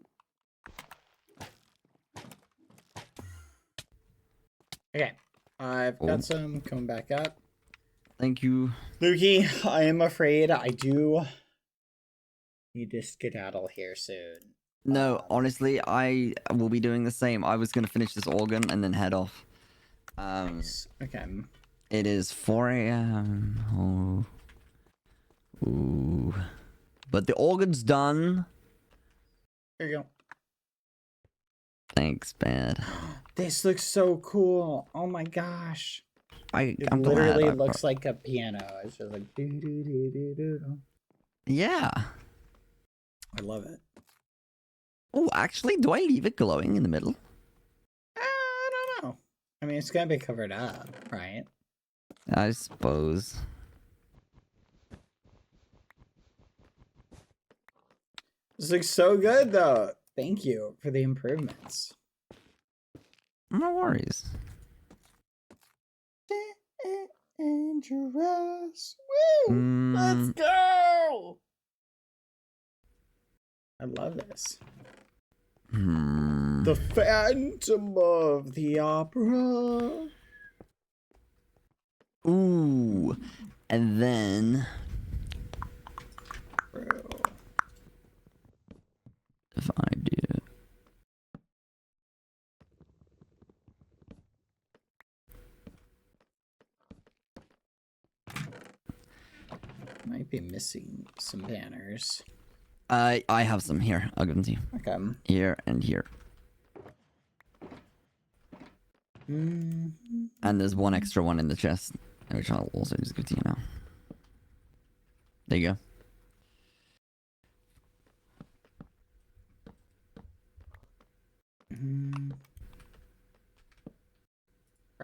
Okay. I've got some coming back up. Thank you. Lukey, I am afraid I do need to skedaddle here soon. No, honestly, I will be doing the same. I was going to finish this organ and then head off. Nice. Okay. It is 4 a.m. Oh. Ooh. But the organ's done. Here you go. Thanks, Bad. This looks so cool. Oh my gosh. I'm literally glad looks like a piano. It's just like do do do do do. Yeah. I love it. Oh, actually, do I leave it glowing in the middle? I don't know. I mean, it's gonna be covered up, right? I suppose. This looks so good, though. Thank you for the improvements. No worries. Dangerous. Woo! Let's go! I love this. The Phantom of the Opera. Ooh. And then... if I do... Might be missing some banners. I have some here. I'll give them to you. Okay. Here and here. And there's one extra one in the chest, which I'll also just give to you now. There you go.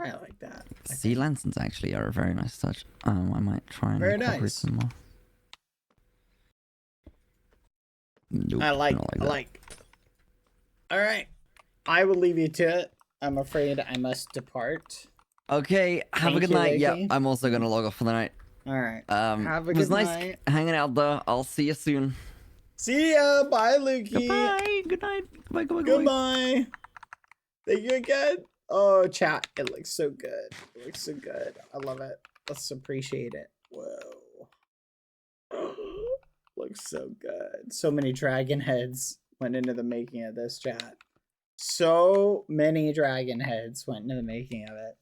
I like that. Sea lanterns actually are a very nice touch. I might try and incorporate some more. Nope, I like. that. All right, I will leave you to it. I'm afraid I must depart. Okay, have a good night. Yeah, I'm also gonna log off for the night. All right. Have a good night. It was nice hanging out though. I'll see you soon. See ya. Bye, Lukey. Goodbye. Good night. Goodbye. Goodbye. Thank you again. Oh, chat. It looks so good. It looks so good. I love it. Let's appreciate it. Whoa. Looks so good. So many dragon heads went into the making of this, chat. So many dragon heads went into the making of it.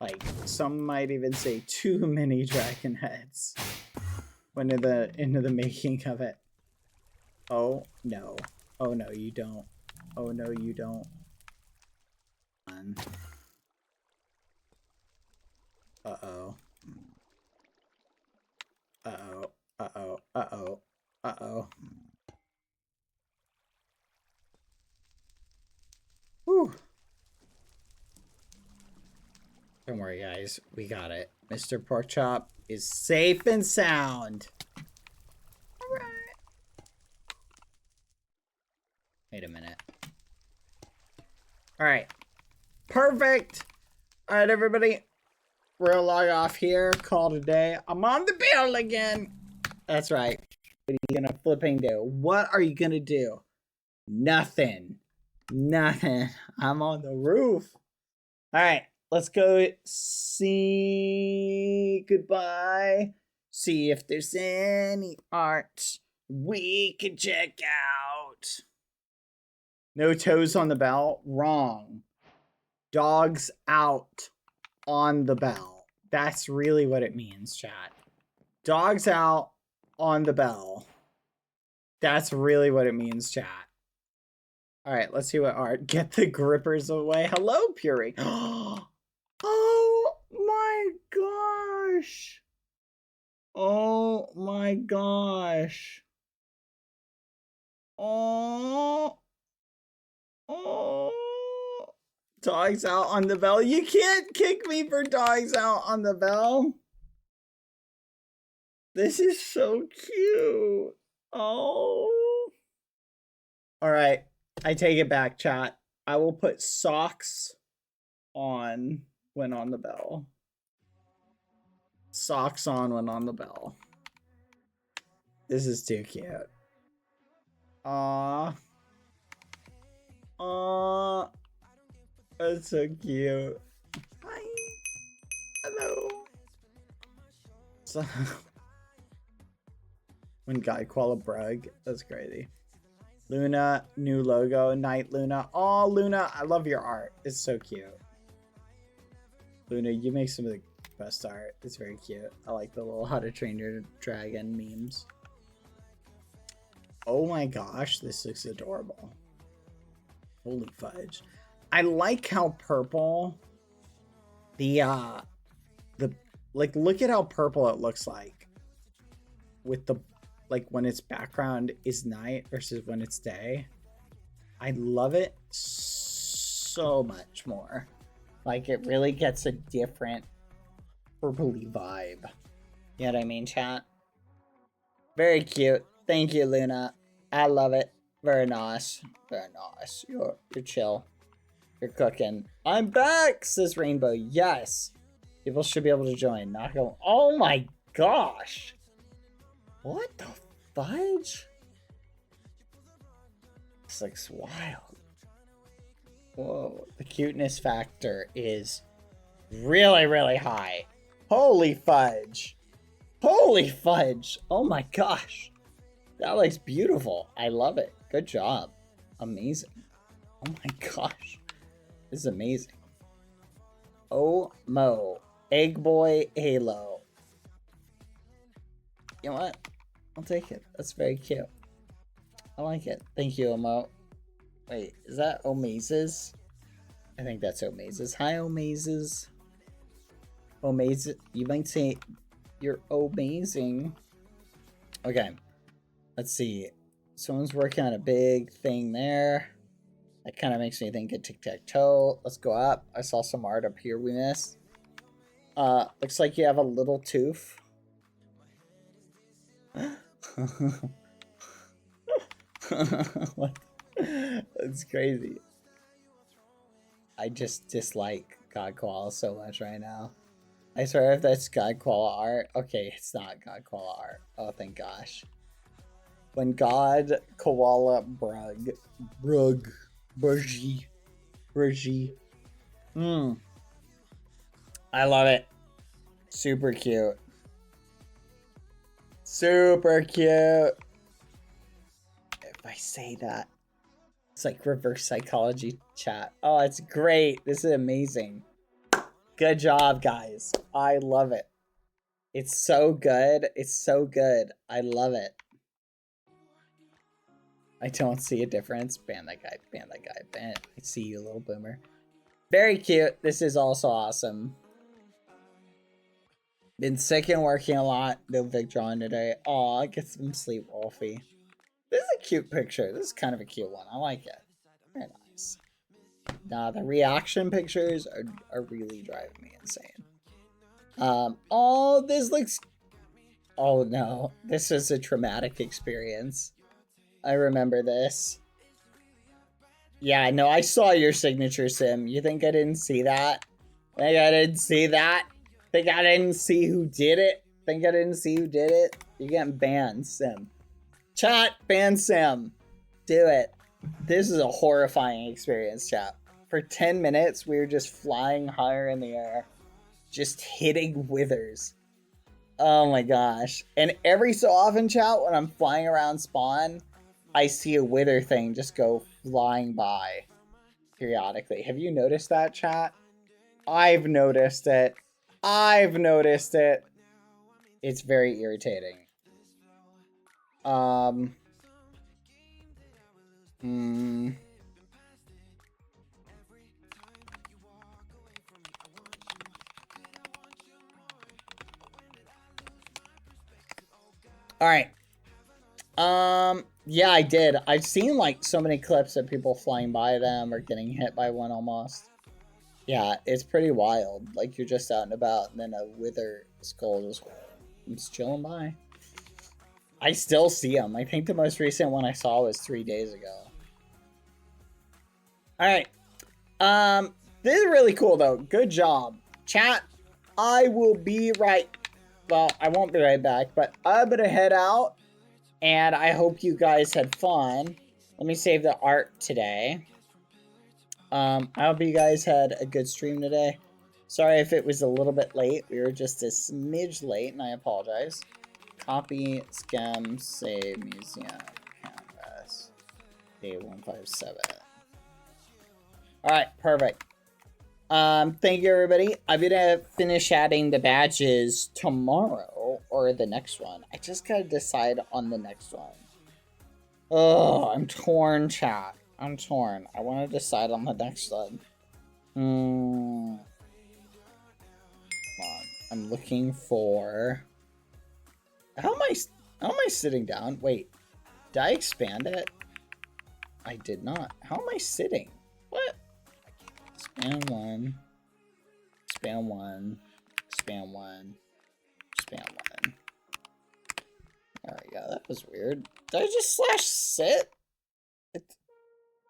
Like, some might even say too many dragon heads went into the making of it. Oh, no. Oh, no, you don't. Oh, no, you don't. Uh-oh. Don't worry, guys. We got it. Mr. Porkchop is safe and sound. All right. Wait a minute. All right. Perfect. All right, everybody. We're gonna log off here. Call today. I'm on the bill again. That's right. What are you gonna flipping do? What are you gonna do? Nothing. Nothing. I'm on the roof. All right. Let's go see goodbye. See if there's any art we can check out. No toes on the bell. Wrong. Dogs out on the bell. That's really what it means, chat. Dogs out on the bell. That's really what it means, chat. All right, let's see what art. Get the grippers away. Hello, Puri. Oh my gosh. Oh my gosh. Oh. Oh. Dogs out on the bell. You can't kick me for dogs out on the bell. This is so cute. Oh. All right. I take it back, chat. I will put socks on when on the bell. Socks on when on the bell. This is too cute. Aww. Aww. That's so cute. Hi. Hello. So when Guy Koala brag, that's crazy. Luna, new logo, Night Luna. Oh, Luna, I love your art. It's so cute. Luna, you make some of the best art. It's very cute. I like the little How to Train Your Dragon memes. Oh my gosh, this looks adorable. Holy fudge. I like how purple like look at how purple it looks like with the like when its background is night versus when it's day. I love it so much more. Like it really gets a different purpley vibe. You know what I mean, chat? Very cute. Thank you, Luna. I love it. Very nice. Very nice. You're chill. You're cooking. I'm back, says Rainbow. Yes. People should be able to join. Not go. Oh my gosh. What the fudge? This looks wild. Whoa. The cuteness factor is really, really high. Holy fudge. Holy fudge. Oh my gosh. That looks beautiful. I love it. Good job. Amazing. Oh my gosh. This is amazing. Oh Mo. Egg Boy Halo. You know what? I'll take it. That's very cute. I like it. Thank you, Omo. Wait, is that Omazes? I think that's Omazes. Hi, Omazes. Omazes. You might say you're amazing. Okay. Let's see. Someone's working on a big thing there. That kind of makes me think of tic-tac-toe. Let's go up. I saw some art up here we missed. Looks like you have a little tooth. What? That's crazy. I just dislike God Koala so much right now. I swear if that's God Koala art. Okay, it's not God Koala art. Oh, thank gosh. When God Koala Bruggy. I love it. Super cute. Super cute. If I say that, it's like reverse psychology chat. Oh, it's great. This is amazing. Good job, guys. I love it. It's so good. It's so good. I love it. I don't see a difference. Ban that guy. Ban that guy. Ban it. I see you, little boomer. Very cute. This is also awesome. Been sick and working a lot. No Vic drawing today. Aw, get some sleep, Wolfie. This is a cute picture. This is kind of a cute one. I like it. Very nice. Nah, the reaction pictures are really driving me insane. Oh, this looks... Oh no, this is a traumatic experience. I remember this. Yeah, no, I saw your signature, Sim. You think I didn't see that? Think I didn't see that? Think I didn't see who did it? Think I didn't see who did it? You're getting banned, Sim. Chat, ban Sim. Do it. This is a horrifying experience, chat. For 10 minutes, we were just flying higher in the air. Just hitting withers. Oh my gosh. And every so often, chat, when I'm flying around spawn, I see a wither thing just go flying by periodically. Have you noticed that, chat? I've noticed it. I've noticed it. It's very irritating. Alright. Yeah, I did. I've seen like so many clips of people flying by them or getting hit by one almost. Yeah, it's pretty wild. Like you're just out and about and then a wither skull just chilling by. I still see them. I think the most recent one I saw was 3 days ago. Alright. This is really cool though. Good job. Chat, I will be right... Well, I won't be right back, but I'm gonna head out. And I hope you guys had fun. Let me save the art today. I hope you guys had a good stream today. Sorry if it was a little bit late. We were just a smidge late, and I apologize. Copy, scam, save, museum, canvas, A157. Alright, perfect. Thank you, everybody. I'm gonna finish adding the badges tomorrow or the next one. I just gotta decide on the next one. Oh, I'm torn, chat. I'm torn. I want to decide on the next one. Come on. I'm looking for... How am I sitting down? Wait, did I expand it? I did not. How am I sitting? What? Span one. Span one. Span one. Span one. There we go. That was weird. Did I just /sit?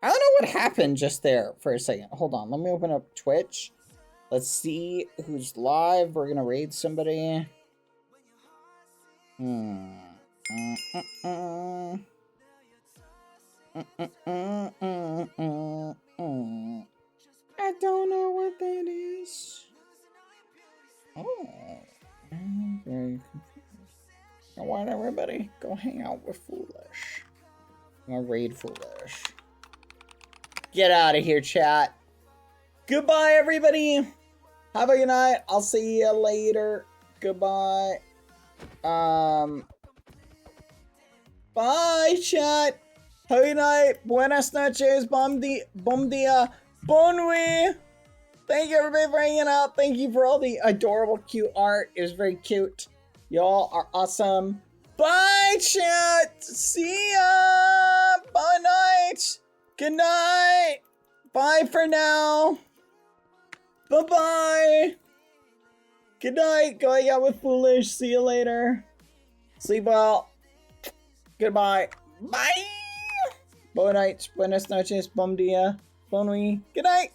I don't know what happened just there for a second. Hold on. Let me open up Twitch. Let's see who's live. We're going to raid somebody. I don't know what that is. Oh. I'm very confused. Now, why don't everybody go hang out with Foolish? I'm gonna raid Foolish. Get out of here, chat. Goodbye, everybody. Have a good night. I'll see you later. Goodbye. Bye, chat. Have a good night. Buenas noches. Bom dia. Bon nuit. Thank you, everybody, for hanging out. Thank you for all the adorable, cute art. It was very cute. Y'all are awesome. Bye, chat. See ya. Bye night. Good night. Bye for now. Bye-bye. Good night. Going out with Foolish. See you later. Sleep well. Goodbye. Bye. Buenas noches. Bom dia. Bon nuit. Good night.